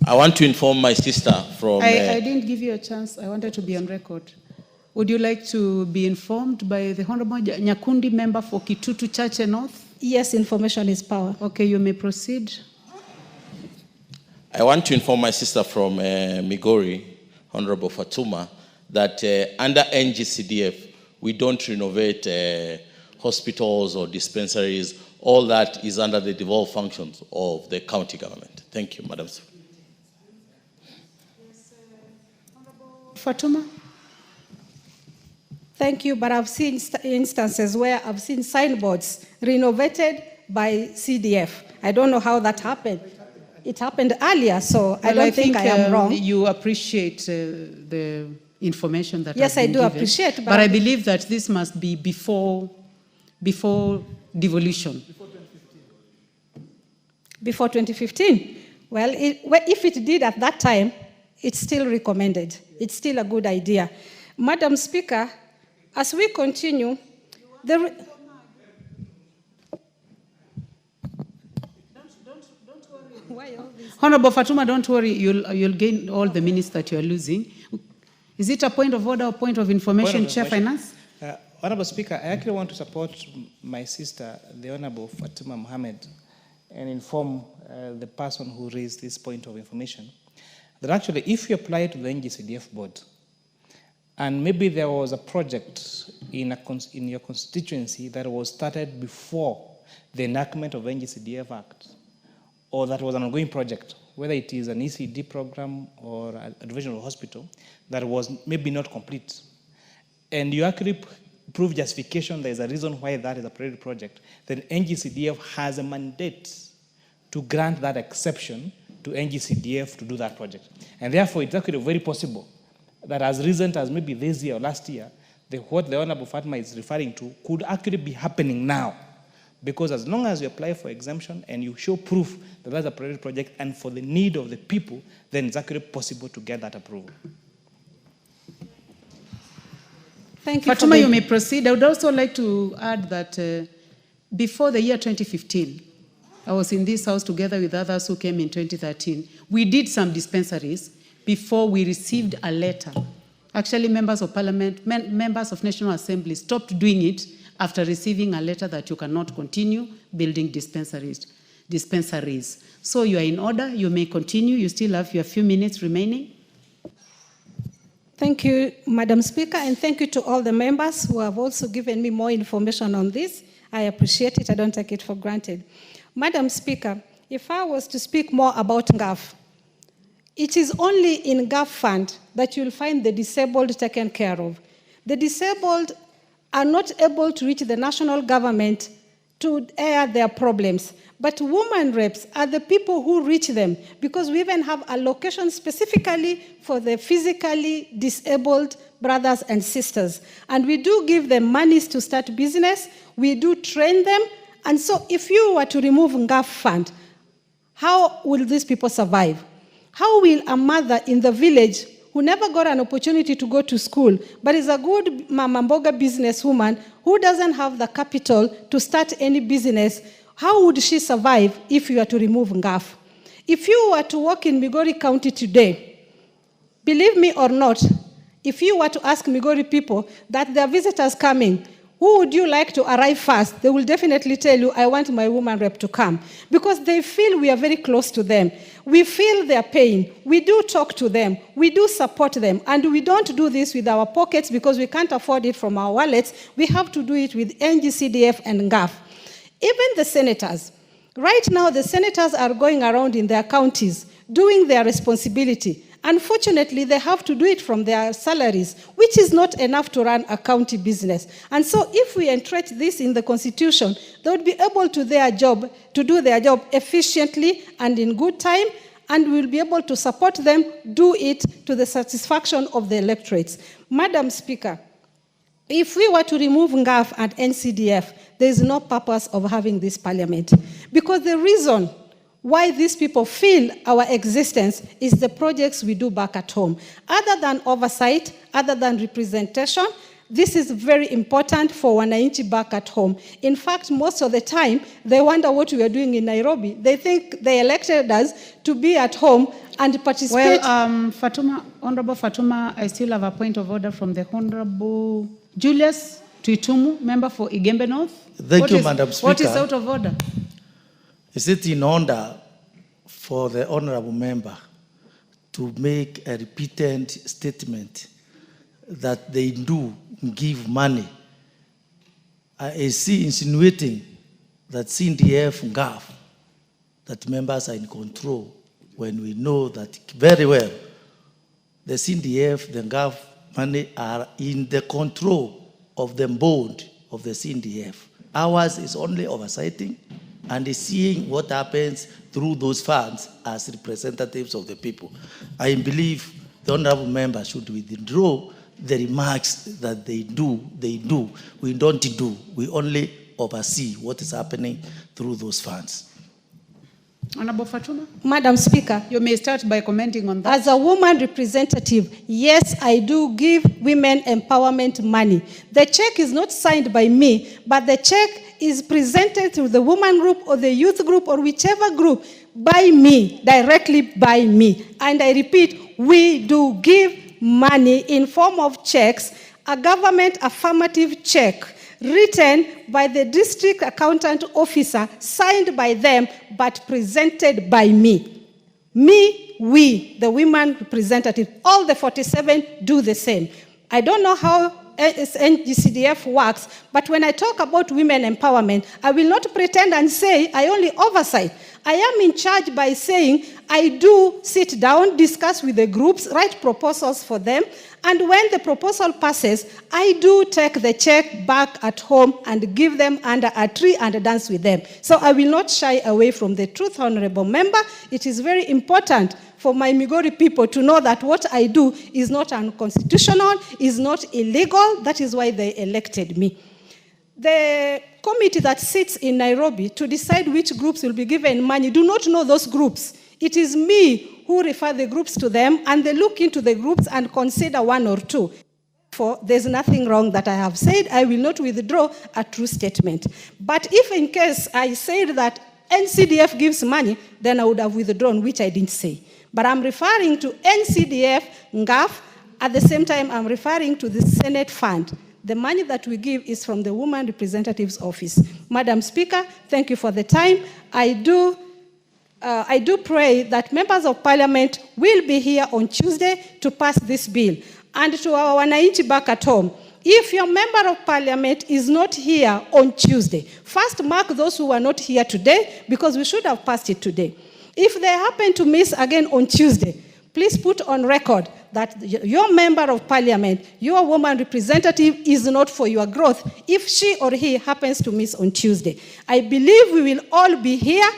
I want to inform my sister from... I didn't give you a chance. I wanted to be on record. Would you like to be informed by the Honorable Nyakundi member for Kitutu Chache North? Yes, information is power. Okay, you may proceed. I want to inform my sister from Migori, Honorable Fatuma, that under NGCDF, we don't renovate hospitals or dispensaries. All that is under the devolved functions of the county government. Thank you, Madam Speaker. Fatuma? Thank you, but I've seen instances where I've seen signboards renovated by CDF. I don't know how that happened. It happened earlier, so I don't think I am wrong. You appreciate the information that Yes, has been I do given. appreciate, but I believe that this must be before devolution. Before 2015. Well, if it did at that time, it's still recommended. It's still a good idea. Madam Speaker, as we continue, Honorable Fatuma, don't worry, you'll gain all the minutes that you're losing. Is it a point of order or point of information, Chair Finance? Honorable Speaker, I actually want to support my sister, the Honorable Fatuma Mohammed, and inform the person who raised this point of information that actually if you apply to the NGCDF board, and maybe there was a project in your constituency that was started before the enactment of the NGCDF Act, or that was an ongoing project, whether it is an ECD program or a divisional hospital, that was maybe not complete, and you actually prove justification there is a reason why that is a priority project, then NGCDF has a mandate to grant that exception to NGCDF to do that project. And therefore, it's actually very possible that as recent as maybe this year or last year, what the Honorable Fatma is referring to could actually be happening now. Because as long as you apply for exemption and you show proof that that's a priority project and for the need of the people, then it's actually possible to get that approval. Thank you. Fatuma, you may proceed. I would also like to add that before the year 2015, I was in this house together with others who came in 2013. We did some dispensaries before we received a letter. Actually, members of parliament, members of National Assembly stopped doing it after receiving a letter that you cannot continue building dispensaries. So you are in order. You may continue. You still have your few minutes remaining. Thank you, Madam Speaker, and thank you to all the members who have also given me more information on this. I appreciate it. I don't take it for granted. Madam Speaker, if I was to speak more about GAF, it is only in GAF fund that you'll find the disabled taken care of. The disabled are not able to reach the national government to air their problems. But women reps are the people who reach them, because we even have a location specifically for the physically disabled brothers and sisters. And we do give them monies to start business. We do train them. And so if you were to remove GAF fund, how will these people survive? How will a mother in the village who never got an opportunity to go to school, but is a good mama mboga businesswoman who doesn't have the capital to start any business, how would she survive if you were to remove GAF? If you were to walk in Migori County today, believe me or not, if you were to ask Migori people that there are visitors coming, who would you like to arrive first? They will definitely tell you, I want my woman rep to come. Because they feel we are very close to them. We feel their pain. We do talk to them. We do support them. And we don't do this with our pockets because we can't afford it from our wallets. We have to do it with NGCDF and GAF. Even the senators. Right now, the senators are going around in their counties doing their responsibility. Unfortunately, they have to do it from their salaries, which is not enough to run a county business. And so if we entrench this in the Constitution, they would be able to do their job efficiently and in good time, and we'll be able to support them, do it to the satisfaction of the electorates. Madam Speaker, if we were to remove GAF and NCDF, there is no purpose of having this parliament. Because the reason why these people feel our existence is the projects we do back at home. Other than oversight, other than representation, this is very important for wananchi back at home. In fact, most of the time, they wonder what we are doing in Nairobi. They think they elected us to be at home and participate. Well, Honorable Fatuma, I still have a point of order from the Honorable Julius Tuitumu, member for Igembe North. Thank you, Madam Speaker. What is out of order? Is it in order for the honorable member to make a repeated statement that they do give money. I see insinuating that CDF GAF, that members are in control, when we know that very well the CDF, the GAF money are in the control of the board of the CDF. Ours is only oversighting and is seeing what happens through those funds as representatives of the people. I believe the honorable member should withdraw the remarks that they do. We don't do. We only oversee what is happening through those funds. Honorable Fatuma? Madam Speaker. You may start by commenting on that. As a woman representative, yes, I do give women empowerment money. The check is not signed by me, but the check is presented to the woman group or the youth group or whichever group by me, directly by me. And I repeat, we do give money in form of checks, a government affirmative check, written by the district accountant officer, signed by them, but presented by me. Me, we, the women representative, all the 47 do the same. I don't know how NGCDF works, but when I talk about women empowerment, I will not pretend and say I only oversight. I am in charge by saying I do sit down, discuss with the groups, write proposals for them, and when the proposal passes, I do take the check back at home and give them under a tree and dance with them. So I will not shy away from the truth, honorable member. It is very important for my Migori people to know that what I do is not unconstitutional, is not illegal. That is why they elected me. The committee that sits in Nairobi to decide which groups will be given money do not know those groups. It is me who refer the groups to them, and they look into the groups and consider one or two. Therefore, there's nothing wrong that I have said. I will not withdraw a true statement. But if in case I said that NCDF gives money, then I would have withdrawn, which I didn't say. But I'm referring to NCDF, NGAF. At the same time, I'm referring to the Senate Fund. The money that we give is from the Woman Representative's Office. Madam Speaker, thank you for the time. I do pray that members of Parliament will be here on Tuesday to pass this bill. And to our wananchi back at home, if your member of Parliament is not here on Tuesday, first mark those who are not here today, because we should have passed it today. If they happen to miss again on Tuesday, please put on record that your member of Parliament, your woman representative, is not for your growth if she or he happens to miss on Tuesday. I believe we will all be here.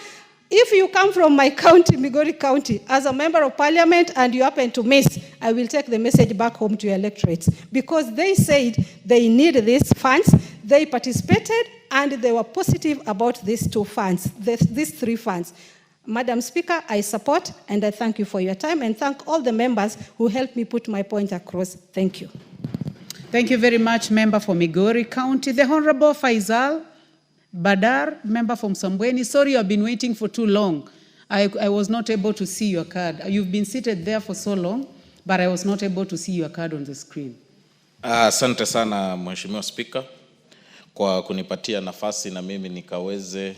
If you come from my county, Migori County, as a member of Parliament and you happen to miss, I will take the message back home to your electorates, because they said they need these funds, they participated, and they were positive about these two funds, these three funds. Madam Speaker, I support and I thank you for your time, and thank all the members who helped me put my point across. Thank you. Thank you very much, member for Migori County. The Honorable Faisal Badar, member from Sambweni. Sorry, I've been waiting for too long. I was not able to see your card. You've been seated there for so long, but I was not able to see your card on the screen. Asante sana Mheshimiwa Spika kwa kunipatia nafasi na mimi nikaweze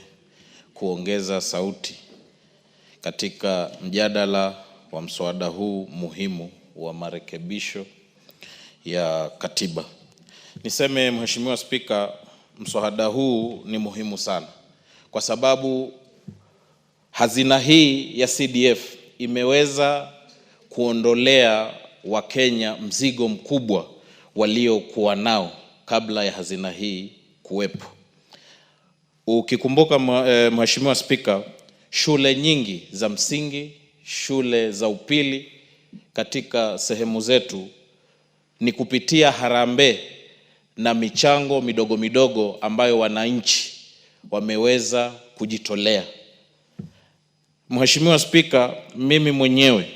kuongeza sauti katika mjadala wa mswada huu muhimu wa marekebisho ya katiba. Niseme Mheshimiwa Spika, mswada huu ni muhimu sana kwa sababu hazina hii ya CDF imeweza kuondolea Wakenya mzigo mkubwa waliokuwa nao kabla ya hazina hii kuwepo. Ukikumbuka Mheshimiwa Spika, shule nyingi za msingi, shule za upili katika sehemu zetu ni kupitia harambee na michango midogo midogo ambayo wananchi wameweza kujitolea. Mheshimiwa Spika, mimi mwenyewe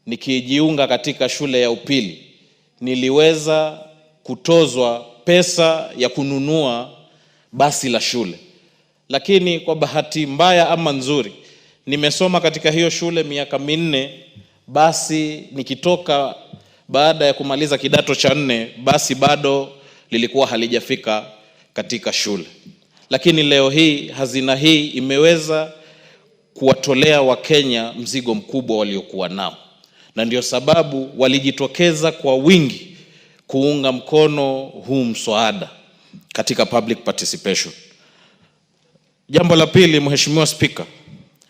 nikijiunga katika shule ya upili niliweza kutozwa pesa ya kununua basi la shule. Lakini kwa bahati mbaya ama nzuri, nimesoma katika hiyo shule miaka 4, basi nikitoka baada ya kumaliza kidato cha 4, basi bado lilikuwa halijafika katika shule. Lakini leo hii hazina hii imeweza kuwatolea Wakenya mzigo mkubwa waliokuwa nao. Na ndio sababu walijitokeza kwa wingi kuunga mkono huu mswada katika public participation. Jambo la pili, Mheshimiwa Spika,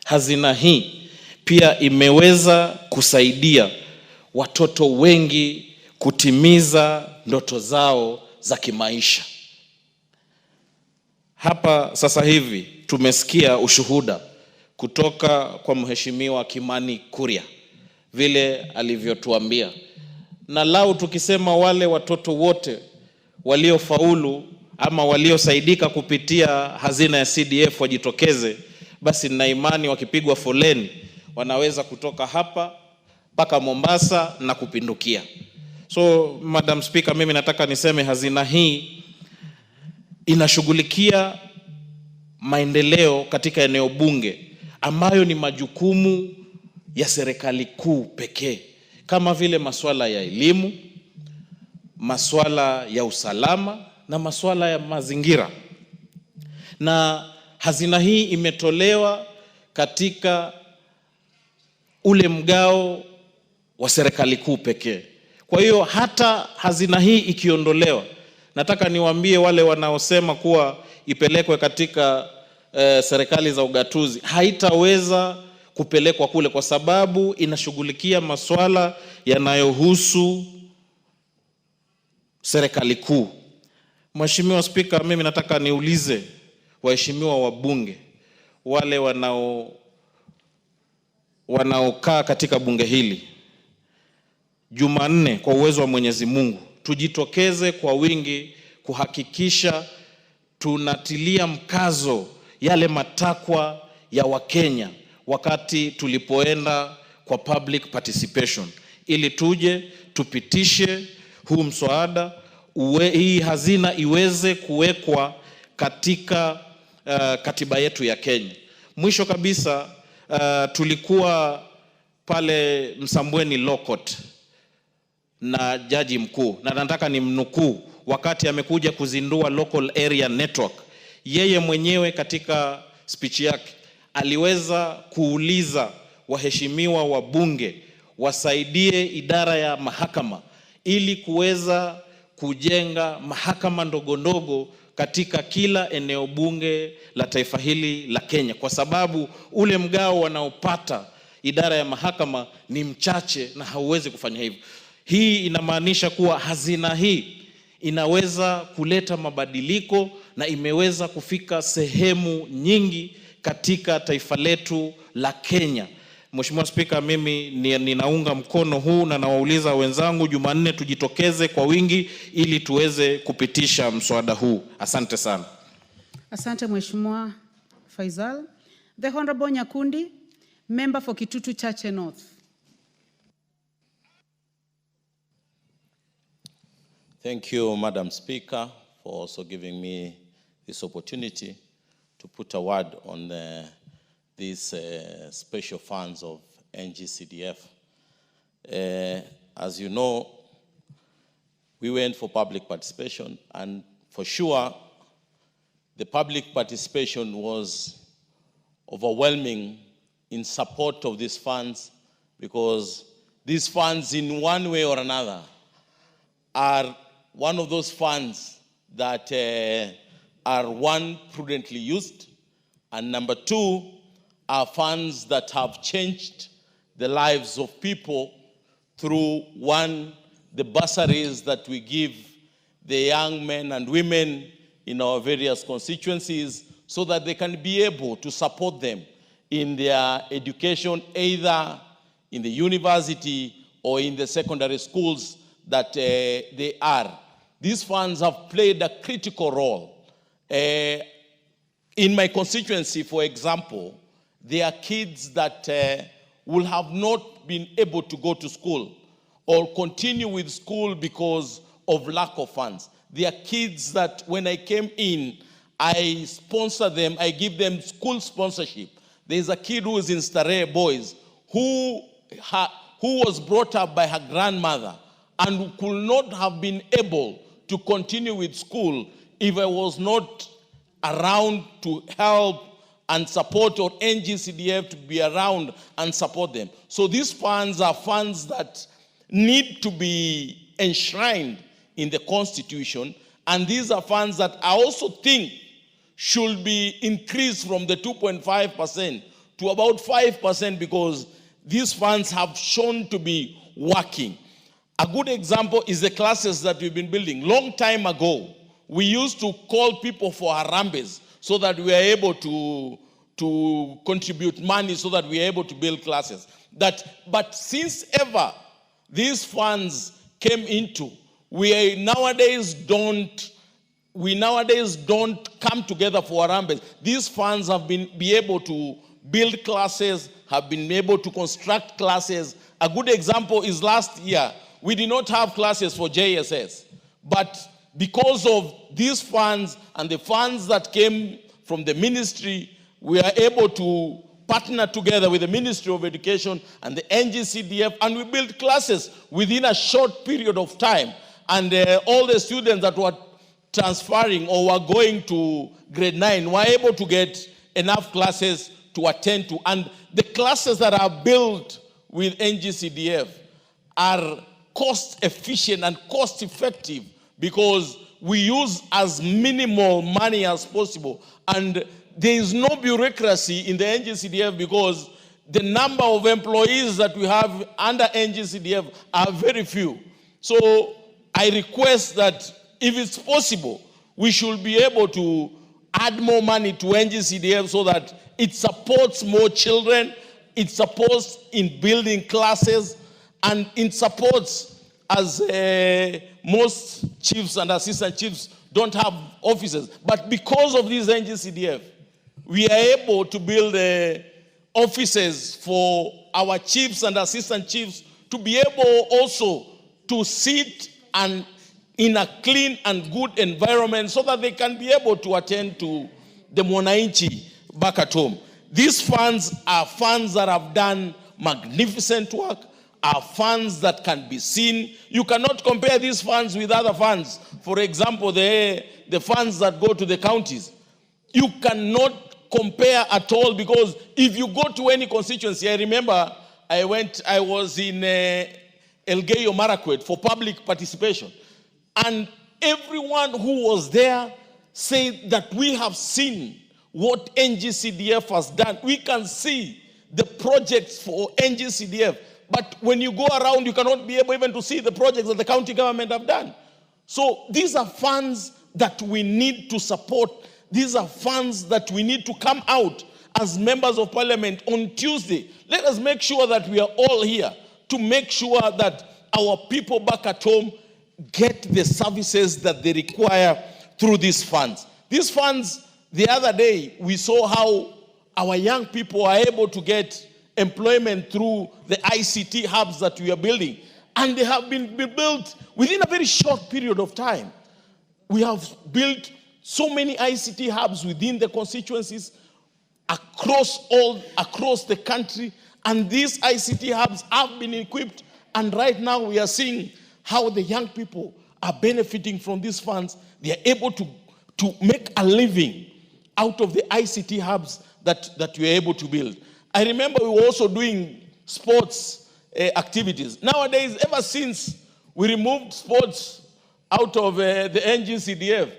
hazina hii pia imeweza kusaidia watoto wengi kutimiza ndoto zao za kimaisha. Hapa sasa hivi tumesikia ushuhuda kutoka kwa Mheshimiwa Kimani Kuria vile alivyotuambia, na lau tukisema wale watoto wote waliofaulu ama waliosaidika kupitia hazina ya CDF wajitokeze, basi nina imani wakipigwa foleni wanaweza kutoka hapa mpaka Mombasa na kupindukia. So Madam Speaker, mimi nataka niseme hazina hii inashughulikia maendeleo katika eneo bunge ambayo ni majukumu ya serikali kuu pekee, kama vile masuala ya elimu, masuala ya usalama na masuala ya mazingira. Na hazina hii imetolewa katika ule mgao wa serikali kuu pekee. Kwa hiyo hata hazina hii ikiondolewa, nataka niwaambie wale wanaosema kuwa ipelekwe katika serikali za ugatuzi, haitaweza kupelekwa kule kwa sababu inashughulikia masuala yanayohusu serikali kuu. Mheshimiwa Spika, mimi nataka niulize waheshimiwa wabunge wale wanaokaa katika bunge hili, Jumanne kwa uwezo wa Mwenyezi Mungu tujitokeze kwa wingi kuhakikisha tunatilia mkazo yale matakwa ya Wakenya wakati tulipoenda kwa public participation, ili tuje tupitishe huu mswada, hii hazina iweze kuwekwa katika katiba yetu ya Kenya. Mwisho kabisa, tulikuwa pale Msambweni Law Court na jaji mkuu, na nataka nimnukuu wakati amekuja kuzindua local area network. Yeye mwenyewe katika speech yake aliweza kuuliza waheshimiwa wa bunge wasaidie idara ya mahakama ili kuweza kujenga mahakama ndogo ndogo katika kila eneo bunge la taifa hili la Kenya, kwa sababu ule mgao wanaopata idara ya mahakama ni mchache na hauwezi kufanya hivyo. Hii inamaanisha kuwa hazina hii inaweza kuleta mabadiliko na imeweza kufika sehemu nyingi katika taifa letu la Kenya. Mheshimiwa Spika, mimi ninaunga mkono huu na nawauliza wenzangu Jumanne tujitokeze kwa wingi ili tuweze kupitisha mswada huu. Asante sana. Asante Mheshimiwa Faisal. The Honorable Nyakundi, member for Kitutu Chache North. Thank you, Madam Speaker, for also giving me this opportunity to put a word on these special funds of NGCDF. As you know, we went for public participation, and for sure, the public participation was overwhelming in support of these funds, because these funds, in one way or another, are one of those funds that are, one, prudently used, and number two, are funds that have changed the lives of people through, one, the bursaries that we give the young men and women in our various constituencies so that they can be able to support them in their education, either in the university or in the secondary schools that they are. These funds have played a critical role. In my constituency, for example, there are kids that will have not been able to go to school or continue with school because of lack of funds. There are kids that when I came in, I sponsor them, I give them school sponsorship. There's a kid who is in Starehe Boys who was brought up by her grandmother and who could not have been able to continue with school if I was not around to help and support, or NGCDF to be around and support them. So these funds are funds that need to be enshrined in the Constitution, and these are funds that I also think should be increased from the 2.5% to about 5% because these funds have shown to be working. A good example is the classes that we've been building. Long time ago, we used to call people for harambes so that we are able to contribute money so that we are able to build classes. But since ever these funds came into, we nowadays don't come together for harambes. These funds have been able to build classes, have been able to construct classes. A good example is last year, we did not have classes for JSS. But because of these funds and the funds that came from the ministry, we are able to partner together with the Ministry of Education and the NGCDF, and we built classes within a short period of time. And all the students that were transferring or were going to grade 9 were able to get enough classes to attend to. And the classes that are built with NGCDF are cost efficient and cost effective because we use as minimal money as possible. And there is no bureaucracy in the NGCDF because the number of employees that we have under NGCDF are very few. So I request that if it's possible, we should be able to add more money to NGCDF so that it supports more children, it supports in building classes, and it supports as most chiefs and assistant chiefs don't have offices. But because of this NGCDF, we are able to build offices for our chiefs and assistant chiefs to be able also to sit and in a clean and good environment so that they can be able to attend to the Mwananchi back at home. These funds are funds that have done magnificent work, are funds that can be seen. You cannot compare these funds with other funds. For example, the funds that go to the counties. You cannot compare at all because if you go to any constituency, I remember I was in Elgeyo Marakwet for public participation. And everyone who was there said that we have seen what NGCDF has done. We can see the projects for NGCDF. But when you go around, you cannot be able even to see the projects that the county government have done. So these are funds that we need to support. These are funds that we need to come out as members of parliament on Tuesday. Let us make sure that we are all here to make sure that our people back at home get the services that they require through these funds. These funds, the other day, we saw how our young people are able to get employment through the ICT hubs that we are building. And they have been built within a very short period of time. We have built so many ICT hubs within the constituencies across the country. And these ICT hubs have been equipped. And right now we are seeing how the young people are benefiting from these funds. They are able to make a living out of the ICT hubs that we are able to build. I remember we were also doing sports activities. Nowadays, ever since we removed sports out of the NGCDF,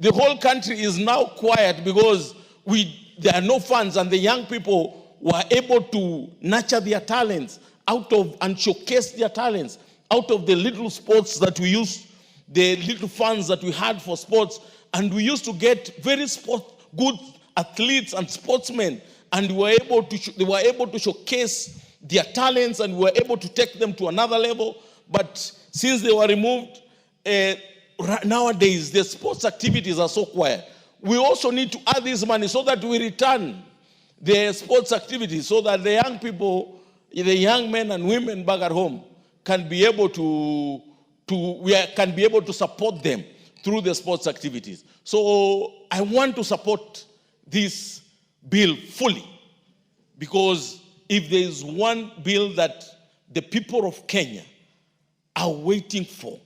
the whole country is now quiet because there are no funds and the young people were able to nurture their talents and showcase their talents out of the little sports that we used, the little funds that we had for sports, and we used to get very good athletes and sportsmen, and they were able to showcase their talents, and we were able to take them to another level. But since they were removed, nowadays the sports activities are so quiet. We also need to add this money so that we return the sports activities, so that the young people, the young men and women back at home, can be able to support them through the sports activities. So I want to support this bill fully, because if there is one bill that the people of Kenya are waiting for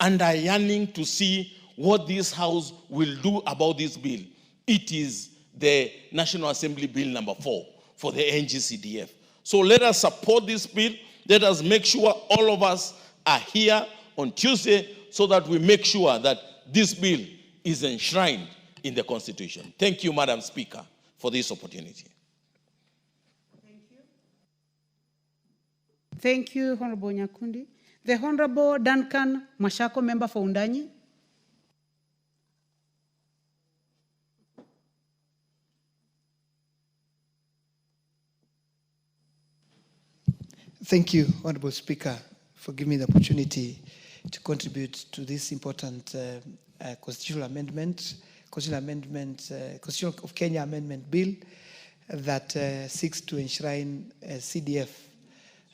and are yearning to see what this House will do about this bill, it is the National Assembly Bill number 4 for the NGCDF. So let us support this bill. Let us make sure all of us are here on Tuesday so that we make sure that this bill is enshrined in the Constitution. Thank you, Madam Speaker, for this opportunity. Thank you, Honorable Nyakundi. The Honorable Duncan Mashako, member for Undanyi. Thank you, Honorable Speaker, for giving me the opportunity to contribute to this important constitutional amendment, Constitution of Kenya Amendment Bill that seeks to enshrine CDF,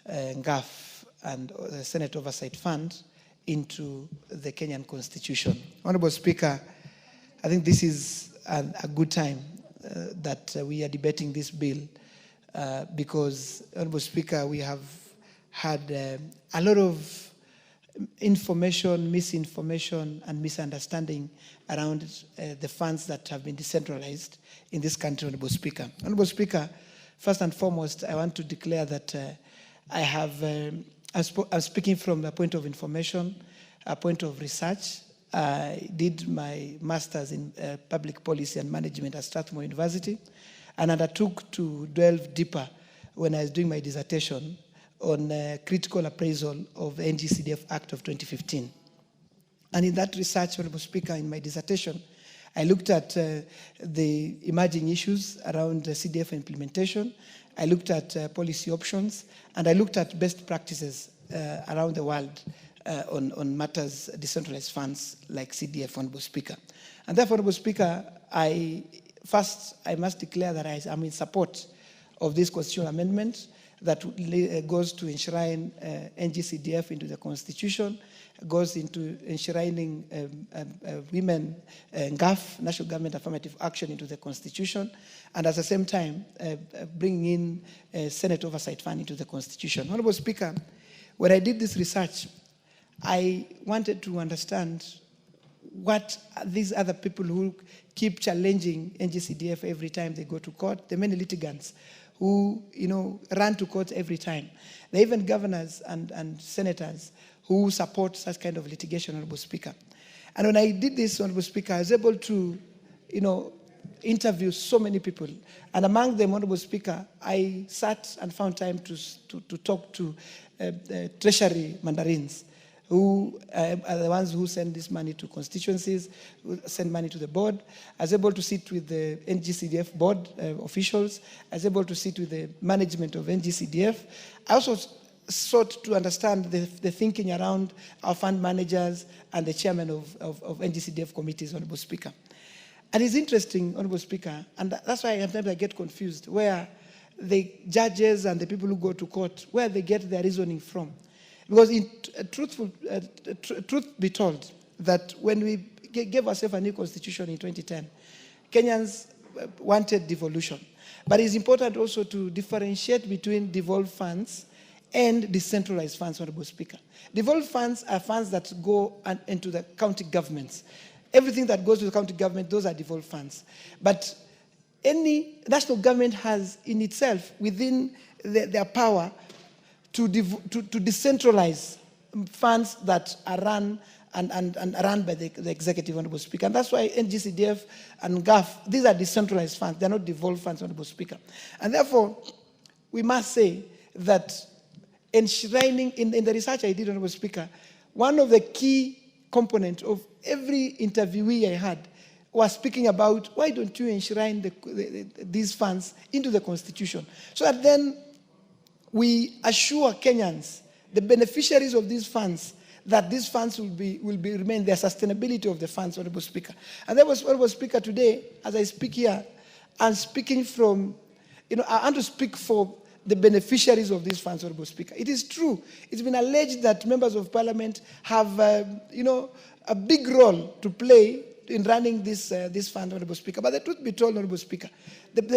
NGAF, and the Senate Oversight Fund into the Kenyan Constitution. Honorable Speaker, I think this is a good time that we are debating this bill because, Honorable Speaker, we have had a lot of information, misinformation, and misunderstanding around the funds that have been decentralized in this country, Honorable Speaker. Honorable Speaker, first and foremost, I want to declare that I'm speaking from a point of information, a point of research. I did my master's in public policy and management at Strathmore University, and undertook to delve deeper when I was doing my dissertation on critical appraisal of the NGCDF Act of 2015. And in that research, Honorable Speaker, in my dissertation, I looked at the emerging issues around CDF implementation. I looked at policy options, and I looked at best practices around the world on matters decentralized funds like CDF, Honorable Speaker. And therefore, Honorable Speaker, I must declare that I am in support of this constitutional amendment that goes to enshrine NGCDF into the Constitution, goes into enshrining women, NGAF, National Government Affirmative Action, into the Constitution, and at the same time bringing in Senate Oversight Fund into the Constitution. Honorable Speaker, when I did this research, I wanted to understand what these other people who keep challenging NGCDF every time they go to court, the many litigants who run to court every time. There are even governors and senators who support such kind of litigation, Honorable Speaker. And when I did this, Honorable Speaker, I was able to interview so many people. And among them, Honorable Speaker, I sat and found time to talk to Treasury mandarins, who are the ones who send this money to constituencies, who send money to the board. I was able to sit with the NGCDF board officials. I was able to sit with the management of NGCDF. I also sought to understand the thinking around our fund managers and the chairman of NGCDF committees, Honorable Speaker. And it's interesting, Honorable Speaker, and that's why sometimes I get confused, where the judges and the people who go to court, where they get their reasoning from. Because truth be told, that when we gave ourselves a new constitution in 2010, Kenyans wanted devolution. But it's important also to differentiate between devolved funds and decentralized funds, Honorable Speaker. Devolved funds are funds that go into the county governments. Everything that goes to the county government, those are devolved funds. But any national government has in itself, within their power, to decentralize funds that are run and run by the executive, Honorable Speaker. And that's why NGCDF and GAF, these are decentralized funds. They're not devolved funds, Honorable Speaker. And therefore, we must say that enshrining, in the research I did, Honorable Speaker, one of the key components of every interviewee I had was speaking about, why don't you enshrine these funds into the Constitution? So that then we assure Kenyans, the beneficiaries of these funds, that these funds will remain the sustainability of the funds, Honorable Speaker. And that was, Honorable Speaker, today, as I speak here, I'm speaking from, I want to speak for the beneficiaries of these funds, Honorable Speaker. It is true. It's been alleged that members of parliament have, a big role to play in running this fund, Honorable Speaker. But the truth be told, Honorable Speaker,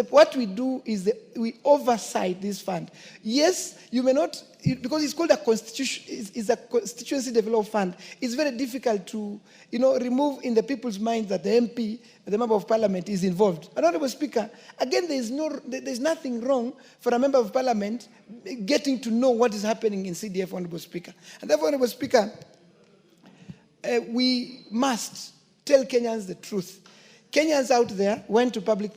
what we do is we oversight this fund. Yes, you may not, because it's called a constitution, it's a constituency development fund. It's very difficult to, remove in the people's minds that the MP, the member of parliament, is involved. And Honorable Speaker, again, there's nothing wrong for a member of parliament getting to know what is happening in CDF, Honorable Speaker. And therefore, Honorable Speaker, we must tell Kenyans the truth. Kenyans out there went to public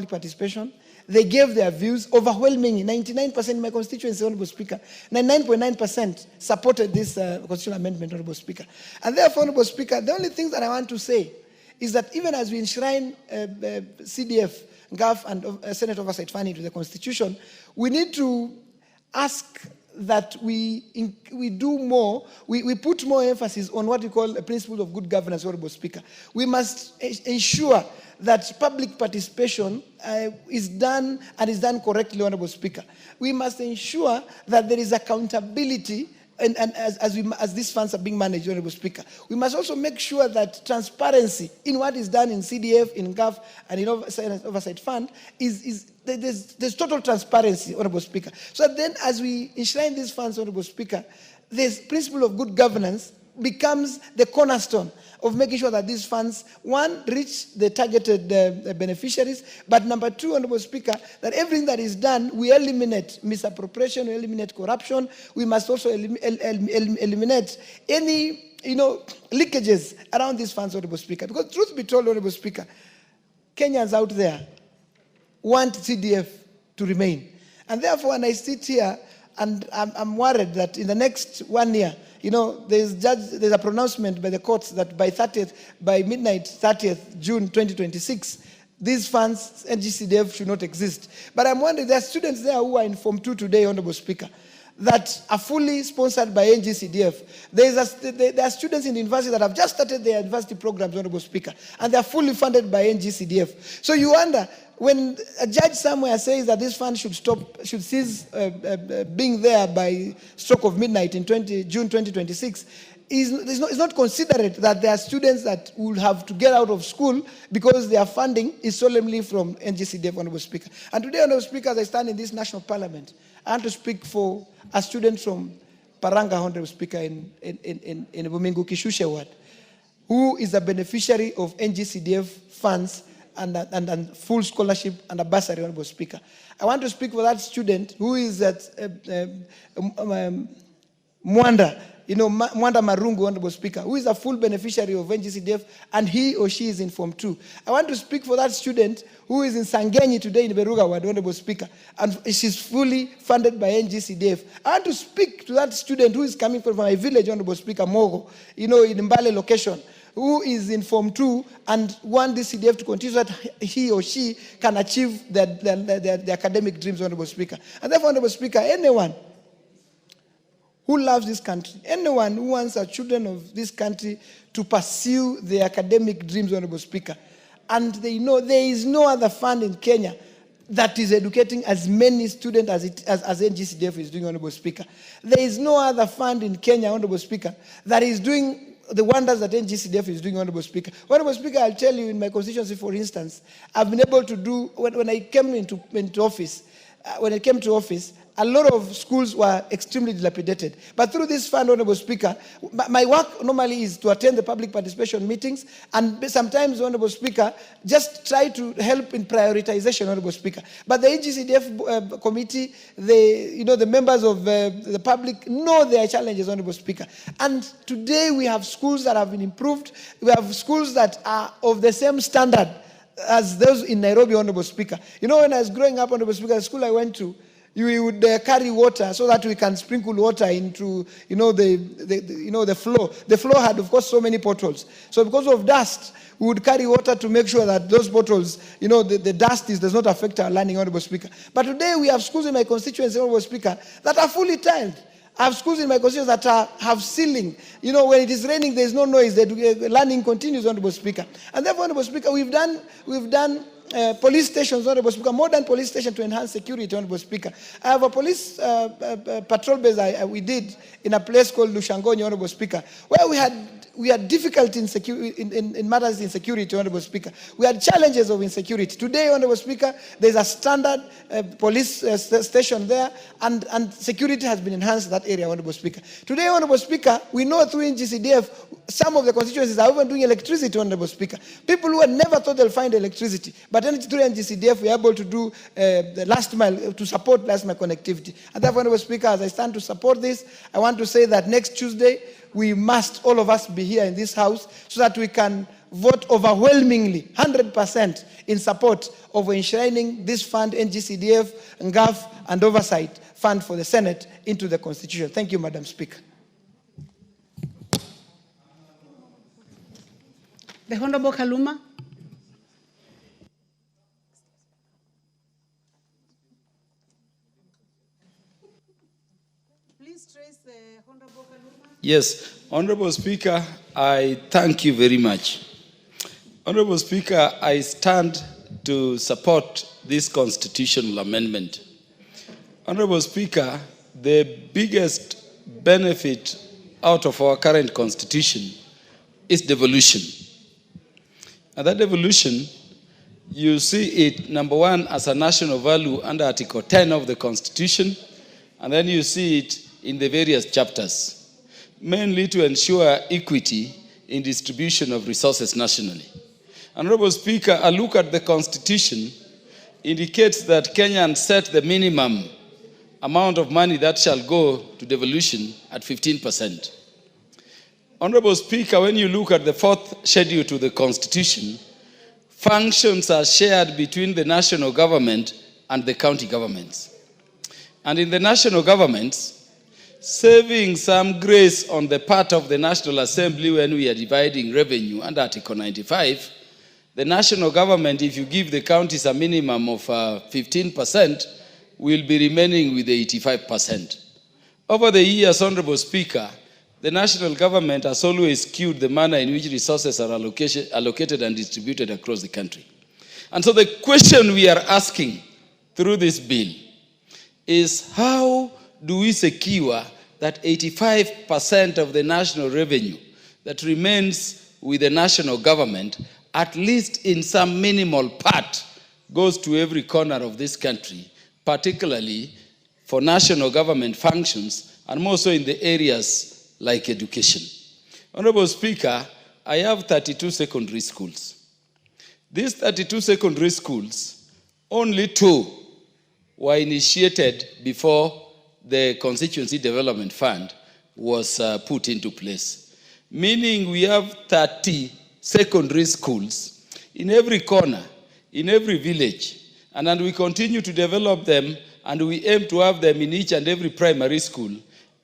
participation. They gave their views overwhelmingly. 99% in my constituency, Honorable Speaker, 99.9% supported this constitutional amendment, Honorable Speaker. And therefore, Honorable Speaker, the only thing that I want to say is that even as we enshrine CDF, GAF, and Senate Oversight Fund into the Constitution, we need to ask that we do more, we put more emphasis on what we call a principle of good governance, Honorable Speaker. We must ensure that public participation is done and is done correctly, Honorable Speaker. We must ensure that there is accountability and as these funds are being managed, Honorable Speaker. We must also make sure that transparency in what is done in CDF, in GAF, and in Senate Oversight Fund there's total transparency, Honorable Speaker. So that then as we enshrine these funds, Honorable Speaker, this principle of good governance becomes the cornerstone of making sure that these funds, one, reach the targeted beneficiaries, but number two, Honorable Speaker, that everything that is done, we eliminate misappropriation, we eliminate corruption, we must also eliminate any, leakages around these funds, Honorable Speaker. Because truth be told, Honorable Speaker, Kenyans out there want CDF to remain. And therefore, when I sit here, and I'm worried that in the next 1 year, there's a pronouncement by the courts that by midnight 30th June 2026, these funds, NGCDF, should not exist. But I'm wondering, there are students there who are in Form 2 today, Honorable Speaker, that are fully sponsored by NGCDF. There are students in the university that have just started their university programs, Honorable Speaker, and they are fully funded by NGCDF. So you wonder, when a judge somewhere says that this fund should cease being there by stroke of midnight in June 2026, it's not considerate that there are students that will have to get out of school because their funding is solemnly from NGCDF, Honorable Speaker. And today, Honorable Speaker, as I stand in this national parliament, I want to speak for a student from Paranga, Honorable Speaker, in Bumingu Kishushe ward, who is a beneficiary of NGCDF funds and full scholarship and a bursary, Honorable Speaker. I want to speak for that student who is at Mwanda, Mwanda Marungu, Honorable Speaker, who is a full beneficiary of NGCDF, and he or she is in Form 2. I want to speak for that student who is in Sangenyi today in Beruga ward, Honorable Speaker, and she's fully funded by NGCDF. I want to speak to that student who is coming from my village, Honorable Speaker, Mogo, in Mbale location, who is in Form 2 and want this CDF to continue so that he or she can achieve their academic dreams, Honorable Speaker. And therefore, Honorable Speaker, anyone who loves this country, anyone who wants our children of this country to pursue their academic dreams, Honorable Speaker, and they know there is no other fund in Kenya that is educating as many students as NGCDF is doing, Honorable Speaker. There is no other fund in Kenya, Honorable Speaker, that is doing the wonders that NGCDF is doing, Honorable Speaker. Honorable Speaker, I'll tell you, in my constituency, for instance, I've been able to do, when I came into office, a lot of schools were extremely dilapidated. But through this fund, Honorable Speaker, my work normally is to attend the public participation meetings, and sometimes, Honorable Speaker, just try to help in prioritization, Honorable Speaker. But the NGCDF committee, the members of the public know their challenges, Honorable Speaker. And today we have schools that have been improved. We have schools that are of the same standard as those in Nairobi, Honorable Speaker. When I was growing up, Honorable Speaker, the school I went to, we would carry water so that we can sprinkle water into, the floor. The floor had, of course, so many potholes. So because of dust, we would carry water to make sure that those bottles, the dust does not affect our learning, Honorable Speaker. But today we have schools in my constituency, Honorable Speaker, that are fully tiled. I have schools in my constituency that have ceiling. When it is raining, there is no noise. The learning continues, Honorable Speaker. And therefore, Honorable Speaker, we've done police stations, Honorable Speaker, modern police station to enhance security, Honorable Speaker. I have a police patrol base we did in a place called Lushangonyi, Honorable Speaker, where we had difficulty in matters in security, Honorable Speaker. We had challenges of insecurity. Today, Honorable Speaker, there's a standard police station there, and security has been enhanced in that area, Honorable Speaker. Today, Honorable Speaker, we know through NGCDF, some of the constituencies are even doing electricity, Honorable Speaker. People who had never thought they'll find electricity, but through NGCDF, we're able to do the last mile, to support last mile connectivity. And therefore, Honorable Speaker, as I stand to support this, I want to say that next Tuesday, we must, all of us, be here in this house so that we can vote overwhelmingly, 100%, in support of enshrining this fund, NGCDF, NGAF, and Oversight Fund for the Senate into the Constitution. Thank you, Madam Speaker. The Honorable Kaluma. Please trace the Honorable Kaluma. Yes, Honorable Speaker, I thank you very much. Honorable Speaker, I stand to support this constitutional amendment. Honorable Speaker, the biggest benefit out of our current constitution is devolution. And that devolution, you see it, number one, as a national value under Article 10 of the Constitution, and then you see it in the various chapters, mainly to ensure equity in distribution of resources nationally. Honorable Speaker, a look at the Constitution indicates that Kenyans set the minimum amount of money that shall go to devolution at 15%. Honorable Speaker, when you look at the fourth schedule to the Constitution, functions are shared between the national government and the county governments. And in the national governments, saving some grace on the part of the National Assembly when we are dividing revenue under Article 95, the national government, if you give the counties a minimum of 15%, will be remaining with 85%. Over the years, Honorable Speaker, the national government has always skewed the manner in which resources are allocated and distributed across the country. And so the question we are asking through this bill is, how do we secure that 85% of the national revenue that remains with the national government, at least in some minimal part, goes to every corner of this country, particularly for national government functions, and more so in the areas like education. Honorable Speaker, I have 32 secondary schools. These 32 secondary schools, only 2 were initiated before the Constituency Development Fund was put into place. Meaning we have 30 secondary schools in every corner, in every village, and we continue to develop them, and we aim to have them in each and every primary school.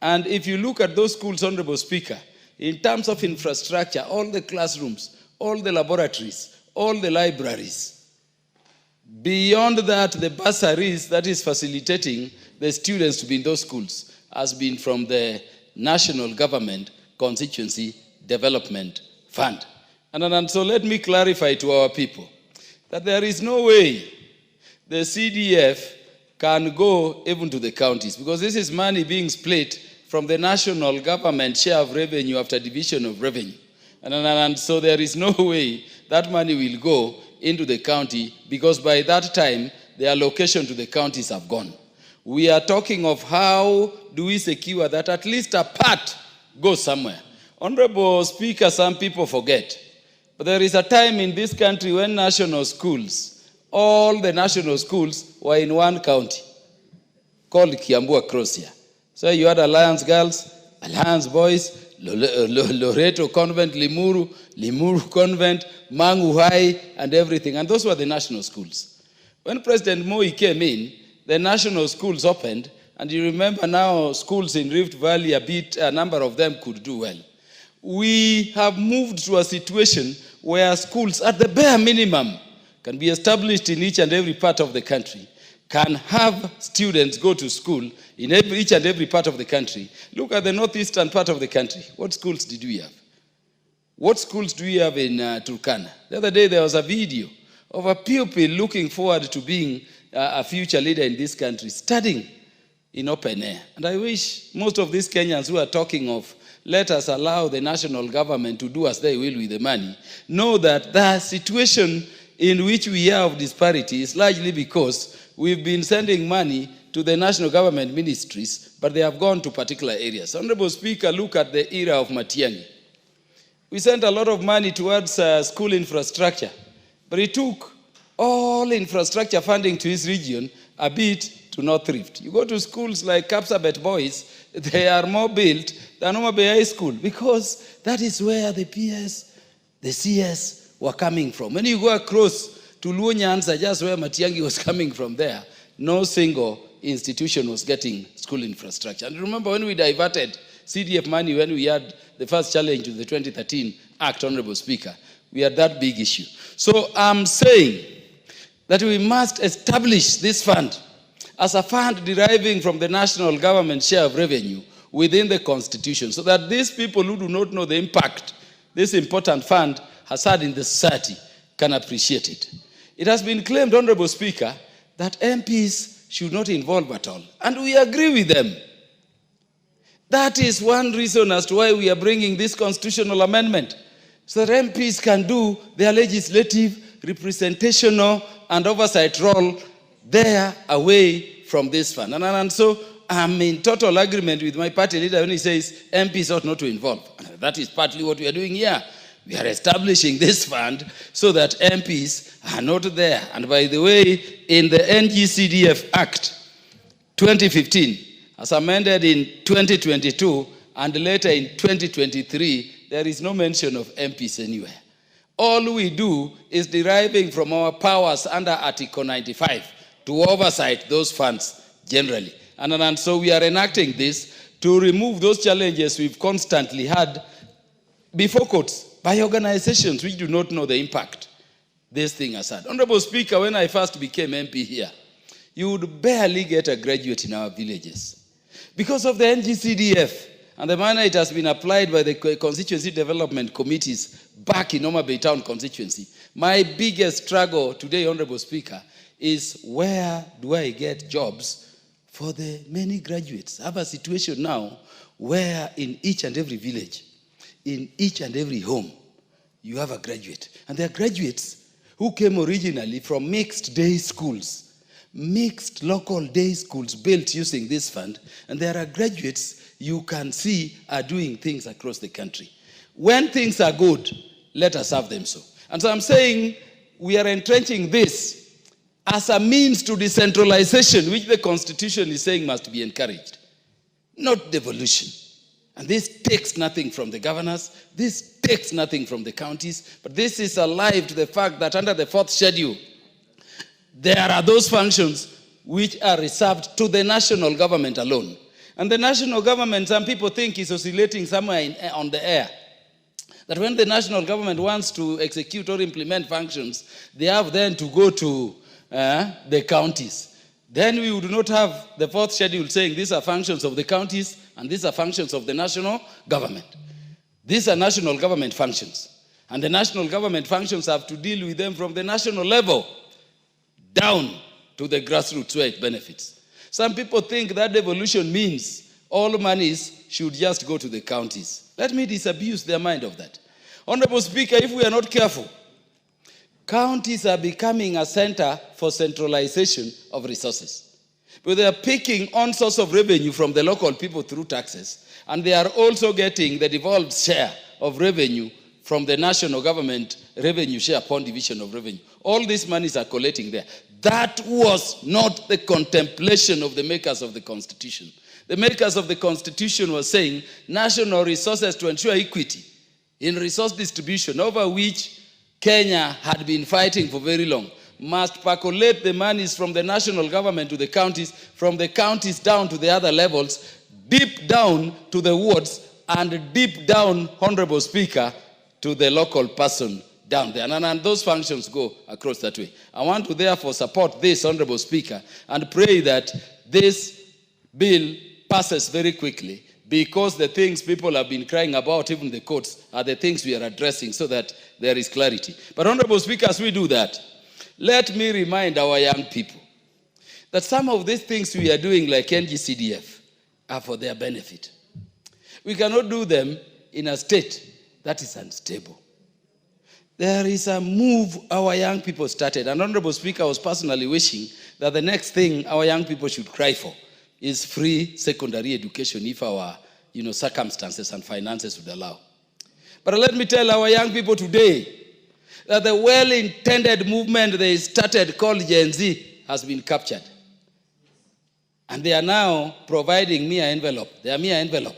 And if you look at those schools, Honorable Speaker, in terms of infrastructure, all the classrooms, all the laboratories, all the libraries, beyond that, the bursaries that is facilitating the students to be in those schools has been from the national government Constituency Development Fund. And so let me clarify to our people that there is no way the CDF can go even to the counties, because this is money being split from the national government share of revenue after division of revenue. And so there is no way that money will go into the county, because by that time, the allocation to the counties have gone. We are talking of how do we secure that at least a part goes somewhere. Honorable Speaker, some people forget, but there is a time in this country when national schools, all the national schools were in one county called Kiambua Crosia. So you had Alliance Girls, Alliance Boys, Loreto Convent, Limuru Convent, Mangu High, and everything. And those were the national schools. When President Moi came in, the national schools opened, and you remember now schools in Rift Valley, a number of them could do well. We have moved to a situation where schools, at the bare minimum, can be established in each and every part of the country, can have students go to school in each and every part of the country. Look at the northeastern part of the country. What schools did we have? What schools do we have in Turkana? The other day there was a video of a pupil looking forward to being a future leader in this country, studying in open air. And I wish most of these Kenyans who are talking of, let us allow the national government to do as they will with the money, know that the situation in which we have disparity is largely because we've been sending money to the national government ministries, but they have gone to particular areas. Honorable Speaker, look at the era of Matiang'i. We sent a lot of money towards school infrastructure, but he took all infrastructure funding to his region, a bit to North Rift. You go to schools like Kapsabet Boys, they are more built than Homa Bay High School because that is where the PS, the CS were coming from. When you go across to Luo Nyanza, just where Matiang'i was coming from there, no single institution was getting school infrastructure. And remember when we diverted CDF money, when we had the first challenge to the 2013 Act, Honorable Speaker, we had that big issue. So I'm saying that we must establish this fund as a fund deriving from the national government share of revenue within the Constitution, so that these people who do not know the impact this important fund has had in the society can appreciate it. It has been claimed, Honorable Speaker, that MPs should not involve at all, and we agree with them. That is one reason as to why we are bringing this constitutional amendment, so that MPs can do their legislative, representational, and oversight role there away from this fund. And so I'm in total agreement with my party leader when he says MPs ought not to involve. And that is partly what we are doing here. We are establishing this fund so that MPs are not there. And by the way, in the NGCDF Act 2015, as amended in 2022 and later in 2023, there is no mention of MPs anywhere. All we do is deriving from our powers under Article 95 to oversight those funds generally. And so we are enacting this to remove those challenges we've constantly had before courts by organizations which do not know the impact this thing has had. Honorable Speaker, when I first became MP here, you would barely get a graduate in our villages. Because of the NGCDF and the manner it has been applied by the constituency development committees back in Homa Bay Town constituency, my biggest struggle today, Honorable Speaker, is where do I get jobs for the many graduates? I have a situation now where in each and every village, in each and every home, you have a graduate. And there are graduates who came originally from mixed day schools, mixed local day schools built using this fund. And there are graduates you can see are doing things across the country. When things are good, let us have them so. And so I'm saying we are entrenching this as a means to decentralization, which the Constitution is saying must be encouraged, not devolution. And this takes nothing from the governors, this takes nothing from the counties, but this is alive to the fact that under the 4th schedule, there are those functions which are reserved to the national government alone. And the national government, some people think, is oscillating somewhere on the air. That when the national government wants to execute or implement functions, they have then to go to the counties. Then we would not have the 4th schedule saying these are functions of the counties and these are functions of the national government. These are national government functions. And the national government functions have to deal with them from the national level down to the grassroots where it benefits. Some people think that devolution means all monies should just go to the counties. Let me disabuse their mind of that. Honorable Speaker, if we are not careful, counties are becoming a center for centralization of resources. But they are picking on source of revenue from the local people through taxes, and they are also getting the devolved share of revenue from the national government revenue share upon division of revenue. All these monies are collating there. That was not the contemplation of the makers of the Constitution. The makers of the Constitution were saying national resources to ensure equity in resource distribution, over which Kenya had been fighting for very long, must percolate the monies from the national government to the counties, from the counties down to the other levels, deep down to the wards, and deep down, Honorable Speaker, to the local person down there. And those functions go across that way. I want to therefore support this, Honorable Speaker, and pray that this bill passes very quickly, because the things people have been crying about, even the courts, are the things we are addressing so that there is clarity. But Honorable Speaker, as we do that, let me remind our young people that some of these things we are doing, like NGCDF, are for their benefit. We cannot do them in a state that is unstable. There is a move our young people started, and Honorable Speaker, I was personally wishing that the next thing our young people should cry for is free secondary education if our circumstances and finances would allow. But let me tell our young people today that the well-intended movement they started called Gen Z has been captured. And they are now providing mere envelope, their mere envelope,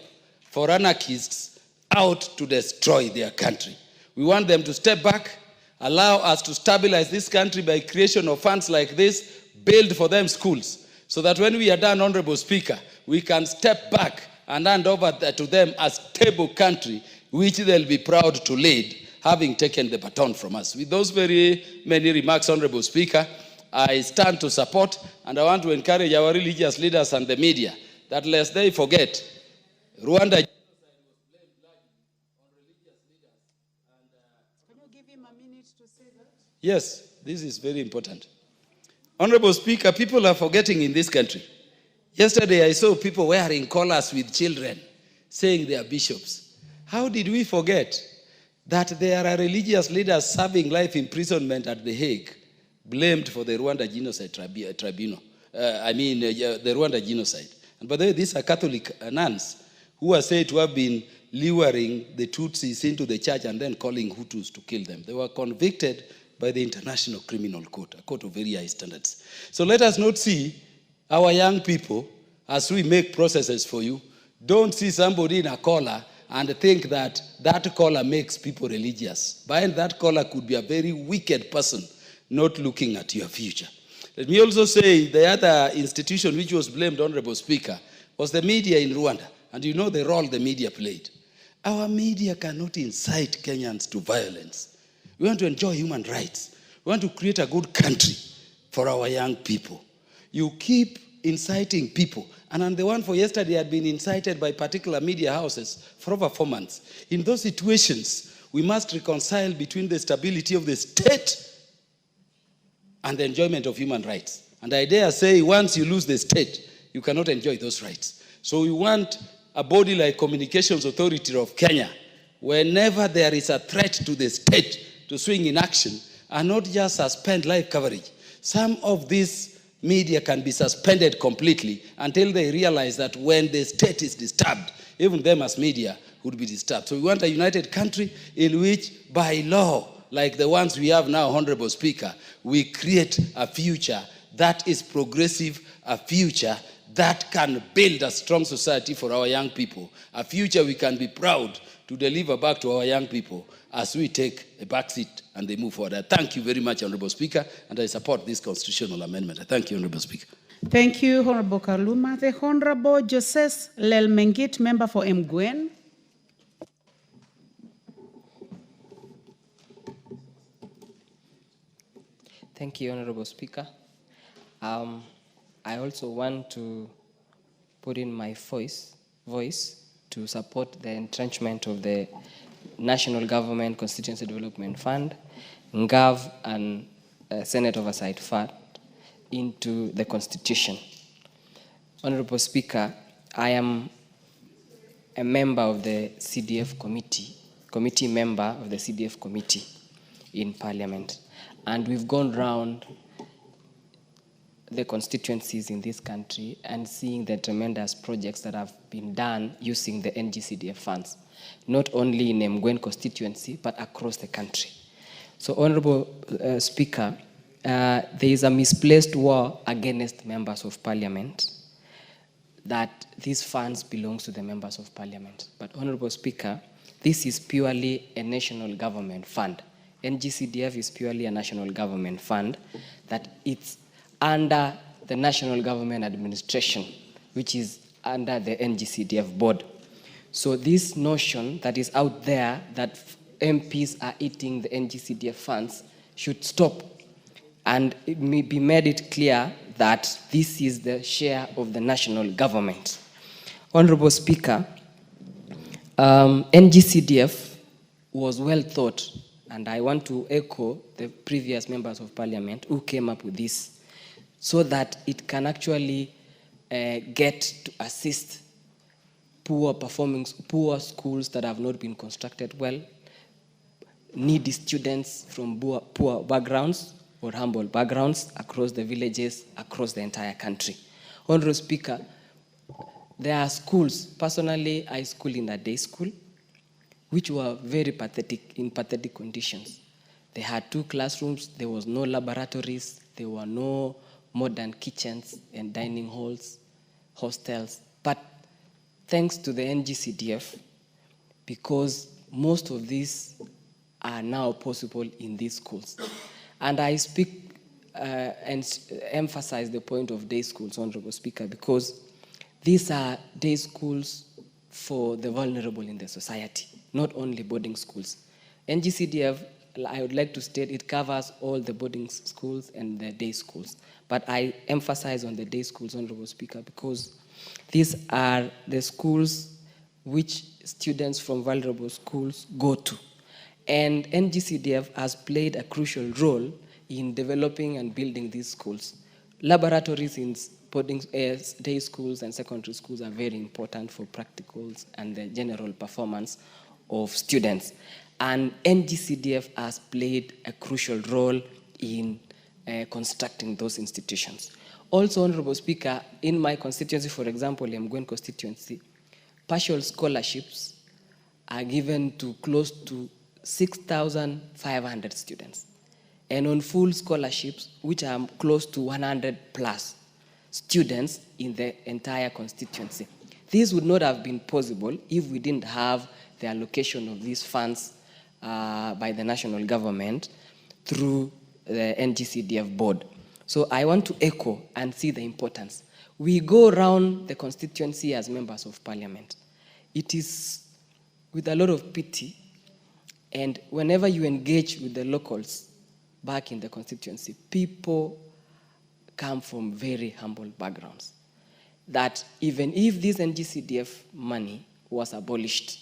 for anarchists out to destroy their country. We want them to step back, allow us to stabilize this country by creation of funds like this, build for them schools, so that when we are done, Honorable Speaker, we can step back and hand over to them a stable country, which they'll be proud to lead, having taken the baton from us. With those very many remarks, Honorable Speaker, I stand to support, and I want to encourage our religious leaders and the media that lest they forget, Rwanda. Yes, this is very important. Honorable Speaker, people are forgetting in this country. Yesterday I saw people wearing collars with children, saying they are bishops. How did we forget that there are religious leaders serving life imprisonment at The Hague, blamed for the Rwanda genocide tribunal? The Rwanda genocide. And by the way, these are Catholic nuns who are said to have been luring the Tutsis into the church and then calling Hutus to kill them. They were convicted by the International Criminal Court, a court of very high standards. So let us not see our young people, as we make processes for you, don't see somebody in a collar and think that that collar makes people religious. Behind that collar could be a very wicked person not looking at your future. Let me also say the other institution which was blamed, Honorable Speaker, was the media in Rwanda. And you know the role the media played. Our media cannot incite Kenyans to violence. We want to enjoy human rights. We want to create a good country for our young people. You keep inciting people. And the one for yesterday had been incited by particular media houses for over 4 months. In those situations, we must reconcile between the stability of the state and the enjoyment of human rights. And I dare say, once you lose the state, you cannot enjoy those rights. So we want a body like Communications Authority of Kenya, whenever there is a threat to the state, to swing in action and not just suspend live coverage. Some of these media can be suspended completely until they realize that when the state is disturbed, even them as media would be disturbed. So we want a united country in which, by law, like the ones we have now, Honorable Speaker, we create a future that is progressive, a future that can build a strong society for our young people, a future we can be proud to deliver back to our young people as we take a back seat and they move forward. I thank you very much, Honorable Speaker, and I support this constitutional amendment. I thank you, Honorable Speaker. Thank you, Honorable Kaluma. The Honorable Joseph Lelmengit, member for Mgwen. Thank you, Honorable Speaker. I also want to put in my voice to support the entrenchment of the National Government Constituency Development Fund, NGAV, and Senate Oversight Fund into the Constitution. Honorable Speaker, I am a member of the CDF committee member of the CDF committee in Parliament, and we've gone round the constituencies in this country and seeing the tremendous projects that have been done using the NGCDF funds, not only in Mgwen constituency, but across the country. So, Honorable Speaker, there is a misplaced war against members of Parliament that these funds belong to the members of Parliament. But, Honorable Speaker, this is purely a national government fund. NGCDF is purely a national government fund that it's under the National Government Administration, which is under the NGCDF board. So this notion that is out there that MPs are eating the NGCDF funds should stop, and it may be made it clear that this is the share of the national government. Honorable Speaker, NGCDF was well thought, and I want to echo the previous members of Parliament who came up with this, so that it can actually get to assist poor schools that have not been constructed well, needy students from poor backgrounds or humble backgrounds across the villages, across the entire country. Honorable Speaker, there are schools, personally I school in a day school, which were very pathetic, in pathetic conditions. They had 2 classrooms, there was no laboratories, there were no modern kitchens and dining halls. hostels. But thanks to the NGCDF, because most of these are now possible in these schools. And I speak and emphasize the point of day schools, Honorable Speaker, because these are day schools for the vulnerable in the society, not only boarding schools. NGCDF, I would like to state, it covers all the boarding schools and the day schools. But I emphasize on the day schools, Honorable Speaker, because these are the schools which students from vulnerable schools go to. And NGCDF has played a crucial role in developing and building these schools. Laboratories in boarding day schools and secondary schools are very important for practicals and the general performance of students. And NGCDF has played a crucial role in constructing those institutions. Also, Honorable Speaker, in my constituency, for example, Mgwen constituency, partial scholarships are given to close to 6,500 students. And on full scholarships, which are close to 100 plus students in the entire constituency. This would not have been possible if we didn't have the allocation of these funds by the national government through the NGCDF board. So I want to echo and see the importance. We go around the constituency as members of parliament. It is with a lot of pity, and whenever you engage with the locals back in the constituency, people come from very humble backgrounds. That even if this NGCDF money was abolished,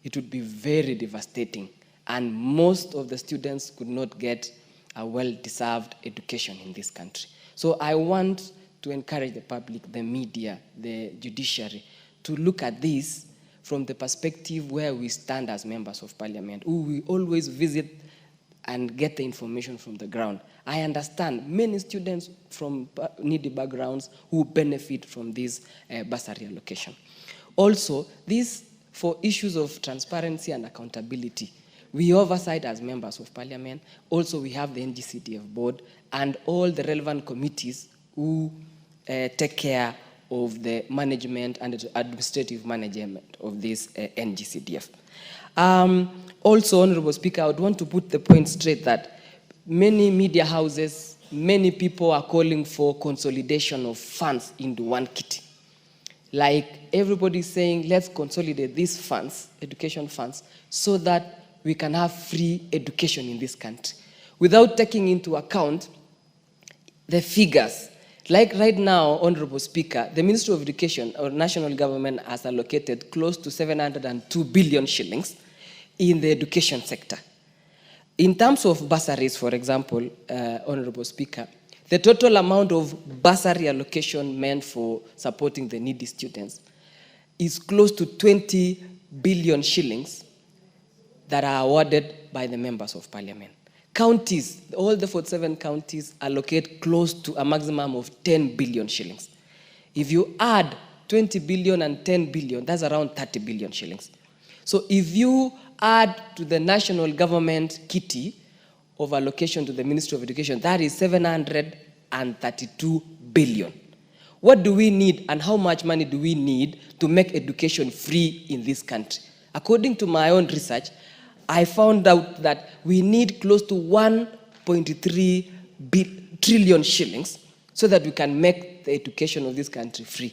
it would be very devastating, and most of the students could not get a well-deserved education in this country. So I want to encourage the public, the media, the judiciary, to look at this from the perspective where we stand as members of parliament, who we always visit and get the information from the ground. I understand many students from needy backgrounds who benefit from this bursary allocation. Also, this, for issues of transparency and accountability, we oversight as members of parliament. Also, we have the NGCDF board and all the relevant committees who take care of the management and the administrative management of this NGCDF. Also, Honorable Speaker, I would want to put the point straight that many media houses, many people are calling for consolidation of funds into one kitty. Like everybody is saying, let's consolidate these funds, education funds, so that we can have free education in this country, without taking into account the figures. Like right now, Honorable Speaker, the Ministry of Education or national government has allocated close to 702 billion shillings in the education sector. In terms of bursaries, for example, Honorable Speaker, the total amount of bursary allocation meant for supporting the needy students is close to 20 billion shillings that are awarded by the members of parliament. Counties, all the 47 counties allocate close to a maximum of 10 billion shillings. If you add 20 billion and 10 billion, that's around 30 billion shillings. So if you add to the national government kitty of allocation to the Ministry of Education, that is 732 billion. What do we need and how much money do we need to make education free in this country? According to my own research, I found out that we need close to 1.3 trillion shillings so that we can make the education of this country free.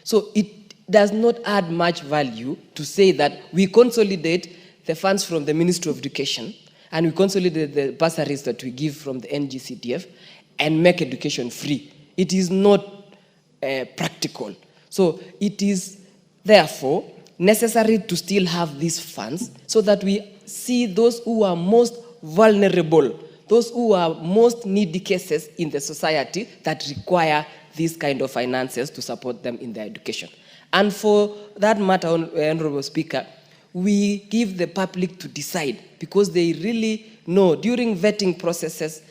So it does not add much value to say that we consolidate the funds from the Ministry of Education and we consolidate the bursaries that we give from the NGCDF and make education free. It is not practical. So it is therefore necessary to still have these funds so that we see those who are most vulnerable, those who are most needy cases in the society that require these kind of finances to support them in their education. And for that matter, Honorable Speaker, we give the public to decide because they really know during vetting processes,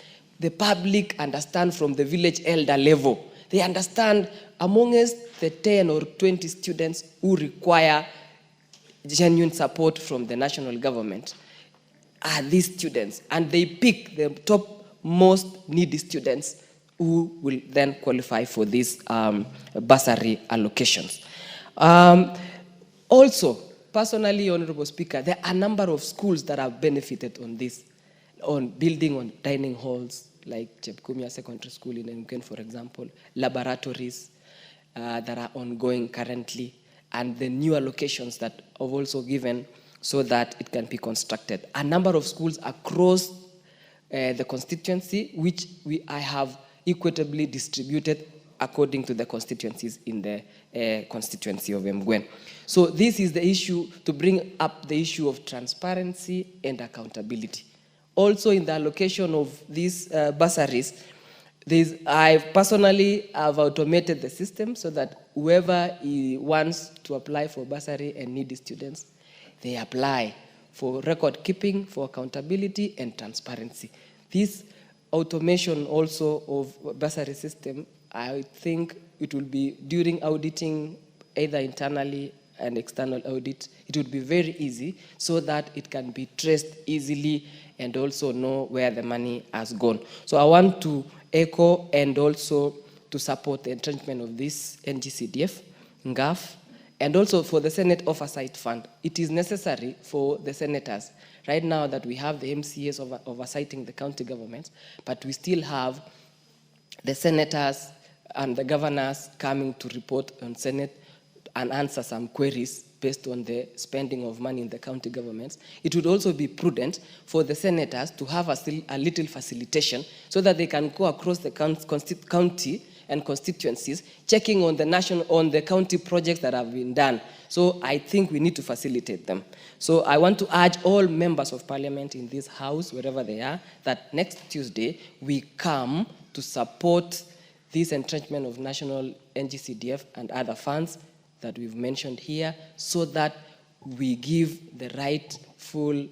the public understand from the village elder level. They understand amongst the 10 or 20 students who require genuine support from the national government are these students, and they pick the top most needy students who will then qualify for these bursary allocations. Also, personally, Honorable Speaker, there are a number of schools that have benefited on this, on building on dining halls, like Chepkumia Secondary School in Mken, for example, laboratories that are ongoing currently, and the new allocations that have also given so that it can be constructed. A number of schools across the constituency, which I have equitably distributed according to the constituencies in the constituency of Mgwen. So this is the issue, to bring up the issue of transparency and accountability. Also in the allocation of these bursaries, I personally have automated the system so that whoever wants to apply for bursary and needy students, they apply for record keeping, for accountability and transparency. This automation also of bursary system, I think it will be during auditing, either internally and external audit, it would be very easy so that it can be traced easily and also know where the money has gone. So I want to echo and also to support the entrenchment of this NGCDF, NGAF, and also for the Senate Oversight Fund. It is necessary for the senators. Right now that we have the MCAs oversighting the county governments, but we still have the senators and the governors coming to report on Senate and answer some queries based on the spending of money in the county governments. It would also be prudent for the senators to have a little facilitation so that they can go across the county and constituencies, checking on the county projects that have been done. So I think we need to facilitate them. So I want to urge all members of parliament in this house, wherever they are, that next Tuesday we come to support this entrenchment of national NGCDF and other funds that we've mentioned here, so that we give the right full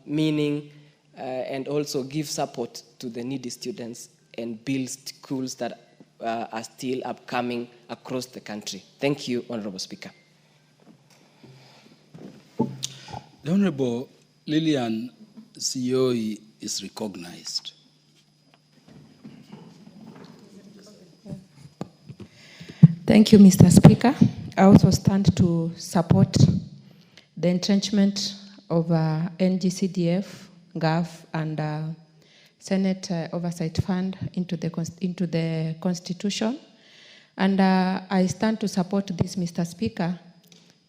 meaning and also give support to the needy students and build schools that are still upcoming across the country. Thank you, Honorable Speaker. The Honorable Lillian Sioi is recognized. Thank you, Mr. Speaker. I also stand to support the entrenchment of NGCDF, GAF, and Senate Oversight Fund into the Constitution. And I stand to support this, Mr. Speaker,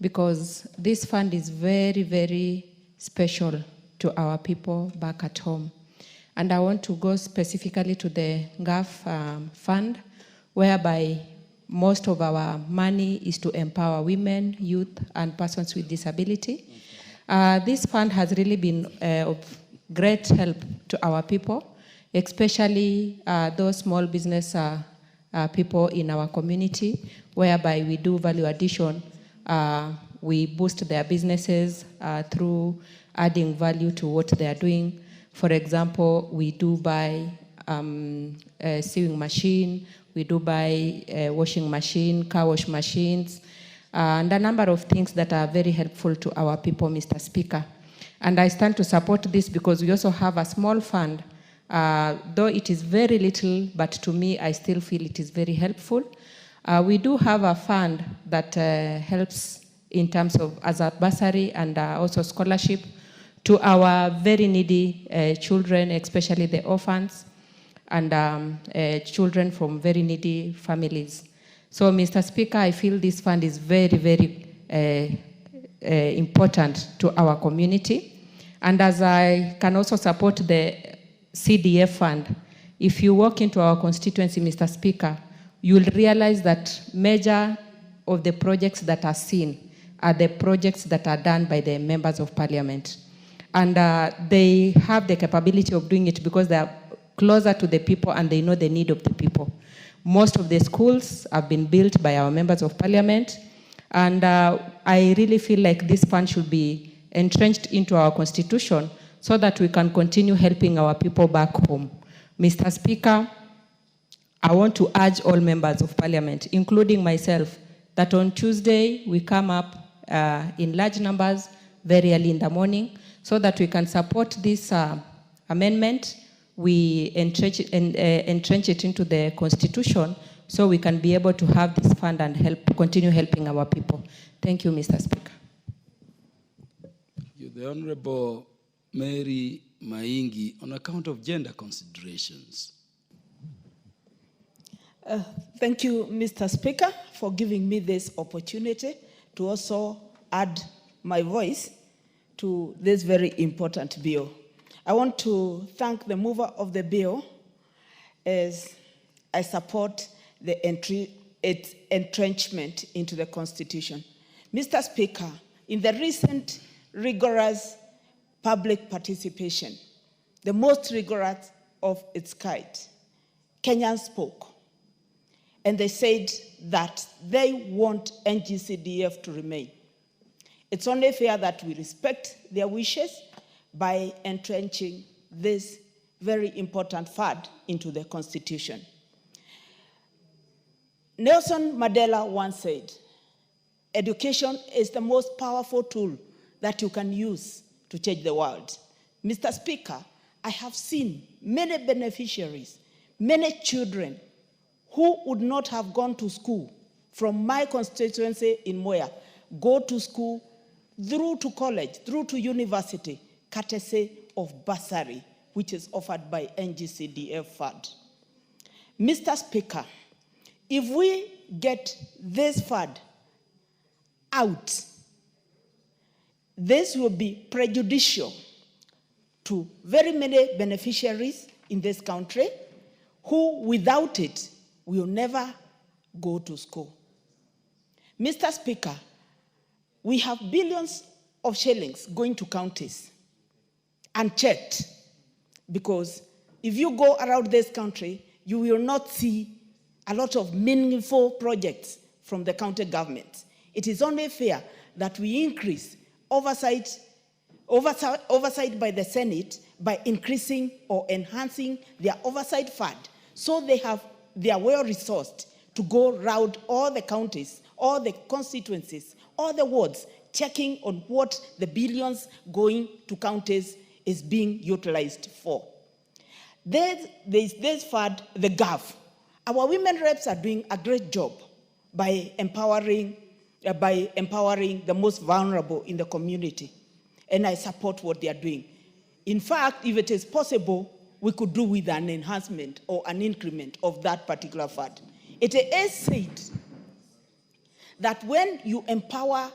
because this fund is very, very special to our people back at home. And I want to go specifically to the GAF fund, whereby most of our money is to empower women, youth, and persons with disability. This fund has really been of great help to our people, especially those small business people in our community, whereby we do value addition. We boost their businesses through adding value to what they are doing. For example, we do buy a sewing machine, we do buy a washing machine, car wash machines, and a number of things that are very helpful to our people, Mr. Speaker. And I stand to support this because we also have a small fund, though it is very little, but to me, I still feel it is very helpful. We do have a fund that helps in terms of as a bursary and also scholarship to our very needy children, especially the orphans and children from very needy families. So, Mr. Speaker, I feel this fund is very, very important to our community. And as I can also support the CDF fund, if you walk into our constituency, Mr. Speaker, you'll realize that major of the projects that are seen are the projects that are done by the members of parliament. And they have the capability of doing it because they are closer to the people and they know the need of the people. Most of the schools have been built by our members of parliament, and I really feel like this fund should be entrenched into our constitution so that we can continue helping our people back home. Mr. Speaker, I want to urge all members of parliament, including myself, that on Tuesday we come up in large numbers very early in the morning so that we can support this amendment we entrench it into the Constitution so we can be able to have this fund and continue helping our people. Thank you, Mr. Speaker. The Honorable Mary Maingi, on account of gender considerations. Thank you, Mr. Speaker, for giving me this opportunity to also add my voice to this very important bill. I want to thank the mover of the bill as I support its entrenchment into the Constitution. Mr. Speaker, in the recent rigorous public participation, the most rigorous of its kind, Kenyans spoke. And they said that they want NGCDF to remain. It's only fair that we respect their wishes by entrenching this very important fund into the Constitution. Nelson Mandela once said, education is the most powerful tool that you can use to change the world. Mr. Speaker, I have seen many beneficiaries, many children who would not have gone to school from my constituency in Moya, go to school, through to college, through to university, courtesy of bursary, which is offered by NGCDF fund. Mr. Speaker, if we get this fund out, this will be prejudicial to very many beneficiaries in this country who, without it, will never go to school. Mr. Speaker, we have billions of shillings going to counties unchecked, because if you go around this country, you will not see a lot of meaningful projects from the county government. It is only fair that we increase oversight by the Senate by increasing or enhancing their oversight fund, so they are well-resourced to go around all the counties, all the constituencies, all the wards, checking on what the billions going to counties is being utilized for. There's this fund, the GAV. Our women reps are doing a great job by empowering the most vulnerable in the community. And I support what they are doing. In fact, if it is possible, we could do with an enhancement or an increment of that particular fund. It is said that when you empower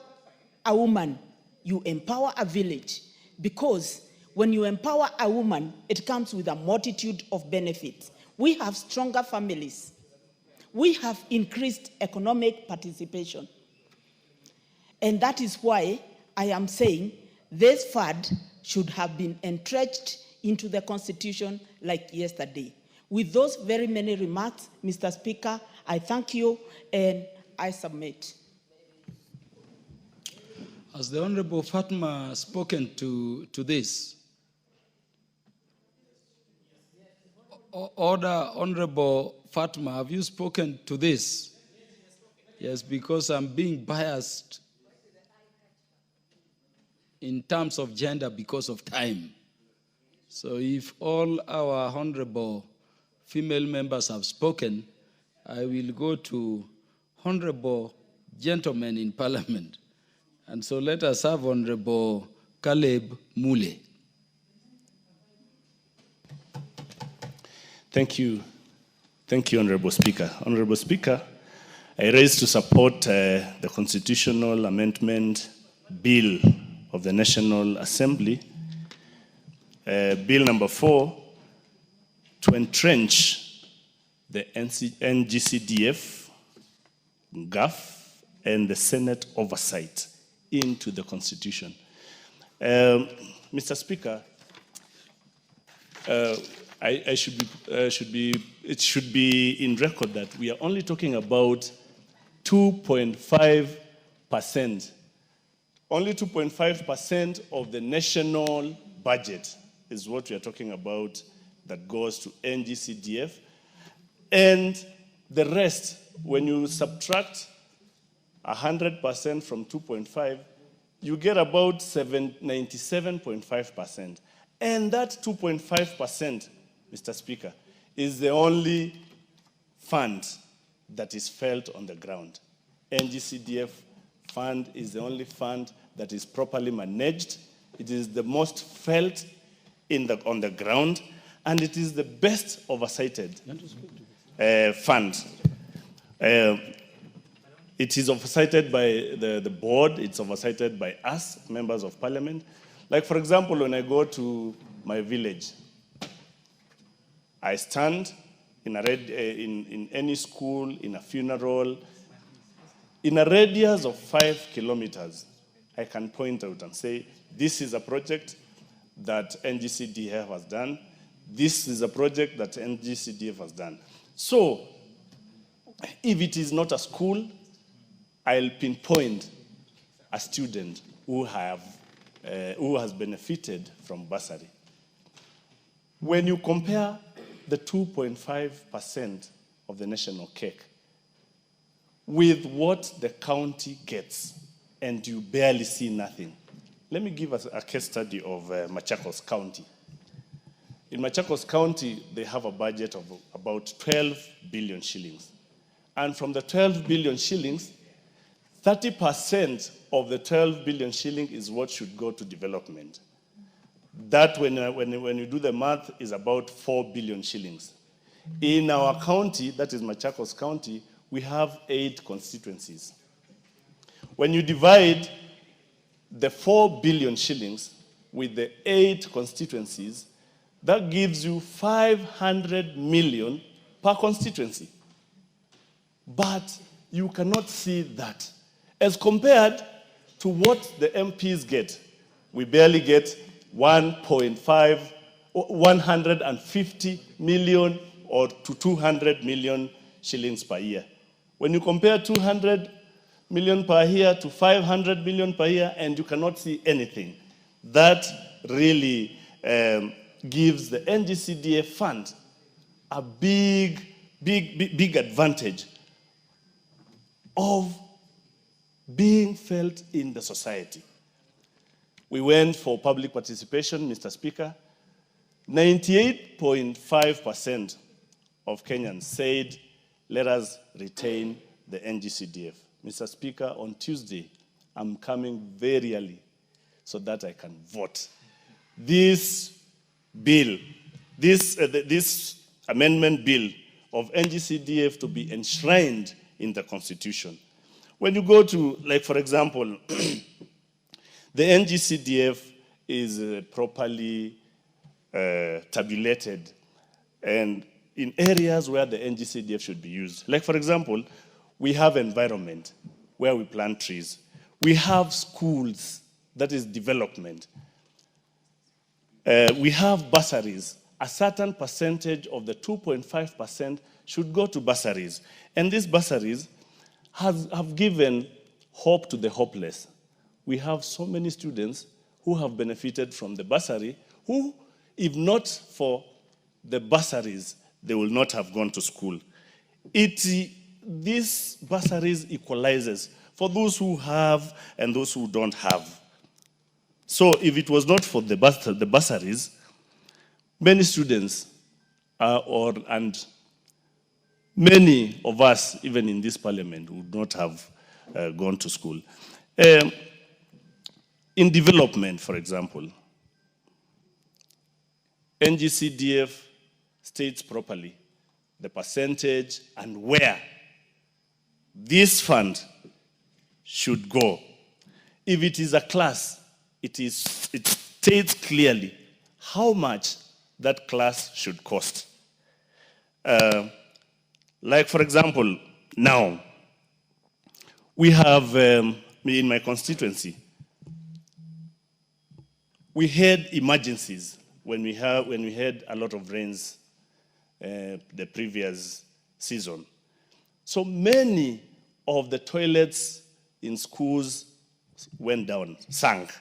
a woman, you empower a village, because when you empower a woman, it comes with a multitude of benefits. We have stronger families. We have increased economic participation. And that is why I am saying this fund should have been entrenched into the Constitution like yesterday. With those very many remarks, Mr. Speaker, I thank you and I submit. Has the Honorable Fatma spoken to this? Order, Honorable Fatma, have you spoken to this? Yes, because I'm being biased in terms of gender because of time. So if all our honorable female members have spoken, I will go to honorable gentlemen in Parliament. And so let us have Honorable Caleb Mule. Thank you. Thank you, Honorable Speaker. Honorable Speaker, I raise to support the Constitutional Amendment Bill of the National Assembly, Bill number 4, to entrench the NGCDF, GAF, and the Senate oversight into the Constitution. Mr. Speaker, it should be in record that we are only talking about 2.5%. Only 2.5% of the national budget is what we are talking about that goes to NGCDF. And the rest, when you subtract 100% from 2.5, you get about 97.5%. And that 2.5% Mr. Speaker, is the only fund that is felt on the ground. NGCDF fund is the only fund that is properly managed. It is the most felt on the ground, and it is the best oversighted fund. It is oversighted by the board, it's oversighted by us, members of parliament. Like, for example, when I go to my village, I stand in any school, in a funeral, in a radius of 5 kilometers, I can point out and say, this is a project that NGCDF has done. This is a project that NGCDF has done. So, if it is not a school, I'll pinpoint a student who has benefited from bursary. When you compare the 2.5% of the national cake with what the county gets, and you barely see nothing. Let me give us a case study of Machakos County. In Machakos County, they have a budget of about 12 billion shillings. And from the 12 billion shillings, 30% of the 12 billion shilling is what should go to development. That, when you do the math, is about 4 billion shillings. In our county, that is Machakos County, we have 8 constituencies. When you divide the 4 billion shillings with the 8 constituencies, that gives you 500 million per constituency. But you cannot see that. As compared to what the MPs get, we barely get 150 million or to 200 million shillings per year. When you compare 200 million per year to 500 million per year, and you cannot see anything, that really gives the NGCDF fund a big advantage of being felt in the society. We went for public participation, Mr. Speaker. 98.5% of Kenyans said, let us retain the NGCDF. Mr. Speaker, on Tuesday, I'm coming very early so that I can vote. This bill, this amendment bill of NGCDF to be enshrined in the Constitution. When you go to, like, for example, the NGCDF is properly tabulated and in areas where the NGCDF should be used. Like, for example, we have environment where we plant trees. We have schools, that is development. We have bursaries. A certain percentage of the 2.5% should go to bursaries. And these bursaries have given hope to the hopeless. We have so many students who have benefited from the bursary, who, if not for the bursaries, they will not have gone to school. These bursaries equalizes for those who have and those who don't have. So if it was not for the bursaries, many students and many of us, even in this parliament, would not have gone to school. In development, for example, NGCDF states properly the percentage and where this fund should go. If it is a class, it states clearly how much that class should cost. Like, for example, now, we have, in my constituency, we had emergencies when we had a lot of rains the previous season. So many of the toilets in schools went down, sank.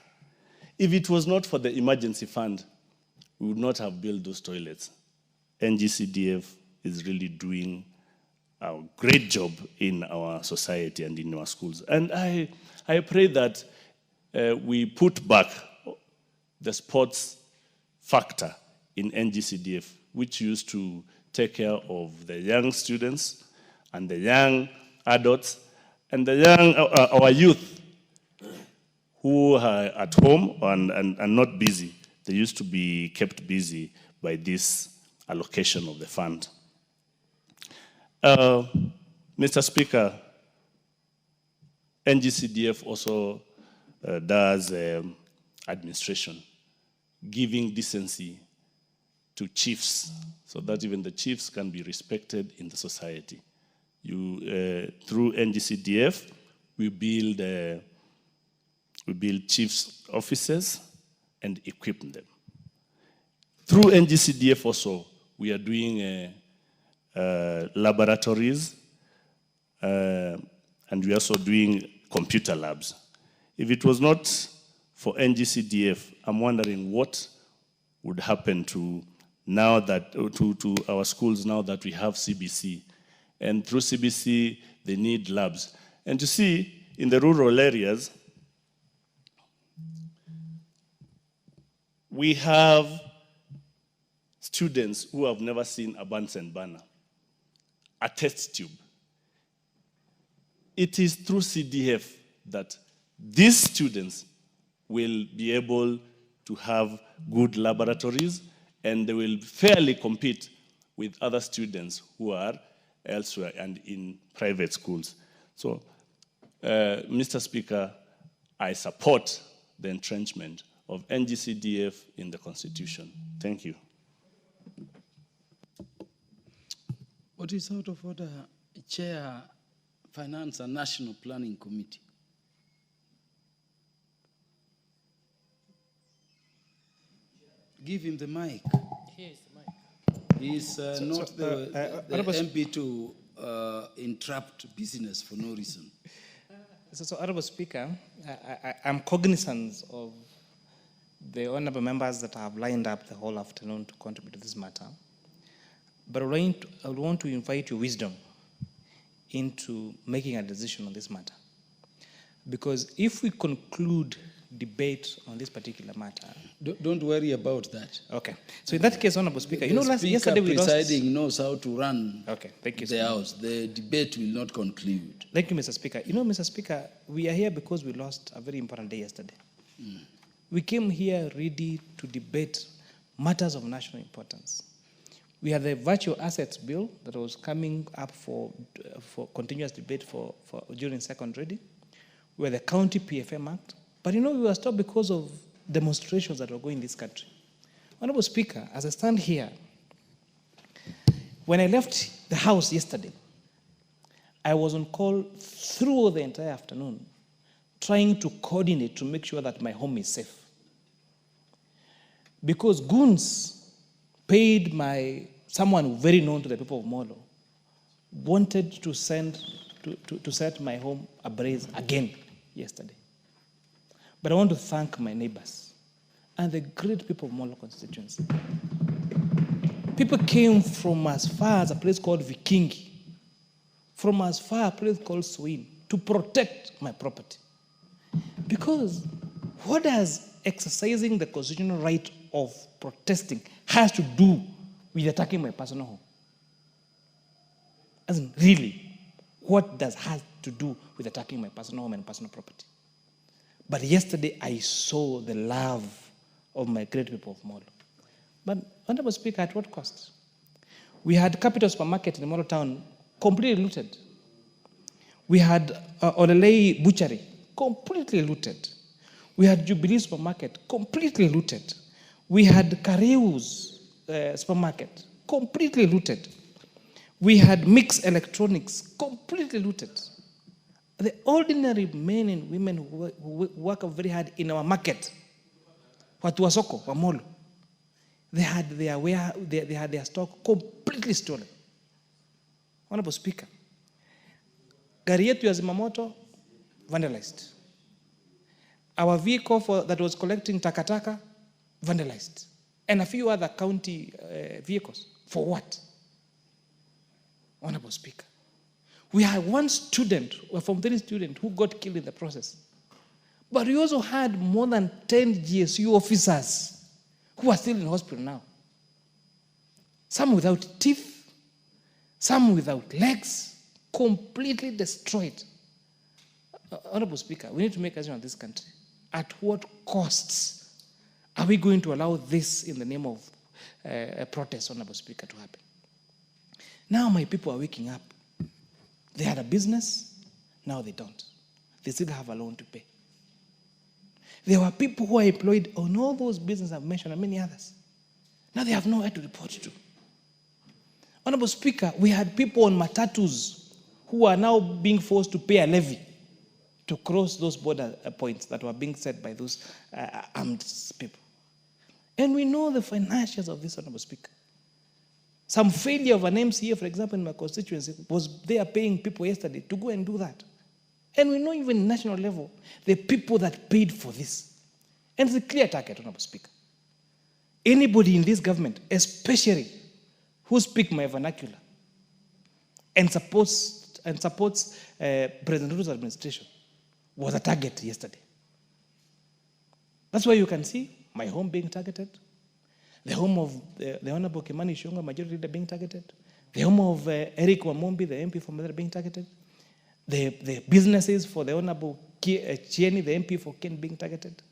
If it was not for the emergency fund, we would not have built those toilets. NGCDF is really doing a great job in our society and in our schools. And I pray that we put back the sports factor in NGCDF. which used to take care of the young students and the young adults and the young, our youth who are at home and not busy. They used to be kept busy by this allocation of the fund. Mr. Speaker, NGCDF also does administration, giving decency to chiefs so that even the chiefs can be respected in the society. Through NGCDF, we build chiefs' offices and equip them. Through NGCDF also, we are doing laboratories and we are also doing computer labs. If it was not for NGCDF, I'm wondering what would happen to our schools now that we have CBC. And through CBC, they need labs. And you see, in the rural areas, we have students who have never seen a Bunsen burner, a test tube. It is through CDF that these students will be able to have good laboratories and they will fairly compete with other students who are elsewhere and in private schools. So, Mr. Speaker, I support the entrenchment of NGCDF in the Constitution. Thank you. What is out of order, Chair, Finance and National Planning Committee? Give him the mic. Here is the mic. He's not the MP to interrupt business for no reason. So, Honorable Speaker, I'm cognizant of the honorable members that have lined up the whole afternoon to contribute to this matter. But I want to invite your wisdom into making a decision on this matter. Because if we conclude debate on this particular matter... Don't worry about that. Okay. So in that case, Honorable Speaker, yesterday we presiding knows how to run thank you, the House. The debate will not conclude. Thank you, Mr. Speaker. Mr. Speaker, we are here because we lost a very important day yesterday. We came here ready to debate matters of national importance. We had the Virtual Assets Bill that was coming up for continuous debate during second reading. We had the County PFM Act. But we were stopped because of demonstrations that were going in this country. Honorable Speaker, as I stand here, when I left the House yesterday, I was on call through the entire afternoon, trying to coordinate to make sure that my home is safe. Because goons paid someone very known to the people of Molo, wanted to set my home ablaze again yesterday. But I want to thank my neighbors and the great people of Molo constituency. People came from as far as a place called Vikingi, from as far a place called Swin, to protect my property. Because what does exercising the constitutional right of protesting has to do with attacking my personal home? As in, really, what has to do with attacking my personal home and personal property? But yesterday, I saw the love of my great people of Molo. But, Honorable Speaker, at what cost? We had Capital Supermarket in Molo Town completely looted. We had Olelei Butchery completely looted. We had Jubilee Supermarket completely looted. We had Kariu's Supermarket completely looted. We had Mix Electronics completely looted. The ordinary men and women who work very hard in our market, watu wa soko, wa molo, they had their stock completely stolen. Honorable Speaker, gari yetu ya zimamoto vandalized. Our vehicle that was collecting takataka vandalized. And a few other county vehicles. For what? Honorable Speaker, we had one student, a Form 3 student, who got killed in the process. But we also had more than 10 GSU officers who are still in hospital now. some without teeth, some without legs, completely destroyed. Honorable Speaker, we need to make a decision on this country. At what costs are we going to allow this in the name of a protest, Honorable Speaker, to happen? Now my people are waking up. They had a business, now they don't. They still have a loan to pay. There were people who are employed on all those businesses I've mentioned and many others. Now they have nowhere to report to. Honorable Speaker, we had people on matatus who are now being forced to pay a levy to cross those border points that were being set by those armed people. And we know the financials of this, Honorable Speaker. Some failure of an MCA, for example, in my constituency, was they are paying people yesterday to go and do that. And we know even national level, the people that paid for this. And it's a clear target, Honorable Speaker. Anybody in this government, especially who speak my vernacular and supports President Ruto's administration, was a target yesterday. That's why you can see my home being targeted, the home of the Honorable Kimani Ichung'wah, Majority Leader, being targeted, the home of Eric Wamombi, the MP for Mathare, being targeted, the businesses for the Honorable Chieni, the MP for Ken, being targeted.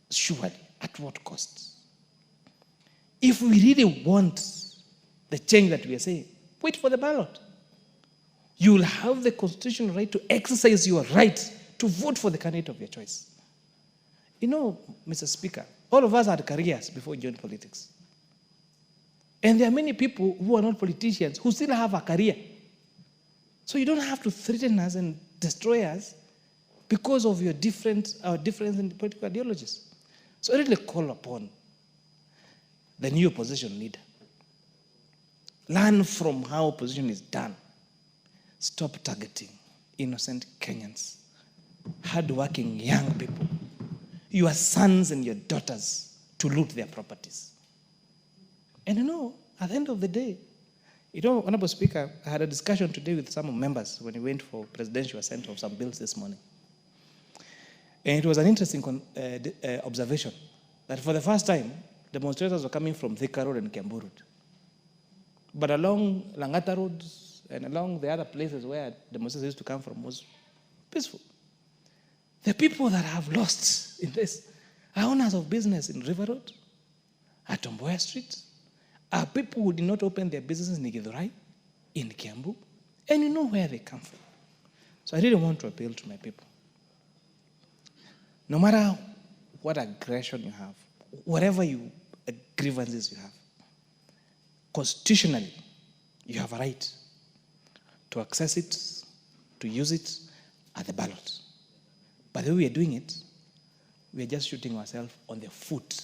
Surely, at what cost? If we really want the change that we are saying, wait for the ballot. You will have the constitutional right to exercise your right to vote for the candidate of your choice. You know, Mr. Speaker, all of us had careers before we joined politics. And there are many people who are not politicians who still have a career. So you don't have to threaten us and destroy us because of our difference in political ideologies. So I really call upon the new opposition leader. Learn from how opposition is done. Stop targeting innocent Kenyans, hardworking young people, your sons and your daughters, to loot their properties. And you know, at the end of the day, you know, Honorable Speaker, I had a discussion today with some members when we went for presidential assent of some bills this morning. And it was an interesting observation that for the first time, demonstrators were coming from Thika Road and Kiambu Road. But along Langata Road and along the other places where demonstrators used to come from was peaceful. The people that have lost in this are owners of business in River Road, at Tomboya Street, are people who did not open their businesses in Githurai, in Kiambu, and you know where they come from. So I really want to appeal to my people. No matter what aggression you have, whatever grievances you have, constitutionally, you have a right to access it, to use it at the ballot. But the way we are doing it, we are just shooting ourselves on the foot.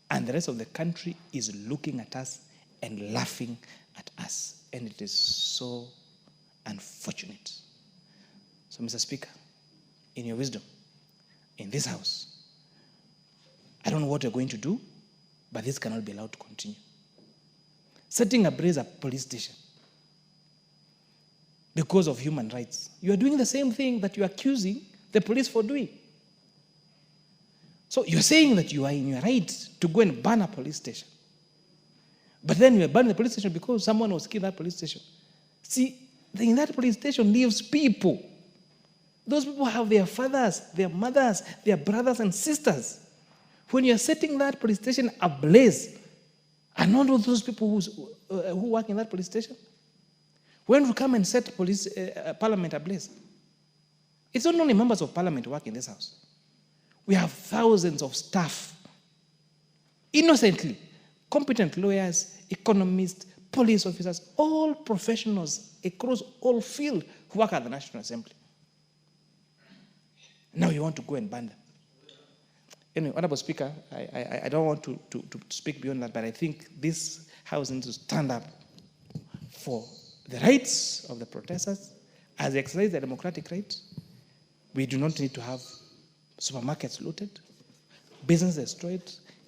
And the rest of the country is looking at us and laughing at us. And it is so unfortunate. So, Mr. Speaker, in your wisdom, in this House, I don't know what you're going to do, but this cannot be allowed to continue. Setting ablaze a police station because of human rights. You are doing the same thing that you're accusing the police for doing. So you're saying that you are in your right to go and burn a police station. But then you are burning the police station because someone was killed at that police station. See, in that police station lives people. Those people have their fathers, their mothers, their brothers and sisters. When you're setting that police station ablaze, are not all those people who work in that police station? When we come and set parliament ablaze, it's not only members of parliament who work in this House. We have thousands of staff, innocently, competent lawyers, economists, police officers, all professionals across all fields who work at the National Assembly. Now you want to go and ban them. Anyway, Honorable Speaker, I don't want to speak beyond that, but I think this House needs to stand up for the rights of the protesters as they exercise their democratic rights. We do not need to have supermarkets looted, business destroyed,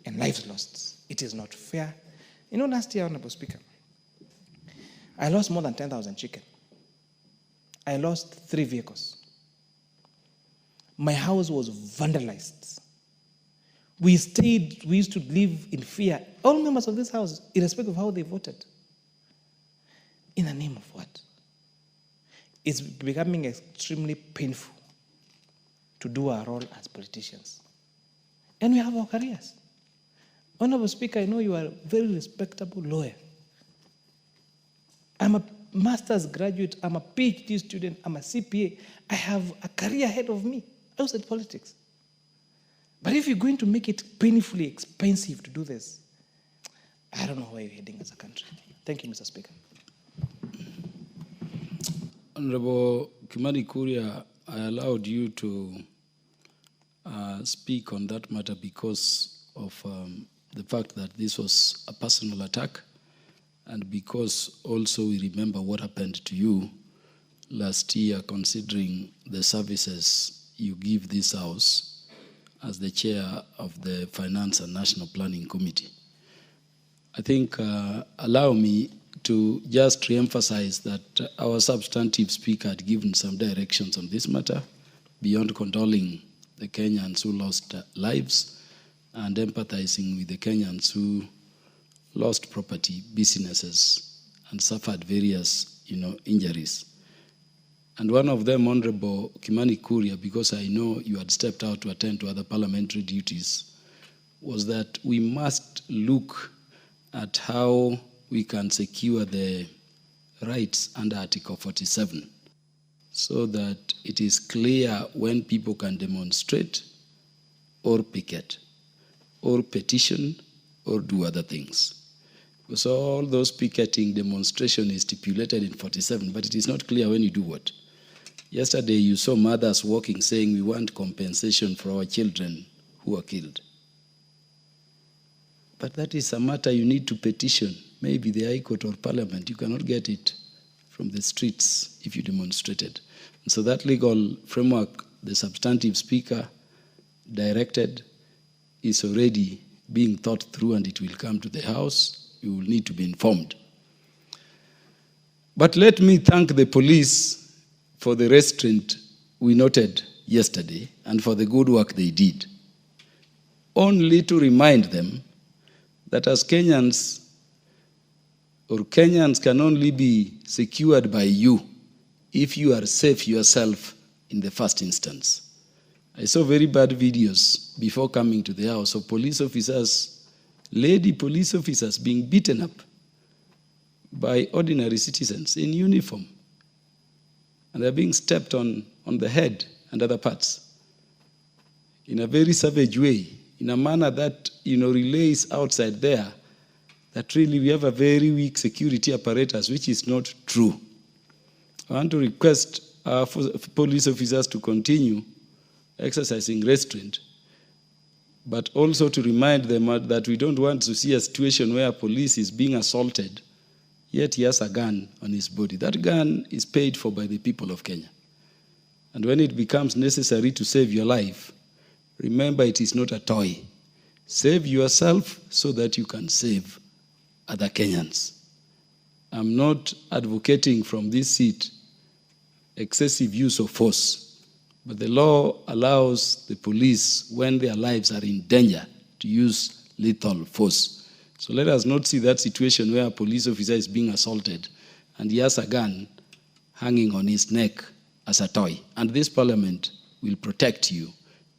and lives lost. It is not fair. You know, last year, Honorable Speaker, I lost more than 10,000 chicken. I lost 3 vehicles. My house was vandalized. We used to live in fear, all members of this house, irrespective of how they voted. In the name of what? It's becoming extremely painful to do our role as politicians. And we have our careers. Honorable Speaker, I know you are a very respectable lawyer. I'm a master's graduate, I'm a PhD student, I'm a CPA. I have a career ahead of me outside politics. But if you're going to make it painfully expensive to do this, I don't know where you're heading as a country. Thank you, Mr. Speaker. Honorable Kimani Kuria, I allowed you to speak on that matter because of the fact that this was a personal attack, and because also we remember what happened to you last year, considering the services you give this House as the chair of the Finance and National Planning Committee. I think, allow me to just re-emphasize that our substantive speaker had given some directions on this matter, beyond condoling the Kenyans who lost lives and empathizing with the Kenyans who lost property, businesses, and suffered various, injuries. And one of them, Honorable Kimani Kuria, because I know you had stepped out to attend to other parliamentary duties, was that we must look at how we can secure the rights under Article 47 so that it is clear when people can demonstrate or picket or petition or do other things. So all those picketing demonstration is stipulated in 47, but it is not clear when you do what. Yesterday you saw mothers walking saying we want compensation for our children who were killed. But that is a matter you need to petition, maybe the High Court or Parliament. You cannot get it from the streets if you demonstrated. And so that legal framework, the substantive speaker directed, is already being thought through, and it will come to the House. You will need to be informed. But let me thank the police for the restraint we noted yesterday and for the good work they did. Only to remind them that as Kenyans, or Kenyans can only be secured by you if you are safe yourself in the first instance. I saw very bad videos before coming to the House of police officers, lady police officers being beaten up by ordinary citizens in uniform. And they're being stepped on the head and other parts in a very savage way, in a manner that, relays outside there that really we have a very weak security apparatus, which is not true. I want to request our police officers to continue exercising restraint, but also to remind them that we don't want to see a situation where police is being assaulted, yet he has a gun on his body. That gun is paid for by the people of Kenya. And when it becomes necessary to save your life, remember it is not a toy. Save yourself so that you can save other Kenyans. I'm not advocating from this seat excessive use of force, but the law allows the police, when their lives are in danger, to use lethal force. So let us not see that situation where a police officer is being assaulted and he has a gun hanging on his neck as a toy. And this parliament will protect you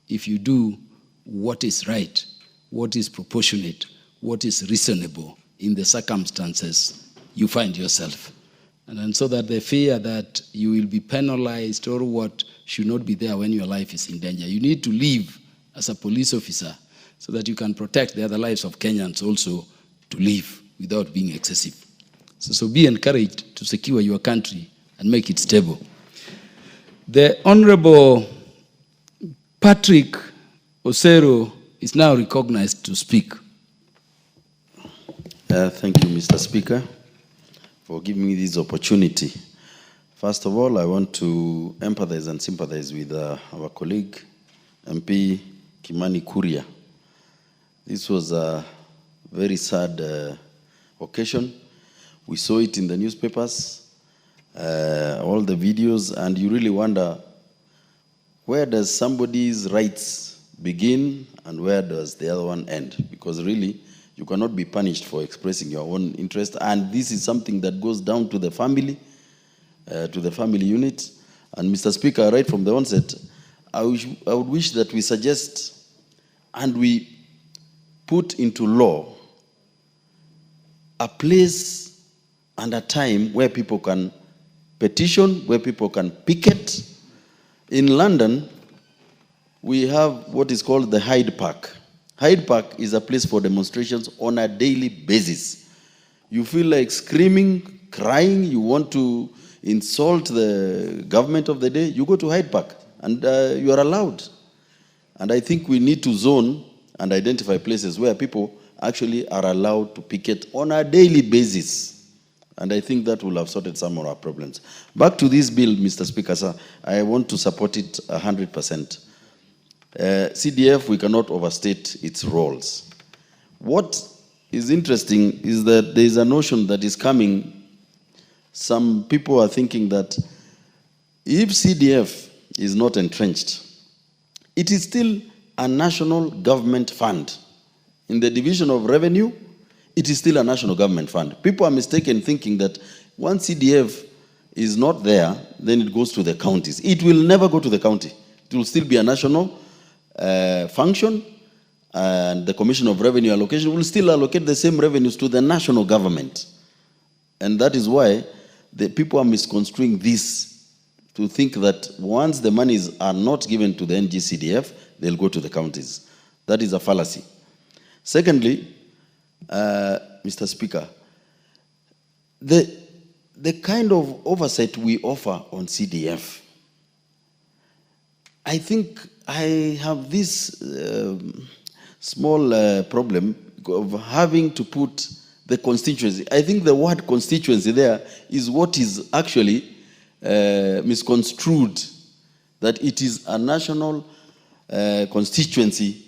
if you do what is right, what is proportionate, what is reasonable in the circumstances you find yourself. And so that the fear that you will be penalized or what should not be there when your life is in danger. You need to live as a police officer so that you can protect the other lives of Kenyans also to live without being excessive. So be encouraged to secure your country and make it stable. The Honorable Patrick Osero is now recognized to speak. Thank you, Mr. Speaker, for giving me this opportunity. First of all, I want to empathize and sympathize with our colleague, MP Kimani Kuria. This was a very sad occasion. We saw it in the newspapers, all the videos, and you really wonder, where does somebody's rights begin and where does the other one end? Because really, you cannot be punished for expressing your own interest. And this is something that goes down to the family unit. And Mr. Speaker, right from the onset, I would wish that we suggest and we put into law a place and a time where people can petition, where people can picket. In London, we have what is called the Hyde Park. Hyde Park is a place for demonstrations on a daily basis. You feel like screaming, crying, you want to insult the government of the day, you go to Hyde Park, and you are allowed. And I think we need to zone and identify places where people actually are allowed to picket on a daily basis. And I think that will have sorted some of our problems. Back to this bill, Mr. Speaker, sir, I want to support it 100%. CDF, we cannot overstate its roles. What is interesting is that there is a notion that is coming. Some people are thinking that if CDF is not entrenched, it is still a national government fund. In the division of revenue, it is still a national government fund. People are mistaken thinking that once CDF is not there, then it goes to the counties. It will never go to the county. It will still be a national function, and the Commission of Revenue Allocation will still allocate the same revenues to the national government. And that is why the people are misconstruing this to think that once the monies are not given to the NGCDF, they'll go to the counties. That is a fallacy. Secondly, Mr. Speaker, the kind of oversight we offer on CDF, I think I have this small problem of having to put the constituency. I think the word constituency there is what is actually misconstrued, that it is a national constituency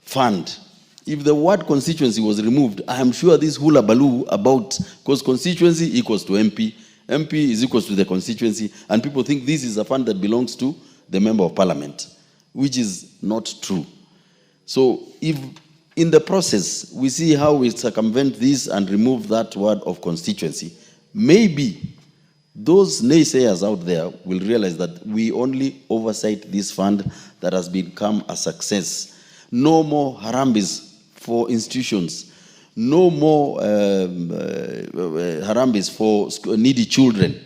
fund. If the word constituency was removed, I am sure this hula baloo about, because constituency equals to MP, MP is equals to the constituency, and people think this is a fund that belongs to the member of parliament, which is not true. So if in the process we see how we circumvent this and remove that word of constituency, maybe those naysayers out there will realize that we only oversight this fund that has become a success. No more harambes for institutions. No more harambes for needy children.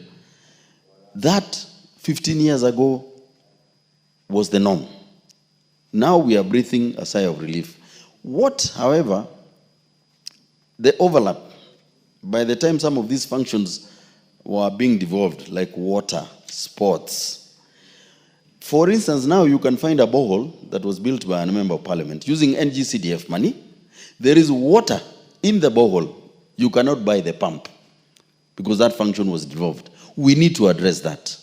That 15 years ago was the norm. Now we are breathing a sigh of relief. What, however, the overlap, by the time some of these functions were being devolved, like water, sports. For instance, now you can find a borehole that was built by a member of parliament using NGCDF money. There is water in the borehole. You cannot buy the pump because that function was devolved. We need to address that.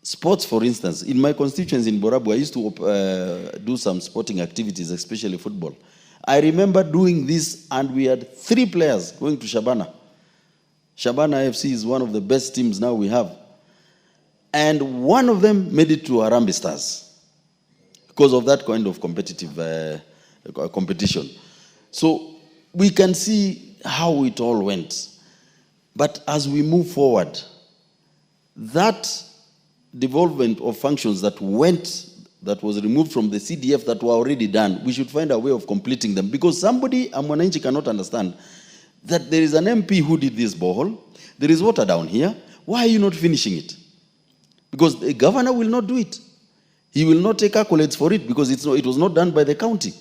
Sports, for instance, in my constituency in Borabu, I used to do some sporting activities, especially football. I remember doing this, and we had 3 players going to Shabana. Shabana FC is one of the best teams now we have. And one of them made it to Harambee Stars because of that kind of competitive competition. So we can see how it all went. But as we move forward, that devolvement of functions that was removed from the CDF that were already done, we should find a way of completing them. Because somebody, a Mwananchi, cannot understand that there is an MP who did this borehole, there is water down here, why are you not finishing it? Because the governor will not do it. He will not take accolades for it because it was not done by the county.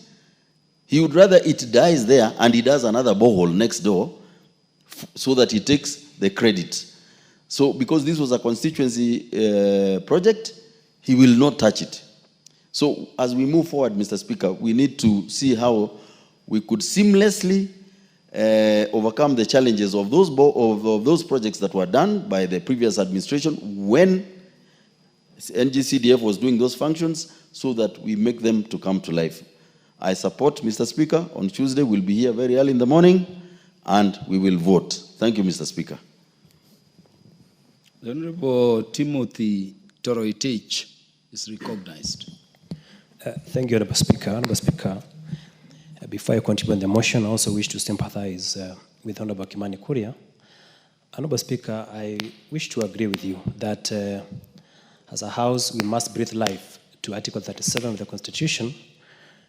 He would rather it dies there and he does another borehole next door so that he takes the credit. So because this was a constituency project, he will not touch it. So as we move forward, Mr. Speaker, we need to see how we could seamlessly overcome the challenges of those projects that were done by the previous administration when NGCDF was doing those functions, so that we make them to come to life. I support, Mr. Speaker. On Tuesday, we'll be here very early in the morning, and we will vote. Thank you, Mr. Speaker. The Honorable Timothy Toroitich is recognized. Thank you, Honourable Speaker. Honourable Speaker, before I contribute on the motion, I also wish to sympathize with Honourable Kimani Kuria. Honourable Speaker, I wish to agree with you that as a House, we must breathe life to Article 37 of the Constitution,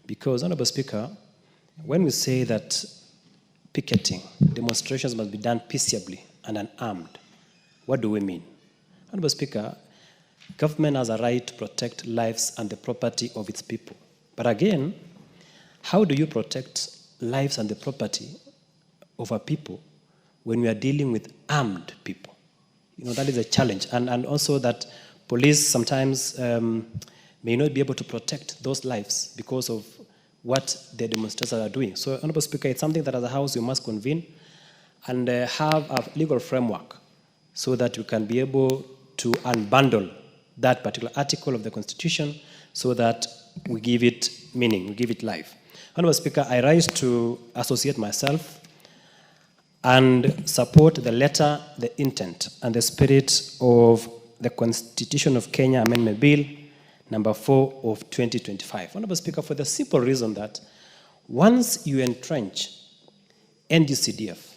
because, Honourable Speaker, when we say that picketing, demonstrations must be done peaceably and unarmed, what do we mean? Honourable Speaker, government has a right to protect lives and the property of its people. But again, how do you protect lives and the property of our people when we are dealing with armed people? You know, that is a challenge. And also that police sometimes may not be able to protect those lives because of what the demonstrators are doing. So, Honourable Speaker, it's something that as a House we must convene and have a legal framework so that we can be able to unbundle that particular article of the Constitution so that we give it meaning, we give it life. Honourable Speaker, I rise to associate myself and support the letter, the intent, and the spirit of the Constitution of Kenya Amendment Bill number 4 of 2025. Honourable Speaker, for the simple reason that once you entrench NGCDF,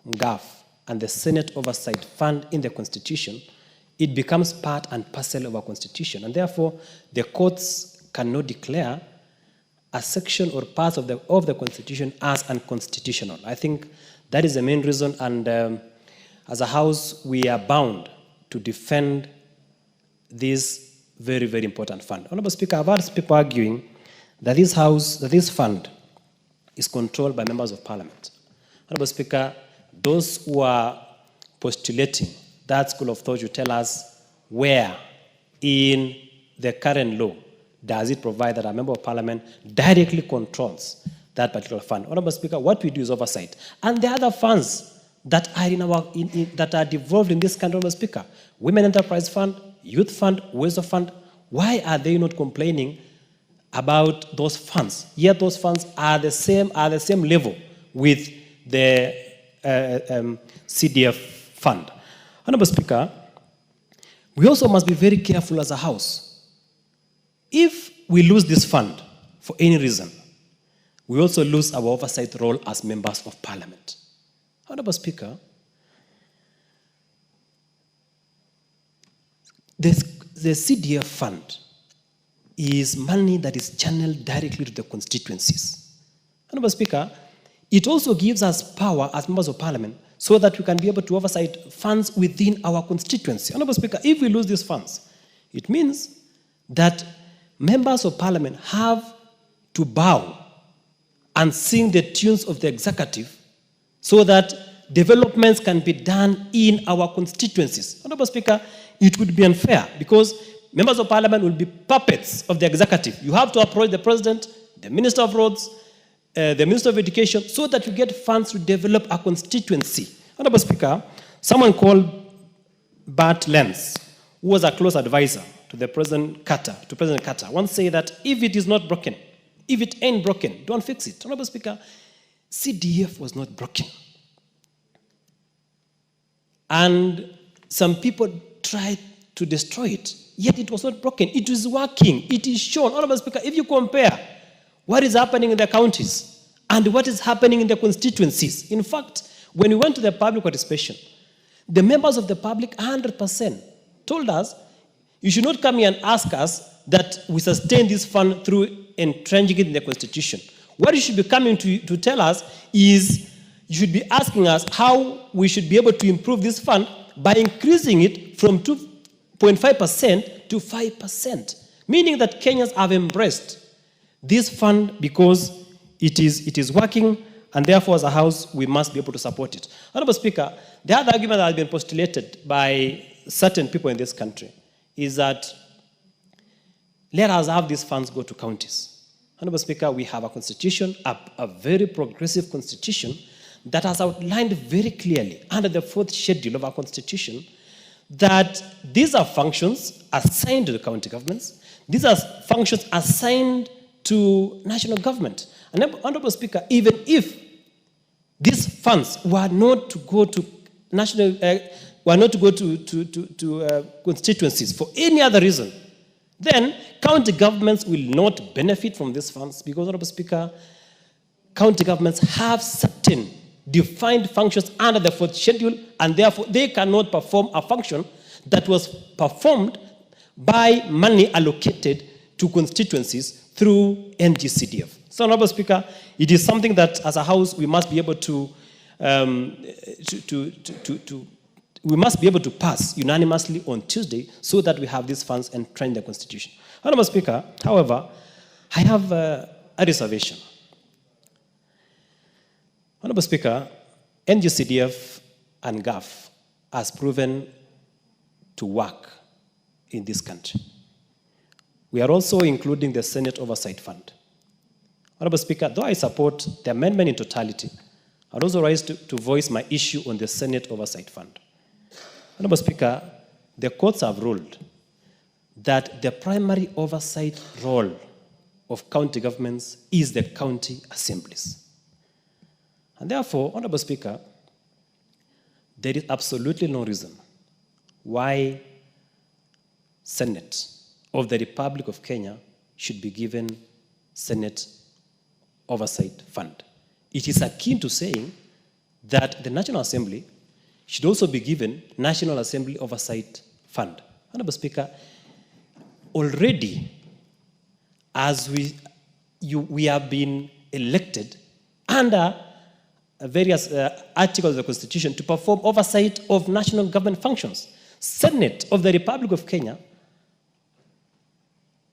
GAF, and the Senate Oversight Fund in the Constitution, it becomes part and parcel of our Constitution. And therefore, the courts cannot declare a section or part of the Constitution as unconstitutional. I think that is the main reason, and as a House, we are bound to defend this very, very important fund. Honourable Speaker, I've heard people arguing that this fund is controlled by members of Parliament. Honourable Speaker, those who are postulating that school of thought should tell us where in the current law does it provide that a member of Parliament directly controls that particular fund. Honourable Speaker, what we do is oversight. And the other funds that are that are devolved in this country, Honourable Speaker, Women Enterprise Fund, Youth Fund, Wisdom Fund, why are they not complaining about those funds? Yet those funds are the same level with the CDF fund. Honourable Speaker, we also must be very careful as a House. If we lose this fund for any reason, we also lose our oversight role as members of Parliament. Honourable Speaker, the CDF fund is money that is channeled directly to the constituencies. Honourable Speaker, it also gives us power as members of Parliament so that we can be able to oversight funds within our constituency. Honourable Speaker, if we lose these funds, it means that members of Parliament have to bow and sing the tunes of the executive so that developments can be done in our constituencies. Honourable Speaker, it would be unfair because members of Parliament will be puppets of the executive. You have to approach the President, the Minister of Roads, the Minister of Education, so that you get funds to develop a constituency. Honourable Speaker, someone called Bart Lenz, who was a close advisor to the President Carter, once said that if it is not broken, if it ain't broken, don't fix it. Honourable Speaker, CDF was not broken. And some people tried to destroy it, yet it was not broken. It is working. It is shown. Honourable Speaker, if you compare what is happening in the counties and what is happening in the constituencies, in fact, when we went to the public participation, the members of the public 100% told us, you should not come here and ask us that we sustain this fund through entrenching it in the Constitution. What you should be coming to tell us is you should be asking us how we should be able to improve this fund by increasing it from 2.5% to 5%, meaning that Kenyans have embraced this fund because it is working, and therefore as a House we must be able to support it. Honourable Speaker, the other argument that has been postulated by certain people in this country is that let us have these funds go to counties. Honourable Speaker, we have a constitution, a very progressive constitution that has outlined very clearly under the 4th schedule of our constitution that these are functions assigned to the county governments. These are functions assigned to national government. And Honourable Speaker, even if these funds were not to go to national, were not to go to constituencies for any other reason, then county governments will not benefit from these funds because, Honorable Speaker, county governments have certain defined functions under the 4th schedule, and therefore they cannot perform a function that was performed by money allocated to constituencies through NGCDF. So, Honorable Speaker, it is something that as a House we must be able to we must be able to pass unanimously on Tuesday so that we have these funds entrenched in the Constitution. Honorable Speaker, however, I have a reservation. Honorable Speaker, NGCDF and GAF has proven to work in this country. We are also including the Senate Oversight Fund. Honorable Speaker, though I support the amendment in totality, I'd also rise to voice my issue on the Senate Oversight Fund. Honorable Speaker, the courts have ruled that the primary oversight role of county governments is the county assemblies. And therefore, Honorable Speaker, there is absolutely no reason why Senate of the Republic of Kenya should be given Senate Oversight Fund. It is akin to saying that the National Assembly should also be given National Assembly Oversight Fund. Honorable Speaker, already as we have been elected under various articles of the Constitution to perform oversight of national government functions. Senate of the Republic of Kenya,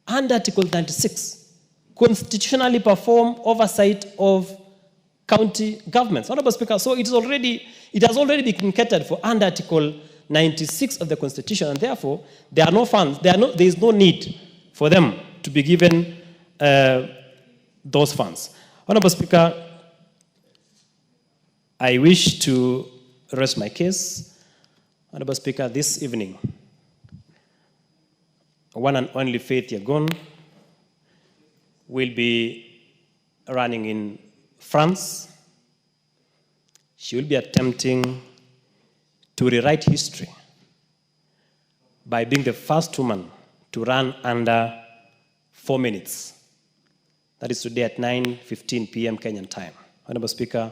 under Article 96, constitutionally perform oversight of county governments. Honorable Speaker, so it has already been catered for under Article 96 of the Constitution, and therefore there are no funds, there is no need for them to be given those funds. Honorable Speaker, I wish to rest my case. Honorable Speaker, this evening, one and only Faith Yagon will be running in France. She will be attempting to rewrite history by being the first woman to run under 4 minutes. That is today at 9:15 p.m. Kenyan time. Honorable Speaker,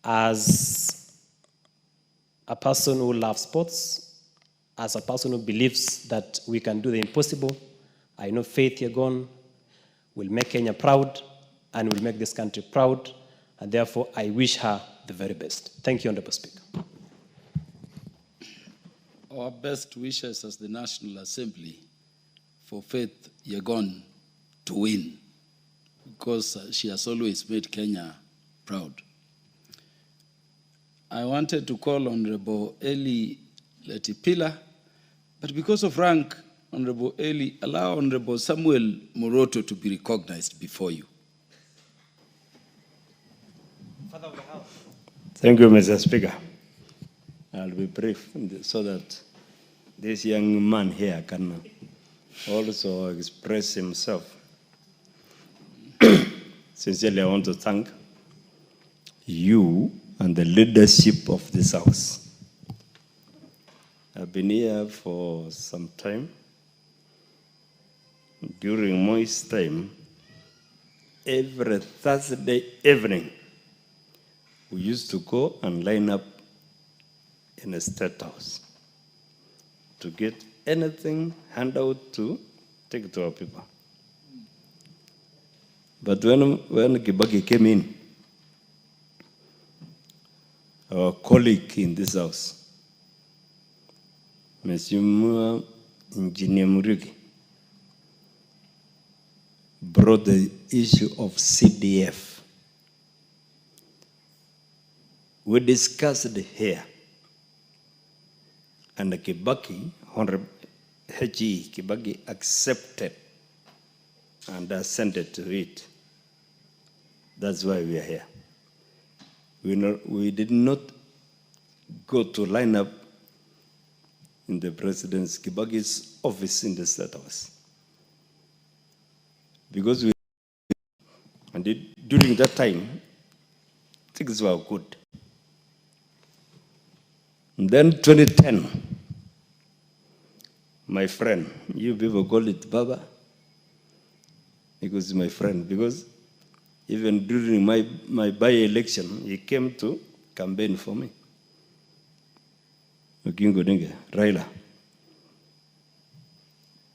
as a person who loves sports, as a person who believes that we can do the impossible, I know Faith Yagon will make Kenya proud and will make this country proud, and therefore I wish her the very best. Thank you, Honorable Speaker. Our best wishes as the National Assembly for Faith Yagon to win, because she has always made Kenya proud. I wanted to call Honorable Eli Letipila, but because of rank, Honorable Eli, allow Honorable Samuel Moroto to be recognized before you. Thank you, Mr. Speaker. I'll be brief so that this young man here can also express himself. Sincerely, I want to thank you and the leadership of this House. I've been here for some time. During Moi's time, every Thursday evening, we used to go and line up in a State House to get anything, handout to take to our people. But when Kibaki came in, our colleague in this House, Mr. Engineer Murigi, brought the issue of CDF. We discussed it here, and Kibaki, Honorable H.E. Kibaki, accepted and assented to it. That's why we are here. We did not go to line up in the President Kibaki's office in the State House. Because during that time, things were good. And then 2010, my friend. You people call it Baba because he's my friend. Because even during my by-election, he came to campaign for me. Oginga Odinga, Raila.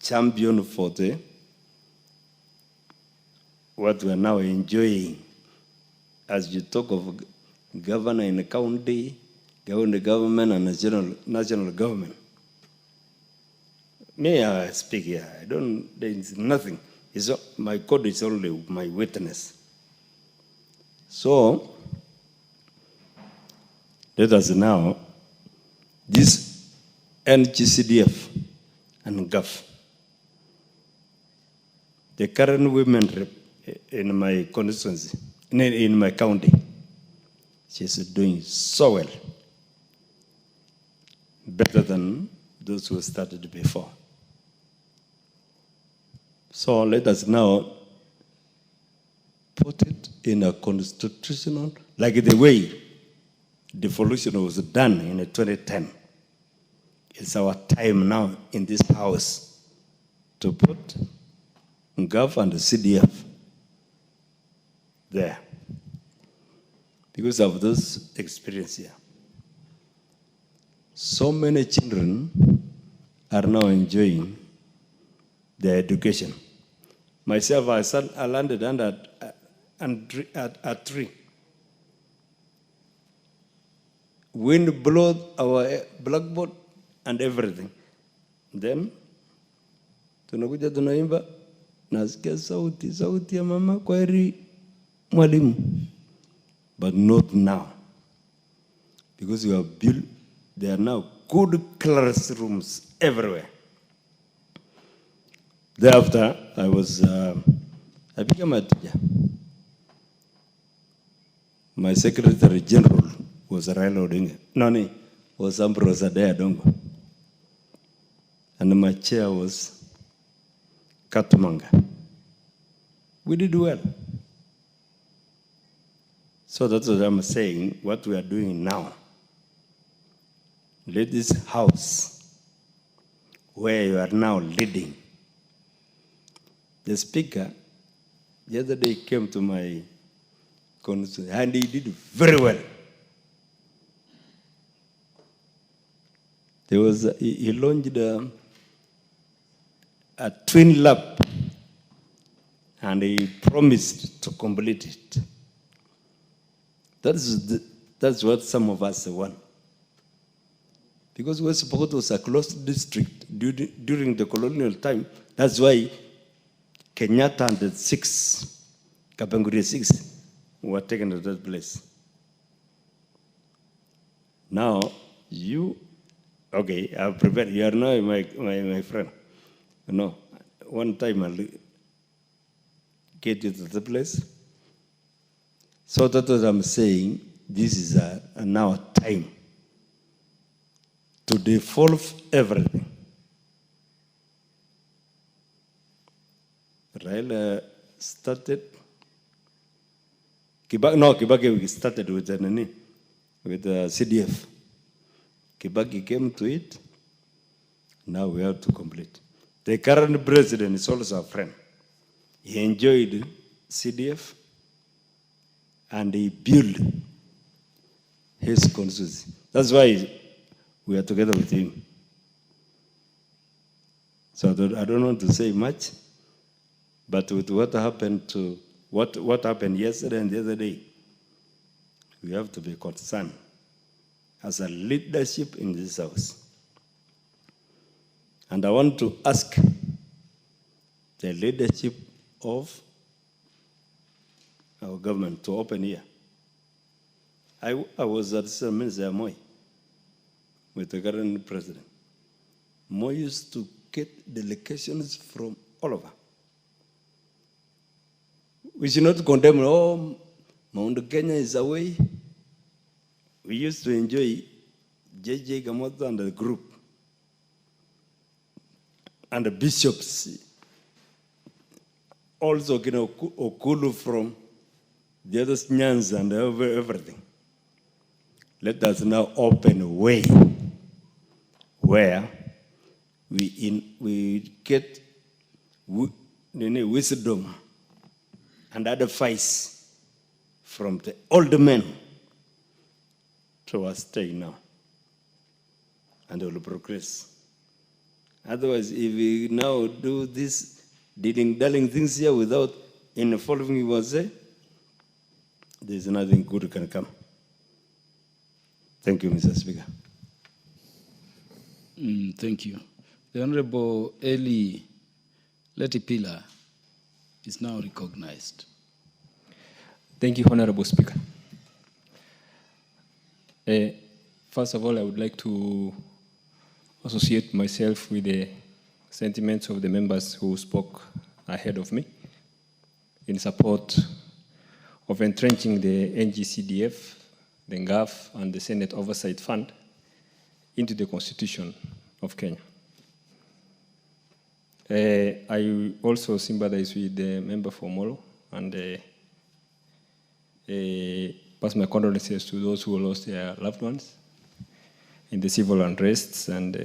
Champion for what we are now enjoying. As you talk of governor in the county, government and national government. May I speak here? There is nothing. My code is only my witness. So, let us now, this NGCDF and GAF, the current women rep in my constituency, in my county, she's doing so well, better than those who started before. So let us now put it in a constitutional, like the way devolution was done in 2010. It's our time now in this house to put GAF and the CDF there because of this experience here. So many children are now enjoying their education. Myself, I landed under a tree. Wind blew our blackboard and everything. Then, tunakuja tunaimba, nasikia sauti ya mama kwaheri mwalimu. But not now. Because we have built, there are now good classrooms everywhere. Thereafter, I became a teacher. My Secretary General was Raila Odinga. No, was Ambrose Adea Dongo. And my chair was Katumanga. We did well. So that's what I'm saying, what we are doing now. Let this house, where you are now leading, the speaker, the other day came to my constituency and he did very well. He launched a twin lab and he promised to complete it. That's what some of us want. Because West Pokot was a closed district during the colonial time. That's why Kenyatta and the Kapanguri 6 were taken to that place. Now, okay, I've prepared. You are now my friend. No, one time I'll get you to the place. So that's what I'm saying. This is now a time to devolve everything. Raila started. Kibaki started with the CDF. Kibaki came to it. Now we have to complete. The current president is also a friend. He enjoyed CDF and he built his constituency. That's why we are together with him. So I don't want to say much, but with what happened what happened yesterday and the other day, we have to be concerned as a leadership in this house. And I want to ask the leadership of our government to open here. I was at Minister Moi with the current president. Moi used to get delegations from all over. We should not condemn, Mount Kenya is away. We used to enjoy J.J. Gamoto and the group. And the bishops, also Okulu from the other Nyans and everything. Let us now open a way where we get wisdom and advice from the old men to our stay now, and we will progress. Otherwise, if we now do this dilly-dallying things here without involving ourselves, there's nothing good can come. Thank you, Mr. Speaker. Thank you. The Honorable Eli Letipila is now recognized. Thank you, Honorable Speaker. First of all, I would like to associate myself with the sentiments of the members who spoke ahead of me in support of entrenching the NGCDF, the NGAF, and the Senate Oversight Fund into the Constitution of Kenya. I also sympathize with the member for Molo and pass my condolences to those who lost their loved ones in the civil unrests, and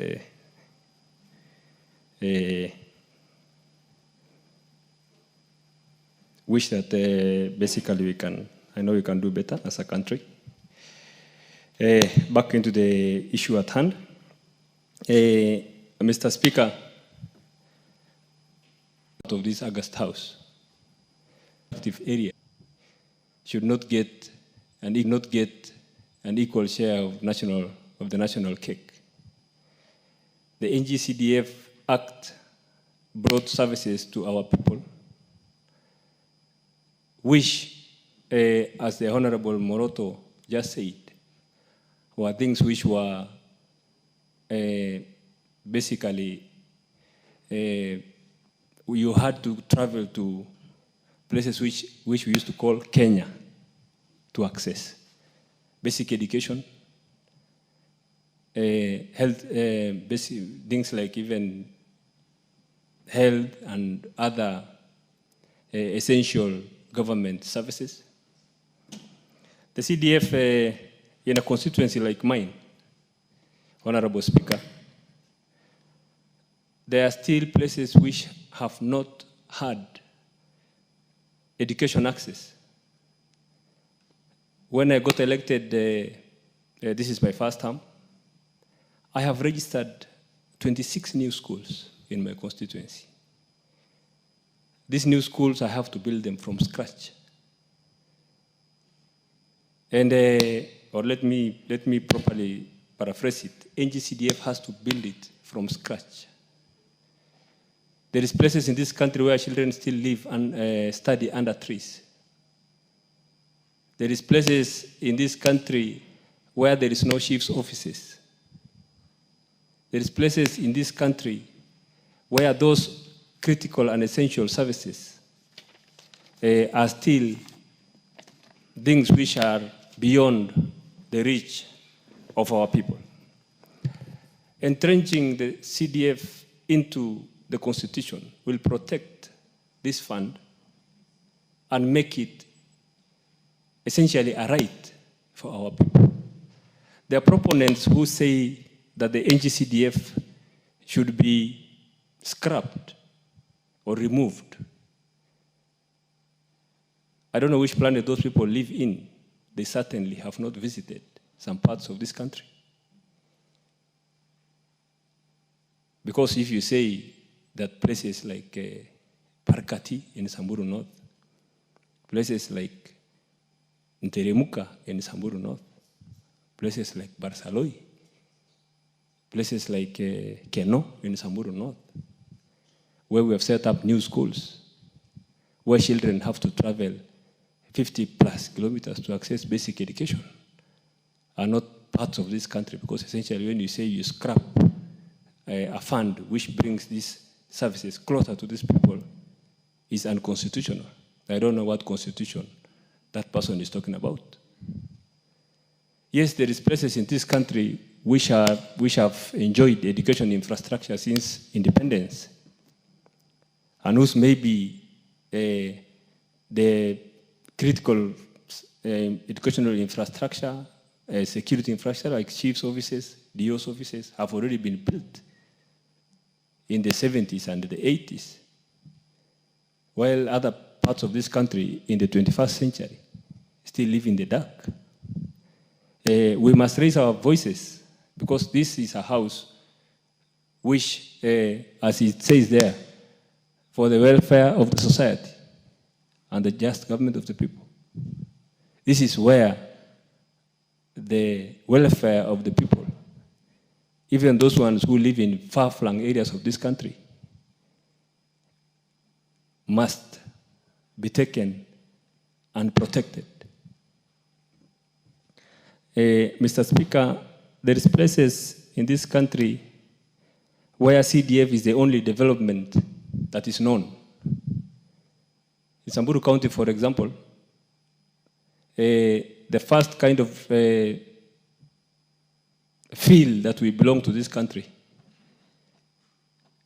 wish that basically I know we can do better as a country. Back into the issue at hand. Mr. Speaker, out of this August House, active area should not get and did not get an equal share of the national cake. The NGCDF Act brought services to our people, which, as the Honorable Moroto just said, were things which were basically you had to travel to places which we used to call Kenya to access basic education, health, basic things like even health and other essential government services. The CDF, in a constituency like mine, Honorable Speaker, there are still places which have not had education access. When I got elected, this is my first term, I have registered 26 new schools in my constituency. These new schools, I have to build them from scratch. And, or let me properly paraphrase it. NGCDF has to build it from scratch. There is places in this country where children still live and study under trees. There is places in this country where there is no chief's offices. There is places in this country where those critical and essential services are still things which are beyond the reach of our people. Entrenching the CDF into the Constitution will protect this fund and make it essentially a right for our people. There are proponents who say that the NGCDF should be scrapped or removed. I don't know which planet those people live in. They certainly have not visited some parts of this country. Because if you say that places like Parkati in Samburu North, places like Nteremuka in Samburu North, places like Barsaloi, places like Keno in Samburu North, where we have set up new schools, where children have to travel 50 plus kilometers to access basic education, are not parts of this country, because essentially when you say you scrap a fund which brings these services closer to these people, is unconstitutional. I don't know what constitution that person is talking about. Yes, there is places in this country which have enjoyed education infrastructure since independence, and whose maybe the critical educational infrastructure, security infrastructure like chief's offices, DO's offices have already been built. in the 70s and the 80s, while other parts of this country in the 21st century still live in the dark. We must raise our voices because this is a house which, as it says there, for the welfare of the society and the just government of the people. This is where the welfare of the people, even those ones who live in far-flung areas of this country, must be taken and protected. Mr. Speaker, there is places in this country where CDF is the only development that is known. In Samburu County, for example, the first kind of feel that we belong to this country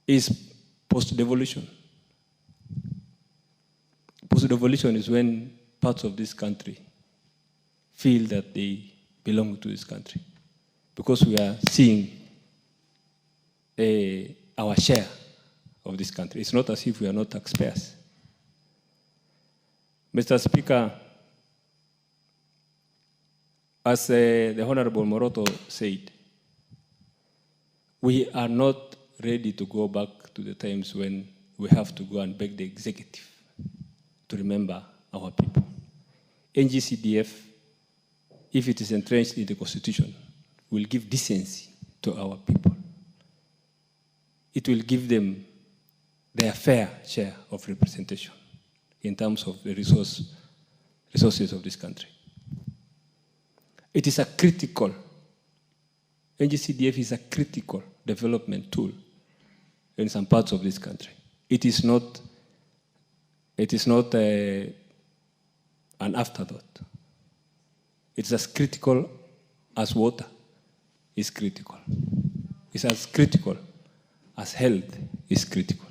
is post-devolution. Post-devolution is when parts of this country feel that they belong to this country because we are seeing our share of this country. It's not as if we are not taxpayers. Mr. Speaker, as the Honorable Moroto said, we are not ready to go back to the times when we have to go and beg the executive to remember our people. NGCDF, if it is entrenched in the Constitution, will give decency to our people. It will give them their fair share of representation in terms of the resources of this country. It is a critical, NGCDF is a critical development tool in some parts of this country. It is not an afterthought. It's as critical as water is critical. It's as critical as health is critical.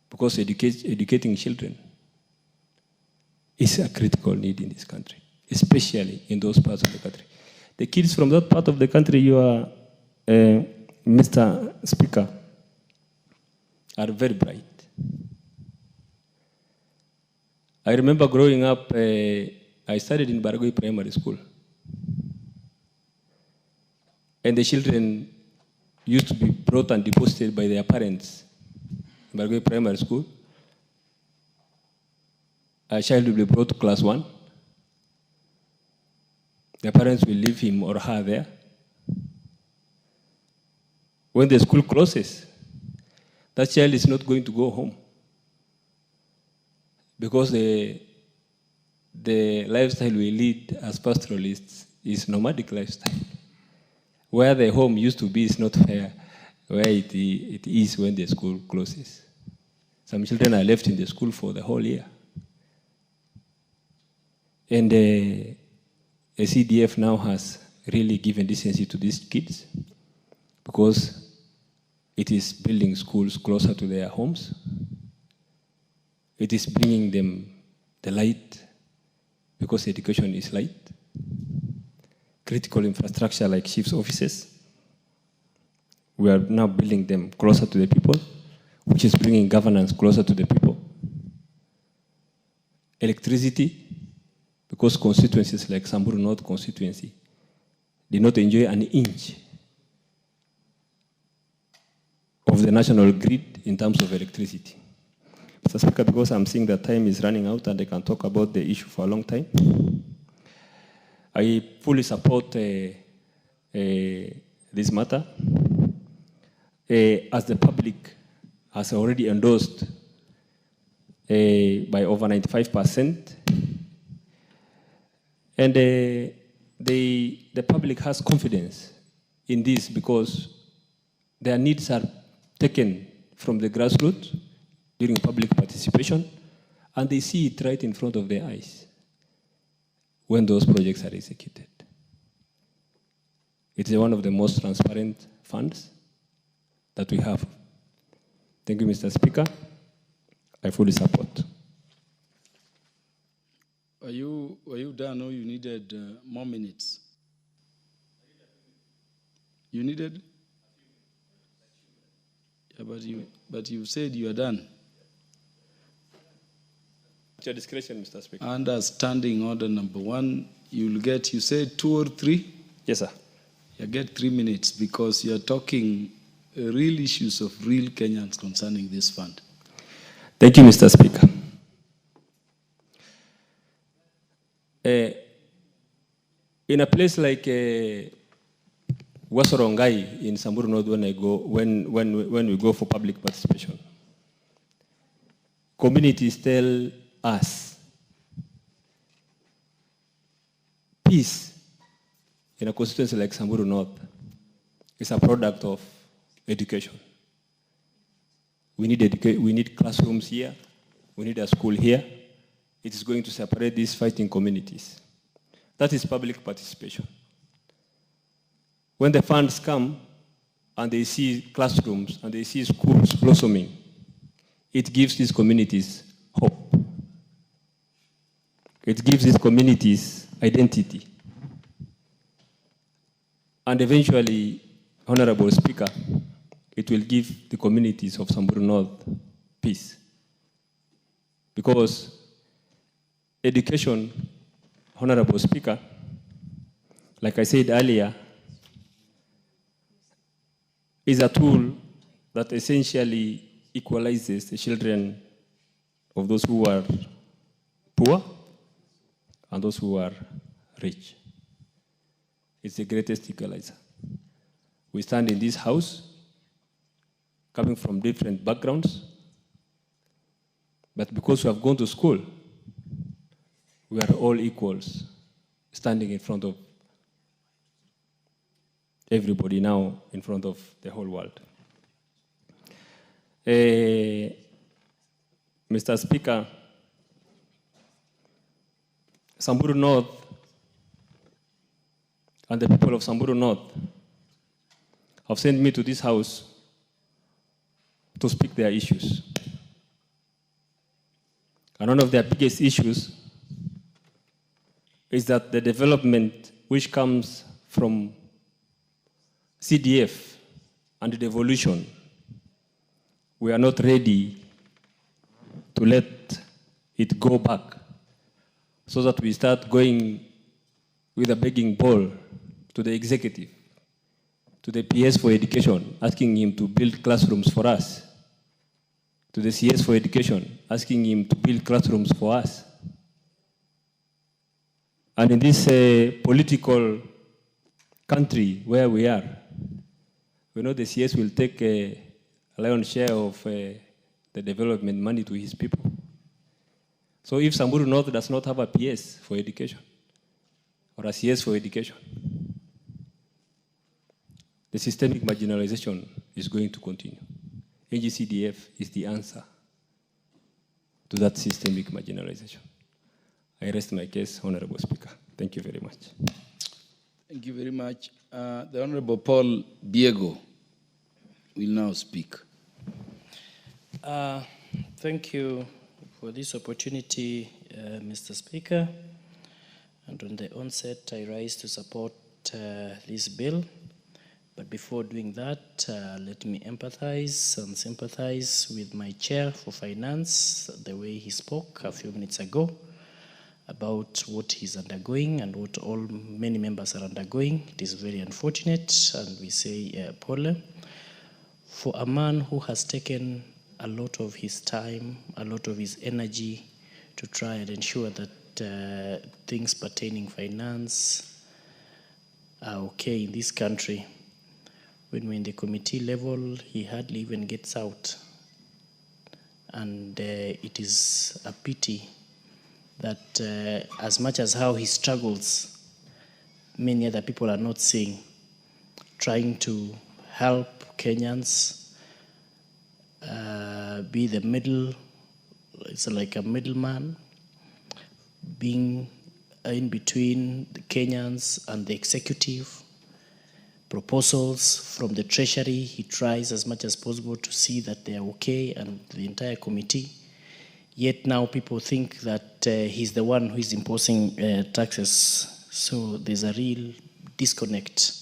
Because educating children is a critical need in this country, especially in those parts of the country. The kids from that part of the country, you are, Mr. Speaker, are very bright. I remember growing up, I studied in Baragoi Primary School. And the children used to be brought and deposited by their parents in Baragoi Primary School. A child will be brought to class 1. Their parents will leave him or her there. When the school closes, that child is not going to go home because the lifestyle we lead as pastoralists is nomadic lifestyle. Where the home used to be is not where it is when the school closes. Some children are left in the school for the whole year. And the CDF now has really given decency to these kids because it is building schools closer to their homes. It is bringing them the light because education is light. Critical infrastructure like chief's offices, we are now building them closer to the people, which is bringing governance closer to the people. Electricity, because constituencies like Samburu North constituency did not enjoy an inch of the national grid in terms of electricity. Mr. Speaker, because I'm seeing that time is running out and I can talk about the issue for a long time, I fully support this matter. As the public has already endorsed by over 95%, and the public has confidence in this because their needs are taken from the grassroots during public participation, and they see it right in front of their eyes when those projects are executed. It's one of the most transparent funds that we have. Thank you, Mr. Speaker. I fully support. Were you done or you needed more minutes? You needed? But you said you are done. At your discretion, Mr. Speaker. Under standing order number 1, you'll get, you said 2 or 3? Yes, sir. You get 3 minutes because you are talking real issues of real Kenyans concerning this fund. Thank you, Mr. Speaker. In a place like Wasorongai in Samburu North, when we go for public participation, communities tell us peace in a constituency like Samburu North is a product of education. We need classrooms here. We need a school here. It is going to separate these fighting communities. That is public participation. When the funds come and they see classrooms and they see schools blossoming, it gives these communities hope. It gives these communities identity. And eventually, Honorable Speaker, it will give the communities of Samburu North peace. Because education, Honorable Speaker, like I said earlier, is a tool that essentially equalizes the children of those who are poor and those who are rich. It's the greatest equalizer. We stand in this house, coming from different backgrounds, but because we have gone to school, we are all equals, standing in front of everybody now, in front of the whole world. Mr. Speaker, Samburu North and the people of Samburu North have sent me to this house to speak their issues. And one of their biggest issues is that the development which comes from CDF and the devolution, we are not ready to let it go back so that we start going with a begging ball to the executive, to the PS for education, asking him to build classrooms for us, to the CS for education, asking him to build classrooms for us. And in this political country where we are, we know the CS will take a lion's share of the development money to his people. So if Samburu North does not have a PS for education or a CS for education, the systemic marginalization is going to continue. NGCDF is the answer to that systemic marginalization. I rest my case, Honorable Speaker. Thank you very much. Thank you very much. The Honorable Paul Biego will now speak. Thank you for this opportunity, Mr. Speaker. And on the onset, I rise to support this bill. But before doing that, let me empathize and sympathize with my chair for finance, the way he spoke a few minutes ago about what he's undergoing and what many members are undergoing. It is very unfortunate, and we say Paul, for a man who has taken a lot of his time, a lot of his energy to try and ensure that things pertaining finance are okay in this country. When we're in the committee level, he hardly even gets out. And it is a pity that as much as how he struggles, many other people are not seeing, trying to help Kenyans be the middle, it's like a middleman, being in between the Kenyans and the executive. Proposals from the Treasury, he tries as much as possible to see that they are okay, and the entire committee. Yet now people think that he's the one who is imposing taxes. So there's a real disconnect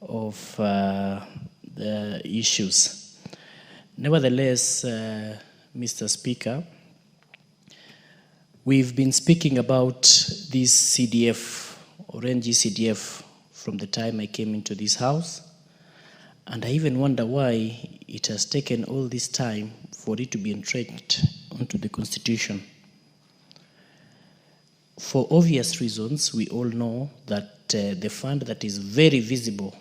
of the issues. Nevertheless, Mr. Speaker, we've been speaking about this CDF or NGCDF from the time I came into this house, and I even wonder why it has taken all this time for it to be entrenched onto the Constitution. For obvious reasons, we all know that the fund that is very visible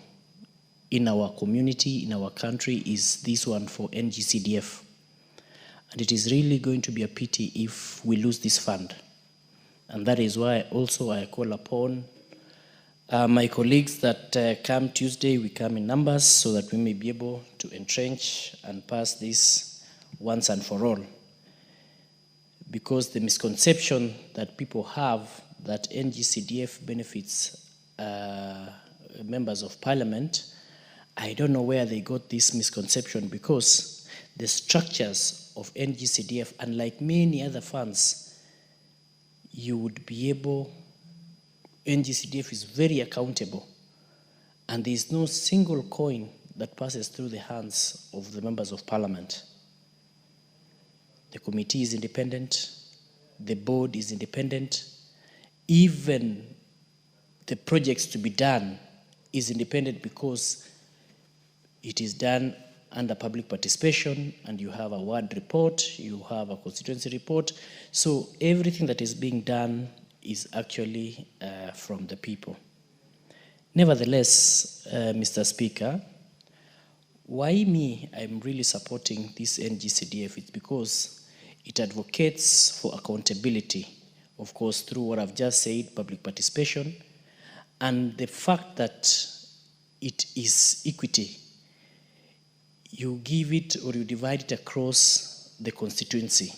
in our community, in our country, is this one for NGCDF. And it is really going to be a pity if we lose this fund. And that is why also I call upon my colleagues that come Tuesday, we come in numbers so that we may be able to entrench and pass this once and for all. Because the misconception that people have that NGCDF benefits members of parliament, I don't know where they got this misconception, because the structures of NGCDF, unlike many other funds, you would be able, NGCDF is very accountable, and there is no single coin that passes through the hands of the members of parliament. The committee is independent, the board is independent, even the projects to be done is independent, because it is done under public participation, and you have a ward report, you have a constituency report, so everything that is being done is actually from the people. Nevertheless, Mr. Speaker, why me? I'm really supporting this NGCDF. It's because it advocates for accountability, of course, through what I've just said, public participation, and the fact that it is equity. You give it or you divide it across the constituency.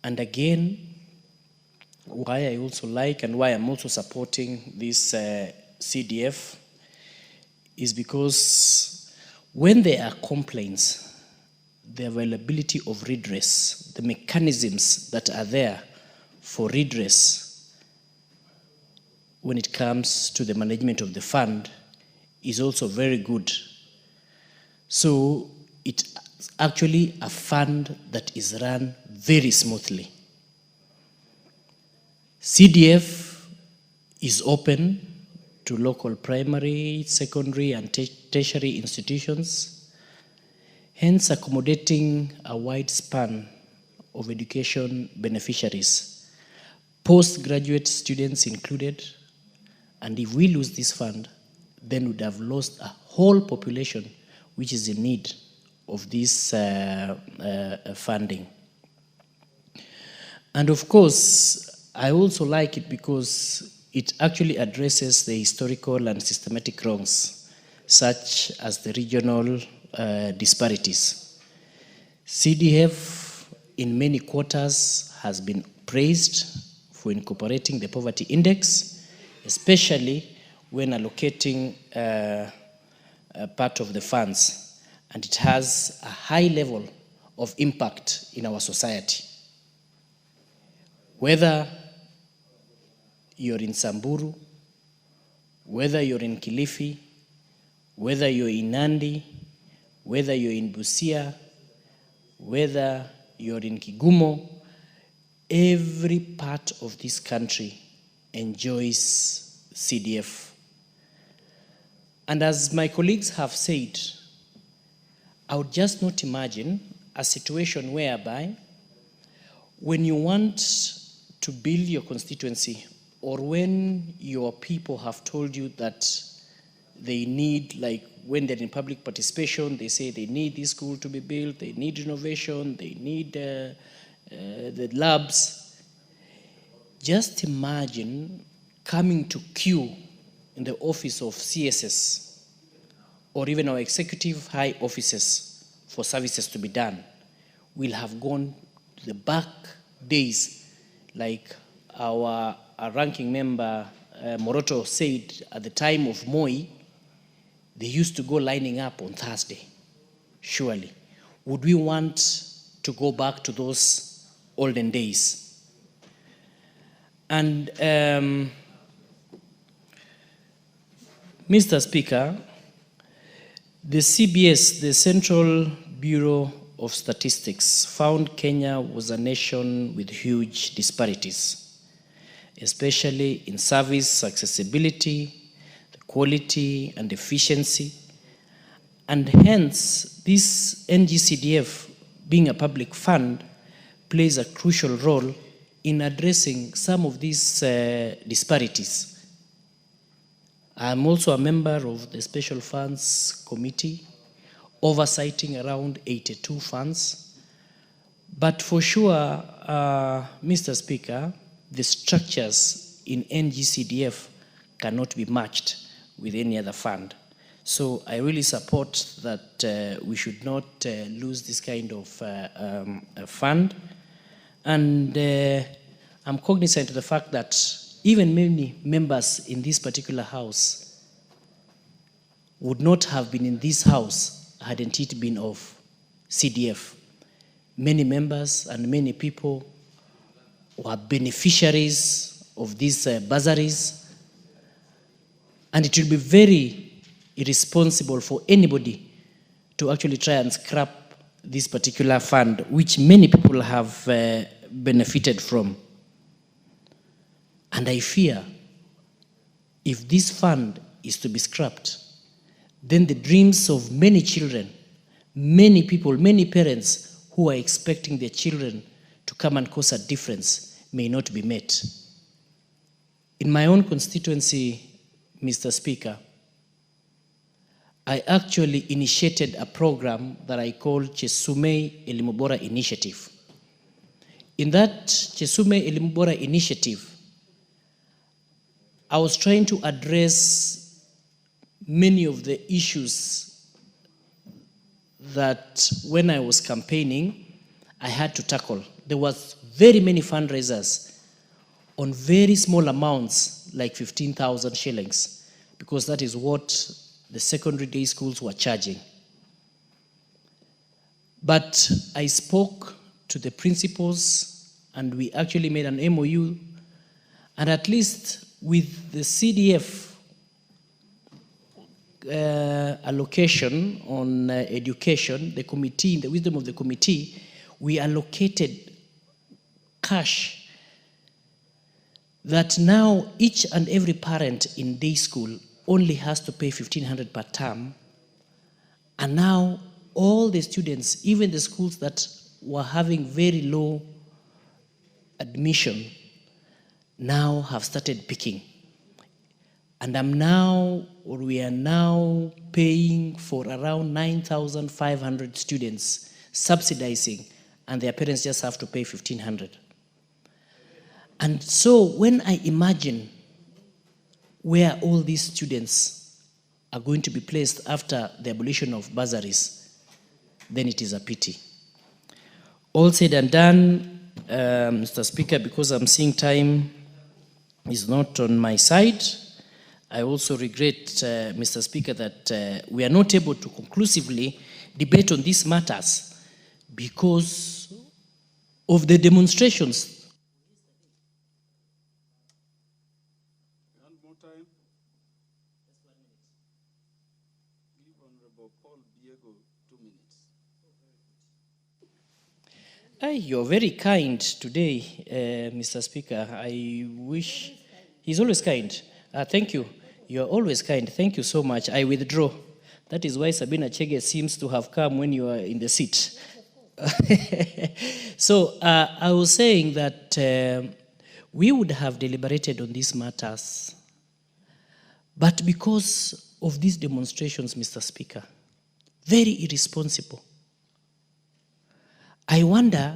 And again, why I also like and why I'm also supporting this CDF is because when there are complaints, the availability of redress, the mechanisms that are there for redress when it comes to the management of the fund is also very good. So it's actually a fund that is run very smoothly. CDF is open to local primary, secondary, and tertiary institutions, hence accommodating a wide span of education beneficiaries, postgraduate students included, and if we lose this fund, then we'd have lost a whole population which is in need of this funding. And of course, I also like it because it actually addresses the historical and systematic wrongs, such as the regional disparities. CDF in many quarters has been praised for incorporating the poverty index, especially when allocating part of the funds, and it has a high level of impact in our society. Whether you're in Samburu, whether you're in Kilifi, whether you're in Nandi, whether you're in Busia, whether you're in Kigumo, every part of this country enjoys CDF. And as my colleagues have said, I would just not imagine a situation whereby when you want to build your constituency, or when your people have told you that they need, like when they're in public participation, they say they need this school to be built, they need renovation, they need the labs. Just imagine coming to queue in the office of CSS or even our executive high offices for services to be done. We'll have gone to the back days, like our ranking member Moroto said at the time of Moi, they used to go lining up on Thursday, surely. Would we want to go back to those olden days? And Mr. Speaker, The CBS, the Central Bureau of Statistics, found Kenya was a nation with huge disparities, especially in service accessibility, the quality and efficiency. And hence, this NGCDF, being a public fund, plays a crucial role in addressing some of these disparities. I'm also a member of the Special Funds Committee, oversighting around 82 funds. But for sure, Mr. Speaker, the structures in NGCDF cannot be matched with any other fund. So I really support that we should not lose this kind of fund. And I'm cognizant of the fact that even many members in this particular house would not have been in this house hadn't it been of CDF. Many members and many people were beneficiaries of these bursaries, and it will be very irresponsible for anybody to actually try and scrap this particular fund, which many people have benefited from. And I fear if this fund is to be scrapped, then the dreams of many children, many people, many parents who are expecting their children to come and cause a difference may not be met. In my own constituency, Mr. Speaker, I actually initiated a program that I call Chesume Elimu Bora Initiative. In that Chesume Elimu Bora Initiative, I was trying to address many of the issues that when I was campaigning, I had to tackle. There was very many fundraisers on very small amounts, like 15,000 shillings, because that is what the secondary day schools were charging. But I spoke to the principals and we actually made an MOU, and at least with the CDF allocation on education, the committee, in the wisdom of the committee, we allocated cash that now each and every parent in day school only has to pay 1,500 per term. And now all the students, even the schools that were having very low admission, now have started picking. And we are now paying for around 9,500 students, subsidizing, and their parents just have to pay 1,500. And so when I imagine where all these students are going to be placed after the abolition of bursaries, then it is a pity. All said and done, Mr. Speaker, because I'm seeing time is not on my side, I also regret, Mr. Speaker, that we are not able to conclusively debate on these matters because of the demonstrations. One more time. Give Honorable Paul Diego 2 minutes. You're very kind today, Mr. Speaker. I wish he's always kind. Thank you. You're always kind. Thank you so much. I withdraw. That is why Sabina Chege seems to have come when you are in the seat. So I was saying that we would have deliberated on these matters, but because of these demonstrations, Mr. Speaker, very irresponsible. I wonder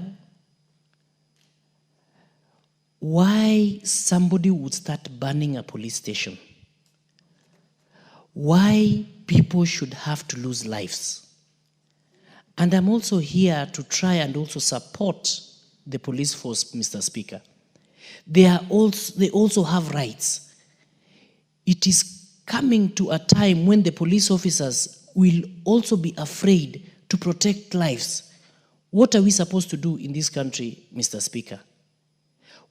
why somebody would start burning a police station. Why people should have to lose lives. And I'm also here to try and also support the police force, Mr. Speaker. They also have rights. It is coming to a time when the police officers will also be afraid to protect lives. What are we supposed to do in this country, Mr. Speaker?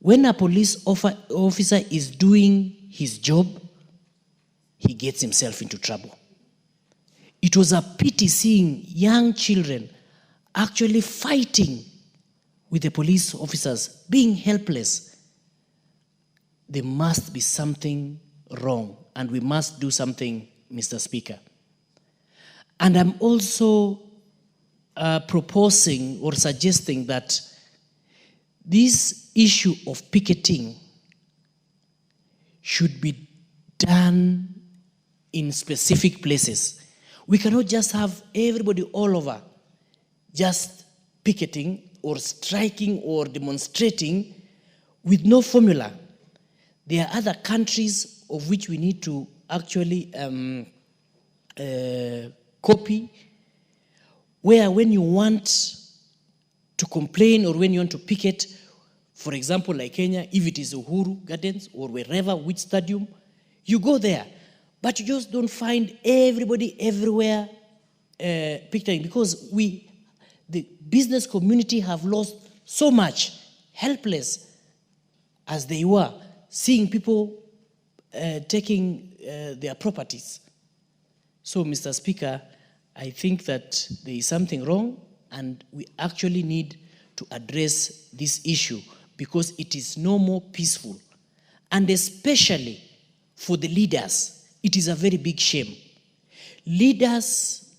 When a police officer is doing his job, he gets himself into trouble. It was a pity seeing young children actually fighting with the police officers, being helpless. There must be something wrong, and we must do something, Mr. Speaker. And I'm also proposing or suggesting that this issue of picketing should be done in specific places. We cannot just have everybody all over just picketing or striking or demonstrating with no formula. There are other countries of which we need to actually copy, where when you want to complain or when you want to picket, for example, like Kenya, if it is Uhuru Gardens or wherever, which stadium, you go there. But you just don't find everybody everywhere picketing, because the business community have lost so much, helpless as they were, seeing people taking their properties. So, Mr. Speaker, I think that there is something wrong, and we actually need to address this issue, because it is no more peaceful. And especially for the leaders, it is a very big shame. Leaders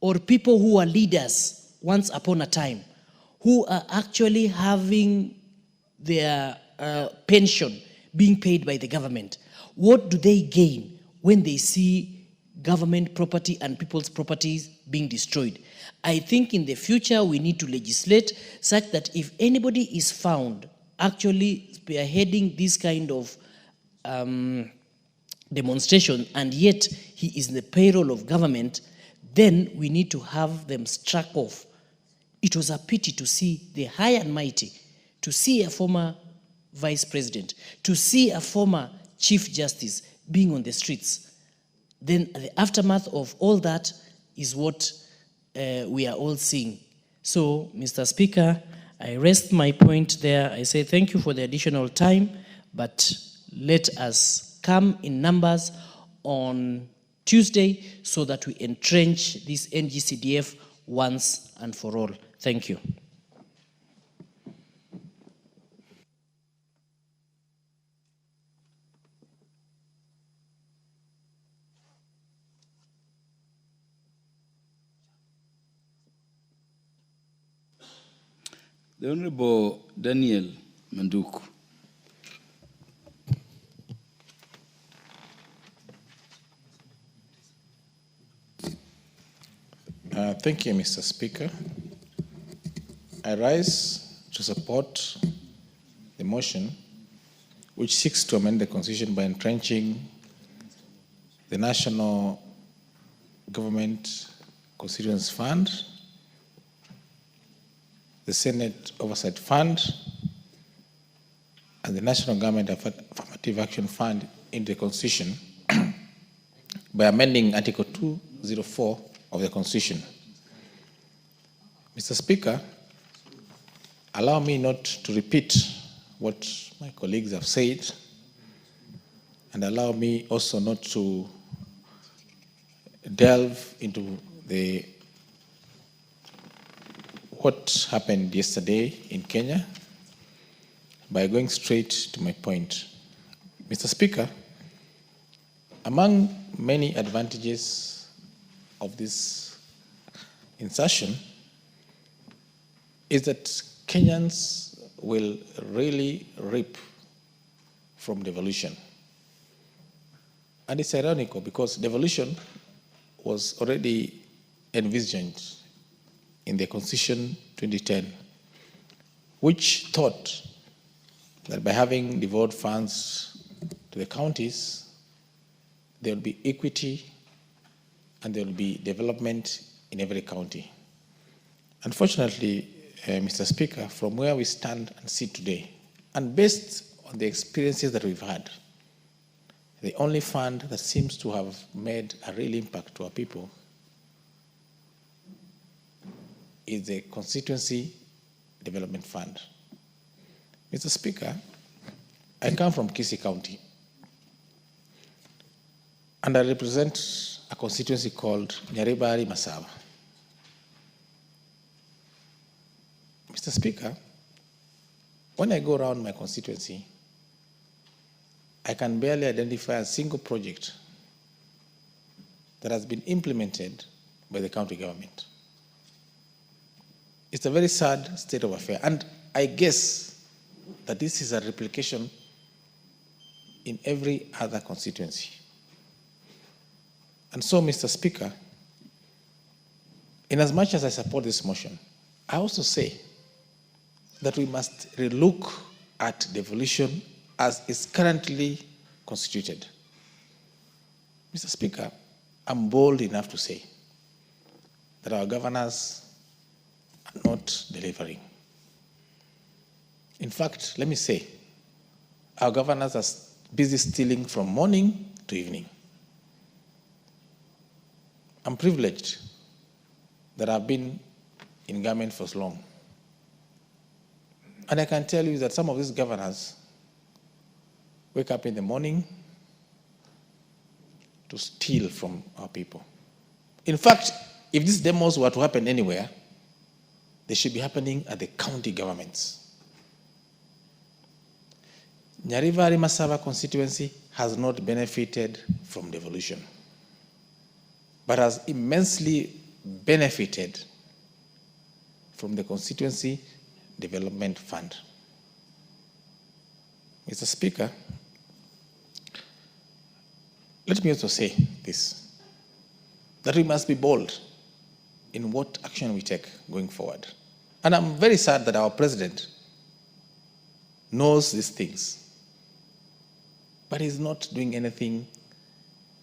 or people who are leaders once upon a time, who are actually having their pension being paid by the government, what do they gain when they see government property and people's properties being destroyed? I think in the future we need to legislate such that if anybody is found actually spearheading this kind of demonstration and yet he is in the payroll of government, then we need to have them struck off. It was a pity to see the high and mighty, to see a former vice president, to see a former chief justice being on the streets. Then the aftermath of all that is what we are all seeing. So, Mr. Speaker, I rest my point there. I say thank you for the additional time, but let us come in numbers on Tuesday so that we entrench this NGCDF once and for all. Thank you. The Honorable Daniel Manduku. Thank you, Mr. Speaker. I rise to support the motion which seeks to amend the Constitution by entrenching the National Government Constituents Fund, the Senate Oversight Fund, and the National Government Affirmative Action Fund in the Constitution by amending Article 204 of the Constitution. Mr. Speaker, allow me not to repeat what my colleagues have said, and allow me also not to delve into what happened yesterday in Kenya by going straight to my point. Mr. Speaker, among many advantages of this insertion is that Kenyans will really reap from devolution. And it's ironical because devolution was already envisaged in the Constitution 2010, which thought that by having devolved funds to the counties, there will be equity and there will be development in every county. Unfortunately, Mr. Speaker, from where we stand and sit today, and based on the experiences that we've had, the only fund that seems to have made a real impact to our people is the Constituency Development Fund. Mr. Speaker, I come from Kisii County, and I represent a constituency called Nyaribari Masaba. Mr. Speaker, when I go around my constituency, I can barely identify a single project that has been implemented by the county government. It's a very sad state of affairs, and I guess that this is a replication in every other constituency. And so, Mr. Speaker, in as much as I support this motion, I also say that we must relook at devolution as is currently constituted. Mr. Speaker, I'm bold enough to say that our governors are not delivering. In fact, let me say, our governors are busy stealing from morning to evening. I'm privileged that I've been in government for so long. And I can tell you that some of these governors wake up in the morning to steal from our people. In fact, if these demos were to happen anywhere, they should be happening at the county governments. Nyaribari Masaba constituency has not benefited from devolution, but has immensely benefited from the Constituency Development Fund. Mr. Speaker, let me also say this, that we must be bold in what action we take going forward. And I'm very sad that our president knows these things, but he's not doing anything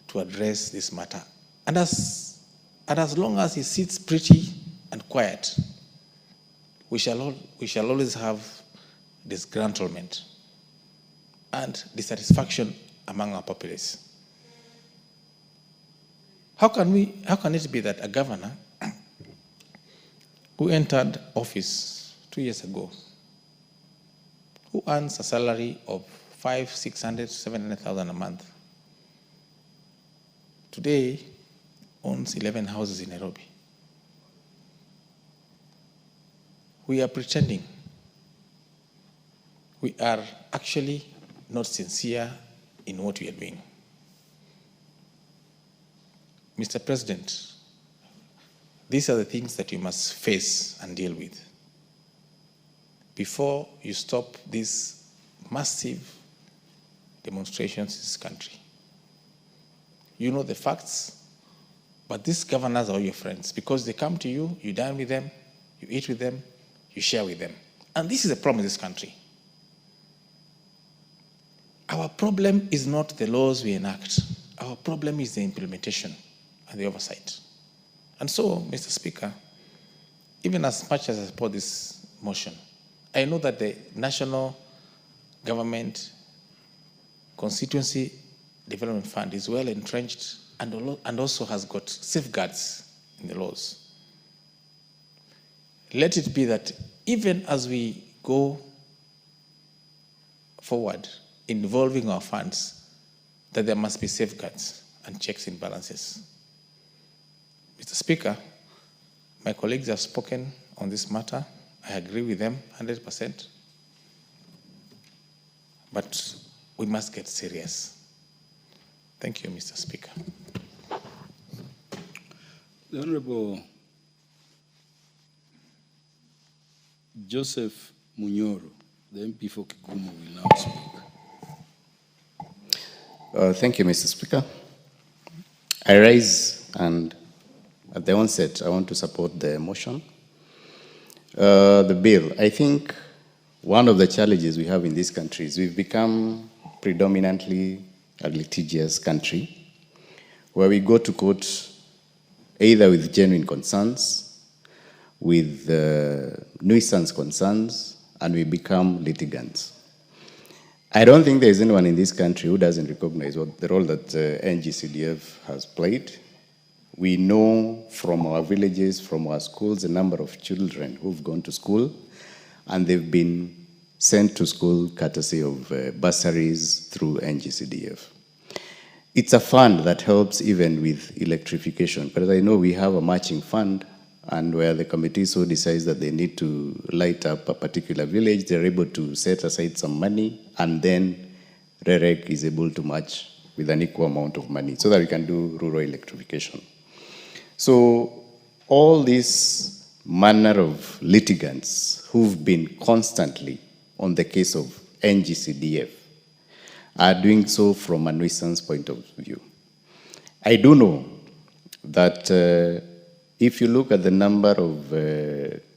to address this matter. And as long as he sits pretty and quiet, we shall always have disgruntlement and dissatisfaction among our populace. How can it be that a governor who entered office 2 years ago, who earns a salary of 500,000, 600,000, 700,000 a month, today owns 11 houses in Nairobi? We are pretending. We are actually not sincere in what we are doing. Mr. President, these are the things that you must face and deal with before you stop these massive demonstrations in this country. You know the facts, but these governors are your friends because they come to you, you dine with them, you eat with them, you share with them. And this is a problem in this country. Our problem is not the laws we enact. Our problem is the implementation and the oversight. And so, Mr. Speaker, even as much as I support this motion, I know that the national government constituency development fund is well entrenched and also has got safeguards in the laws. Let it be that even as we go forward involving our funds, that there must be safeguards and checks and balances. Mr. Speaker, my colleagues have spoken on this matter. I agree with them 100%. But we must get serious. Thank you, Mr. Speaker. The Honorable Joseph Munyoro, the MP for Kikumu, will now speak. Thank you, Mr. Speaker. I rise and at the onset, I want to support the motion. The bill, I think one of the challenges we have in this country is we've become predominantly a litigious country where we go to court either with genuine concerns, with nuisance concerns, and we become litigants. I don't think there is anyone in this country who doesn't recognize the role that NGCDF has played. We know from our villages, from our schools, the number of children who've gone to school, and they've been sent to school courtesy of bursaries through NGCDF. It's a fund that helps even with electrification. But I know we have a matching fund, and where the committee so decides that they need to light up a particular village, they're able to set aside some money, and then REREC is able to match with an equal amount of money so that we can do rural electrification. So all this manner of litigants who've been constantly on the case of NGCDF are doing so from a nuisance point of view. I do know that if you look at the number of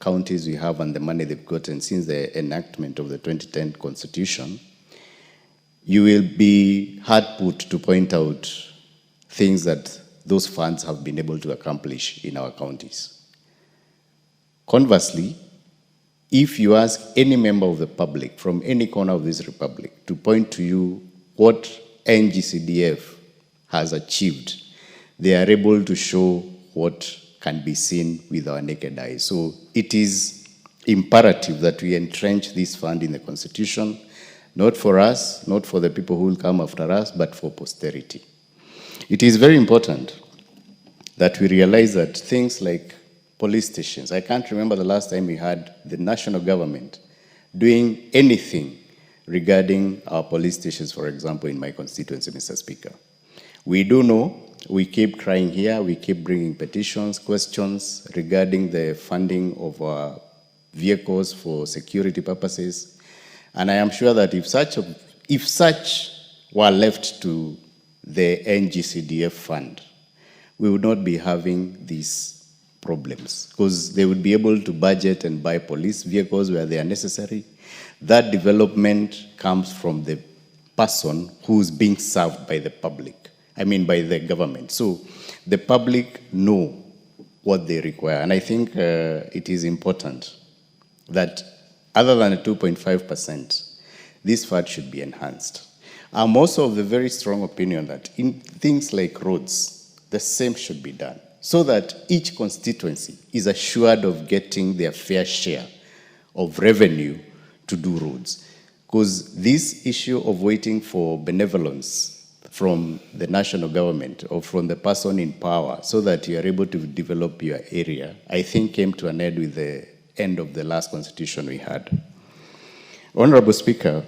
counties we have and the money they've gotten since the enactment of the 2010 Constitution, you will be hard put to point out things that those funds have been able to accomplish in our counties. Conversely, if you ask any member of the public from any corner of this republic to point to you what NGCDF has achieved, they are able to show what can be seen with our naked eyes. So it is imperative that we entrench this fund in the Constitution, not for us, not for the people who will come after us, but for posterity. It is very important that we realize that things like police stations, I can't remember the last time we had the national government doing anything regarding our police stations, for example, in my constituency, Mr. Speaker. We do know, we keep crying here, we keep bringing petitions, questions regarding the funding of our vehicles for security purposes. And I am sure that if such were left to the NGCDF fund, we would not be having these problems, because they would be able to budget and buy police vehicles where they are necessary. That development comes from the person who's being served by the public, I mean by the government. So the public know what they require. And I think it is important that other than a 2.5%, this fund should be enhanced. I'm also of the very strong opinion that in things like roads, the same should be done, so that each constituency is assured of getting their fair share of revenue to do roads. Because this issue of waiting for benevolence from the national government or from the person in power so that you are able to develop your area, I think came to an end with the end of the last constitution we had. Honorable Speaker,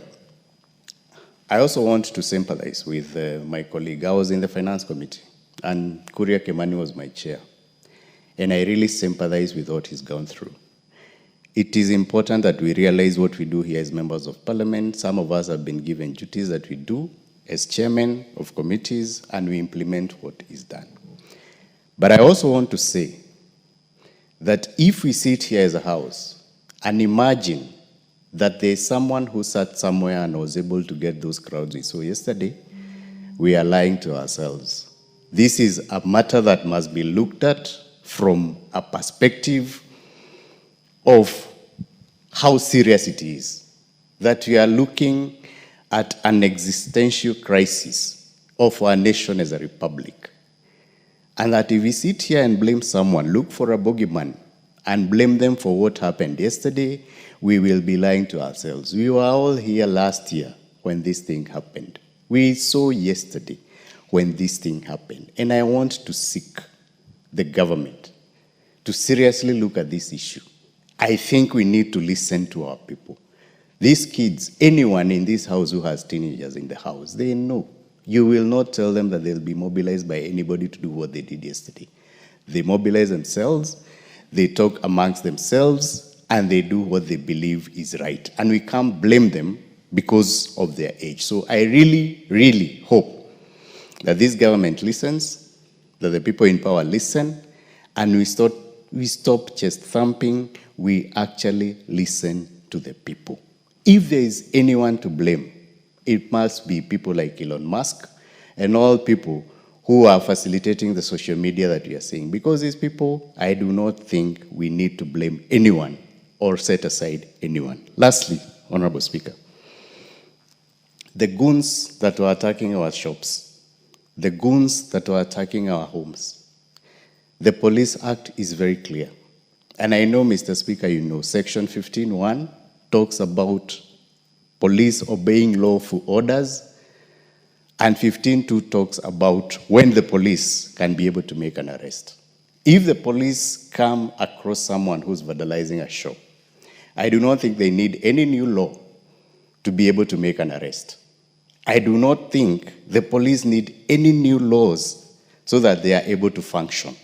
I also want to sympathize with my colleague. I was in the Finance Committee, and Kuria Kimani was my chair. And I really sympathize with what he's gone through. It is important that we realize what we do here as members of parliament. Some of us have been given duties that we do as chairmen of committees, and we implement what is done. But I also want to say that if we sit here as a house and imagine that there's someone who sat somewhere and was able to get those crowds we saw yesterday, we are lying to ourselves. This is a matter that must be looked at from a perspective of how serious it is, that we are looking at an existential crisis of our nation as a republic. And that if we sit here and blame someone, look for a bogeyman, and blame them for what happened yesterday, we will be lying to ourselves. We were all here last year when this thing happened. We saw yesterday when this thing happened. And I want to seek the government to seriously look at this issue. I think we need to listen to our people. These kids, anyone in this house who has teenagers in the house, they know. You will not tell them that they'll be mobilized by anybody to do what they did yesterday. They mobilize themselves, they talk amongst themselves, and they do what they believe is right. And we can't blame them because of their age. So I really, really hope that this government listens, that the people in power listen, and we stop chest thumping, we actually listen to the people. If there is anyone to blame, it must be people like Elon Musk and all people who are facilitating the social media that we are seeing. Because these people, I do not think we need to blame anyone or set aside anyone. Lastly, Honorable Speaker, the goons that were attacking our shops, the goons that were attacking our homes, the Police Act is very clear. And I know, Mr. Speaker, you know, Section 15(1) talks about police obeying lawful orders And 15.2 talks about when the police can be able to make an arrest. If the police come across someone who's vandalizing a shop, I do not think they need any new law to be able to make an arrest. I do not think the police need any new laws so that they are able to function.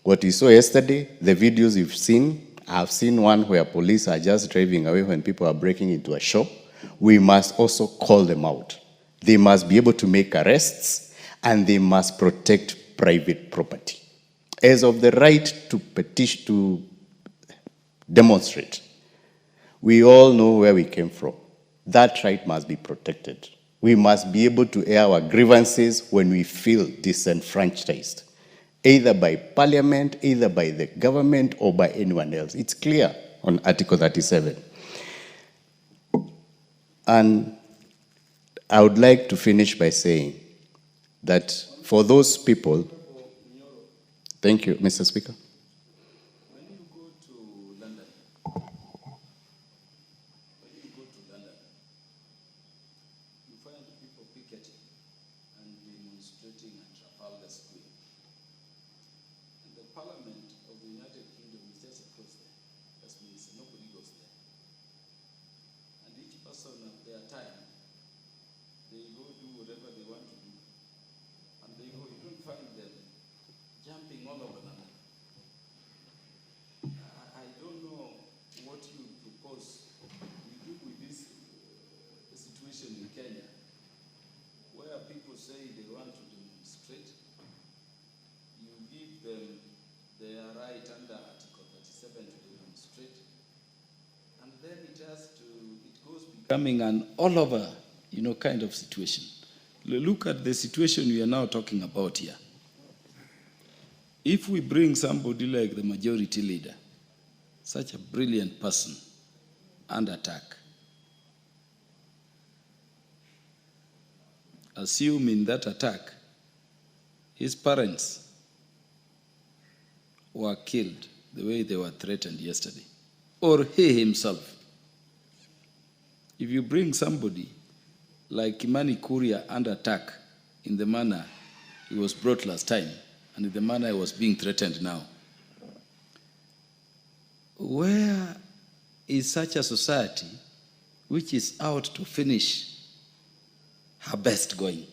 What we saw yesterday, the videos you've seen, I've seen one where police are just driving away when people are breaking into a shop. We must also call them out. They must be able to make arrests, and they must protect private property. As of the right to petition, to demonstrate, we all know where we came from. That right must be protected. We must be able to air our grievances when we feel disenfranchised, either by parliament, either by the government, or by anyone else. It's clear on Article 37. And I would like to finish by saying that for those people, thank you, Mr. Speaker. Coming an all over, kind of situation. Look at the situation we are now talking about here. If we bring somebody like the majority leader, such a brilliant person, under attack, assume in that attack, his parents were killed the way they were threatened yesterday, or he himself. If you bring somebody like Kimani Kuria under attack in the manner he was brought last time, and in the manner he was being threatened now, where is such a society which is out to finish her best going?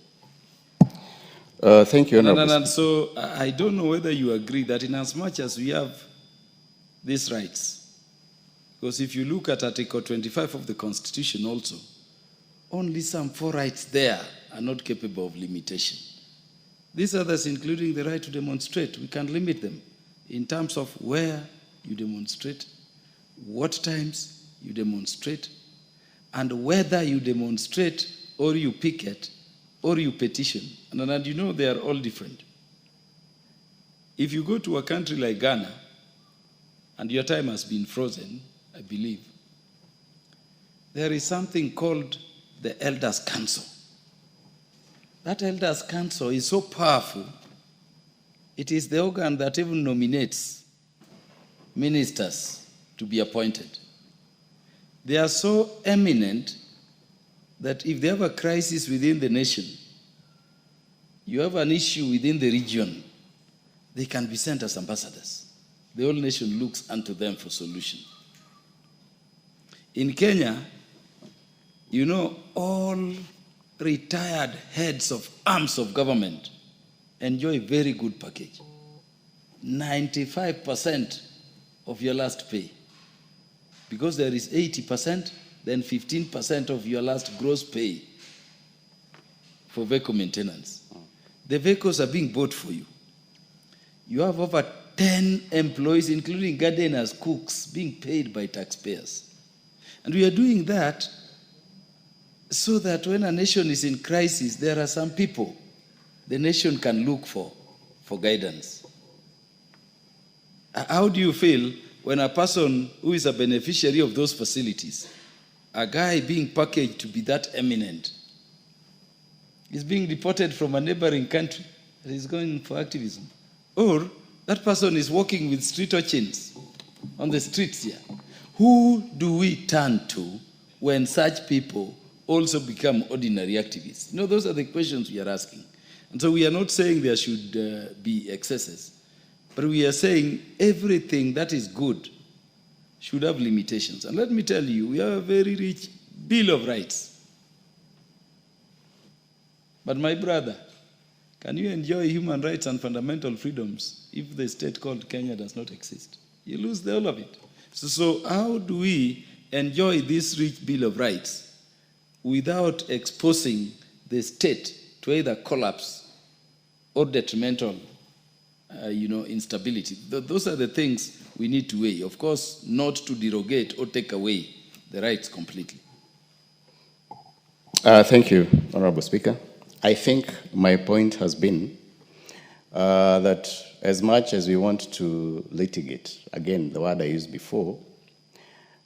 Thank you, Honorable. And so I don't know whether you agree that in as much as we have these rights, because if you look at Article 25 of the Constitution also, only some 4 rights there are not capable of limitation. These others, including the right to demonstrate, we can limit them in terms of where you demonstrate, what times you demonstrate, and whether you demonstrate or you picket or you petition. And they are all different. If you go to a country like Ghana, and your time has been frozen, I believe, there is something called the Elders' Council. That Elders' Council is so powerful, it is the organ that even nominates ministers to be appointed. They are so eminent that if they have a crisis within the nation, you have an issue within the region, they can be sent as ambassadors. The whole nation looks unto them for solution. In Kenya, all retired heads of arms of government enjoy a very good package. 95% of your last pay. Because there is 80%, then 15% of your last gross pay for vehicle maintenance. The vehicles are being bought for you. You have over 10 employees, including gardeners, cooks, being paid by taxpayers. And we are doing that so that when a nation is in crisis, there are some people the nation can look for guidance. How do you feel when a person who is a beneficiary of those facilities, a guy being packaged to be that eminent, is being deported from a neighboring country that is going for activism? Or that person is working with street urchins on the streets here. Who do we turn to when such people also become ordinary activists? Those are the questions we are asking. And so we are not saying there should be excesses, but we are saying everything that is good should have limitations. And let me tell you, we have a very rich Bill of Rights. But my brother, can you enjoy human rights and fundamental freedoms if the state called Kenya does not exist? You lose the whole of it. So how do we enjoy this rich Bill of Rights without exposing the state to either collapse or detrimental instability? Those are the things we need to weigh. Of course, not to derogate or take away the rights completely. Thank you, Honorable Speaker. I think my point has been that as much as we want to litigate, again, the word I used before,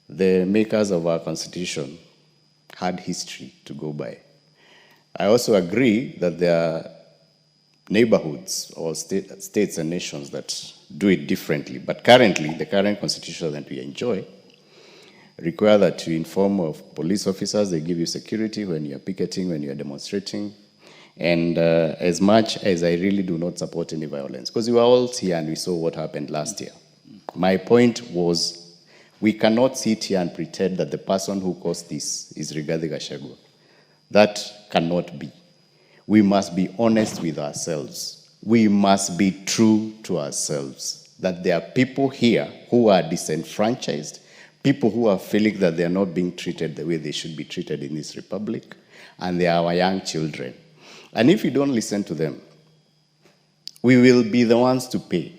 the makers of our Constitution had history to go by. I also agree that there are neighborhoods or states and nations that do it differently. But currently, the current Constitution that we enjoy require that you inform of police officers, they give you security when you're picketing, when you're demonstrating. And as much as I really do not support any violence, because we were all here and we saw what happened last year. My point was, we cannot sit here and pretend that the person who caused this is Rigathi Gachagua. That cannot be. We must be honest with ourselves. We must be true to ourselves, that there are people here who are disenfranchised, people who are feeling that they are not being treated the way they should be treated in this republic, and they are our young children. And if we don't listen to them, we will be the ones to pay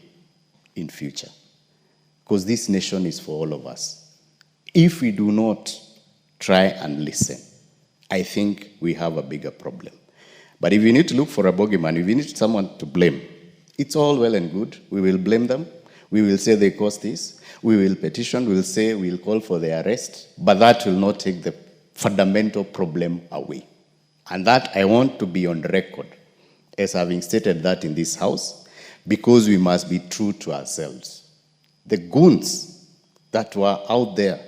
in future, because this nation is for all of us. If we do not try and listen, I think we have a bigger problem. But if you need to look for a bogeyman, if you need someone to blame, it's all well and good. We will blame them. We will say they caused this. We will petition. We will say we'll call for their arrest. But that will not take the fundamental problem away. And that I want to be on record as having stated that in this house, because we must be true to ourselves. The goons that were out there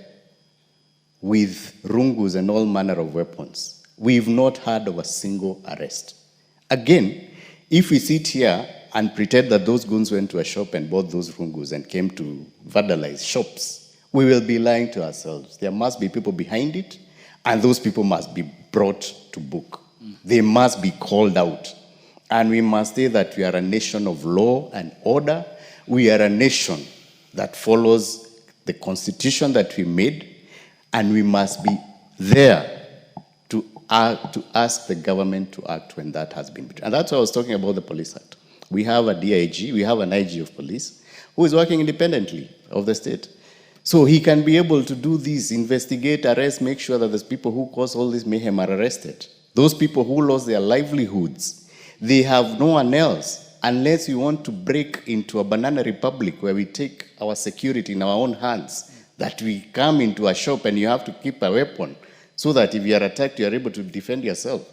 with rungus and all manner of weapons, we've not heard of a single arrest. Again, if we sit here and pretend that those goons went to a shop and bought those rungus and came to vandalize shops, we will be lying to ourselves. There must be people behind it, and those people must be brought to book. They must be called out. And we must say that we are a nation of law and order. We are a nation that follows the Constitution that we made, and we must be there to ask the government to act when that has been breached. And that's why I was talking about the Police Act. We have a DIG, we have an IG of police, who is working independently of the state. So he can be able to do this, investigate, arrest, make sure that the people who cause all this mayhem are arrested. Those people who lost their livelihoods, they have no one else, unless we want to break into a banana republic where we take our security in our own hands, that we come into a shop and you have to keep a weapon so that if you are attacked, you are able to defend yourself.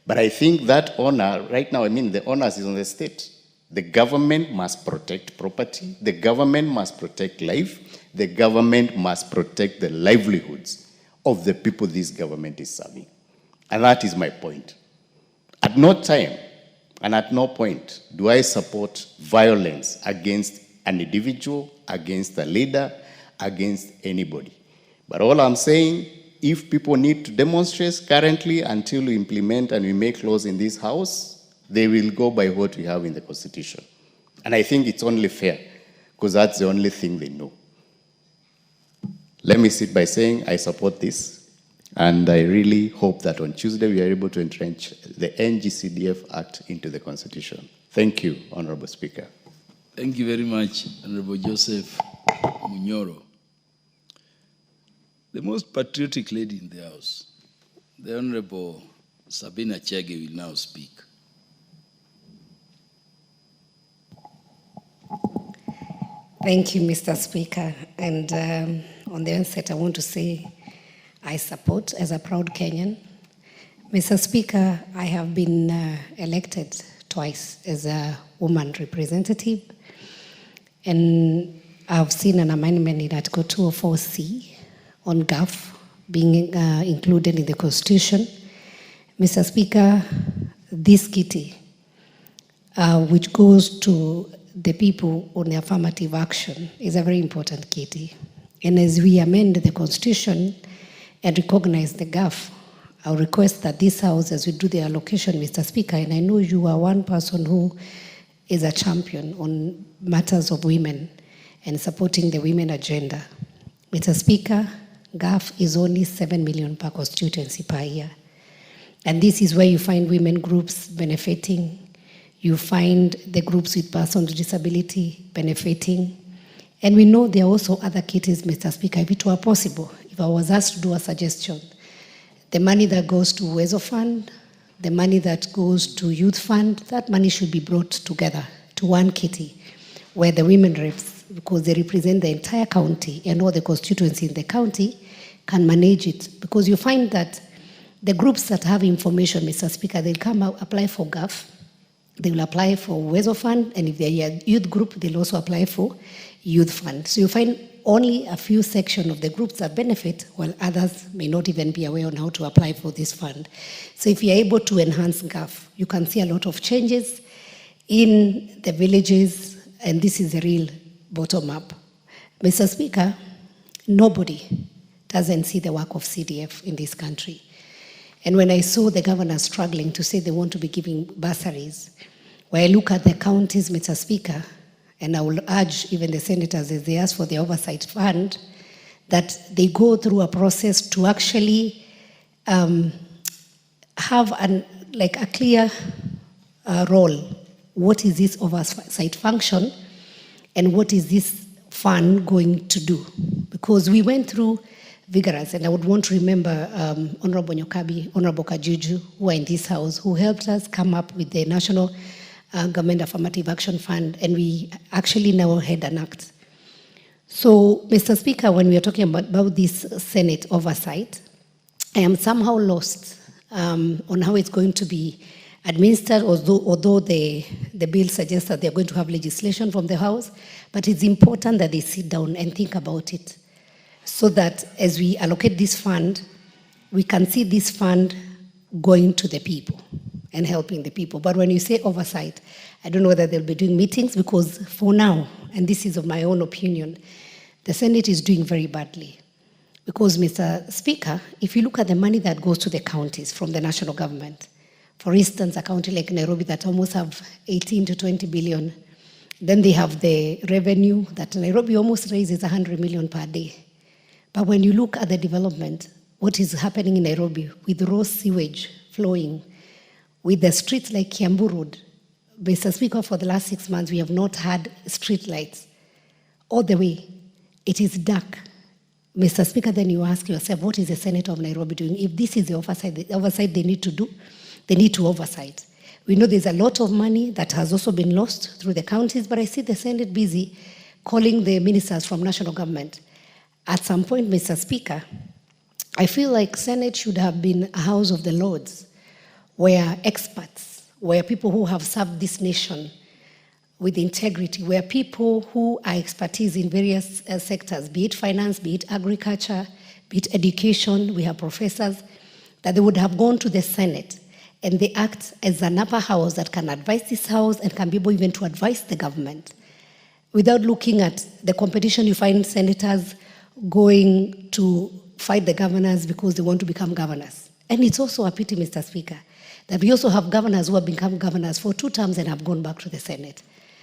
But I think that honor, right now, the onus is on the state. The government must protect property. The government must protect life. The government must protect the livelihoods of the people this government is serving. And that is my point. At no time and at no point do I support violence against an individual, against a leader, against anybody. But all I'm saying, if people need to demonstrate currently until we implement and we make laws in this house, they will go by what we have in the Constitution. And I think it's only fair, because that's the only thing they know. Let me sit by saying I support this. And I really hope that on Tuesday we are able to entrench the NGCDF Act into the Constitution. Thank you, Honorable Speaker. Thank you very much, Honorable Joseph Munyoro. The most patriotic lady in the House, the Honorable Sabina Chege, will now speak. Thank you, Mr. Speaker. And on the onset, I want to say I support as a proud Kenyan. Mr. Speaker, I have been elected twice as a woman representative, and I've seen an amendment in Article 204C on GAF being included in the Constitution. Mr. Speaker, this kitty, which goes to the people on the affirmative action, is a very important kitty. And as we amend the Constitution and recognize the gap, I'll request that this House, as we do the allocation, Mr. Speaker, and I know you are one person who is a champion on matters of women and supporting the women agenda. Mr. Speaker, GAF is only 7 million per constituency per year. And this is where you find women groups benefiting, you find the groups with persons with disability benefiting. And we know there are also other kitties, Mr. Speaker, if it were possible, if I was asked to do a suggestion, the money that goes to Uwezo Fund, the money that goes to Youth Fund, that money should be brought together to one kitty, where the women reps, because they represent the entire county and all the constituencies in the county, can manage it. Because you find that the groups that have information, Mr. Speaker, they'll come out, apply for GAF, they will apply for Uwezo Fund, and if they're a youth group, they'll also apply for Youth Fund. So you find only a few sections of the groups that benefit, while others may not even be aware on how to apply for this fund. So if you're able to enhance GAF, you can see a lot of changes in the villages, and this is a real bottom-up. Mr. Speaker, nobody doesn't see the work of CDF in this country. And when I saw the governor struggling to say they want to be giving bursaries, when I look at the counties, Mr. Speaker, and I will urge even the senators as they ask for the oversight fund, that they go through a process to actually have a clear role. What is this oversight function and what is this fund going to do? Because we went through vigorous, and I would want to remember Honorable Nyokabi, Honorable Kajuju, who are in this house, who helped us come up with the National Government Affirmative Action Fund, and we actually now had an act. So, Mr. Speaker, when we are talking about this Senate oversight, I am somehow lost on how it's going to be administered, although the bill suggests that they're going to have legislation from the House, but it's important that they sit down and think about it, so that as we allocate this fund, we can see this fund going to the people and helping the people. But when you say oversight, I don't know whether they'll be doing meetings, because for now, and this is of my own opinion, the Senate is doing very badly. Because, Mr. Speaker, if you look at the money that goes to the counties from the national government, for instance, a county like Nairobi that almost have 18 to 20 billion, then they have the revenue that Nairobi almost raises 100 million per day. But when you look at the development, what is happening in Nairobi with raw sewage flowing, with the streets like Kiambu Road, Mr. Speaker, for the last 6 months, we have not had street lights all the way. It is dark. Mr. Speaker, then you ask yourself, what is the Senate of Nairobi doing? If this is the oversight they need to do, they need to oversight. We know there's a lot of money that has also been lost through the counties, but I see the Senate busy calling the ministers from national government. At some point, Mr. Speaker, I feel like Senate should have been a House of the Lords, where experts, where people who have served this nation with integrity, where people who are expertise in various sectors, be it finance, be it agriculture, be it education, we have professors, that they would have gone to the Senate and they act as an upper house that can advise this house and can be able even to advise the government. Without looking at the competition, you find senators going to fight the governors because they want to become governors. And it's also a pity, Mr. Speaker, that we also have governors who have become governors for 2 terms and have gone back to the Senate.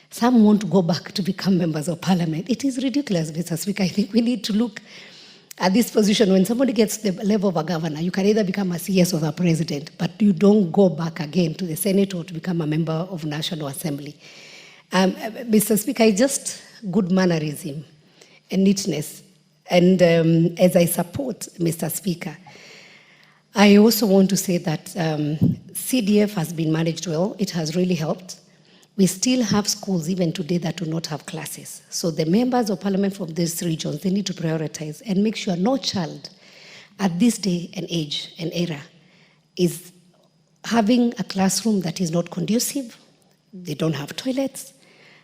Some want to go back to become members of parliament. It is ridiculous, Mr. Speaker. I think we need to look at this position. When somebody gets the level of a governor, you can either become a CS or a president, but you don't go back again to the Senate or to become a member of National Assembly. Mr. Speaker, it's just good mannerism and neatness. And as I support Mr. Speaker, I also want to say that CDF has been managed well. It has really helped. We still have schools even today that do not have classes. So the members of parliament from these regions, they need to prioritize and make sure no child at this day and age and era is having a classroom that is not conducive. They don't have toilets.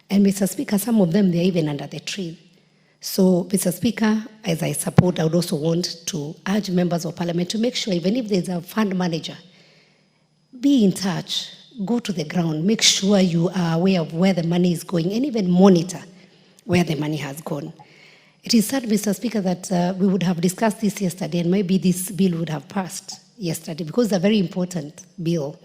And Mr. Speaker, some of them, they're even under the tree. So, Mr. Speaker, as I support, I would also want to urge members of Parliament to make sure, even if there's a fund manager, be in touch, go to the ground, make sure you are aware of where the money is going, and even monitor where the money has gone. It is sad, Mr. Speaker, that we would have discussed this yesterday, and maybe this bill would have passed yesterday, because it's a very important bill.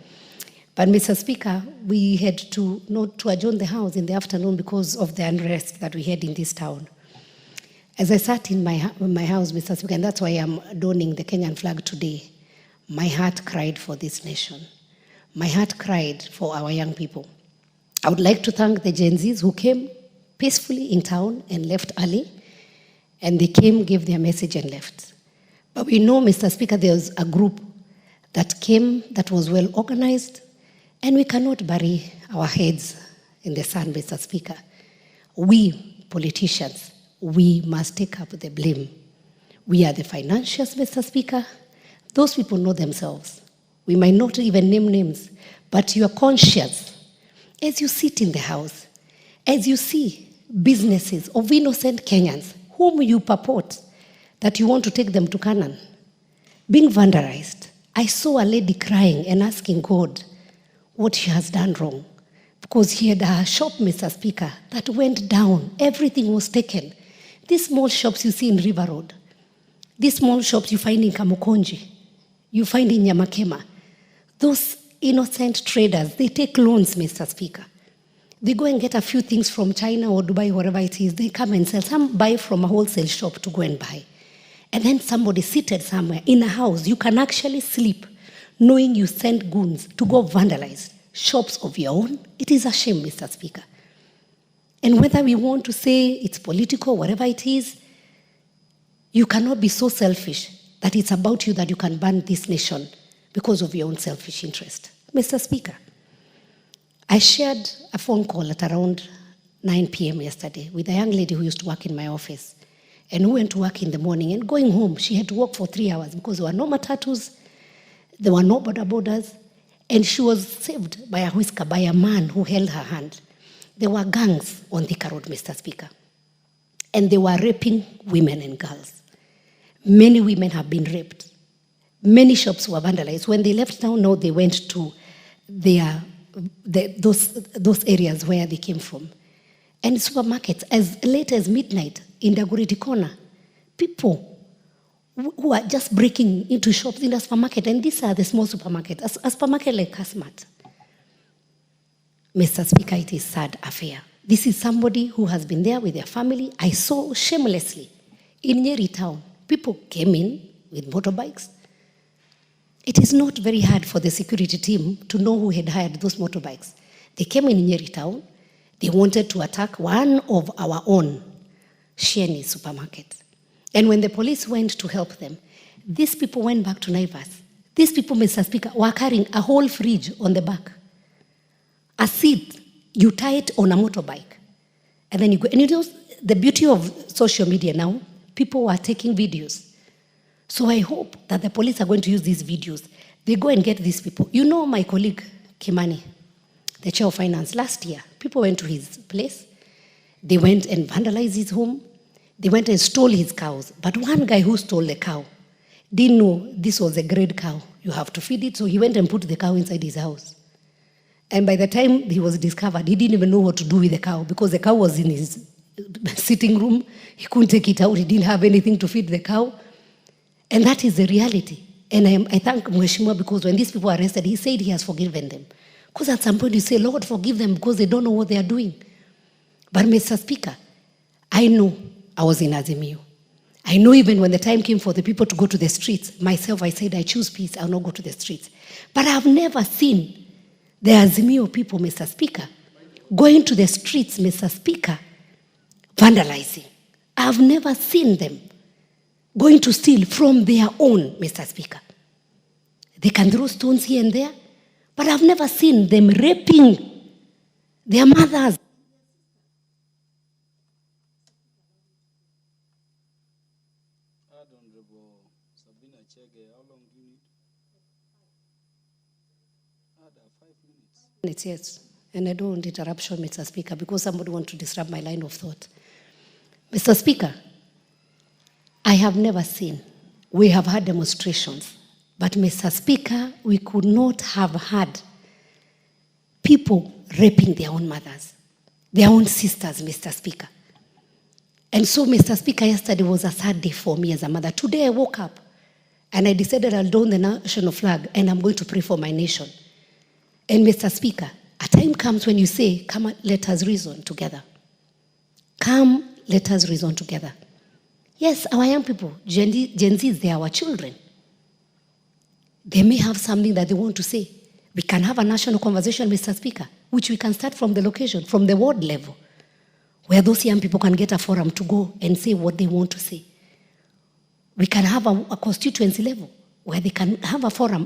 But, Mr. Speaker, we had to not to adjourn the House in the afternoon because of the unrest that we had in this town. As I sat in my house, Mr. Speaker, and that's why I'm donning the Kenyan flag today, my heart cried for this nation. My heart cried for our young people. I would like to thank the Gen Zs who came peacefully in town and left early, and they came, gave their message and left. But we know, Mr. Speaker, there was a group that came that was well organized, and we cannot bury our heads in the sand, Mr. Speaker. We, politicians, we must take up the blame. We are the financiers, Mr. Speaker. Those people know themselves. We might not even name names, but you are conscious as you sit in the House, as you see businesses of innocent Kenyans whom you purport that you want to take them to Canaan, being vandalized. I saw a lady crying and asking God what she has done wrong, because he had a shop, Mr. Speaker, that went down. Everything was taken. These small shops you see in River Road, these small shops you find in Kamukonji, you find in Nyamakema, those innocent traders, they take loans, Mr. Speaker. They go and get a few things from China or Dubai, wherever it is. They come and sell. Some buy from a wholesale shop to go and buy. And then somebody seated somewhere in a house, you can actually sleep knowing you sent goons to go vandalize shops of your own. It is a shame, Mr. Speaker. And whether we want to say it's political, whatever it is, you cannot be so selfish that it's about you that you can ban this nation because of your own selfish interest. Mr. Speaker, I shared a phone call at around 9 p.m. yesterday with a young lady who used to work in my office and who went to work in the morning, and going home, she had to work for 3 hours because there were no matatus, there were no borders, and she was saved by a whisker, by a man who held her hand. There were gangs on Thika Road, Mr. Speaker, and they were raping women and girls. Many women have been raped. Many shops were vandalized. When they left town, now they went to those areas where they came from. And supermarkets, as late as midnight in Dagoretti Corner, people who are just breaking into shops in the supermarket, and these are the small supermarkets, a supermarket like Kasmat. Mr. Speaker, it is a sad affair. This is somebody who has been there with their family. I saw shamelessly in Nyeri town, people came in with motorbikes. It is not very hard for the security team to know who had hired those motorbikes. They came in Nyeri town. They wanted to attack one of our own, Shieni supermarket. And when the police went to help them, these people went back to Naivas. These people, Mr. Speaker, were carrying a whole fridge on the back. A seat, you tie it on a motorbike. And then you go, and you know, the beauty of social media now, people are taking videos. So I hope that the police are going to use these videos. They go and get these people. You know my colleague, Kimani, the chair of finance, last year, people went to his place. They went and vandalized his home. They went and stole his cows. But one guy who stole the cow didn't know this was a grade cow. You have to feed it. So he went and put the cow inside his house. And by the time he was discovered, he didn't even know what to do with the cow because the cow was in his sitting room. He couldn't take it out. He didn't have anything to feed the cow. And that is the reality. And I thank Mheshimiwa because when these people were arrested, he said he has forgiven them. Because at some point you say, Lord, forgive them because they don't know what they are doing. But Mr. Speaker, I know I was in Azimio. I know even when the time came for the people to go to the streets, myself, I said, I choose peace, I'll not go to the streets. But I've never seen the Azimio people, Mr. Speaker, going to the streets, Mr. Speaker, vandalizing. I've never seen them going to steal from their own, Mr. Speaker. They can throw stones here and there, but I've never seen them raping their mothers. Yes, and I don't want interruption, Mr. Speaker, because somebody wants to disrupt my line of thought. Mr. Speaker, I have never seen, we have had demonstrations, but Mr. Speaker, we could not have had people raping their own mothers, their own sisters, Mr. Speaker. And so, Mr. Speaker, yesterday was a sad day for me as a mother. Today I woke up and I decided I'll don the national flag and I'm going to pray for my nation. And Mr. Speaker, a time comes when you say, come, let us reason together. Come, let us reason together. Yes, our young people, Gen Zs, they are our children. They may have something that they want to say. We can have a national conversation, Mr. Speaker, which we can start from the location, from the ward level, where those young people can get a forum to go and say what they want to say. We can have a constituency level where they can have a forum